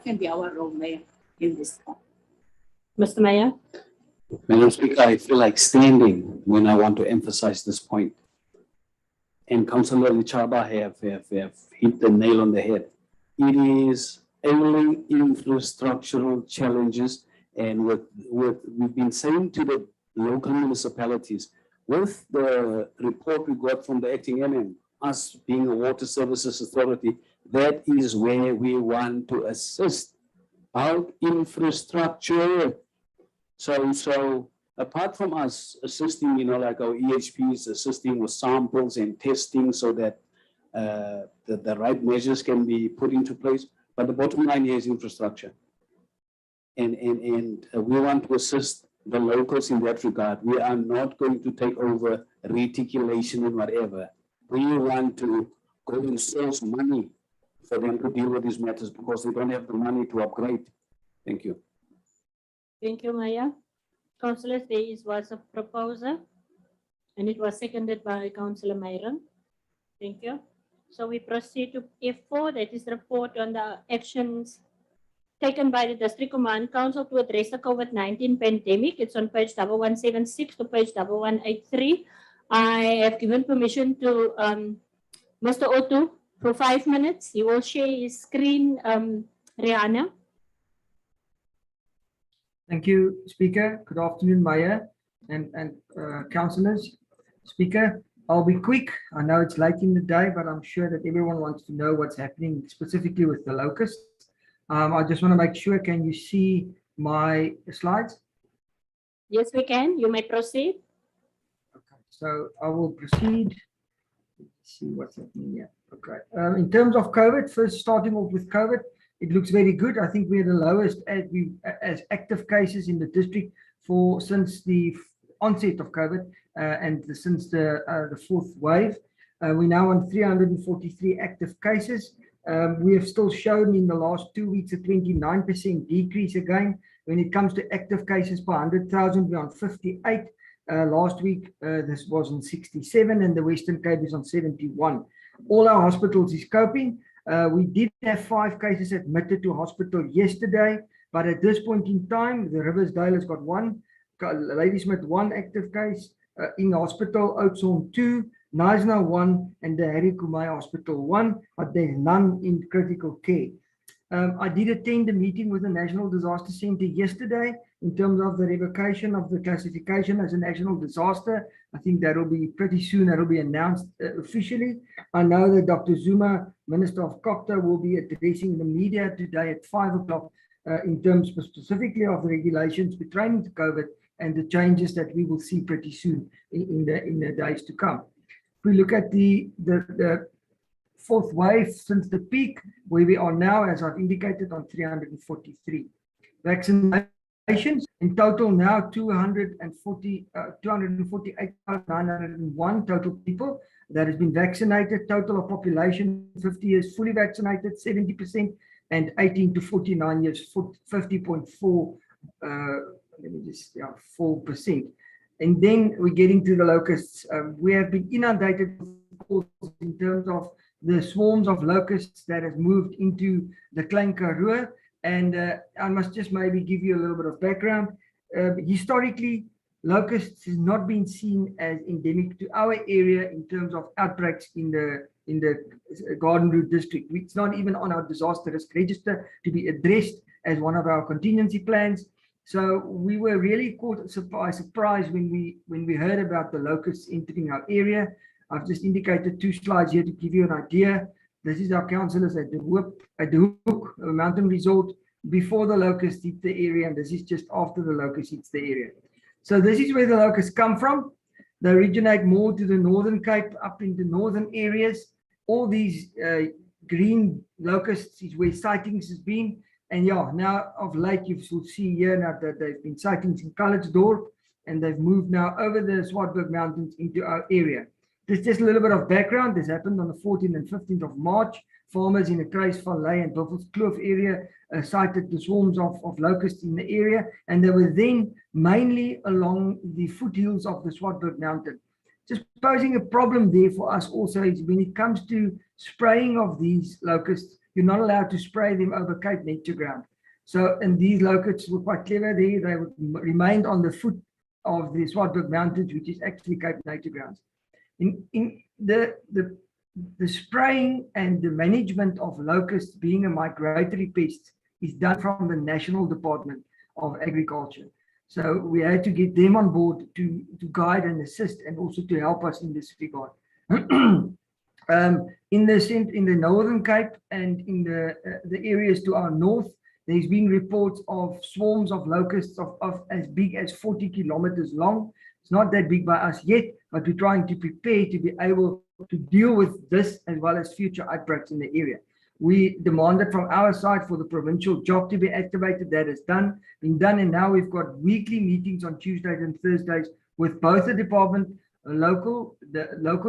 can be our role, Mayor, in this? Mr. Mayor? Madam Speaker, I feel like standing when I want to emphasize this point. And Councillor Chaba have hit the nail on the head. It is ailing infrastructural challenges, and we've been saying to the local municipalities, with the report we got from the acting MM, us being a water services authority, that is where we want to assist our infrastructure. So apart from us assisting, like our EHPs assisting with samples and testing so that the right measures can be put into place, but the bottom line here is infrastructure. And we want to assist the locals in that regard. We are not going to take over reticulation and whatever. We want to go and source money for them to deal with these matters because they don't have the money to upgrade. Thank you. Thank you, Maya. Councillors, there was a proposal, and it was seconded by Councillor Mayram. Thank you. So we proceed to F4, that is the report on the actions taken by the District Command Council to address the COVID-19 pandemic. It's on page 1176 to page 1183. I have given permission to Mr. Otto for 5 minutes. He will share his screen, Rihanna. Thank you, Speaker. Good afternoon, Mayor and councillors. Speaker, I'll be quick. I know it's late in the day, but I'm sure that everyone wants to know what's happening specifically with the locust. I just want to make sure, can you see my slides? Yes, we can. You may proceed. So I will proceed. Let's see what's happening here. Okay. In terms of COVID, first starting off with COVID, it looks very good. I think we're the lowest as active cases in the district since the onset of COVID and since the fourth wave. We're now on 343 active cases. We have still shown in the last 2 weeks a 29% decrease again. When it comes to active cases per 100,000, we're on 58. Last week, this was on 67, and the Western Cape is on 71. All our hospitals is coping. We did have 5 cases admitted to hospital yesterday, but at this point in time, the Riversdale has got 1, Ladysmith 1 active case, in hospital, Oudtshoorn 2, Knysna 1, and the Harry Kumai Hospital 1, but there's none in critical care. I did attend a meeting with the National Disaster Centre yesterday in terms of the revocation of the classification as a national disaster. I think that will be pretty soon, that will be announced officially. I know that Dr. Zuma, Minister of Copter, will be addressing the media today at 5 o'clock in terms specifically of the regulations pertaining to COVID and the changes that we will see pretty soon in the days to come. If we look at the fourth wave since the peak, where we are now, as I've indicated, on 343. Vaccinations in total now 248,901 total people that has been vaccinated. Total of population 50 years fully vaccinated 70%, and 18 to 49 years 50.4. 4%. And then we're getting to the locusts. We have been inundated with calls in terms of the swarms of locusts that have moved into the Klein Karoo. And I must just maybe give you a little bit of background. Historically, locusts has not been seen as endemic to our area in terms of outbreaks in the Garden Route district. It's not even on our disaster risk register to be addressed as one of our contingency plans. So we were really caught by surprise when we heard about the locusts entering our area. I've just indicated 2 slides here to give you an idea. This is our councillors at the Hook Mountain Resort before the locusts hit the area, and this is just after the locusts hits the area. So this is where the locusts come from. They originate more to the Northern Cape, up in the northern areas. All these green locusts is where sightings has been. And yeah, now of late you will see here now that there have been sightings in Calitzdorp, and they've moved now over the Swartberg Mountains into our area. There's just a little bit of background. This happened on the 14th and 15th of March. Farmers in the Kruisvallei and Buffelskloof area sighted the swarms of locusts in the area, and they were then mainly along the foothills of the Swartberg Mountain. Just posing a problem there for us also is when it comes to spraying of these locusts, you're not allowed to spray them over Cape nature ground. So, and these locusts were quite clever there. They remained on the foot of the Swartberg Mountains, which is actually Cape nature grounds. In the spraying and the management of locusts being a migratory pest is done from the National Department of Agriculture. So we had to get them on board to guide and assist and also to help us in this regard. In the Northern Cape and in the areas to our north, there's been reports of swarms of locusts of as big as 40 kilometers long. It's not that big by us yet, but we're trying to prepare to be able to deal with this as well as future outbreaks in the area. We demanded from our side for the provincial job to be activated. That is been done, and now we've got weekly meetings on Tuesdays and Thursdays with both the department, the local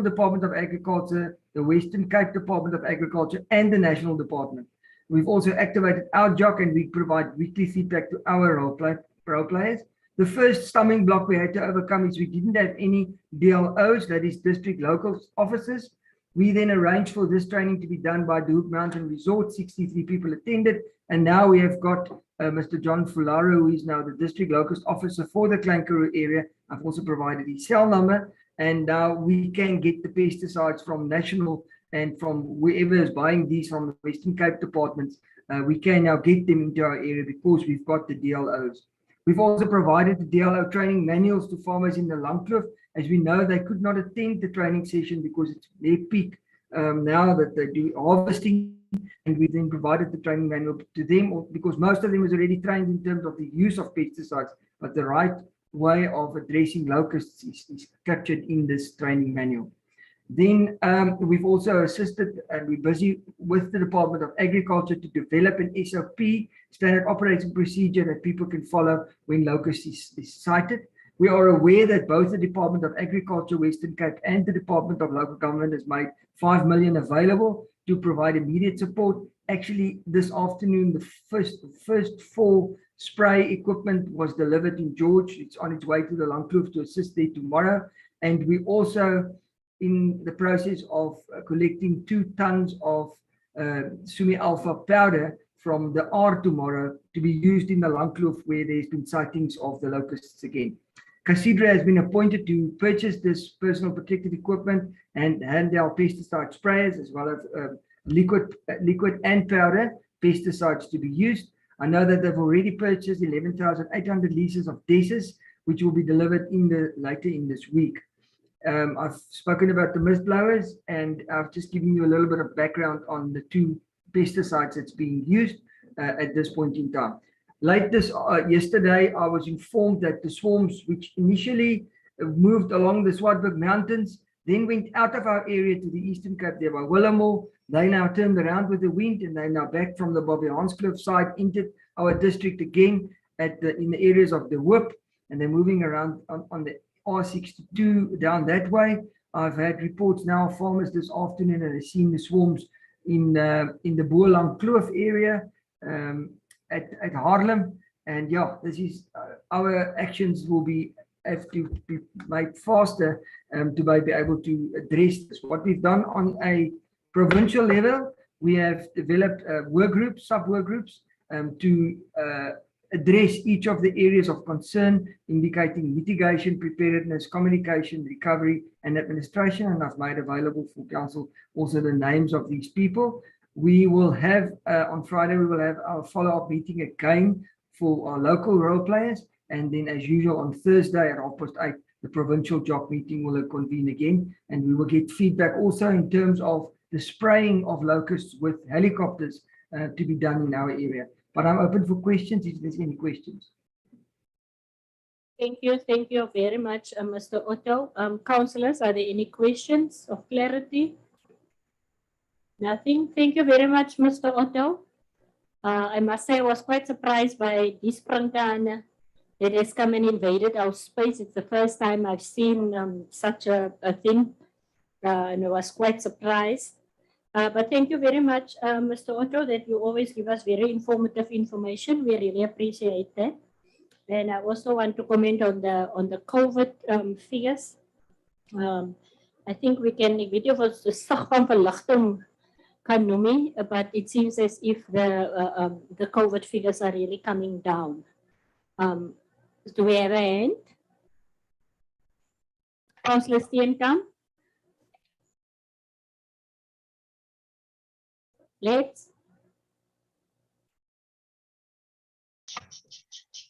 Department of Agriculture, the Western Cape Department of Agriculture, and the National Department. We've also activated our JOC, and we provide weekly feedback to our role players. The first stumbling block we had to overcome is we didn't have any DLOs, that is district local officers. We then arranged for this training to be done by the Hook Mountain Resort. 63 people attended, and now we have got Mr. John Fularo, who is now the district locust officer for the Klein Karoo area. I've also provided his cell number, and now we can get the pesticides from national and from whoever is buying these from the Western Cape departments. We can now get them into our area because we've got the DLOs. We've also provided the DLO training manuals to farmers in the Langkloof. As we know, they could not attend the training session because it's their peak now that they do harvesting, and we then provided the training manual to them because most of them is already trained in terms of the use of pesticides, but the right way of addressing locusts is captured in this training manual. Then we've also assisted and we're busy with the Department of Agriculture to develop an SOP, standard operating procedure that people can follow when locust is sighted. We are aware that both the Department of Agriculture, Western Cape, and the Department of Local Government has made 5 million available to provide immediate support. Actually, this afternoon, the first 4 spray equipment was delivered in George. It's on its way to the Langkloof to assist there tomorrow. And we also in the process of collecting 2 tons of Sumi alpha powder from the R tomorrow to be used in the Langkloof where there's been sightings of the locusts again. Casidra has been appointed to purchase this personal protective equipment and handheld pesticide sprayers as well as liquid and powder pesticides to be used. I know that they've already purchased 11,800 litres of desis, which will be delivered later in this week. I've spoken about the mist blowers, and I've just given you a little bit of background on the 2 pesticides that's being used at this point in time. Like this, yesterday, I was informed that the swarms, which initially moved along the Swartberg Mountains, then went out of our area to the Eastern Cape there by Willamore. They now turned around with the wind, and they're now back from the Bobby Hanskloof side into our district again in the areas of the Whip, and they're moving around on the R62 down that way. I've had reports now of farmers this afternoon and I've seen the swarms in the Boerlang Kloof area at Haarlem. And yeah, this is our actions will have to be made faster to be able to address this. What we've done on a provincial level, we have developed work groups, sub-work groups to address each of the areas of concern, indicating mitigation, preparedness, communication, recovery, and administration. And I've made available for council also the names of these people. We will have, on Friday, we will have our follow-up meeting again for our local role players. And then as usual on Thursday at 8:30, the provincial job meeting will convene again. And we will get feedback also in terms of the spraying of locusts with helicopters to be done in our area. But I'm open for questions if there's any questions. Thank you very much, Mr. Otto. Councillors, are there any questions of clarity? Nothing. Thank you very much, Mr. Otto. I must say I was quite surprised by this Prantana that has come and invaded our space. It's the first time I've seen such a thing, and I was quite surprised. But thank you very much, Mr. Otto, that you always give us very informative information. We really appreciate that. And I also want to comment on the COVID figures. I think we can weet of ons slag van verligting kan noem, but it seems as if the COVID figures are really coming down. Do we have a hand? Councillor Steenkamp? Let's.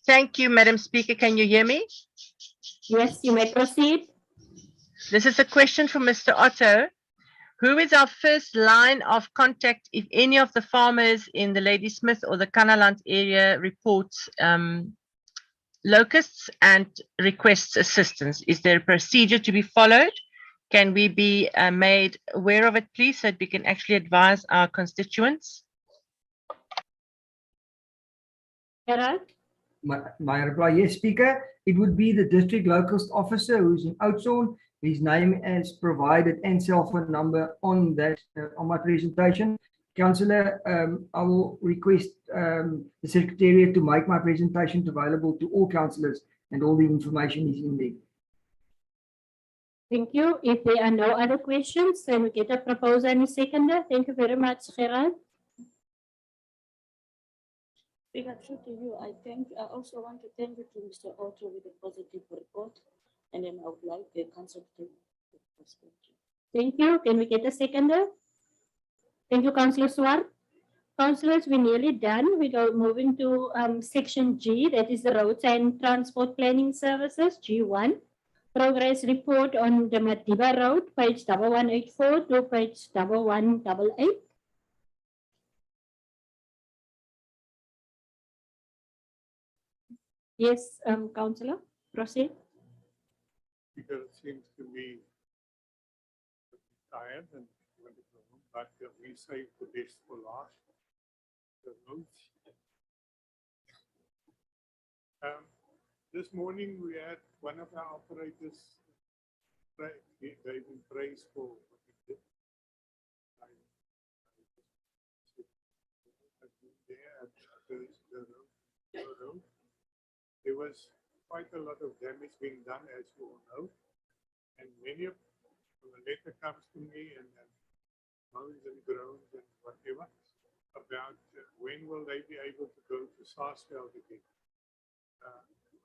Thank you, Madam Speaker. Can you hear me? Yes, you may proceed. This is a question for Mr. Otto. Who is our first line of contact if any of the farmers in the Ladysmith or the Kanaland area reports locusts and requests assistance? Is there a procedure to be followed? Can we be made aware of it, please, so that we can actually advise our constituents? Gerard? My reply, yes, Speaker. It would be the district locust officer who's in Oudtshoorn. His name is provided and cell phone number on that on my presentation. Councillor, I will request the Secretariat to make my presentation available to all councillors, and all the information is in there. Thank you. If there are no other questions, then we get a proposer and a seconder. Thank you very much, Gerard. Speaker, through to you, I also want to thank you to Mr. Otto with a positive report, and then I would like the council to take the perspective. Thank you. Can we get a seconder? Thank you, Councillor Swart. Councillors, we're nearly done. We go moving to section G, that is the Roads and Transport Planning Services, G1. Progress report on the Madiba Road, page 1184 to page 1188. Yes, Councillor. Proceed. Because it seems to be tired and want to go home, but we save the best for last. The notes. This morning we had one of our operators gave him praise for what he did. There was quite a lot of damage being done, as you all know, and many of the letter comes to me and moans and groans and whatever about when will they be able to go to Sarsfield again.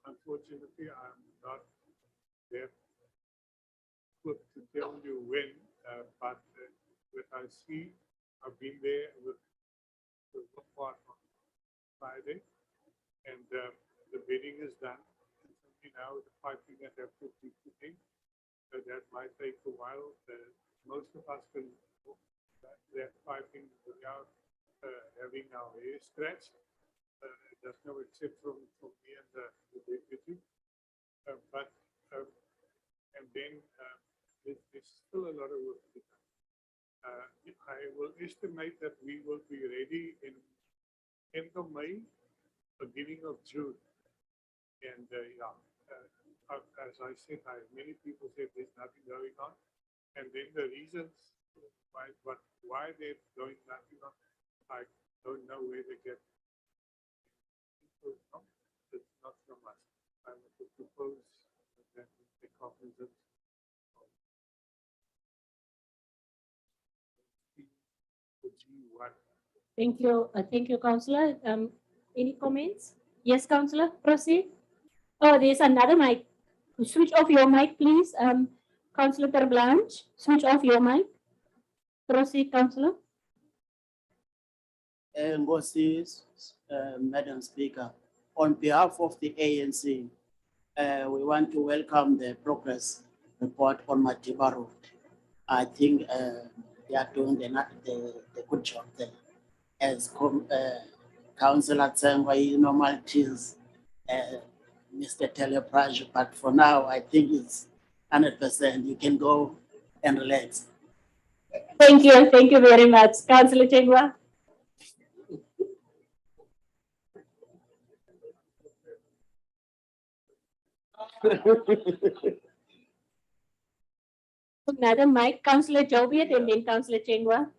Unfortunately, I'm not there to tell you when, but what I see, I've been there with the part on Friday, and the bidding is done. It's only now the piping that have to be put in, so that might take a while. Most of us can that piping without having our hair scratched. There's no exception from me and the deputy. And then there's still a lot of work to be done. I will estimate that we will be ready in end of May, beginning of June. And as I said, many people said there's nothing going on. And then the reasons why they're going nothing on, I don't know where they get. It's not from us. I would propose that we take cognizance of G1. Thank you, Councillor. Any comments? Yes, Councillor, proceed. Oh, there's another mic. Switch off your mic, please. Councillor Terblanche, switch off your mic. Proceed, Councillor. Madam Speaker, on behalf of the ANC, we want to welcome the progress report on Matiba Road. I think they are doing the good job there. As Councillor Tsengwa normal tears Mr. Telepraj, but for now, I think it's 100%. You can go and relax. Thank you very much. Councillor Chengwa. Another mic, Councillor Joviat and then Councillor Chengwa.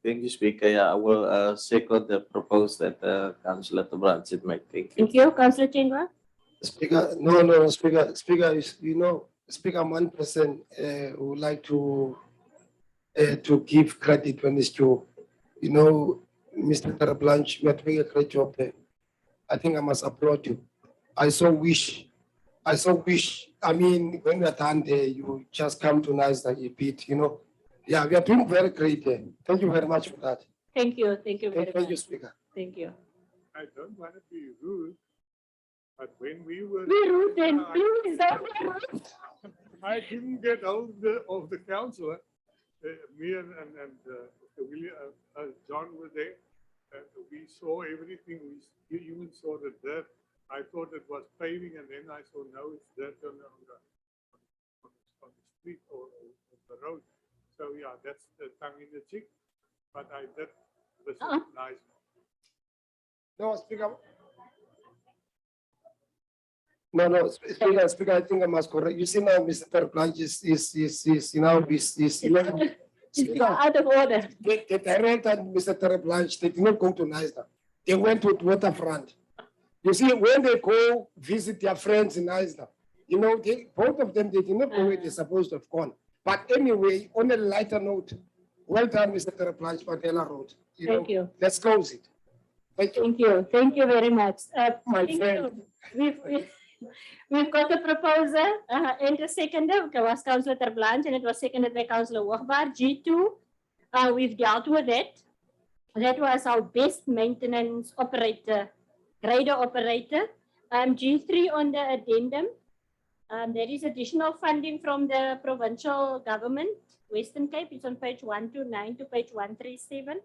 Thank you, Speaker. Yeah, I will second the proposal that Councillor Terblanche made. Thank you. Thank you, Councillor Chengwa. Speaker, no, Speaker, Speaker, one person would like to give credit when it's due. Mr. Terblanche, you are doing a great job there. I think I must applaud you. I so wish, I mean, when we're done there, you just come to nice that you beat, Yeah, we are doing very great there. Thank you very much for that. Thank you very much. Thank you, Speaker. Thank you. I don't want to be rude, but when we were... Be rude then, please don't be rude. I didn't get hold of the councillor. Me and William, John were there. We saw everything. We even saw the dirt. I thought it was paving, and then I saw no, it's dirt on the street or on the road. So yeah, that's the tongue in the cheek. But I did listen nice. No, Speaker. No, Speaker, I think I must correct. You see now, Mr. Terblanche is Speaker, out of order. The director and Mr. Terblanche, they did not go to NISDA. They went to Waterfront. You see, when they go visit their friends in NISDA, both of them, they did not go where they're supposed to have gone. But anyway, on a lighter note, well done, Mr. Terblanche, Mandela Road. Thank you. Let's close it. Thank you. Thank you very much. My friend. We've got a proposal and a seconder. It was Councillor Terblanche and it was seconded by Councillor Wagbar. G2, we've dealt with it. That was our best maintenance operator, grader operator. G3 on the addendum. There is additional funding from the provincial government, Western Cape. It's on page 129 to page 137.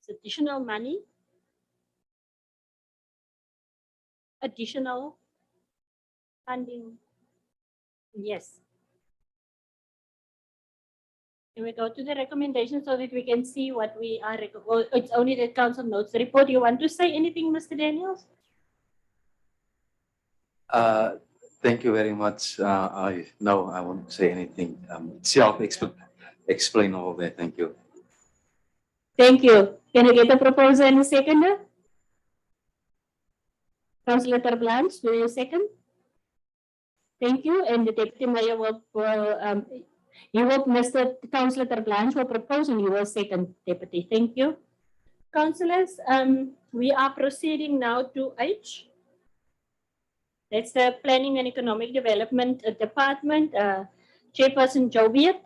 It's additional money. Additional funding. Yes. Can we go to the recommendation so that we can see what we are, well, it's only the council notes report. You want to say anything, Mr. Daniels? Thank you very much. I won't say anything. Explain all that. Thank you. Thank you. Can I get a proposal and a seconder? Councillor Terblanche, will you second? Thank you. And the deputy mayor will Mr. Councillor Terblanche will propose and you will second, deputy. Thank you. Councillors, we are proceeding now to H. That's the Planning and Economic Development Department, Chairperson Joviet,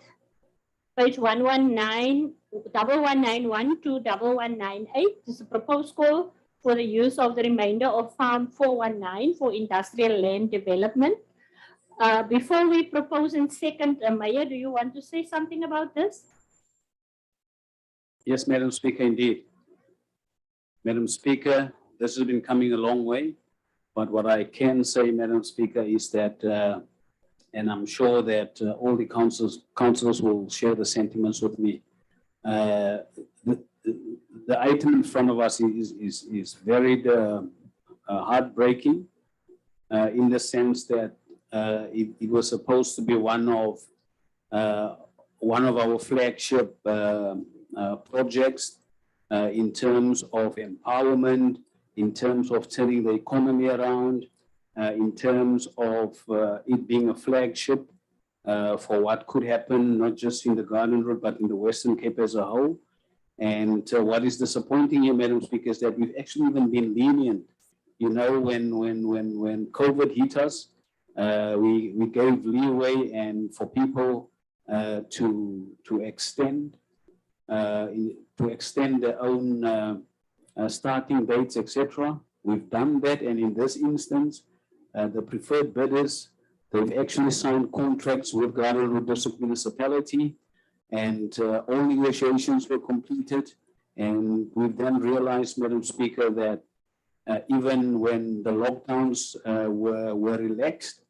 page 1191 to 1198. This is a proposed call for the use of the remainder of Farm 419 for industrial land development. Before we propose and second, Maya, do you want to say something about this? Yes, Madam Speaker, indeed. Madam Speaker, this has been coming a long way, but what I can say, Madam Speaker, is that, and I'm sure that all the councillors will share the sentiments with me. The item in front of us is very heartbreaking in the sense that it was supposed to be one of our flagship projects in terms of empowerment, in terms of turning the economy around, in terms of it being a flagship for what could happen, not just in the Garden Road, but in the Western Cape as a whole. And what is disappointing here, Madam Speaker, is that we've actually even been lenient. You know, when COVID hit us, we gave leeway and for people to extend their own starting dates, etc. We've done that, and in this instance, the preferred bidders, they've actually signed contracts with Garden Road District Municipality, and all negotiations were completed. And we've then realized, Madam Speaker, that even when the lockdowns were relaxed,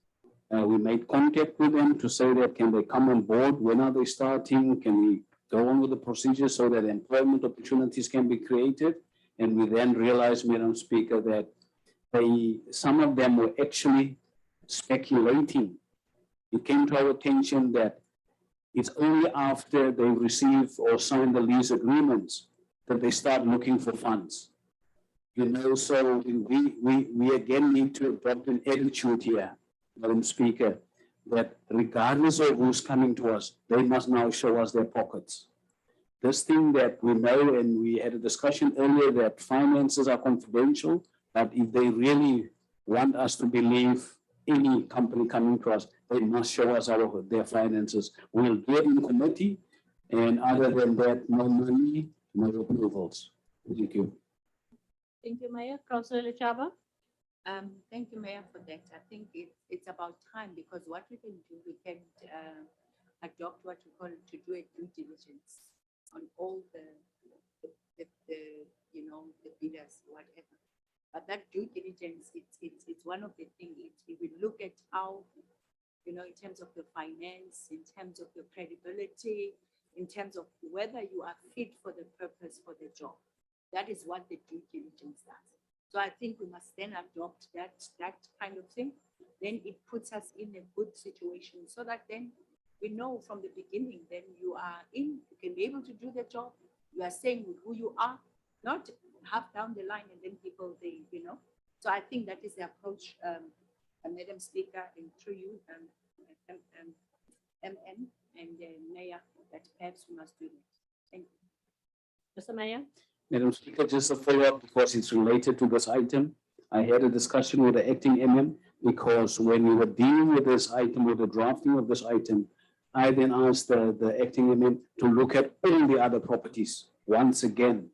we made contact with them to say that can they come on board, when are they starting, can we go on with the procedure so that employment opportunities can be created. And we then realized, Madam Speaker, that some of them were actually speculating. It came to our attention that it's only after they receive or sign the lease agreements that they start looking for funds. You know, so we again need to adopt an attitude here, Madam Speaker, that regardless of who's coming to us, they must now show us their pockets. This thing that we know, and we had a discussion earlier that finances are confidential, but if they really want us to believe any company coming to us, they must show us their finances. We'll do it in committee, and other than that, no money, no approvals. Thank you. Thank you, Mayor. Councillor Chaba. Thank you, Mayor, for that. I think it's about time, because what we can do, we can adopt what we call to do a due diligence on all the you know, the bidders, whatever. But that due diligence, it's one of the things. If we look at how, you know, in terms of the finance, in terms of the credibility, in terms of whether you are fit for the purpose for the job, that is what the due diligence does. So I think we must then adopt that kind of thing. Then it puts us in a good situation so that then we know from the beginning, then you are in, you can be able to do the job. You are saying with who you are, not half down the line and then people, they, you know. So I think that is the approach, Madam Speaker, and through you, MN and Mayor, that perhaps we must do that. Thank you. Mr. Mayor. Madam Speaker, just a follow-up because it's related to this item. I had a discussion with the acting MM because when we were dealing with this item, with the drafting of this item, I then asked the acting MM to look at all the other properties once again.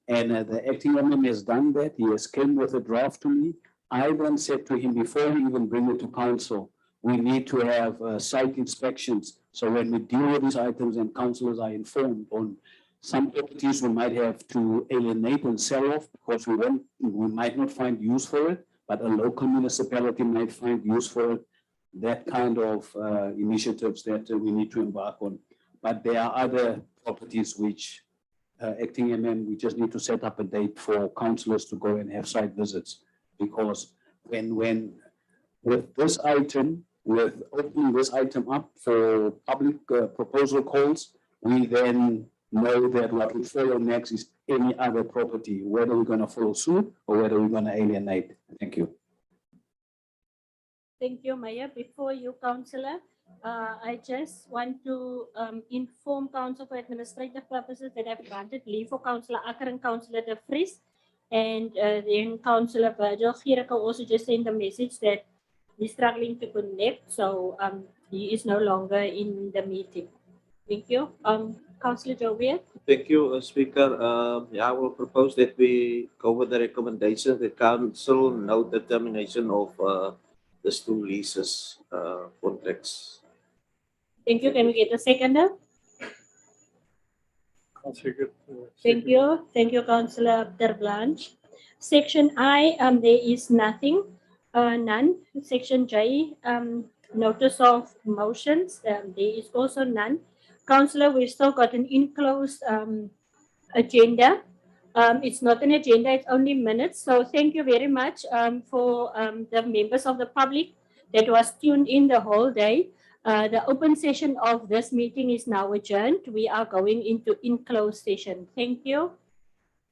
And the acting MM has done that. He has come with a draft to me. I then said to him, before we even bring it to council, we need to have site inspections. So when we deal with these items and councillors are informed on Some properties we might have to alienate and sell off because we might not find use for it, but a local municipality might find use for it. That kind of initiatives that we need to embark on. But there are other properties which acting MM, we just need to set up a date for councillors to go and have site visits. Because when with this item, with opening this item up for public proposal calls, we then know that what will follow next is any other property, whether we're going to follow suit or whether we're going to alienate. Thank you. Thank you, Mayor. Before you, Councillor, I just want to inform Council for administrative purposes that I've granted leave for Councillor Acker and Councillor De Vries. And then Councillor Virgil Gierke also just sent a message that he's struggling to connect. So he is no longer in the meeting. Thank you. Councillor Jovier. Thank you, Speaker. Yeah, I will propose that we go with the recommendation that council note the termination of the two leases contracts. Thank you. Can we get a seconder? Thank you. Thank you, Councillor Blanche. Section I, there is nothing, none. Section J, notice of motions, there is also none. Councillor, we've still got an enclosed agenda. It's not an agenda, it's only minutes. So thank you very much for the members of the public that was tuned in the whole day. The open session of this meeting is now adjourned. We are going into enclosed session. Thank you.